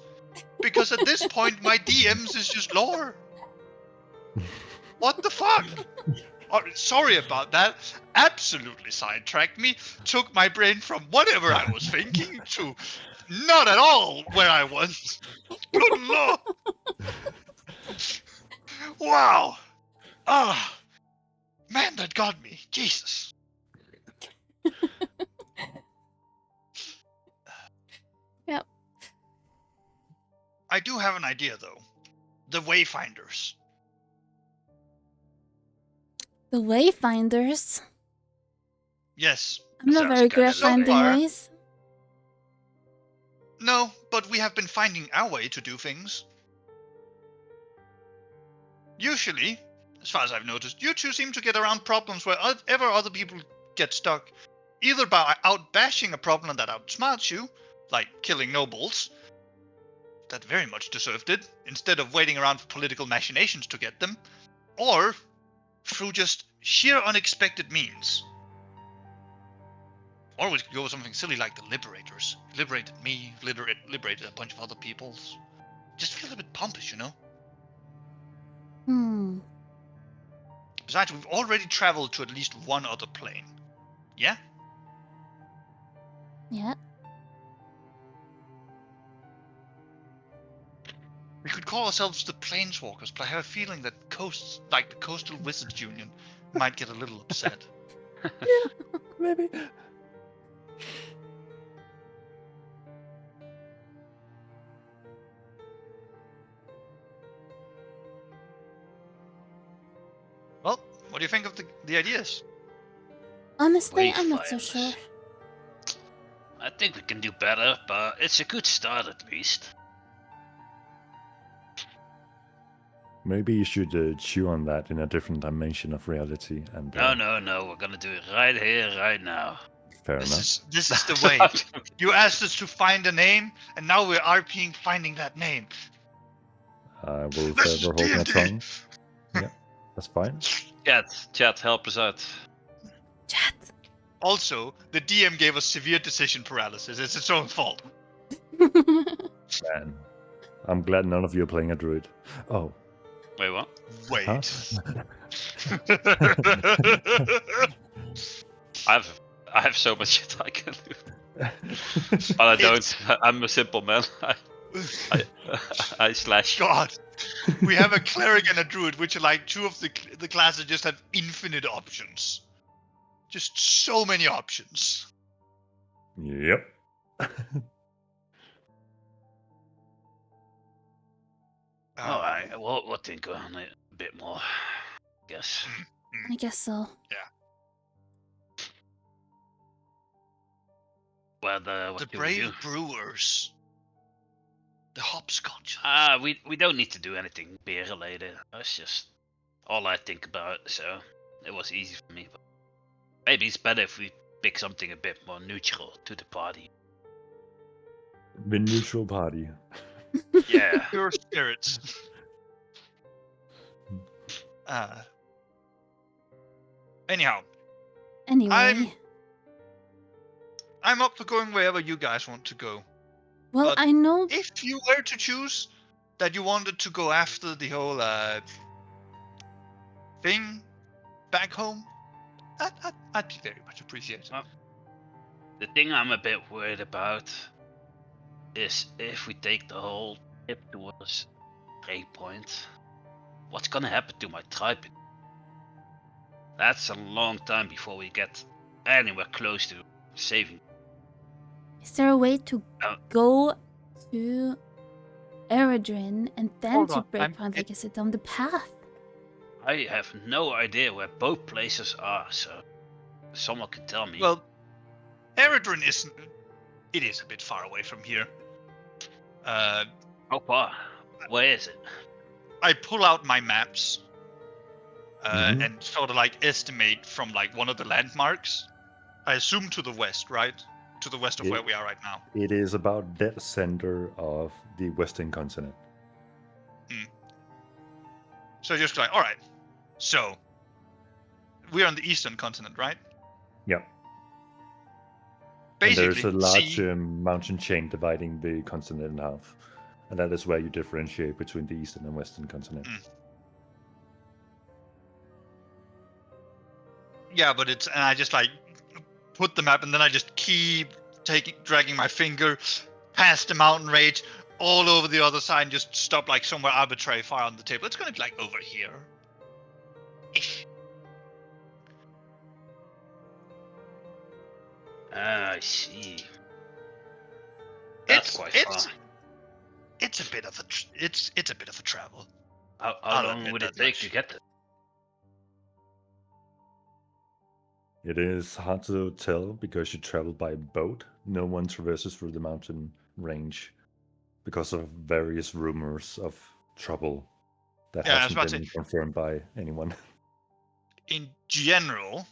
Speaker 1: because at this point my DMs is just lore. What the fuck? Oh, sorry about that. Absolutely sidetracked me. Took my brain from whatever I was thinking to not at all where I was. Good lord. Wow. Ah. Man, that got me. Jesus.
Speaker 2: Yep.
Speaker 1: I do have an idea though. The Wayfinders.
Speaker 2: The Wayfinders.
Speaker 1: Yes.
Speaker 2: I'm not
Speaker 4: Sounds
Speaker 2: very good at
Speaker 4: kinda
Speaker 2: finding
Speaker 1: similar.
Speaker 2: ways.
Speaker 1: No, but we have been finding our way to do things. Usually, as far as I've noticed, you two seem to get around problems wherever other people get stuck. Either by out-bashing a problem that outsmarts you, like killing nobles, that very much deserved it, instead of waiting around for political machinations to get them, or through just sheer unexpected means. Or we could go with something silly like the Liberators. Liberated me, liberated a bunch of other peoples. Just feel a bit pompous, you know? Besides, we've already traveled to at least one other plane. Yeah?
Speaker 2: Yeah.
Speaker 1: We could call ourselves the Planeswalkers, but I have a feeling that coasts, like the Coastal Wizards Union, might get a little upset.
Speaker 3: Maybe.
Speaker 1: think of the ideas?
Speaker 2: Honestly, I'm not so
Speaker 4: Wayfinders.
Speaker 2: sure.
Speaker 4: I think we can do better, but it's a good start at least.
Speaker 3: Maybe you should chew on that in a different dimension of reality. And
Speaker 4: No, we're gonna do it right here, right now.
Speaker 3: fair enough.
Speaker 1: This is the way. You asked us to find a name, and now we're RPing finding that name.
Speaker 3: I will
Speaker 1: This is
Speaker 3: forever hold my
Speaker 1: D&D.
Speaker 3: tongue. Yeah, that's fine.
Speaker 5: Chat, help us out.
Speaker 2: Chat.
Speaker 1: Also, the DM gave us severe decision paralysis. It's its own fault.
Speaker 3: Man, I'm glad none of you are playing a druid. Oh,
Speaker 5: Wait, what?
Speaker 1: Wait.
Speaker 3: huh?
Speaker 5: I have so much shit I can do, but I don't. I'm a simple man. I slash.
Speaker 1: God, we have a cleric and a druid, which are like two of the classes just have infinite options. Just so many options.
Speaker 3: Yep.
Speaker 4: Alright, we'll think on it a bit more. Guess.
Speaker 2: I guess so.
Speaker 4: Well,
Speaker 1: The
Speaker 4: what do we
Speaker 1: brave
Speaker 4: do?
Speaker 1: brewers. The hopscotch.
Speaker 4: We don't need to do anything beer related. That's just all I think about, so it was easy for me. But maybe it's better if we pick something a bit more neutral to the party.
Speaker 3: The neutral party.
Speaker 4: Yeah.
Speaker 1: Pure spirits. Anyhow,
Speaker 2: Anyway.
Speaker 1: I'm up for going wherever you guys want to go.
Speaker 2: Well,
Speaker 1: but
Speaker 2: I know.
Speaker 1: If you were to choose that you wanted to go after the whole thing back home, I'd be very much appreciated.
Speaker 4: The thing I'm a bit worried about is if we take the whole trip towards Breakpoint, what's gonna happen to my tribe? That's a long time before we get anywhere close to saving.
Speaker 2: Is there a way to
Speaker 4: Uh,
Speaker 2: go to Eredrin and then
Speaker 1: Hold
Speaker 2: to
Speaker 1: on,
Speaker 2: Breakpoint? Like, is it on the path?
Speaker 4: I have no idea where both places are, so someone can tell me.
Speaker 1: Well, Eredrin isn't. It is a bit far away from here.
Speaker 4: How far? Where is it?
Speaker 1: I pull out my maps
Speaker 3: Mhm.
Speaker 1: and sort of like estimate from like one of the landmarks. I assume to the west, right? To the west of
Speaker 3: Yeah.
Speaker 1: where we are right now.
Speaker 3: It is about dead center of the Western continent.
Speaker 1: So just like, all right. So we're on the eastern continent, right?
Speaker 3: Yep.
Speaker 1: Basically,
Speaker 3: and there's a large
Speaker 1: sea,
Speaker 3: mountain chain dividing the continent in half. And that is where you differentiate between the eastern and western continent.
Speaker 1: Yeah, but it's, and I just like put the map and then I just keep dragging my finger past the mountain range all over the other side and just stop like somewhere arbitrary far on the table. It's gonna be like over here. Ish.
Speaker 4: I see. That's quite far.
Speaker 1: It's a bit of a it's a bit of a travel.
Speaker 4: How
Speaker 1: I'll
Speaker 4: long
Speaker 1: admit
Speaker 4: would it
Speaker 1: that
Speaker 4: take
Speaker 1: much.
Speaker 4: to get there?
Speaker 3: It is hard to tell because you travel by boat. No one traverses through the mountain range because of various rumors of trouble that
Speaker 1: Yeah, I was
Speaker 3: hasn't
Speaker 1: about to
Speaker 3: been
Speaker 1: say,
Speaker 3: confirmed by anyone.
Speaker 1: in general,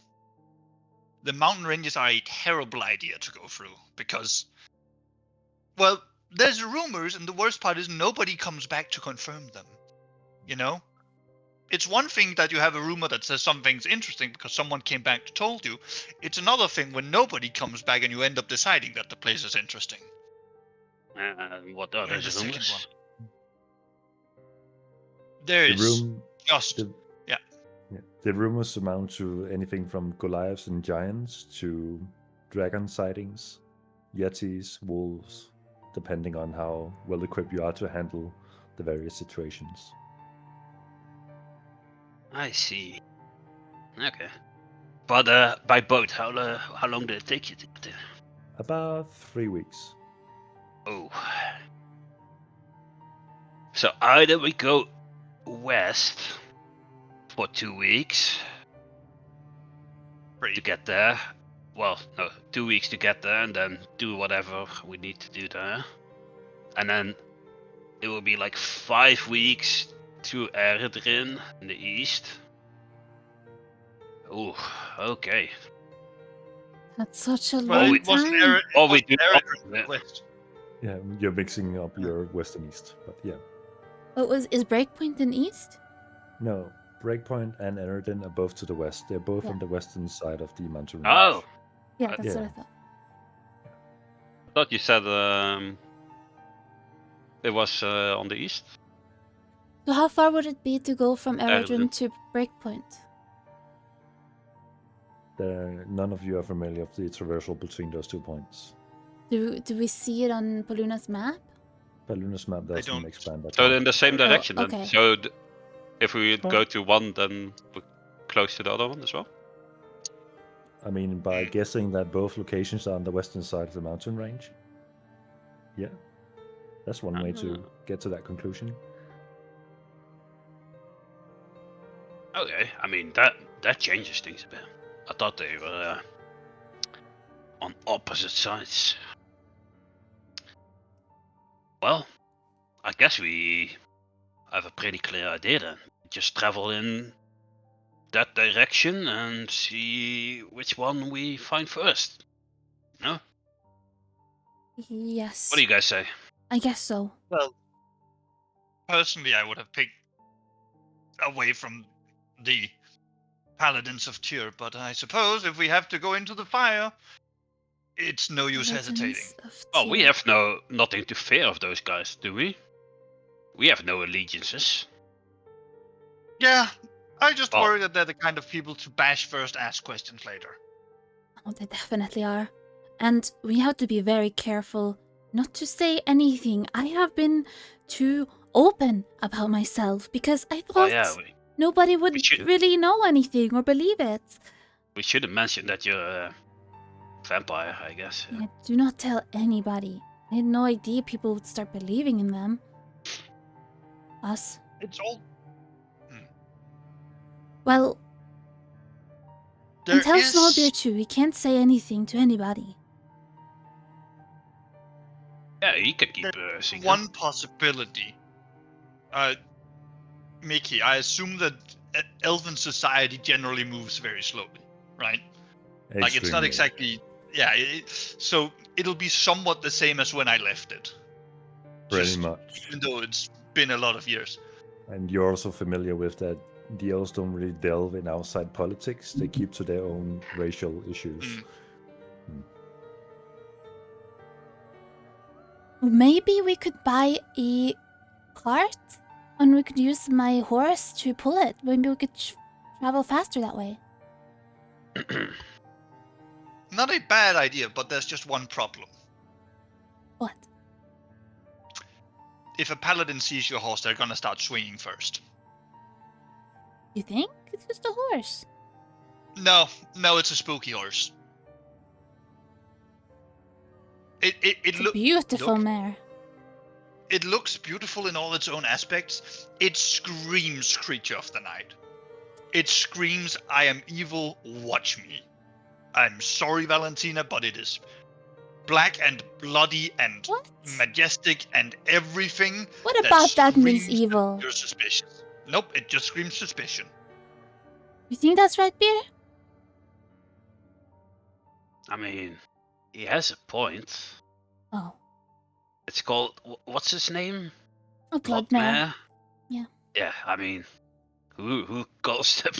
Speaker 1: the mountain ranges are a terrible idea to go through because, well, there's rumors, and the worst part is nobody comes back to confirm them. You know? It's one thing that you have a rumor that says something's interesting because someone came back and told you. It's another thing when nobody comes back and you end up deciding that the place is interesting.
Speaker 4: What are
Speaker 1: We're in
Speaker 4: those
Speaker 1: the second
Speaker 4: rumors?
Speaker 1: one. There
Speaker 3: The
Speaker 1: is
Speaker 3: room,
Speaker 1: just
Speaker 3: the, yeah, the rumors amount to anything from Goliaths and giants to dragon sightings, yetis, wolves, depending on how well equipped you are to handle the various situations.
Speaker 4: I see. Okay. But by boat, how long did it take you to get there?
Speaker 3: About 3 weeks.
Speaker 4: Oh. So either we go west for 2 weeks, to get there. Well, no, 2 weeks to get there, and then do whatever we need to do there. And then it will be like 5 weeks to Eredrin in the east. Oh, okay.
Speaker 2: That's such a
Speaker 1: Well,
Speaker 2: long
Speaker 1: it wasn't
Speaker 2: time.
Speaker 4: Oh, we do.
Speaker 1: Eredrin West.
Speaker 3: Yeah, you're mixing up your west and east, but yeah.
Speaker 2: What is Breakpoint in east?
Speaker 3: No, Breakpoint and Eredin are both to the west. They're both
Speaker 2: Yeah.
Speaker 3: on the western side of the mountain range.
Speaker 4: Oh,
Speaker 2: Yeah, that's
Speaker 3: Yeah.
Speaker 2: what I thought.
Speaker 5: I thought you said it was on the east.
Speaker 2: So how far would it be to go from Eredrin
Speaker 5: Eredin.
Speaker 2: to Breakpoint?
Speaker 3: None of you are familiar with the traversal between those 2 points.
Speaker 2: Do we see it on Paluna's map?
Speaker 3: Paluna's map doesn't
Speaker 1: don't.
Speaker 3: expand that
Speaker 5: So
Speaker 3: far.
Speaker 5: in the same direction
Speaker 2: okay.
Speaker 5: then. So if we
Speaker 3: Fine.
Speaker 5: go to one, then we're close to the other one as well.
Speaker 3: I mean, by guessing that both locations are on the western side of the mountain range. Yeah, that's one way to get to that conclusion.
Speaker 4: okay. I mean that changes things a bit. I thought they were on opposite sides. Well, I guess we have a pretty clear idea then. Just travel in that direction and see which one we find first. No?
Speaker 2: Yes.
Speaker 4: What do you guys say?
Speaker 2: I guess so.
Speaker 1: Well, personally, I would have picked away from the Paladins of Tyr, but I suppose if we have to go into the fire, it's no use hesitating.
Speaker 2: Paladins of
Speaker 4: Oh, we
Speaker 2: Tyr.
Speaker 4: have nothing to fear of those guys, do we? We have no allegiances.
Speaker 1: Yeah, I just
Speaker 4: Oh.
Speaker 1: worry that they're the kind of people to bash first, ask questions later.
Speaker 2: Oh, they definitely are. And we have to be very careful not to say anything. I have been too open about myself because I
Speaker 4: Oh
Speaker 2: thought
Speaker 4: yeah,
Speaker 2: nobody would
Speaker 4: we should-
Speaker 2: really know anything or believe it.
Speaker 4: we should have mentioned that you're a vampire, I guess.
Speaker 2: Yeah, do not tell anybody. I had no idea people would start believing in them. Us.
Speaker 1: It's all.
Speaker 2: Well,
Speaker 1: There
Speaker 2: and tell
Speaker 1: is
Speaker 2: Smallbeard too. He can't say anything to anybody.
Speaker 4: Yeah, you can keep secret.
Speaker 1: one possibility. Mickey, I assume that elven society generally moves very slowly, right? Like it's not
Speaker 3: Extremely.
Speaker 1: exactly. Yeah, so it'll be somewhat the same as when I left it.
Speaker 3: Pretty
Speaker 1: Just
Speaker 3: much.
Speaker 1: even though it's been a lot of years.
Speaker 3: And you're also familiar with that the elves don't really delve in outside politics. They keep to their own racial issues.
Speaker 2: Maybe we could buy a cart and we could use my horse to pull it. Maybe we could travel faster that way.
Speaker 1: Not a bad idea, but there's just one problem.
Speaker 2: What?
Speaker 1: If a paladin sees your horse, they're gonna start swinging first.
Speaker 2: You think? It's just a horse.
Speaker 1: No, it's a spooky horse. It
Speaker 2: It's a beautiful mare.
Speaker 1: It looks beautiful in all its own aspects. It screams creature of the night. It screams, I am evil, watch me. I'm sorry, Valentina, but it is black and bloody and
Speaker 2: What?
Speaker 1: majestic and everything.
Speaker 2: What about that means
Speaker 1: screams
Speaker 2: evil?
Speaker 1: You're suspicious. Nope, it just screams suspicion.
Speaker 2: You think that's right, Beer?
Speaker 4: I mean, he has a point.
Speaker 2: Oh.
Speaker 4: It's called what's his name?
Speaker 2: A blood mare.
Speaker 4: Bloodmare?
Speaker 2: Yeah.
Speaker 4: Yeah, I mean, who calls them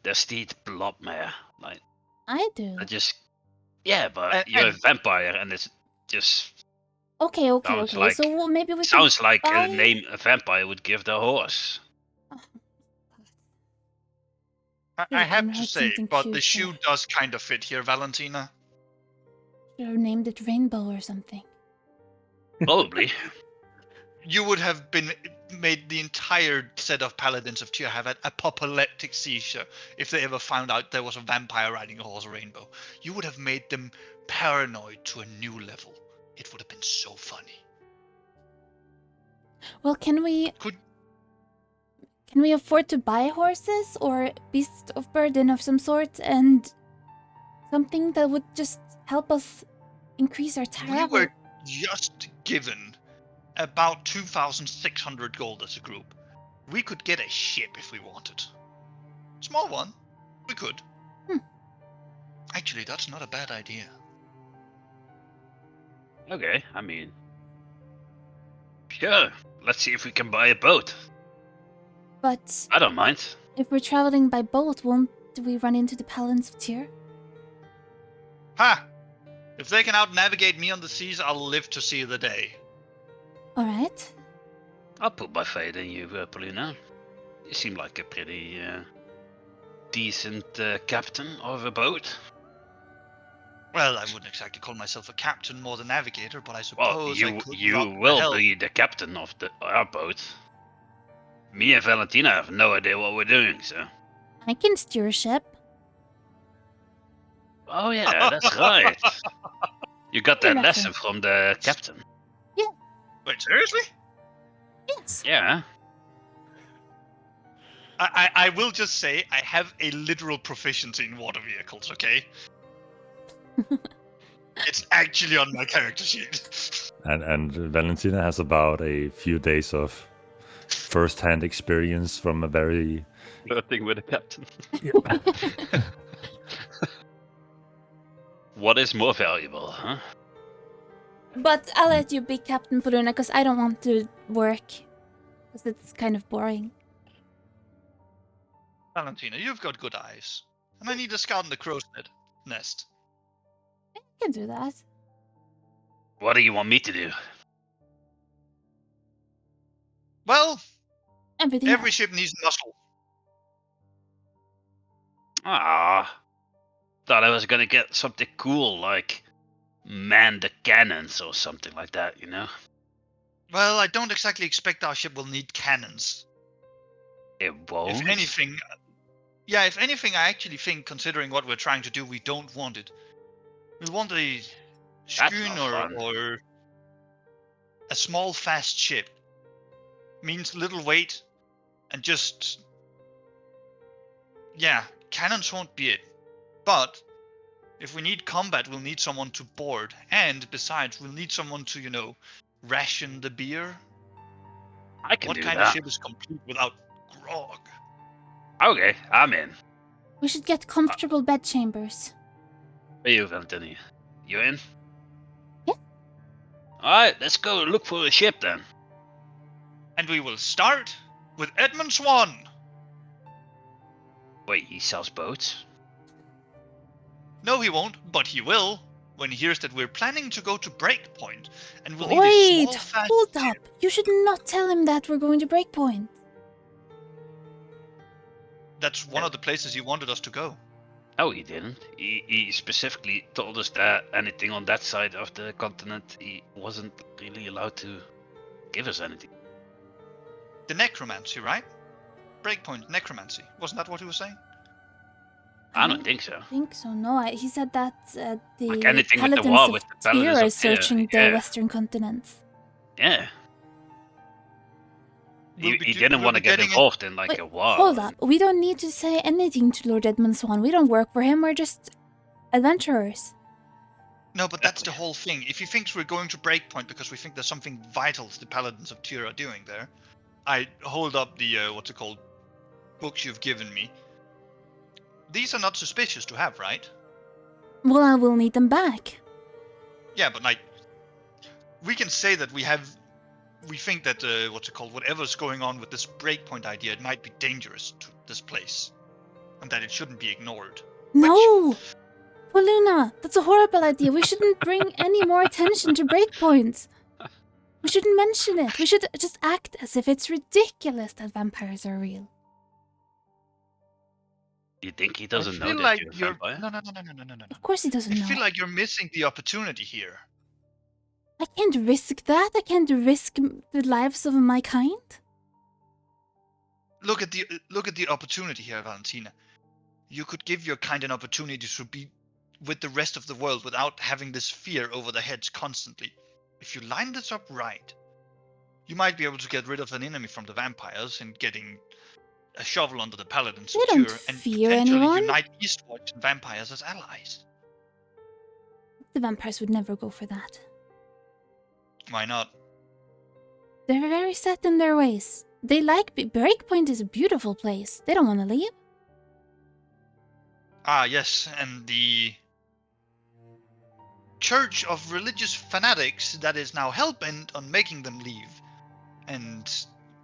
Speaker 4: their steed Bloodmare? Like,
Speaker 2: I do.
Speaker 4: I just yeah, but
Speaker 1: And-
Speaker 4: you're a
Speaker 1: and-
Speaker 4: vampire, and it's just
Speaker 2: Okay.
Speaker 4: Sounds like-
Speaker 2: So maybe we
Speaker 4: sounds like
Speaker 2: buy-
Speaker 4: a name a vampire would give their horse.
Speaker 2: Oh,
Speaker 1: I
Speaker 2: Yeah,
Speaker 1: have
Speaker 2: and
Speaker 1: to
Speaker 2: had
Speaker 1: say,
Speaker 2: something
Speaker 1: but
Speaker 2: cute
Speaker 1: the shoe
Speaker 2: there.
Speaker 1: does kind of fit here, Valentina.
Speaker 2: should have named it Rainbow or something.
Speaker 4: Probably.
Speaker 1: You would have been made the entire set of paladins of Tyr have an apoplectic seizure if they ever found out there was a vampire riding a horse rainbow. You would have made them paranoid to a new level. It would have been so funny.
Speaker 2: Well, can we afford to buy horses or beasts of burden of some sort and Something that would just help us increase our
Speaker 1: We
Speaker 2: travel.
Speaker 1: were just given about 2,600 gold as a group. We could get a ship if we wanted. Small one. We could. Actually, that's not a bad idea.
Speaker 4: Okay, I mean, sure. Let's see if we can buy a boat.
Speaker 2: But
Speaker 4: I don't mind.
Speaker 2: if we're traveling by boat, won't we run into the Paladins of Tyr?
Speaker 1: Ha! If they can out-navigate me on the seas, I'll live to see the day.
Speaker 2: Alright.
Speaker 4: I'll put my faith in you, Paulina. You seem like a pretty decent captain of a boat.
Speaker 1: Well, I wouldn't exactly call myself a captain, more the navigator, but I
Speaker 4: Well,
Speaker 1: suppose I could
Speaker 4: you
Speaker 1: rock the
Speaker 4: will
Speaker 1: helm.
Speaker 4: be the captain of our boat. Me and Valentina have no idea what we're doing, so.
Speaker 2: I can steer a ship.
Speaker 4: Oh yeah, that's right. You got that
Speaker 2: Good
Speaker 4: lesson
Speaker 2: reference.
Speaker 4: from the captain.
Speaker 1: Wait, seriously?
Speaker 2: Yes.
Speaker 4: Yeah.
Speaker 1: I will just say I have a literal proficiency in water vehicles, okay? It's actually on my character sheet.
Speaker 3: And Valentina has about a few days of first-hand experience from a very
Speaker 5: Flirting with the captain.
Speaker 3: yeah.
Speaker 5: What is more valuable, huh?
Speaker 2: But I'll let you be Captain Poluna because I don't want to work. Because it's kind of boring.
Speaker 1: Valentina, you've got good eyes. And I need a scout in the crow's nest.
Speaker 2: I can do that.
Speaker 4: What do you want me to do?
Speaker 1: Well,
Speaker 2: Everything
Speaker 1: every
Speaker 2: else.
Speaker 1: ship needs muscle.
Speaker 4: Ah, thought I was gonna get something cool like man the cannons or something like that, you know?
Speaker 1: Well, I don't exactly expect our ship will need cannons.
Speaker 4: It won't.
Speaker 1: If anything, if anything, I actually think, considering what we're trying to do, we don't want it. We want a
Speaker 4: not
Speaker 1: schooner
Speaker 4: fun.
Speaker 1: or a small, fast ship. Means little weight and just... Yeah, cannons won't be it. But if we need combat, we'll need someone to board. And besides, we'll need someone to, ration the beer.
Speaker 4: I can
Speaker 1: What
Speaker 4: do
Speaker 1: kind of
Speaker 4: that.
Speaker 1: ship is complete without grog?
Speaker 4: Okay, I'm in.
Speaker 2: We should get comfortable bed chambers.
Speaker 4: Are you, Valentina? You in?
Speaker 2: Yeah.
Speaker 4: Alright, let's go look for a ship then.
Speaker 1: And we will start with Edmund Swan.
Speaker 4: Wait, he sells boats?
Speaker 1: No, he won't, but he will when he hears that we're planning to go to Breakpoint and we'll need a
Speaker 2: Wait,
Speaker 1: small, fast
Speaker 2: hold
Speaker 1: ship.
Speaker 2: up. You should not tell him that we're going to Breakpoint.
Speaker 1: That's one of the places he wanted us to go.
Speaker 4: No, he didn't. He specifically told us that anything on that side of the continent, he wasn't really allowed to give us anything.
Speaker 1: The necromancy, right? Breakpoint necromancy. Wasn't that what he was saying?
Speaker 4: I don't think so.
Speaker 2: I think so, no. He said that the
Speaker 4: Like anything with the
Speaker 2: Paladins
Speaker 4: war,
Speaker 2: of
Speaker 4: with the
Speaker 2: Tyr
Speaker 4: Paladins
Speaker 2: are
Speaker 4: of Tyr,
Speaker 2: searching
Speaker 4: yeah.
Speaker 2: the western continents.
Speaker 4: Yeah.
Speaker 1: We'll
Speaker 4: He
Speaker 1: be
Speaker 4: didn't
Speaker 1: we'll
Speaker 4: want to
Speaker 1: be
Speaker 4: get
Speaker 1: getting
Speaker 4: involved in like
Speaker 2: Wait,
Speaker 4: a war.
Speaker 2: hold up. We don't need to say anything to Lord Edmund Swan. We don't work for him. We're just adventurers.
Speaker 1: No, but that's the whole thing. If he thinks we're going to Breakpoint because we think there's something vital the Paladins of Tyr are doing there, I hold up the, books you've given me. These are not suspicious to have, right?
Speaker 2: Well, I will need them back.
Speaker 1: Yeah, but we can say that we think that, whatever's going on with this Breakpoint idea, it might be dangerous to this place. And that it shouldn't be ignored.
Speaker 2: No! Poluna, that's a horrible idea. We shouldn't bring any more attention to Breakpoint. We shouldn't mention it. We should just act as if it's ridiculous that vampires are real.
Speaker 4: You think he doesn't know
Speaker 1: feel
Speaker 4: that
Speaker 1: like
Speaker 4: you're a vampire?
Speaker 1: No.
Speaker 2: Of course he doesn't
Speaker 1: I
Speaker 2: know.
Speaker 1: feel like you're missing the opportunity here.
Speaker 2: I can't risk that. I can't risk the lives of my kind.
Speaker 1: Look at the opportunity here, Valentina. You could give your kind an opportunity to be with the rest of the world without having this fear over their heads constantly. If you line this up right, you might be able to get rid of an enemy from the vampires and getting a shovel under the Paladins
Speaker 2: We
Speaker 1: of
Speaker 2: don't
Speaker 1: Tyr and
Speaker 2: fear
Speaker 1: potentially
Speaker 2: anyone.
Speaker 1: unite Eastwatch and vampires as allies.
Speaker 2: The vampires would never go for that.
Speaker 1: Why not?
Speaker 2: They're very set in their ways. They like Breakpoint is a beautiful place. They don't want to leave.
Speaker 1: Ah, yes, and the church of religious fanatics that is now hell-bent on making them leave and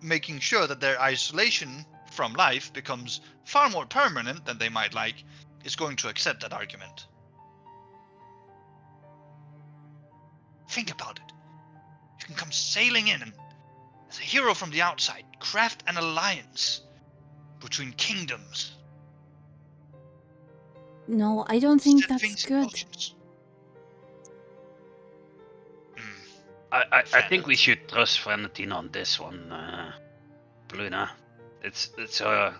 Speaker 1: making sure that their isolation from life becomes far more permanent than they might like is going to accept that argument. Think about it. You can come sailing in and, as a hero from the outside, craft an alliance between kingdoms.
Speaker 2: No, I don't think
Speaker 1: Set
Speaker 2: that's
Speaker 1: things in
Speaker 2: good.
Speaker 1: motions.
Speaker 4: I think we should trust Valentina on this one, Luna. It's her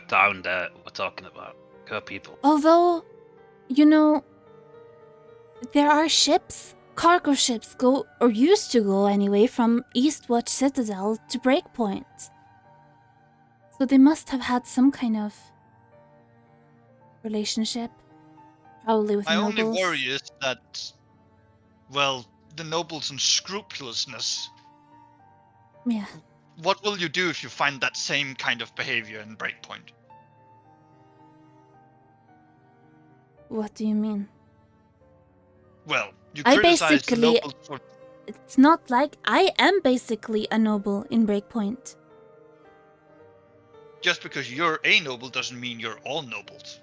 Speaker 4: town that we're talking about. Her people.
Speaker 2: Although, there are ships, cargo ships go, or used to go anyway, from Eastwatch Citadel to Breakpoint. So they must have had some kind of relationship. Probably with
Speaker 1: My
Speaker 2: nobles.
Speaker 1: only worry is that, well, the nobles' unscrupulousness.
Speaker 2: Yeah.
Speaker 1: What will you do if you find that same kind of behavior in Breakpoint?
Speaker 2: What do you mean?
Speaker 1: Well, you
Speaker 2: I
Speaker 1: criticize the
Speaker 2: basically-
Speaker 1: nobles for.
Speaker 2: It's not like I am basically a noble in Breakpoint.
Speaker 1: Just because you're a noble doesn't mean you're all nobles.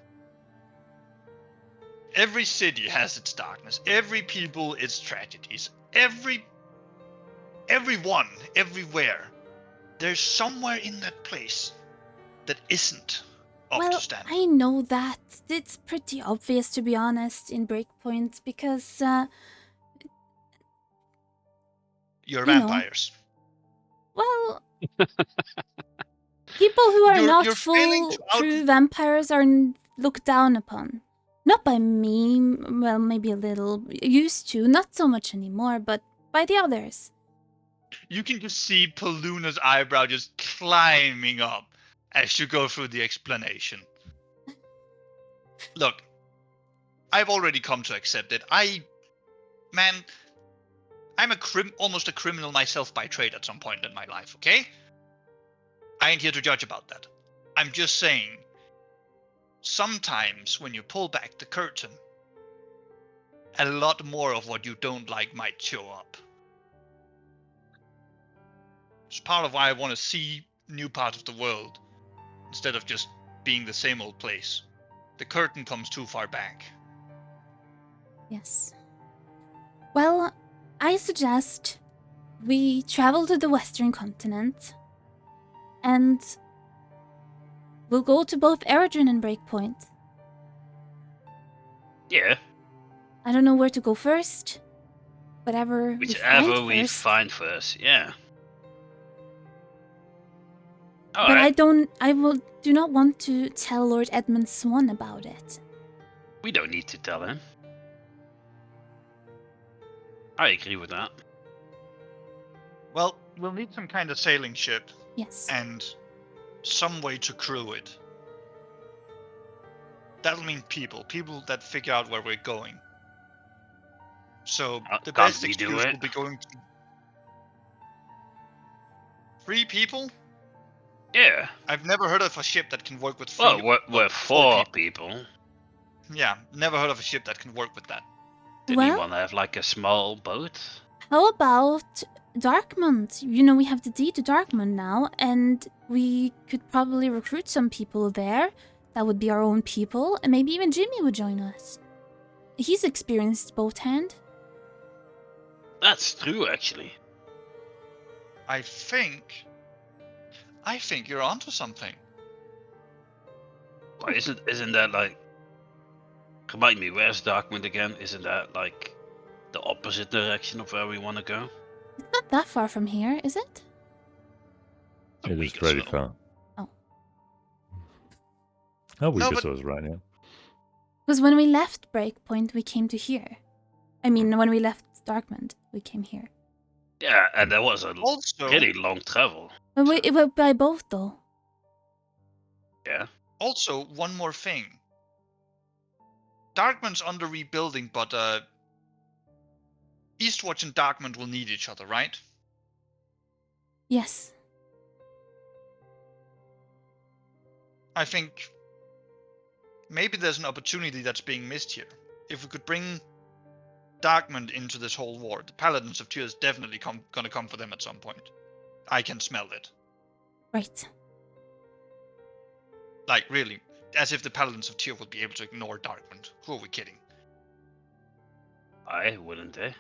Speaker 1: Every city has its darkness. Every people its tragedies. Everyone, everywhere. There's somewhere in that place that isn't up
Speaker 2: Well,
Speaker 1: to standard.
Speaker 2: I know that. It's pretty obvious, to be honest, in Breakpoint, because,
Speaker 1: You're
Speaker 2: you know.
Speaker 1: vampires.
Speaker 2: well, people who are not
Speaker 1: You're failing
Speaker 2: full,
Speaker 1: to
Speaker 2: true vampires are looked down upon. Not by me, well, maybe a little. Used to, not so much anymore, but by the others.
Speaker 1: You can just see Paluna's eyebrow just climbing up as you go through the explanation. Look, I've already come to accept it. I'm almost a criminal myself by trade at some point in my life, okay? I ain't here to judge about that. I'm just saying, sometimes when you pull back the curtain, a lot more of what you don't like might show up. It's part of why I want to see new parts of the world, instead of just being the same old place. The curtain comes too far back.
Speaker 2: Yes. Well, I suggest we travel to the western continent, and we'll go to both Eredrin and Breakpoint.
Speaker 4: Yeah,
Speaker 2: I don't know where to go first. Whatever
Speaker 4: whichever
Speaker 2: we
Speaker 4: we
Speaker 2: first.
Speaker 4: find first. Yeah.
Speaker 2: But
Speaker 4: Alright,
Speaker 2: I do not want to tell Lord Edmund Swan about it.
Speaker 4: we don't need to tell him. I agree with that.
Speaker 1: Well, we'll need some kind of sailing ship
Speaker 2: Yes.
Speaker 1: and some way to crew it. That'll mean people that figure out where we're going. So the
Speaker 4: Can't
Speaker 1: best
Speaker 4: we do
Speaker 1: excuse
Speaker 4: it?
Speaker 1: will be going to 3 people.
Speaker 4: Yeah.
Speaker 1: I've never heard of a ship that can work with 3.
Speaker 4: Well, we're
Speaker 1: four
Speaker 4: 4 people.
Speaker 1: Yeah, never heard of a ship that can work with that.
Speaker 4: Didn't
Speaker 2: Well-
Speaker 4: you want to have like a small boat?
Speaker 2: How about Darkmont? You know, we have the deed to Darkmont now, and we could probably recruit some people there. That would be our own people, and maybe even Jimmy would join us. He's experienced boat hand.
Speaker 4: That's true, actually.
Speaker 1: I think you're onto something.
Speaker 4: Why isn't that like? Remind me, where's Darkwind again? Isn't that like the opposite direction of where we want to go?
Speaker 2: It's not that far from here, is it?
Speaker 4: A
Speaker 3: It
Speaker 4: week
Speaker 3: is
Speaker 4: or
Speaker 3: really
Speaker 4: so.
Speaker 3: far.
Speaker 2: Oh.
Speaker 3: A week
Speaker 1: No,
Speaker 3: or
Speaker 1: but-
Speaker 3: so is right, yeah.
Speaker 2: Because when we left Breakpoint, we came to here. I mean, when we left Darkmont, we came here.
Speaker 4: Yeah, and that was a
Speaker 1: Also,
Speaker 4: pretty long travel.
Speaker 2: But it went by boat, though.
Speaker 4: Yeah.
Speaker 1: also one more thing. Darkman's under rebuilding, but Eastwatch and Darkman will need each other, right?
Speaker 2: Yes.
Speaker 1: I think maybe there's an opportunity that's being missed here. If we could bring Darkman into this whole war, the Paladins of Tyr is definitely gonna come for them at some point. I can smell it.
Speaker 2: Right.
Speaker 1: Like, really. As if the Paladins of Tyr would be able to ignore Darkman. Who are we kidding?
Speaker 4: I wouldn't, eh?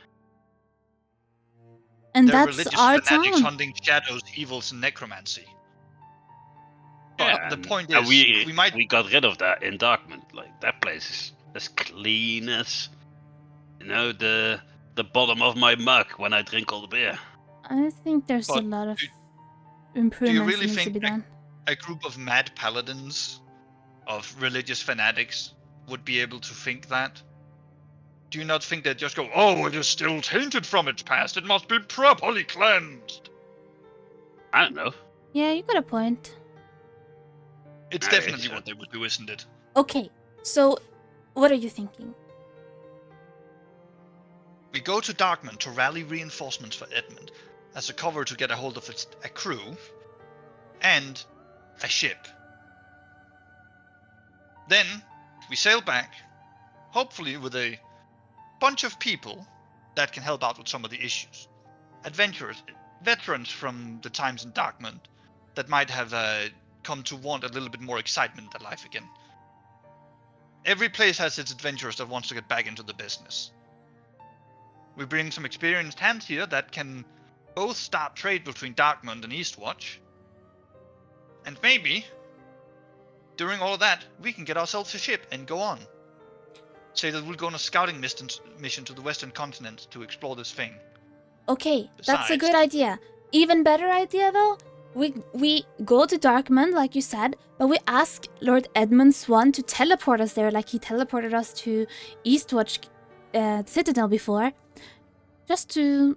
Speaker 2: And
Speaker 1: They're
Speaker 2: that's
Speaker 1: religious
Speaker 2: our
Speaker 1: fanatics
Speaker 2: town.
Speaker 1: hunting shadows, evils, and necromancy. But
Speaker 4: Yeah,
Speaker 1: the
Speaker 4: and-
Speaker 1: point
Speaker 4: and
Speaker 1: is,
Speaker 4: we
Speaker 1: might...
Speaker 4: we got rid of that in Darkman. Like that place is as clean as, you know, the bottom of my mug when I drink all the beer.
Speaker 2: I think there's a
Speaker 1: But
Speaker 2: lot of
Speaker 1: do
Speaker 2: improvements
Speaker 1: really
Speaker 2: that needs to
Speaker 1: think
Speaker 2: be done.
Speaker 1: a group of mad paladins, of religious fanatics, would be able to think that? Do you not think they'd just go, oh, it is still tainted from its past, it must be properly cleansed?
Speaker 4: I don't know.
Speaker 2: Yeah, you got a point.
Speaker 1: It's
Speaker 4: Okay,
Speaker 1: definitely
Speaker 4: so-
Speaker 1: what they would do, isn't it?
Speaker 2: Okay, so what are you thinking?
Speaker 1: We go to Darkman to rally reinforcements for Edmund, as a cover to get a hold of a crew, and a ship. Then, we sail back, hopefully with a bunch of people that can help out with some of the issues. Adventurers, veterans from the times in Darkman that might have come to want a little bit more excitement in their life again. Every place has its adventurers that wants to get back into the business. We bring some experienced hands here that can both start trade between Darkman and Eastwatch. And maybe, during all of that, we can get ourselves a ship and go on. Say that we'll go on a scouting mission to the western continent to explore this thing.
Speaker 2: Okay, that's a
Speaker 1: Besides-
Speaker 2: good idea. Even better idea though, we go to Darkman like you said, but we ask Lord Edmund Swan to teleport us there like he teleported us to Eastwatch Citadel before. Just to...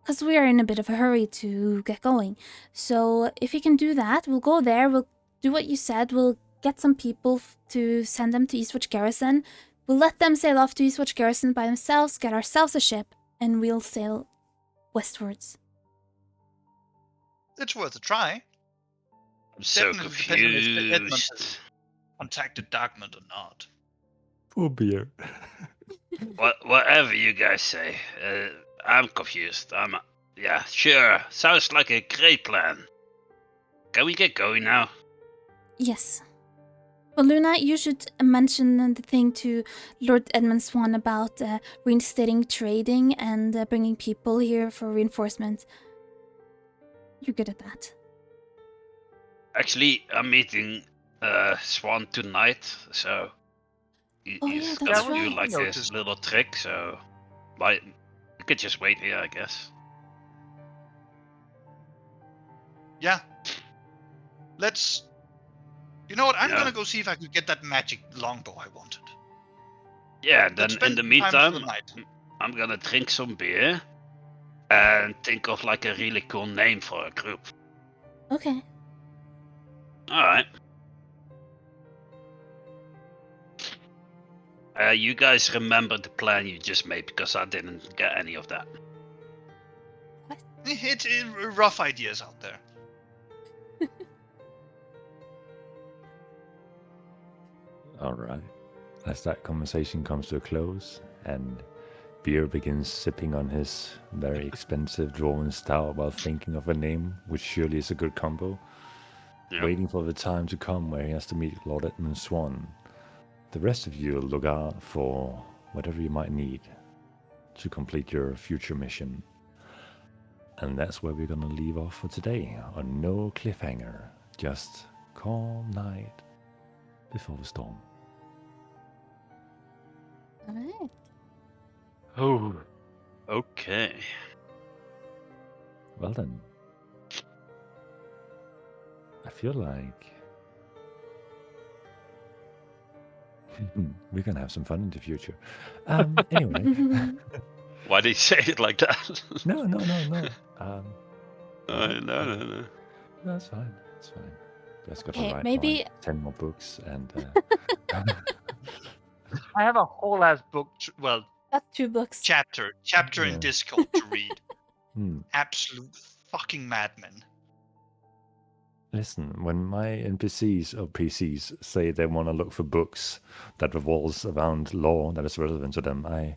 Speaker 2: because we are in a bit of a hurry to get going. So if he can do that, we'll go there, we'll do what you said, we'll get some people to send them to Eastwatch Garrison. We'll let them sail off to Eastwatch Garrison by themselves, get ourselves a ship, and we'll sail westwards.
Speaker 1: It's worth a try.
Speaker 4: I'm so
Speaker 1: Definitely depending on if Edmund
Speaker 4: confused.
Speaker 1: contacted Darkman or not.
Speaker 3: For beer.
Speaker 4: Whatever you guys say, I'm confused. Yeah, sure. Sounds like a great plan. Can we get going now?
Speaker 2: Yes. Well, Luna, you should mention the thing to Lord Edmund Swan about reinstating trading and bringing people here for reinforcement. You're good at that.
Speaker 4: Actually, I'm meeting Swan tonight, so
Speaker 2: Oh,
Speaker 4: he's
Speaker 2: yeah,
Speaker 4: gonna
Speaker 2: that's
Speaker 4: do
Speaker 2: right.
Speaker 4: like
Speaker 1: Noticed.
Speaker 4: this little trick. So, you could just wait here, I guess.
Speaker 1: Yeah. Let's... You know what? I'm
Speaker 4: Yeah.
Speaker 1: gonna go see if I could get that magic longbow I wanted.
Speaker 4: Yeah. Then
Speaker 1: Let's
Speaker 4: in
Speaker 1: spend
Speaker 4: the
Speaker 1: some time for
Speaker 4: meantime,
Speaker 1: the night.
Speaker 4: I'm gonna drink some beer and think of like a really cool name for a group.
Speaker 2: Okay.
Speaker 4: All right. You guys remember the plan you just made because I didn't get any of that.
Speaker 1: It's rough ideas out there.
Speaker 3: All right. As that conversation comes to a close and Beer begins sipping on his very expensive dwarven stout while thinking of a name, which surely is a good combo,
Speaker 4: Yeah.
Speaker 3: waiting for the time to come where he has to meet Lord Edmund Swan, the rest of you look out for whatever you might need to complete your future mission. And that's where we're gonna leave off for today, on no cliffhanger, just calm night before the storm.
Speaker 2: Alright.
Speaker 4: Oh. Okay.
Speaker 3: Well then, I feel like we're gonna have some fun in the future. Anyway,
Speaker 4: Why did you say it like that?
Speaker 3: no.
Speaker 4: No.
Speaker 3: That's fine. That's fine. Just got
Speaker 2: Okay,
Speaker 3: to write
Speaker 2: maybe-
Speaker 3: like 10 more books and
Speaker 1: I have a whole ass book. Well,
Speaker 2: That's 2 books.
Speaker 1: chapter in
Speaker 3: Yeah.
Speaker 1: Discord to read.
Speaker 3: Hmm.
Speaker 1: Absolute fucking madmen.
Speaker 3: Listen, when my NPCs or PCs say they want to look for books that revolves around lore that is relevant to them, I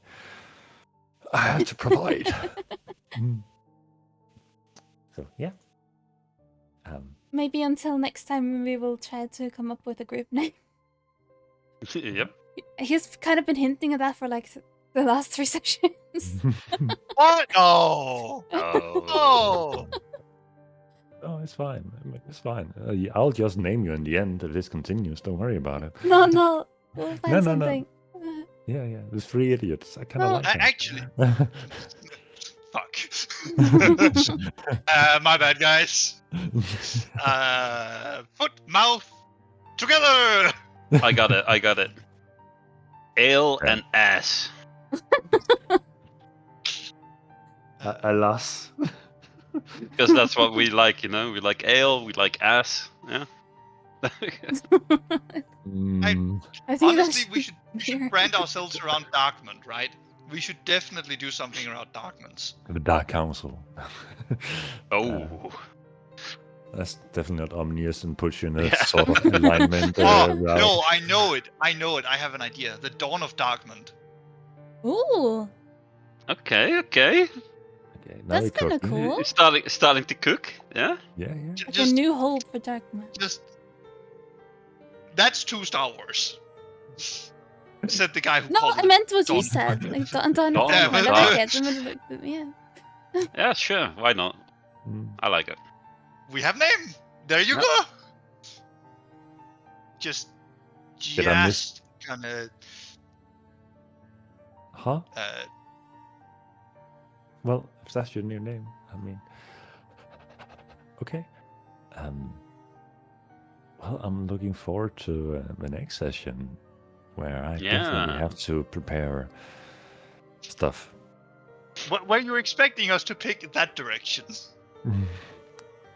Speaker 3: have to provide. Mm. So yeah.
Speaker 2: Maybe until next time we will try to come up with a group name.
Speaker 5: Yep.
Speaker 2: He's kind of been hinting at that for like the last 3 sessions.
Speaker 1: What? No.
Speaker 5: Oh.
Speaker 1: No.
Speaker 3: Oh, it's fine. I mean, it's fine. I'll just name you in the end if this continues. Don't worry about it.
Speaker 2: No, we'll find
Speaker 3: No.
Speaker 2: something.
Speaker 3: Yeah. There's 3 idiots. I kind of
Speaker 2: No.
Speaker 3: like them.
Speaker 1: Actually, fuck. My bad, guys. Foot, mouth, together.
Speaker 5: I got it. Ale
Speaker 3: Yeah.
Speaker 5: and ass.
Speaker 3: Alas.
Speaker 5: Because that's what we like, you know? We like ale, we like ass. Yeah.
Speaker 3: Mm,
Speaker 2: I think
Speaker 1: Honestly,
Speaker 2: that's
Speaker 1: we should brand ourselves around Darkmond, right? We should definitely do something around Darkmonds.
Speaker 3: the Dark Council.
Speaker 5: Oh.
Speaker 3: That's definitely not ominous and puts you in a
Speaker 5: Yeah.
Speaker 3: sort of alignment.
Speaker 1: Oh,
Speaker 3: route.
Speaker 1: no, I know it. I have an idea. The Dawn of Darkmond.
Speaker 2: Ooh,
Speaker 5: Okay.
Speaker 3: Okay, now
Speaker 2: that's
Speaker 3: you're
Speaker 2: kind of
Speaker 3: cooking.
Speaker 2: cool.
Speaker 5: Starting to cook, yeah?
Speaker 3: Yeah.
Speaker 2: Like a
Speaker 1: Just,
Speaker 2: new hope for Darkman.
Speaker 1: just. That's 2 Star Wars. Said the guy who
Speaker 2: No,
Speaker 1: called
Speaker 2: I
Speaker 1: it
Speaker 2: meant what you
Speaker 1: Dawn.
Speaker 2: said. Like, Dawn
Speaker 5: Dawn
Speaker 2: of
Speaker 1: Yeah,
Speaker 2: Darkman.
Speaker 1: but-
Speaker 2: I like it. Yeah.
Speaker 5: Yeah, sure. Why not?
Speaker 3: Mm.
Speaker 5: I like it.
Speaker 1: We have name. There you
Speaker 5: Yeah.
Speaker 1: go. Just
Speaker 3: I miss-
Speaker 1: gonna
Speaker 3: Huh? Well, if that's your new name, I mean, okay. Well, I'm looking forward to the next session, where I definitely
Speaker 5: Yeah.
Speaker 3: have to prepare stuff.
Speaker 1: What were you expecting us to pick that direction?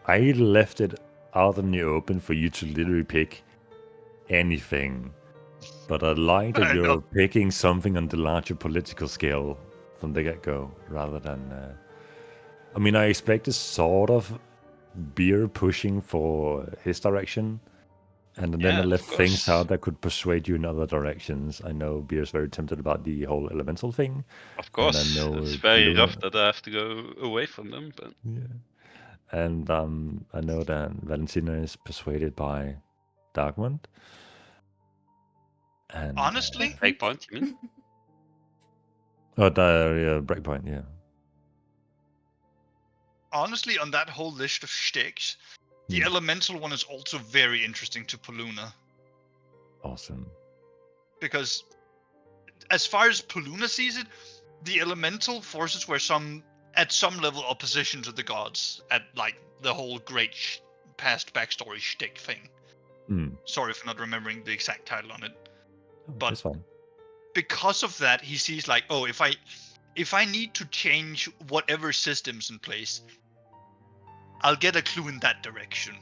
Speaker 3: I left it out in the open for you to literally pick anything, but I like that
Speaker 1: I
Speaker 3: you're
Speaker 1: know.
Speaker 3: picking something on the larger political scale from the get-go, rather than. I mean, I expected sort of Beer pushing for his direction, and then
Speaker 5: Yeah,
Speaker 3: I
Speaker 5: of
Speaker 3: left things
Speaker 5: course.
Speaker 3: out that could persuade you in other directions. I know Beer's very tempted about the whole elemental thing.
Speaker 5: Of course.
Speaker 3: know
Speaker 5: It's very
Speaker 3: Luna-
Speaker 5: rough that I have to go away from them, but
Speaker 3: Yeah. And I know that Valentina is persuaded by Darkmond. And
Speaker 1: Honestly,
Speaker 5: Breakpoint, you mean?
Speaker 3: Breakpoint, yeah.
Speaker 1: honestly, on that whole list of shticks, the
Speaker 3: Hmm.
Speaker 1: elemental one is also very interesting to Paluna.
Speaker 3: Awesome.
Speaker 1: Because as far as Paluna sees it, the elemental forces were at some level opposition to the gods at like the whole great past backstory shtick thing.
Speaker 3: Hmm.
Speaker 1: Sorry for not remembering the exact title on it.
Speaker 3: Oh,
Speaker 1: But-
Speaker 3: it's fine.
Speaker 1: Because of that, he sees like, oh, if I need to change whatever system's in place, I'll get a clue in that direction.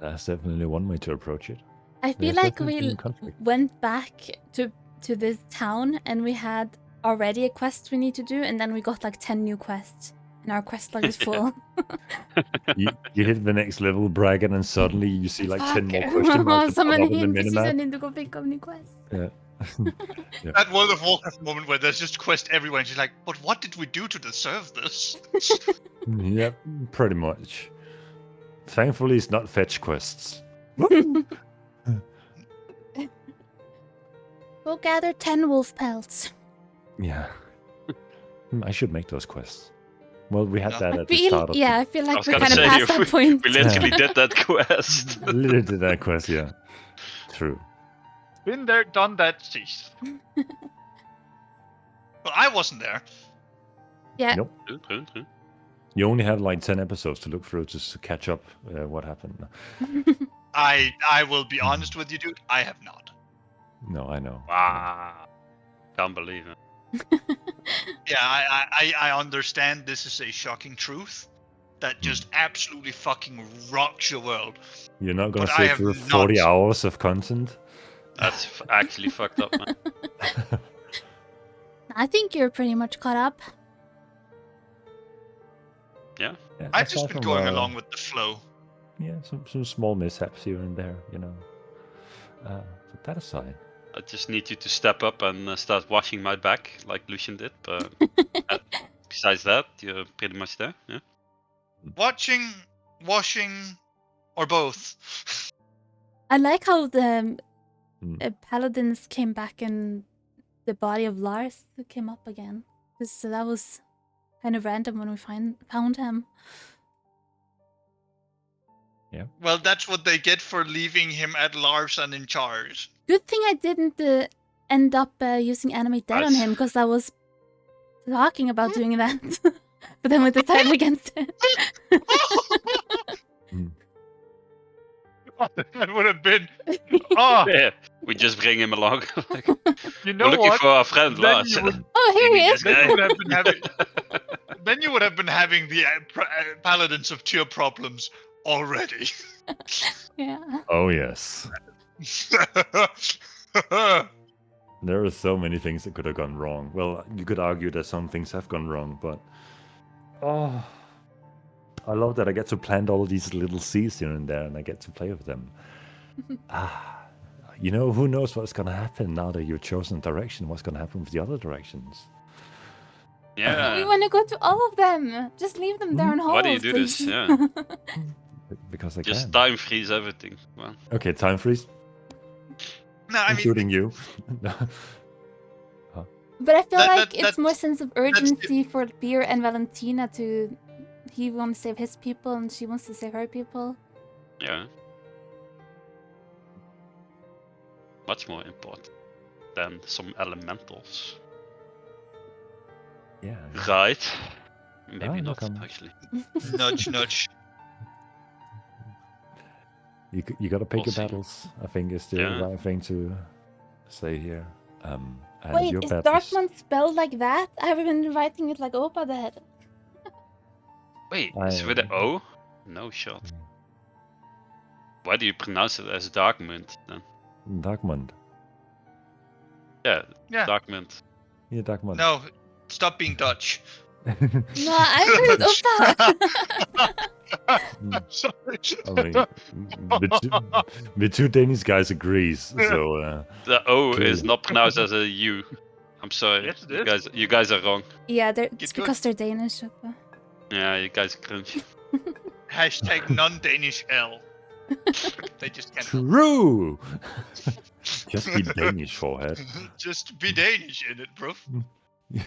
Speaker 3: That's definitely one way to approach it.
Speaker 2: I feel
Speaker 3: There's
Speaker 2: like
Speaker 3: definitely
Speaker 2: we
Speaker 3: conflict.
Speaker 2: went back to this town and we had already a quest we need to do, and then we got like 10 new quests, and our quest log is full.
Speaker 3: You hit the next level bracket, and suddenly you see like 10 more
Speaker 2: Fuck.
Speaker 3: question marks
Speaker 2: So
Speaker 3: that pop
Speaker 2: many
Speaker 3: up in the
Speaker 2: NPCs, I
Speaker 3: minimap.
Speaker 2: need to go pick up new quests.
Speaker 3: Yeah.
Speaker 1: That World of Warcraft moment where there's just quest everywhere, and she's like, but what did we do to deserve this?
Speaker 3: Yep, pretty much. Thankfully, it's not fetch quests.
Speaker 2: Go gather 10 wolf pelts.
Speaker 3: Yeah. I should make those quests. Well, we had
Speaker 1: No.
Speaker 3: that
Speaker 2: I
Speaker 3: at the
Speaker 2: feel,
Speaker 3: start of
Speaker 2: yeah, I feel
Speaker 5: I
Speaker 2: like
Speaker 5: was
Speaker 2: we're
Speaker 5: gonna
Speaker 2: kind of
Speaker 5: say,
Speaker 2: past that point.
Speaker 5: we literally did that quest.
Speaker 3: Literally did that quest, yeah. True.
Speaker 1: Been there, done that, jeez. Well, I wasn't there.
Speaker 2: Yeah,
Speaker 3: Nope.
Speaker 5: True, true.
Speaker 3: You only have like 10 episodes to look through just to catch up what happened.
Speaker 1: I will be honest with you, dude. I have not.
Speaker 3: No, I know.
Speaker 5: Wow. Can't believe it.
Speaker 1: Yeah, I understand this is a shocking truth that just absolutely fucking rocks your world.
Speaker 3: You're not going to
Speaker 1: But I
Speaker 3: sit
Speaker 1: have
Speaker 3: through 40
Speaker 1: not.
Speaker 3: hours of content?
Speaker 5: That's actually fucked up, man.
Speaker 2: I think you're pretty much caught up.
Speaker 5: Yeah.
Speaker 3: Yeah,
Speaker 1: I've
Speaker 3: aside
Speaker 1: just been
Speaker 3: from,
Speaker 1: going along with the flow.
Speaker 3: Yeah, some small mishaps here and there, you know. But that aside,
Speaker 5: I just need you to step up and start washing my back like Lucian did. But besides that, you're pretty much there. Yeah.
Speaker 1: Watching, washing, or both.
Speaker 2: I like how the
Speaker 3: Mm.
Speaker 2: paladins came back and the body of Lars came up again. Because that was kind of random when we found him.
Speaker 1: Well, that's what they get for leaving him at Larson in charge.
Speaker 2: Good thing I didn't end up using Animate Dead on
Speaker 5: Nice.
Speaker 2: him, because I was talking about doing that. But then we decided against it.
Speaker 1: That would have been. Oh,
Speaker 5: Yeah. We just bring him along. Like,
Speaker 1: you
Speaker 5: we're
Speaker 1: know
Speaker 5: looking
Speaker 1: what?
Speaker 5: for our friend
Speaker 1: Then
Speaker 5: Lars.
Speaker 1: you would,
Speaker 2: Oh, here he
Speaker 5: Maybe
Speaker 2: is!
Speaker 5: this
Speaker 1: then
Speaker 5: guy.
Speaker 1: you would have been having. Then you would have been having the paladins of Tyr problems already.
Speaker 2: Yeah.
Speaker 3: oh yes, there are so many things that could have gone wrong. Well, you could argue that some things have gone wrong, but oh, I love that I get to plant all these little seeds here and there, and I get to play with them. You know, who knows what's going to happen now that you've chosen a direction? What's going to happen with the other directions?
Speaker 5: Yeah.
Speaker 2: We want to go to all of them. Just leave them there on hold.
Speaker 5: Why do you do this?
Speaker 2: please.
Speaker 5: Yeah.
Speaker 3: Because I
Speaker 5: Just
Speaker 3: can.
Speaker 5: time freeze everything. Well,
Speaker 3: Okay, time freeze,
Speaker 1: No, I mean,
Speaker 3: including you.
Speaker 2: But I feel like it's
Speaker 1: that's-
Speaker 2: more sense of urgency for Beer and Valentina to. He wants to save his people and she wants to save her people.
Speaker 5: yeah. Much more important than some elementals.
Speaker 3: Yeah.
Speaker 5: Right. Maybe
Speaker 3: Ah,
Speaker 5: not,
Speaker 3: look, I'm-
Speaker 5: actually.
Speaker 1: nudge, nudge.
Speaker 3: You got to pick
Speaker 5: We'll
Speaker 3: your
Speaker 5: see.
Speaker 3: battles. I think is the
Speaker 5: Yeah.
Speaker 3: right thing to say here. And
Speaker 2: Wait,
Speaker 3: your
Speaker 2: is
Speaker 3: battles.
Speaker 2: Darkman spelled like that? I've been writing it like Opa did.
Speaker 5: Wait, is with an
Speaker 3: I-
Speaker 5: O? No shot. Why do you pronounce it as Darkmund then?
Speaker 3: Darkmund.
Speaker 5: Yeah,
Speaker 1: Yeah.
Speaker 5: Darkmund.
Speaker 3: Yeah, Darkmund.
Speaker 1: No, stop being Dutch.
Speaker 2: No, I heard Opa.
Speaker 1: I'm sorry.
Speaker 3: I mean, the two Danish guys agrees. So
Speaker 5: The O
Speaker 3: Clearly.
Speaker 5: is not pronounced as a U. I'm sorry.
Speaker 1: Yes, it
Speaker 5: you
Speaker 1: is.
Speaker 5: guys are wrong.
Speaker 2: Yeah, it's
Speaker 1: good.
Speaker 2: because they're Danish, Opa.
Speaker 5: Yeah, you guys are cringe.
Speaker 1: Hashtag non-Danish L. They just can't.
Speaker 3: true. Just be Danish, forehead.
Speaker 1: Just be Danish in it, bro.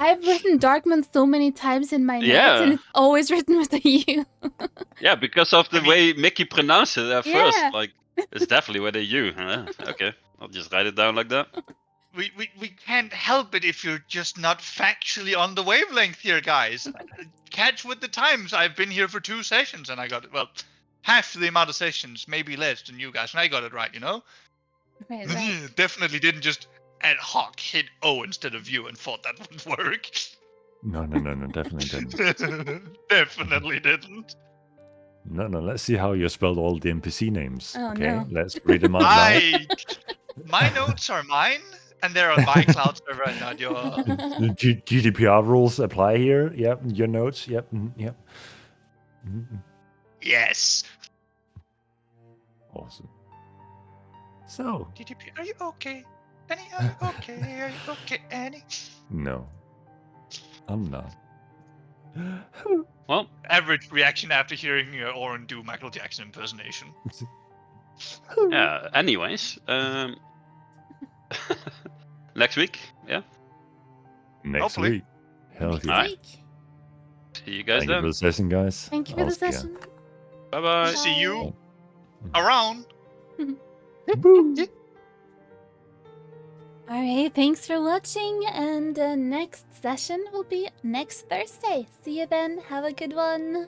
Speaker 2: I've written Darkman so many times in my notes,
Speaker 5: Yeah.
Speaker 2: and it's always written with a U.
Speaker 5: Yeah, because of the
Speaker 1: I mean-
Speaker 5: way Mickey pronounced it at
Speaker 2: Yeah.
Speaker 5: first. Like, it's definitely with a U. Huh? Okay, I'll just write it down like that.
Speaker 1: We can't help it if you're just not factually on the wavelength here, guys. Catch with the times. I've been here for 2 sessions and I got it. Well, half the amount of sessions, maybe less than you guys, and I got it right, you know?
Speaker 2: Right, right.
Speaker 1: Definitely didn't just ad hoc hit O instead of U and thought that would work.
Speaker 3: No, definitely didn't.
Speaker 1: Definitely didn't.
Speaker 3: No, let's see how you spelled all the NPC names.
Speaker 2: Oh,
Speaker 3: okay,
Speaker 2: no.
Speaker 3: let's read them out loud.
Speaker 1: My notes are mine, and they're on my cloud server and not your.
Speaker 3: The GDPR rules apply here. Yep, your notes. Yep, yep. Mhm.
Speaker 1: Yes.
Speaker 3: Awesome. So,
Speaker 1: DDP, are you okay? Annie, are you okay? Are you okay, Annie?
Speaker 3: no, I'm not.
Speaker 5: Well,
Speaker 1: Average reaction after hearing Oren do Michael Jackson impersonation.
Speaker 5: yeah. Anyways, next week. Yeah.
Speaker 3: Next
Speaker 1: Hopefully.
Speaker 3: week. Hell
Speaker 2: Next
Speaker 3: yeah.
Speaker 5: Alright.
Speaker 2: week.
Speaker 5: See you guys
Speaker 3: Thank you for
Speaker 5: then.
Speaker 3: the session, guys.
Speaker 2: Thank you for
Speaker 3: I'll
Speaker 2: the
Speaker 3: see ya.
Speaker 2: session.
Speaker 5: Bye bye.
Speaker 1: See you
Speaker 3: Bye.
Speaker 1: around.
Speaker 2: Alright, thanks for watching, and next session will be next Thursday. See you then. Have a good one.